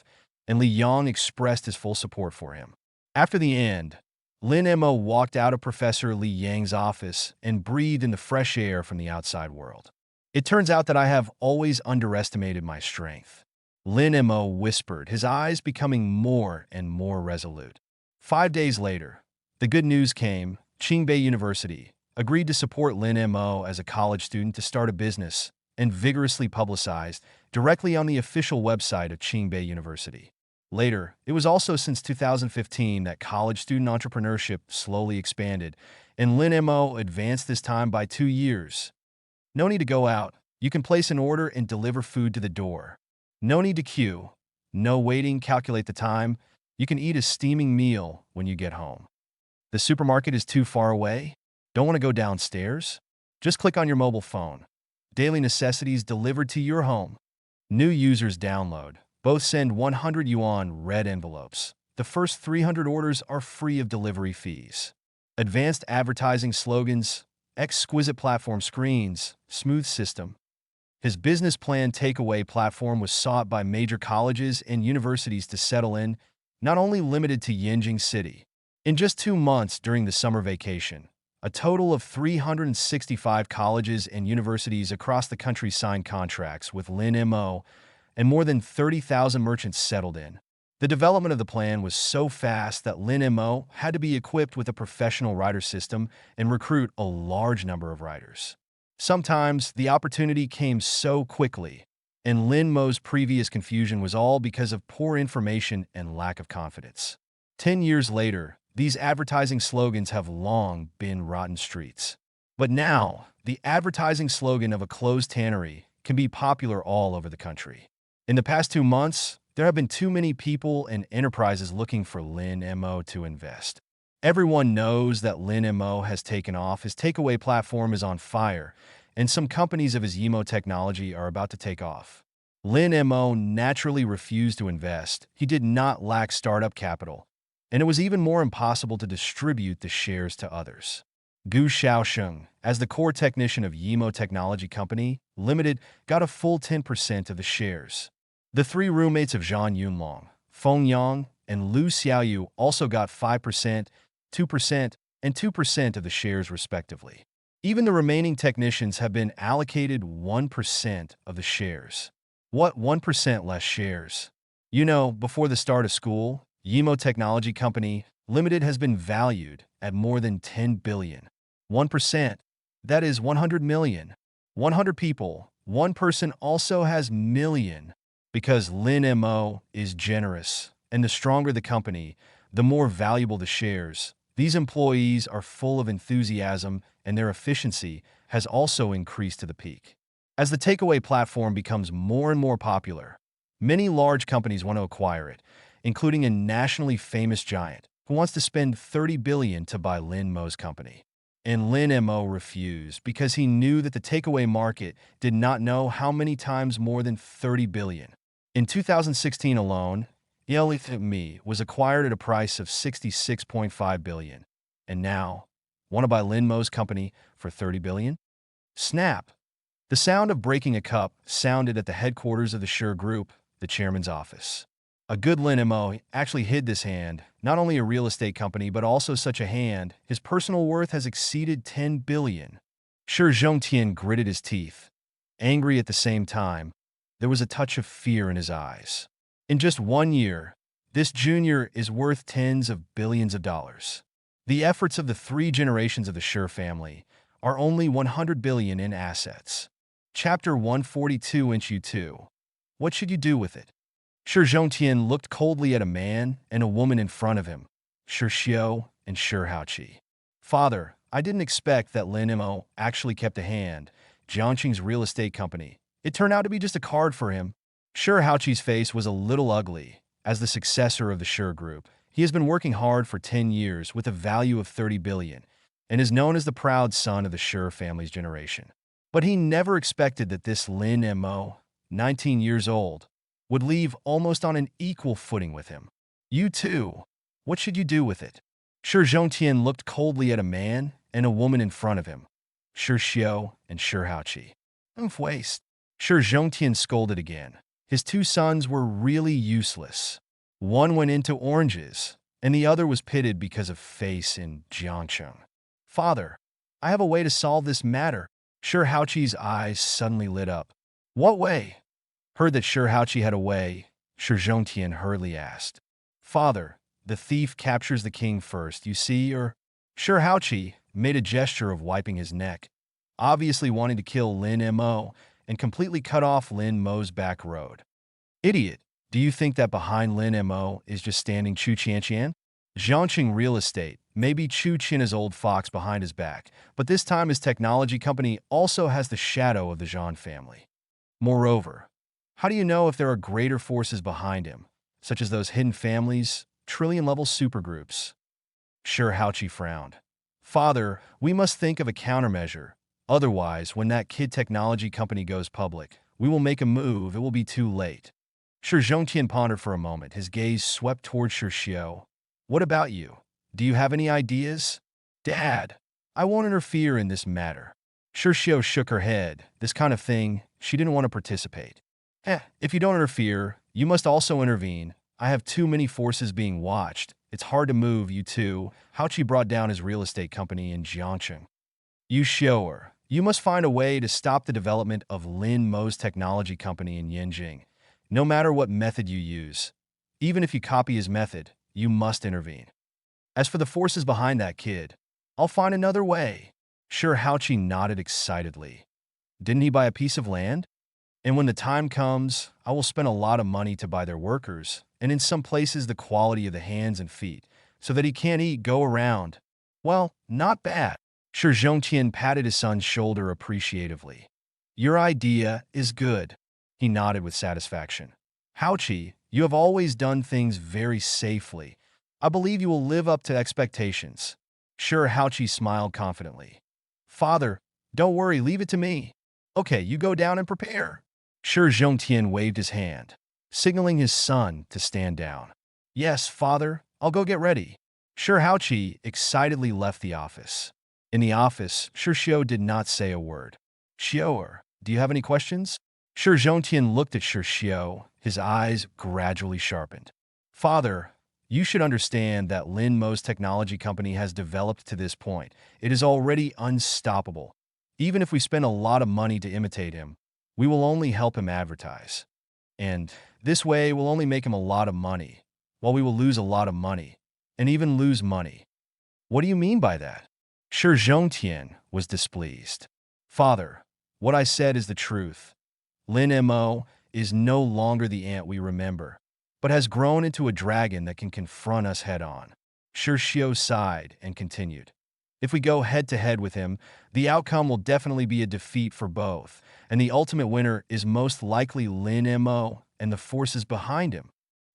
and Li Yang expressed his full support for him. After the end, Lin Mo walked out of Professor Li Yang's office and breathed in the fresh air from the outside world. It turns out that I have always underestimated my strength, Lin Mo whispered, his eyes becoming more and more resolute. 5 days later, the good news came. Qingbei University agreed to support Lin Mo as a college student to start a business, and vigorously publicized directly on the official website of Qingbei University. Later, it was also since 2015 that college student entrepreneurship slowly expanded, and Lin Mo advanced this time by 2 years. No need to go out. You can place an order and deliver food to the door. No need to queue. No waiting, calculate the time. You can eat a steaming meal when you get home. The supermarket is too far away? Don't want to go downstairs? Just click on your mobile phone. Daily necessities delivered to your home. New users download. Both send 100 yuan red envelopes. The first 300 orders are free of delivery fees. Advanced advertising slogans, exquisite platform screens, smooth system. His business plan takeaway platform was sought by major colleges and universities to settle in, not only limited to Yanjing City. In just 2 months during the summer vacation, a total of 365 colleges and universities across the country signed contracts with Lin Mo, and more than 30,000 merchants settled in. The development of the plan was so fast that Lin Mo had to be equipped with a professional writer system and recruit a large number of writers. Sometimes the opportunity came so quickly, and Lin Mo's previous confusion was all because of poor information and lack of confidence. 10 years later, these advertising slogans have long been rotten streets. But now, the advertising slogan of a closed tannery can be popular all over the country. In the past 2 months, there have been too many people and enterprises looking for Lin Mo to invest. Everyone knows that Lin Mo has taken off, his takeaway platform is on fire, and some companies of his Yimo technology are about to take off. Lin Mo naturally refused to invest. He did not lack startup capital, and it was even more impossible to distribute the shares to others. Gu Xiaosheng, as the core technician of Yimo Technology Company Limited, got a full 10% of the shares. The 3 roommates of Zhang Yunlong, Feng Yang, and Lu Xiaoyu also got 5%, 2%, and 2% of the shares respectively. Even the remaining technicians have been allocated 1% of the shares. What 1% less shares? You know, before the start of school, Yimo Technology Company Limited has been valued at more than 10 billion. 1%, that is 100 million. 100 people, 1 person also has million, because Lin Mo is generous And the stronger the company, the more valuable the shares. These employees are full of enthusiasm, and their efficiency has also increased to the peak. As the takeaway platform becomes more and more popular, many large companies want to acquire it, including a nationally famous giant who wants to spend $30 billion to buy Lin Mo's company. And Lin Mo refused because he knew that the takeaway market did not know how many times more than $30 billion. In 2016 alone, Me was acquired at a price of $66.5 billion. And now, want to buy Lin Mo's company for $30 billion? Snap! The sound of breaking a cup sounded at the headquarters of the Sure Group, the chairman's office. A good Lin Mo actually hid this hand, not only a real estate company, but also such a hand, his personal worth has exceeded $10 billion. Sure Zhongtian gritted his teeth. Angry at the same time, there was a touch of fear in his eyes. In just 1 year, this junior is worth tens of billions of dollars. The efforts of the 3 generations of the Sure family are only $100 billion in assets. Chapter 142 Inch 2. What should you do with it? Sure Zhongtian looked coldly at a man and a woman in front of him, Sure Xiao and Sure Haoqi. Father, I didn't expect that Lin Mo actually kept a hand, Jiangqing's real estate company. It turned out to be just a card for him. Sure Haoqi's face was a little ugly. As the successor of the Sure Group, he has been working hard for 10 years with a value of $30 billion and is known as the proud son of the Sure family's generation. But he never expected that this Lin Mo, 19 years old, would leave almost on an equal footing with him. You too. What should you do with it? Sure Zhongtian looked coldly at a man and a woman in front of him, Sure Xiao and Sure Haoqi. Waste. Sure Zhongtian scolded again. His 2 sons were really useless. One went into oranges, and the other was pitted because of face in Jiangcheng. Father, I have a way to solve this matter. Sure Haoqi's eyes suddenly lit up. What way? Heard that Sure Haoqi had a way, Sure Zhongtian hurriedly asked. Father, the thief captures the king first, you see, or... Sure Haoqi made a gesture of wiping his neck, obviously wanting to kill Lin Mo and completely cut off Lin Mo's back road. Idiot, do you think that behind Lin Mo is just standing Chu Qianqian? Jiangqing Real Estate, maybe Chu Qin old fox behind his back, but this time his technology company also has the shadow of the Zhang family. Moreover, how do you know if there are greater forces behind him, such as those hidden families, trillion-level supergroups? Sure Haoqi frowned. Father, we must think of a countermeasure. Otherwise, when that kid technology company goes public, we will make a move, it will be too late. Sure Zhongtian pondered for a moment, his gaze swept towards Sure Xiao. What about you? Do you have any ideas? Dad, I won't interfere in this matter. Sure Xiao shook her head. This kind of thing, she didn't want to participate. If you don't interfere, you must also intervene. I have too many forces being watched. It's hard to move, you two. Haoqi brought down his real estate company in Jiangcheng. You show her. You must find a way to stop the development of Lin Mo's technology company in Yanjing, no matter what method you use. Even if you copy his method, you must intervene. As for the forces behind that kid, I'll find another way. Sure Haoqi nodded excitedly. Didn't he buy a piece of land? And when the time comes, I will spend a lot of money to buy their workers, and in some places the quality of the hands and feet, so that he can't eat go around. Well, not bad. Sure Zhongtian patted his son's shoulder appreciatively. Your idea is good. He nodded with satisfaction. Haoqi, you have always done things very safely. I believe you will live up to expectations. Sure Haoqi smiled confidently. Father, don't worry, leave it to me. Okay, you go down and prepare. Sure Zhongtian waved his hand, signaling his son to stand down. Yes, father, I'll go get ready. Sure Haoqi excitedly left the office. In the office, Sure Xiao did not say a word. Xiao, do you have any questions? Sure Zhongtian looked at Sure Xiao, his eyes gradually sharpened. Father, you should understand that Lin Mo's technology company has developed to this point. It is already unstoppable. Even if we spend a lot of money to imitate him, we will only help him advertise. And this way will only make him a lot of money, while we will lose a lot of money, and even lose money. What do you mean by that? Sure Zhongtian was displeased. Father, what I said is the truth. Lin Mo is no longer the ant we remember, but has grown into a dragon that can confront us head-on. Shirshio sighed and continued. If we go head-to-head with him, the outcome will definitely be a defeat for both, and the ultimate winner is most likely Lin Mo and the forces behind him.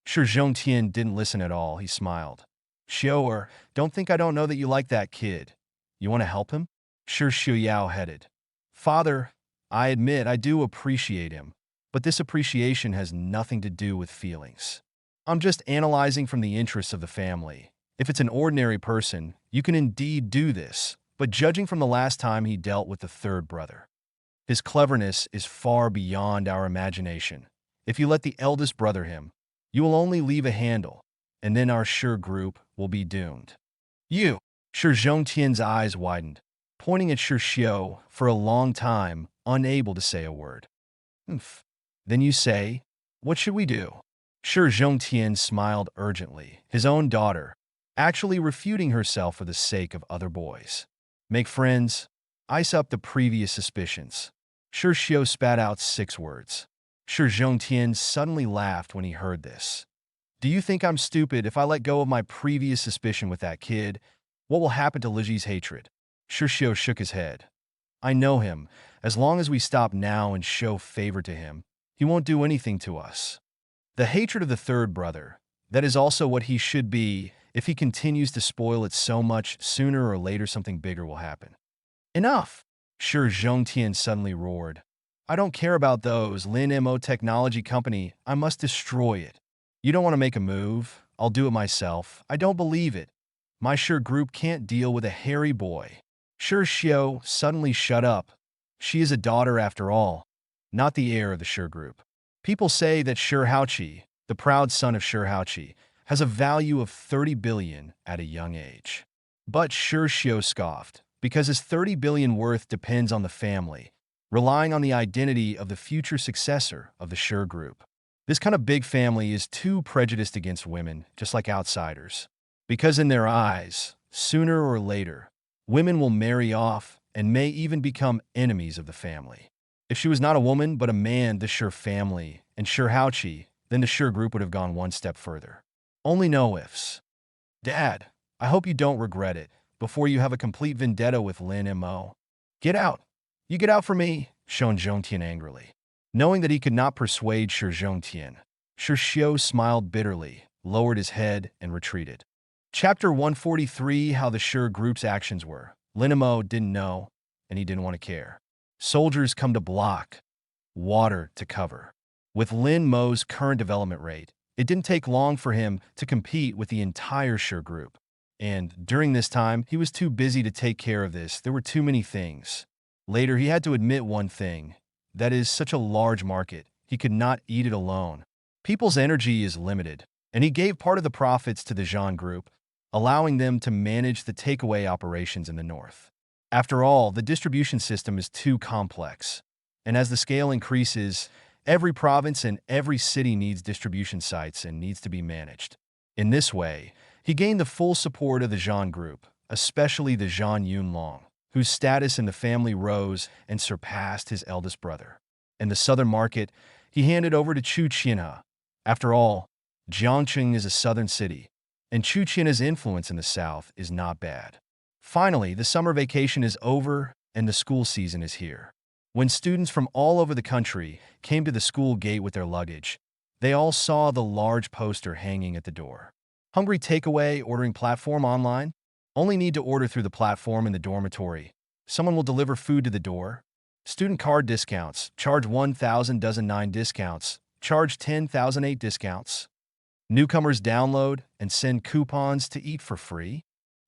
Shi Zhongtian didn't listen at all. He smiled. Xiao, don't think I don't know that you like that kid. You want to help him? Shi Xiuyao headed. Father, I admit I do appreciate him, but this appreciation has nothing to do with feelings. I'm just analyzing from the interests of the family. If it's an ordinary person, you can indeed do this, but judging from the last time he dealt with the third brother, his cleverness is far beyond our imagination. If you let the eldest brother him, you will only leave a handle, and then our Shi group will be doomed. You! Shi Zhongtian's eyes widened, pointing at Shi Xiao for a long time, unable to say a word. Then you say, what should we do? Shi Zhongtian smiled urgently, his own daughter, actually refuting herself for the sake of other boys. Make friends, ice up the previous suspicions. Shi Xiao spat out 6 words. Shi Zhongtian suddenly laughed when he heard this. Do you think I'm stupid if I let go of my previous suspicion with that kid? What will happen to Liji's hatred? Shi Xiao shook his head. I know him. As long as we stop now and show favor to him, he won't do anything to us. The hatred of the third brother, that is also what he should be. If he continues to spoil it so much, sooner or later something bigger will happen. Enough! Shi Zhongtian suddenly roared. I don't care about those. Lin Mo Technology Company, I must destroy it. You don't want to make a move? I'll do it myself. I don't believe it. My Shi group can't deal with a hairy boy. Shi Xiao suddenly shut up. She is a daughter after all, not the heir of the Shi group. People say that Shi Haoqi, the proud son of Shi Haoqi, has a value of 30 billion at a young age. But Shi Xiao scoffed, because his 30 billion worth depends on the family, relying on the identity of the future successor of the Shi group. This kind of big family is too prejudiced against women, just like outsiders. Because in their eyes, sooner or later, women will marry off and may even become enemies of the family. If she was not a woman but a man, the Shi family, and Shi Haoqi, then the Shi group would have gone one step further. Only no ifs. Dad, I hope you don't regret it before you have a complete vendetta with Lin Mo. Get out. You get out for me, Shi Zhongtian angrily. Knowing that he could not persuade Shi Zhongtian, Shi Xiao smiled bitterly, lowered his head, and retreated. Chapter 143, How the Shi group's actions were. Lin Mo didn't know, and he didn't want to care. Soldiers come to block, water to cover. With Lin Mo's current development rate, it didn't take long for him to compete with the entire Shi group. And during this time, he was too busy to take care of this. There were too many things. Later, he had to admit one thing. That is such a large market. He could not eat it alone. People's energy is limited, and he gave part of the profits to the Zhan group, allowing them to manage the takeaway operations in the north. After all, the distribution system is too complex, and as the scale increases, every province and every city needs distribution sites and needs to be managed. In this way, he gained the full support of the Zhan group, especially the Zhan Yunlong, whose status in the family rose and surpassed his eldest brother. In the southern market, he handed over to Chu Qianhe. After all, Jiangcheng is a southern city, and Chu Qianhe's influence in the south is not bad. Finally, the summer vacation is over and the school season is here. When students from all over the country came to the school gate with their luggage, they all saw the large poster hanging at the door. Hungry takeaway ordering platform online? Only need to order through the platform in the dormitory. Someone will deliver food to the door. Student card discounts. Charge 1,000 dozen 9 discounts. Charge 10,000 8 discounts. Newcomers download and send coupons to eat for free.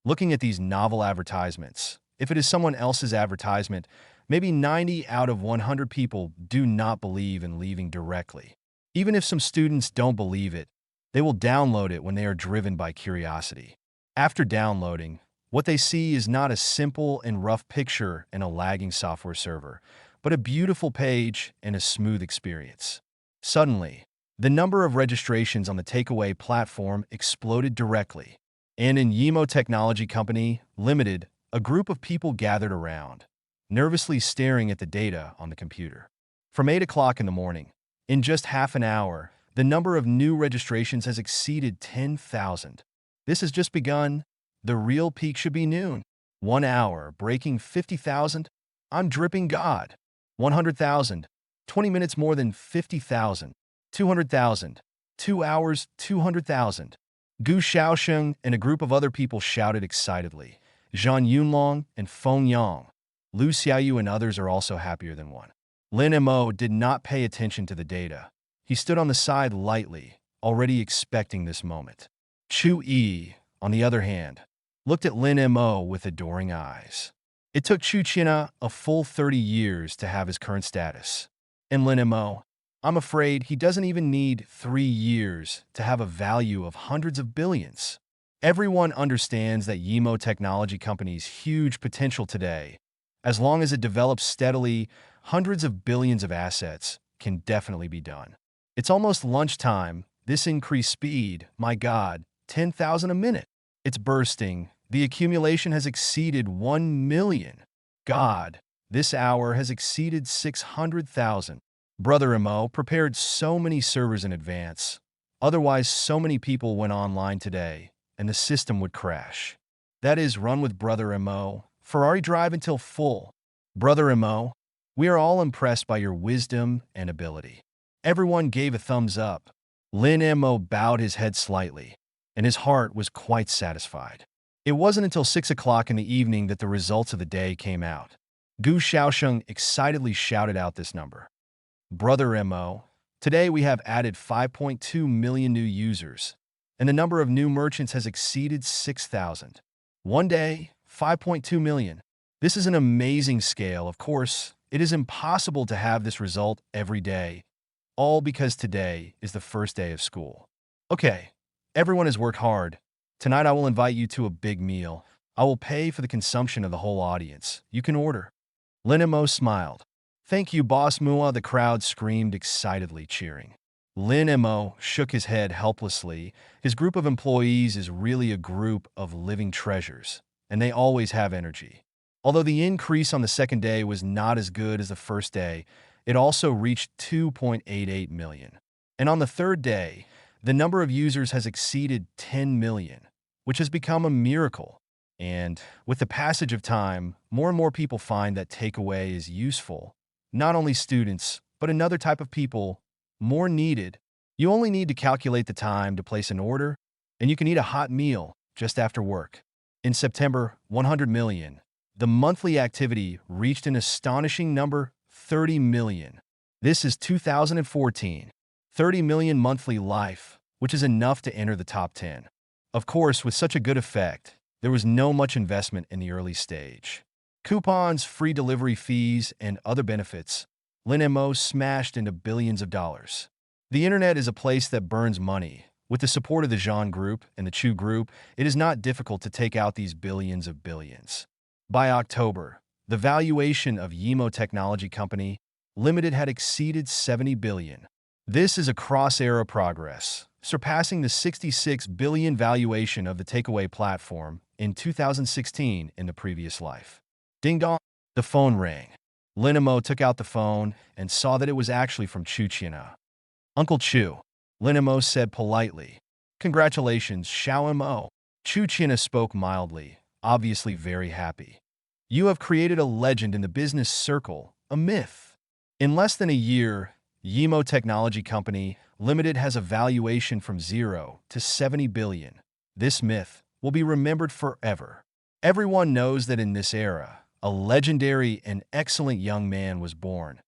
Looking at these novel advertisements, if it is someone else's advertisement, maybe 90 out of 100 people do not believe in leaving directly. Even if some students don't believe it, they will download it when they are driven by curiosity. After downloading, what they see is not a simple and rough picture in a lagging software server, but a beautiful page and a smooth experience. Suddenly, the number of registrations on the takeaway platform exploded directly, and in Yimo Technology Company, Limited, a group of people gathered around, nervously staring at the data on the computer. From 8 o'clock in the morning, in just half an hour, The number of new registrations has exceeded 10,000. This has just begun. The real peak should be noon. 1 hour, breaking 50,000. I'm dripping God. 100,000. 20 minutes more than 50,000. 200,000. 2 hours, 200,000. Gu Xiaosheng and a group of other people shouted excitedly. Zhang Yunlong and Feng Yang. Lu Xiaoyu and others are also happier than one. Lin Mo did not pay attention to the data. He stood on the side lightly, already expecting this moment. Chu Yi, on the other hand, looked at Lin Mo with adoring eyes. It took Chu Qina a full 30 years to have his current status. And Lin Mo, I'm afraid he doesn't even need 3 years to have a value of hundreds of billions. Everyone understands that Yimo Technology Company's huge potential today. As long as it develops steadily, hundreds of billions of assets can definitely be done. It's almost lunchtime. This increased speed, my God, 10,000 a minute. It's bursting. The accumulation has exceeded 1 million. God, this hour has exceeded 600,000. Brother Mo prepared so many servers in advance. Otherwise, so many people went online today, and the system would crash. That is, run with Brother Mo. Ferrari drive until full. Brother Mo, we are all impressed by your wisdom and ability. Everyone gave a thumbs up. Lin Mo bowed his head slightly, and his heart was quite satisfied. It wasn't until 6 o'clock in the evening that the results of the day came out. Gu Xiaosheng excitedly shouted out this number. Brother Mo, today we have added 5.2 million new users, and the number of new merchants has exceeded 6,000. One day, 5.2 million. This is an amazing scale. Of course, it is impossible to have this result every day, all because today is the first day of school. Okay, everyone has worked hard. Tonight I will invite you to a big meal. I will pay for the consumption of the whole audience. You can order. Lin Mo smiled. Thank you, Boss Mua. The crowd screamed excitedly, cheering. Lin Mo shook his head helplessly. His group of employees is really a group of living treasures, and they always have energy. Although the increase on the second day was not as good as the first day, it also reached 2.88 million. And on the third day, the number of users has exceeded 10 million, which has become a miracle. And with the passage of time, more and more people find that takeaway is useful. Not only students, but another type of people, more needed. You only need to calculate the time to place an order, and you can eat a hot meal just after work. In September, 100 million. The monthly activity reached an astonishing number, 30 million. This is 2014. 30 million monthly life, which is enough to enter the top 10. Of course, with such a good effect, there was no much investment in the early stage. Coupons, free delivery fees, and other benefits, Lin Mo smashed into billions of dollars. The internet is a place that burns money. With the support of the Zhang Group and the Chu Group, it is not difficult to take out these billions of billions. By October, the valuation of Yimo Technology Company Limited had exceeded 70 billion. This is a cross-era progress, surpassing the 66 billion valuation of the takeaway platform in 2016 in the previous life. Ding dong, the phone rang. Lin Mo took out the phone and saw that it was actually from Chu Qina. Uncle Chu, Lin Mo said politely. Congratulations, Xiao Mo. Chu Qina spoke mildly, obviously very happy. You have created a legend in the business circle, a myth. In less than a year, Yimo Technology Company Limited has a valuation from 0 to 70 billion. This myth will be remembered forever. Everyone knows that in this era, a legendary and excellent young man was born,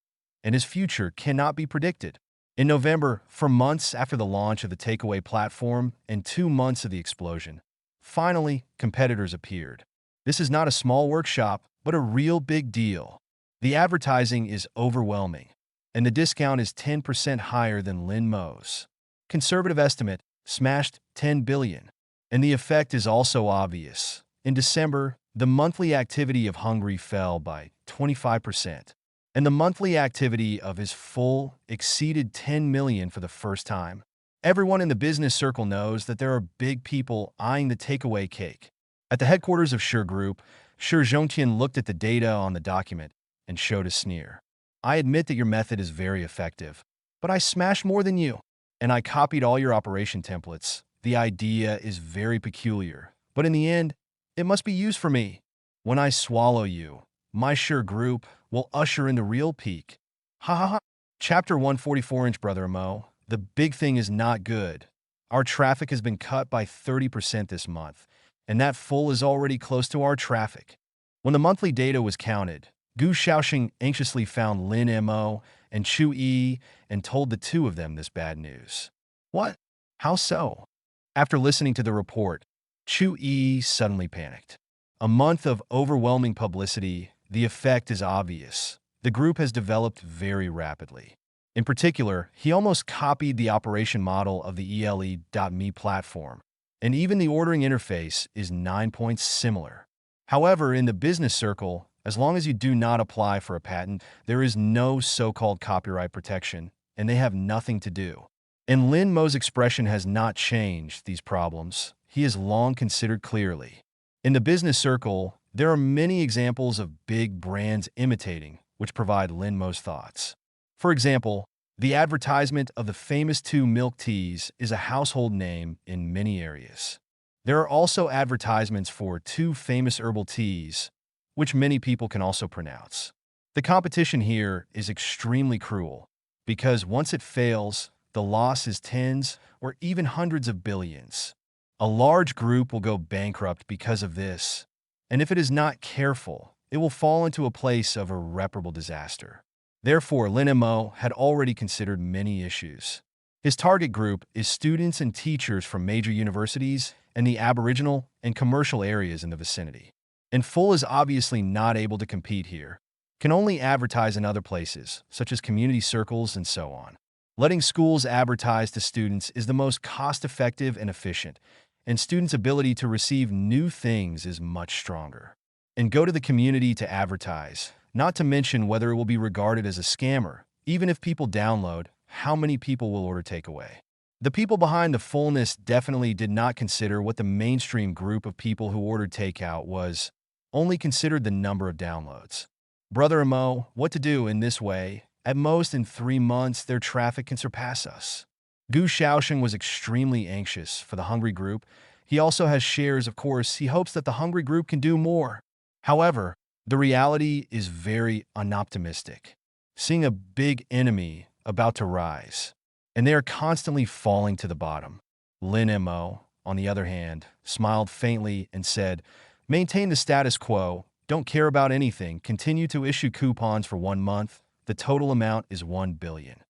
and his future cannot be predicted. In November, for months after the launch of the takeaway platform and 2 months of the explosion, finally, competitors appeared. This is not a small workshop, but a real big deal. The advertising is overwhelming, and the discount is 10% higher than Lin Mo's conservative estimate, smashed 10 billion. And the effect is also obvious. In December, the monthly activity of Hungry fell by 25%, and the monthly activity of his full exceeded 10 million for the first time. Everyone in the business circle knows that there are big people eyeing the takeaway cake. At the headquarters of Shi Group, Shi Zhongtian looked at the data on the document and showed a sneer. I admit that your method is very effective, but I smashed more than you. and I copied all your operation templates. The idea is very peculiar, but in the end, it must be used for me. When I swallow you, my sure group will usher in the real peak. Ha ha ha. Chapter 144 Brother Mo. The big thing is not good. Our traffic has been cut by 30% this month, and that full is already close to our traffic. When the monthly data was counted, Gu Xiaoxing anxiously found Lin Mo and Chu Yi and told the two of them this bad news. What? How so? After listening to the report, Chu Yi suddenly panicked. A month of overwhelming publicity, the effect is obvious. The group has developed very rapidly. In particular, he almost copied the operation model of the ele.me platform, and even the ordering interface is 9 points similar. However, in the business circle, as long as you do not apply for a patent, there is no so-called copyright protection, and they have nothing to do. And Lin Mo's expression has not changed these problems. He has long considered clearly. In the business circle, there are many examples of big brands imitating, which provide Lin Mo's thoughts. For example, the advertisement of the famous 2 milk teas is a household name in many areas. There are also advertisements for 2 famous herbal teas, which many people can also pronounce. The competition here is extremely cruel, because once it fails, the loss is tens or even hundreds of billions. A large group will go bankrupt because of this, and if it is not careful, it will fall into a place of irreparable disaster. Therefore, Lin Mo had already considered many issues. His target group is students and teachers from major universities and the aboriginal and commercial areas in the vicinity. And Full is obviously not able to compete here, can only advertise in other places, such as community circles and so on. Letting schools advertise to students is the most cost-effective and efficient, and students' ability to receive new things is much stronger. And go to the community to advertise, not to mention whether it will be regarded as a scammer. Even if people download, how many people will order takeaway? The people behind the fullness definitely did not consider what the mainstream group of people who ordered takeout was, only considered the number of downloads. Brother Mo, what to do in this way? At most in 3 months, their traffic can surpass us. Gu Xiaoxing was extremely anxious for the Hungry Group. He also has shares, of course. He hopes that the Hungry Group can do more. However, the reality is very unoptimistic. Seeing a big enemy about to rise, and they are constantly falling to the bottom. Lin Mo, on the other hand, smiled faintly and said, "Maintain the status quo. Don't care about anything. Continue to issue coupons for 1 month. The total amount is 1 billion.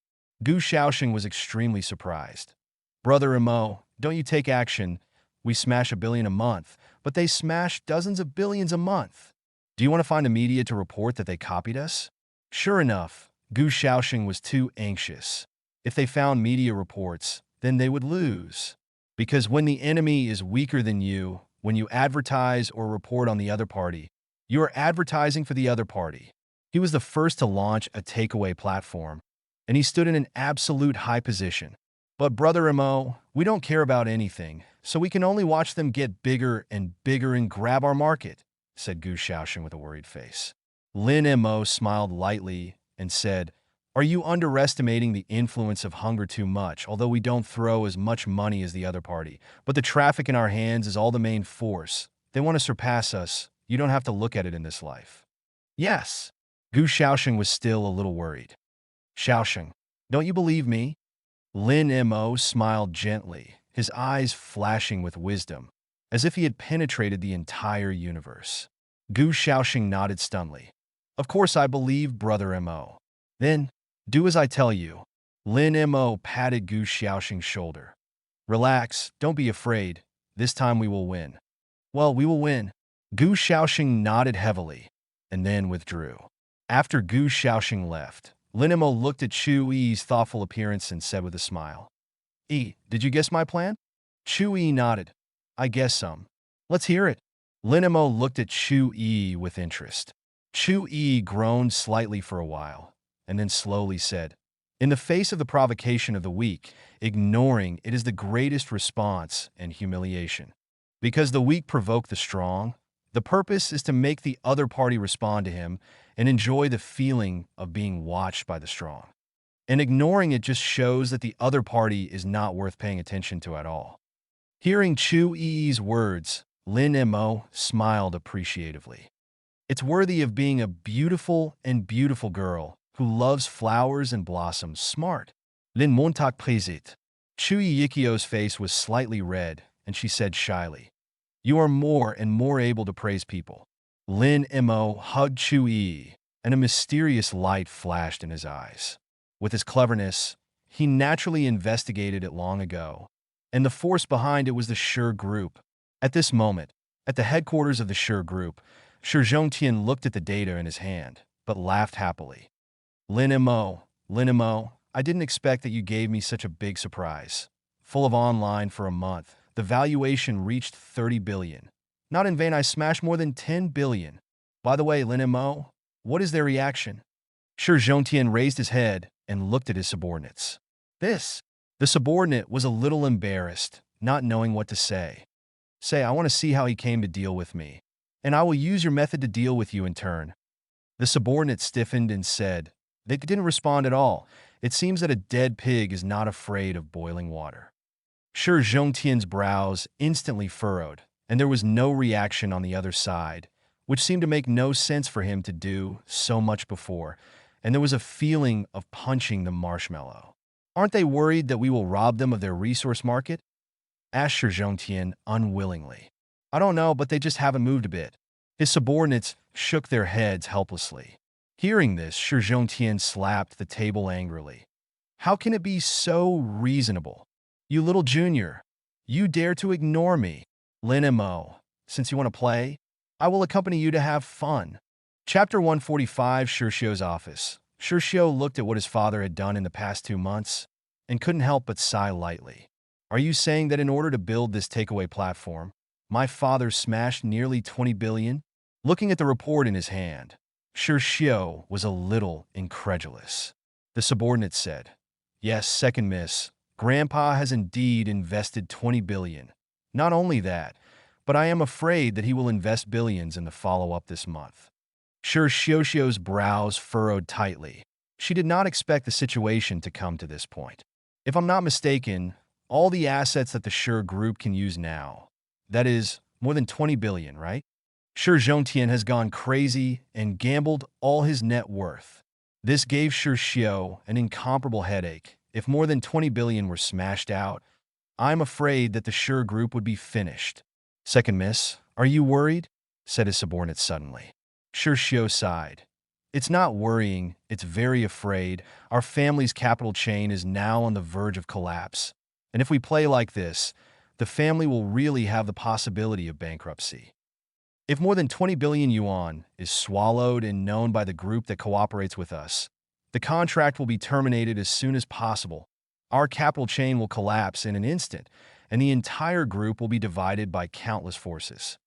Gu Xiaoxing was extremely surprised. Brother Mo, don't you take action. We smash 1 billion a month, but they smash dozens of billions a month. Do you want to find the media to report that they copied us?" Sure enough, Gu Xiaoxing was too anxious. If they found media reports, then they would lose. Because when the enemy is weaker than you, when you advertise or report on the other party, you are advertising for the other party. He was the first to launch a takeaway platform, and he stood in an absolute high position. But Brother Mo, we don't care about anything, so we can only watch them get bigger and grab our market, said Gu Xiaoxing with a worried face. Lin Mo smiled lightly and said, "Are you underestimating the influence of hunger too much, although we don't throw as much money as the other party? But the traffic in our hands is all the main force. They want to surpass us. You don't have to look at it in this life." Yes. Gu Xiaoxing was still a little worried. "Xiaoxing, don't you believe me?" Lin Mo smiled gently, his eyes flashing with wisdom, as if he had penetrated the entire universe. Gu Xiaoxing nodded stunnedly. "Of course I believe, Brother Mo." "Then, do as I tell you." Lin Mo patted Gu Xiaoxing's shoulder. "Relax, don't be afraid. This time we will win." "Well, we will win." Gu Xiaoxing nodded heavily, and then withdrew. After Gu Xiaoxing left, Lin Mo looked at Chu Yi's thoughtful appearance and said with a smile, Did you guess my plan?" Chu Yi nodded. "I guess some." "Let's hear it." Lin Mo looked at Chu Yi with interest. Chu Yi groaned slightly for a while, and then slowly said, "In the face of the provocation of the weak, ignoring it is the greatest response and humiliation. Because the weak provoke the strong, the purpose is to make the other party respond to him and enjoy the feeling of being watched by the strong." and ignoring it just shows that the other party is not worth paying attention to at all. Hearing Chu Yi's words, Lin Mo smiled appreciatively. It's worthy of being a beautiful and beautiful girl who loves flowers and blossoms. Smart. Lin Montak plaisait. Chu Yikio's face was slightly red, and she said shyly, "You are more and more able to praise people." Lin Mo hugged Chu Yi, and a mysterious light flashed in his eyes. With his cleverness, he naturally investigated it long ago, and the force behind it was the Sure Group. At this moment, at the headquarters of the Sure Group, Shi Zhongtian looked at the data in his hand, but laughed happily. Lin Mo, I didn't expect that you gave me such a big surprise. Full of online for a month, the valuation reached 30 billion. Not in vain I smashed more than 10 billion. By the way, Lin Mo, what is their reaction? Shi Zhongtian raised his head and looked at his subordinates. The subordinate was a little embarrassed, not knowing what to say. Say, I want to see how he came to deal with me, and I will use your method to deal with you in turn. The subordinate stiffened and said, they didn't respond at all. It seems that a dead pig is not afraid of boiling water. Shi Zhongtian's brows instantly furrowed, and there was no reaction on the other side, which seemed to make no sense for him to do so much before, and there was a feeling of punching the marshmallow. Aren't they worried that we will rob them of their resource market? Asked Shi Zhongtian unwillingly. I don't know, but they just haven't moved a bit. His subordinates shook their heads helplessly. Hearing this, Shi Zhongtian slapped the table angrily. How can it be so reasonable? You little junior, you dare to ignore me. Lin Mo, since you want to play, I will accompany you to have fun. Chapter 145, Shirshio's office. Shirshio looked at what his father had done in the past 2 months and couldn't help but sigh lightly. Are you saying that in order to build this takeaway platform, my father smashed nearly 20 billion? Looking at the report in his hand, Shirshio was a little incredulous. The subordinate said, Yes, second miss. Grandpa has indeed invested 20 billion. Not only that, but I am afraid that he will invest billions in the follow-up this month. Shirshio's brows furrowed tightly. She did not expect the situation to come to this point. If I'm not mistaken, all the assets that the Sure Group can use now, that is, more than 20 billion, right? Shi Zhongtian has gone crazy and gambled all his net worth. This gave Shirshio an incomparable headache. If more than 20 billion were smashed out, I'm afraid that the Sure Group would be finished. Second miss, are you worried? Said his subordinate suddenly. Shirshio sighed. It's not worrying, it's very afraid. Our family's capital chain is now on the verge of collapse. And if we play like this, the family will really have the possibility of bankruptcy. If more than 20 billion yuan is swallowed and known by the group that cooperates with us, the contract will be terminated as soon as possible. Our capital chain will collapse in an instant, and the entire group will be divided by countless forces.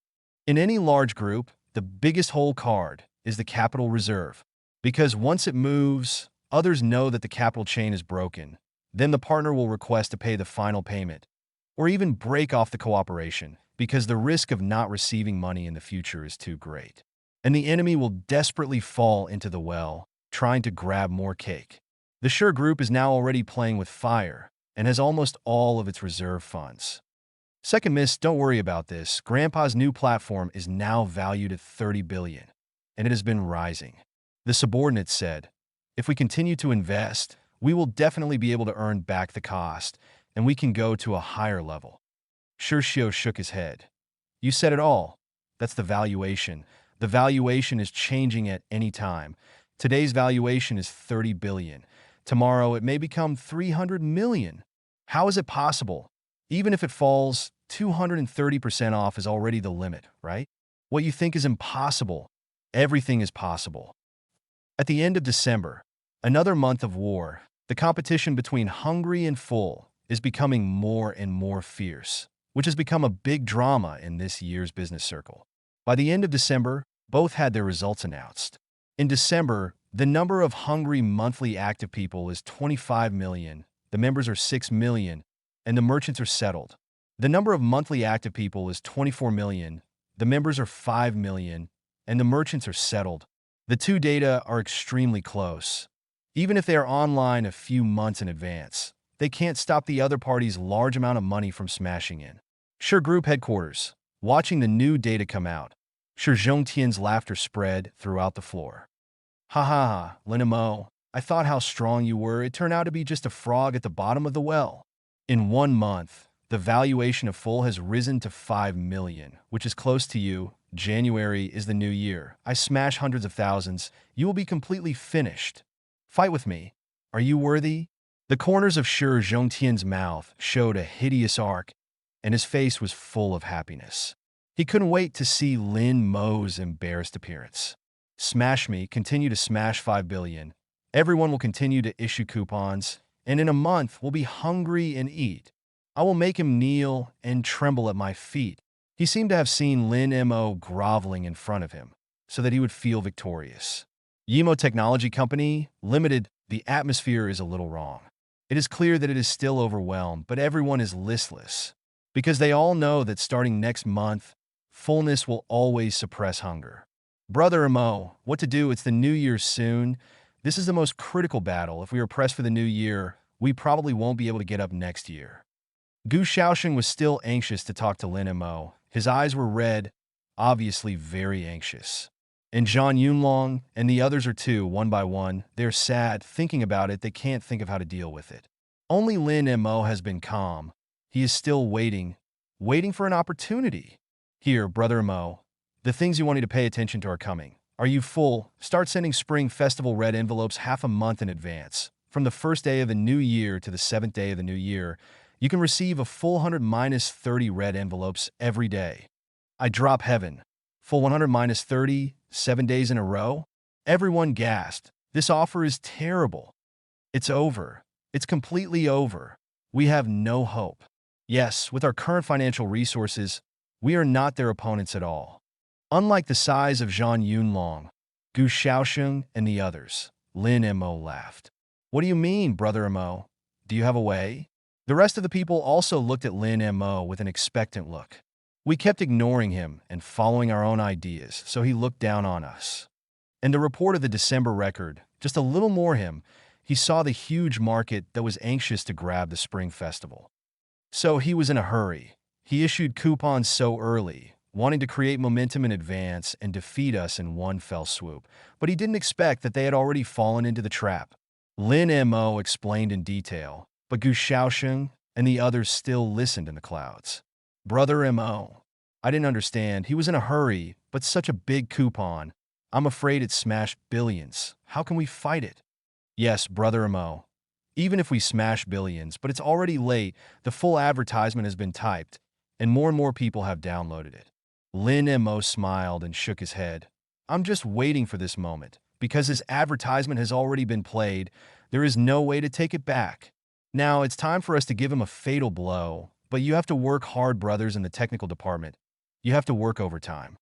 In any large group, the biggest whole card is the capital reserve, because once it moves, others know that the capital chain is broken. Then the partner will request to pay the final payment, or even break off the cooperation, because the risk of not receiving money in the future is too great. And the enemy will desperately fall into the well, trying to grab more cake. The Sure Group is now already playing with fire and has almost all of its reserve funds. Second miss, don't worry about this. Grandpa's new platform is now valued at 30 billion, and it has been rising. The subordinate said, if we continue to invest, we will definitely be able to earn back the cost, and we can go to a higher level. Shirshio shook his head. You said it all. That's the valuation. The valuation is changing at any time. Today's valuation is 30 billion. Tomorrow it may become 300 million. How is it possible? Even if it falls, 230% off is already the limit, right? What you think is impossible, everything is possible. At the end of December, another month of war, the competition between hungry and full is becoming more and more fierce, which has become a big drama in this year's business circle. By the end of December, both had their results announced. In December, the number of hungry monthly active people is 25 million, the members are 6 million, and the merchants are settled. The number of monthly active people is 24 million, the members are 5 million, and the merchants are settled. The two data are extremely close. Even if they are online a few months in advance, they can't stop the other party's large amount of money from smashing in. Sure Group headquarters, watching the new data come out. Sure Zhongtian's laughter spread throughout the floor. Ha ha ha, Linamo, I thought how strong you were. It turned out to be just a frog at the bottom of the well. In 1 month, the valuation of Full has risen to 5 million, which is close to you. January is the new year. I smash hundreds of thousands. You will be completely finished. Fight with me. Are you worthy? The corners of Sure Zhongtian's mouth showed a hideous arc, and his face was full of happiness. He couldn't wait to see Lin Mo's embarrassed appearance. Smash me, continue to smash 5 billion. Everyone will continue to issue coupons, and in a month we'll be hungry and eat. I will make him kneel and tremble at my feet. He seemed to have seen Lin Mo groveling in front of him, so that he would feel victorious. Yimo Technology Company, Limited, the atmosphere is a little wrong. It is clear that it is still overwhelmed, but everyone is listless, because they all know that starting next month, fullness will always suppress hunger. Brother Mo, what to do? It's the new year soon. This is the most critical battle. If we are pressed for the new year, we probably won't be able to get up next year. Gu Shaoxing was still anxious to talk to Lin Mo. His eyes were red, obviously very anxious. And Zhang Yunlong and the others are too, one by one. They're sad, thinking about it, they can't think of how to deal with it. Only Lin Mo has been calm. He is still waiting for an opportunity. Here, Brother Mo, the things you wanted to pay attention to are coming. Are you full? Start sending Spring Festival red envelopes half a month in advance. From the first day of the new year to the 7th day of the new year, you can receive a full 100 minus 30 red envelopes every day. I drop heaven. Full 100 minus 30, 7 days in a row? Everyone gasped. This offer is terrible. It's over. It's completely over. We have no hope. Yes, with our current financial resources, we are not their opponents at all. Unlike the size of Zhang Yunlong, Gu Shaoxing, and the others, Lin Mo laughed. What do you mean, Brother Mo? Do you have a way? The rest of the people also looked at Lin Mo with an expectant look. We kept ignoring him and following our own ideas, so he looked down on us. In the report of the December record, just a little more him, he saw the huge market that was anxious to grab the Spring Festival. So he was in a hurry. He issued coupons so early, wanting to create momentum in advance and defeat us in one fell swoop, but he didn't expect that they had already fallen into the trap. Lin Mo explained in detail, but Gu Shaoxing and the others still listened in the clouds. Brother Mo, I didn't understand. He was in a hurry, but such a big coupon. I'm afraid it smashed billions. How can we fight it? Yes, Brother Mo. Even if we smash billions, but it's already late, the full advertisement has been typed, and more people have downloaded it. Lin Mo smiled and shook his head. I'm just waiting for this moment. Because his advertisement has already been played, there is no way to take it back. Now, it's time for us to give him a fatal blow, but you have to work hard, brothers, in the technical department. You have to work overtime.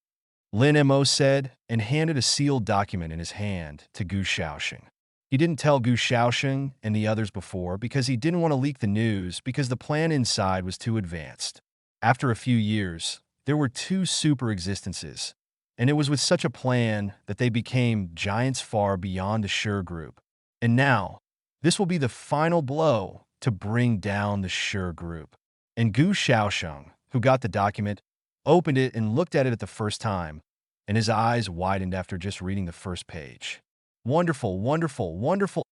Lin Mo said, and handed a sealed document in his hand to Gu Shaoxing. He didn't tell Gu Shaoxing and the others before because he didn't want to leak the news because the plan inside was too advanced. After a few years, there were 2 super existences, and it was with such a plan that they became giants far beyond the Sure Group. And now, this will be the final blow to bring down the Sure Group. And Gu Shaoxing, who got the document, opened it and looked at it the first time, and his eyes widened after just reading the first page. Wonderful, wonderful, wonderful.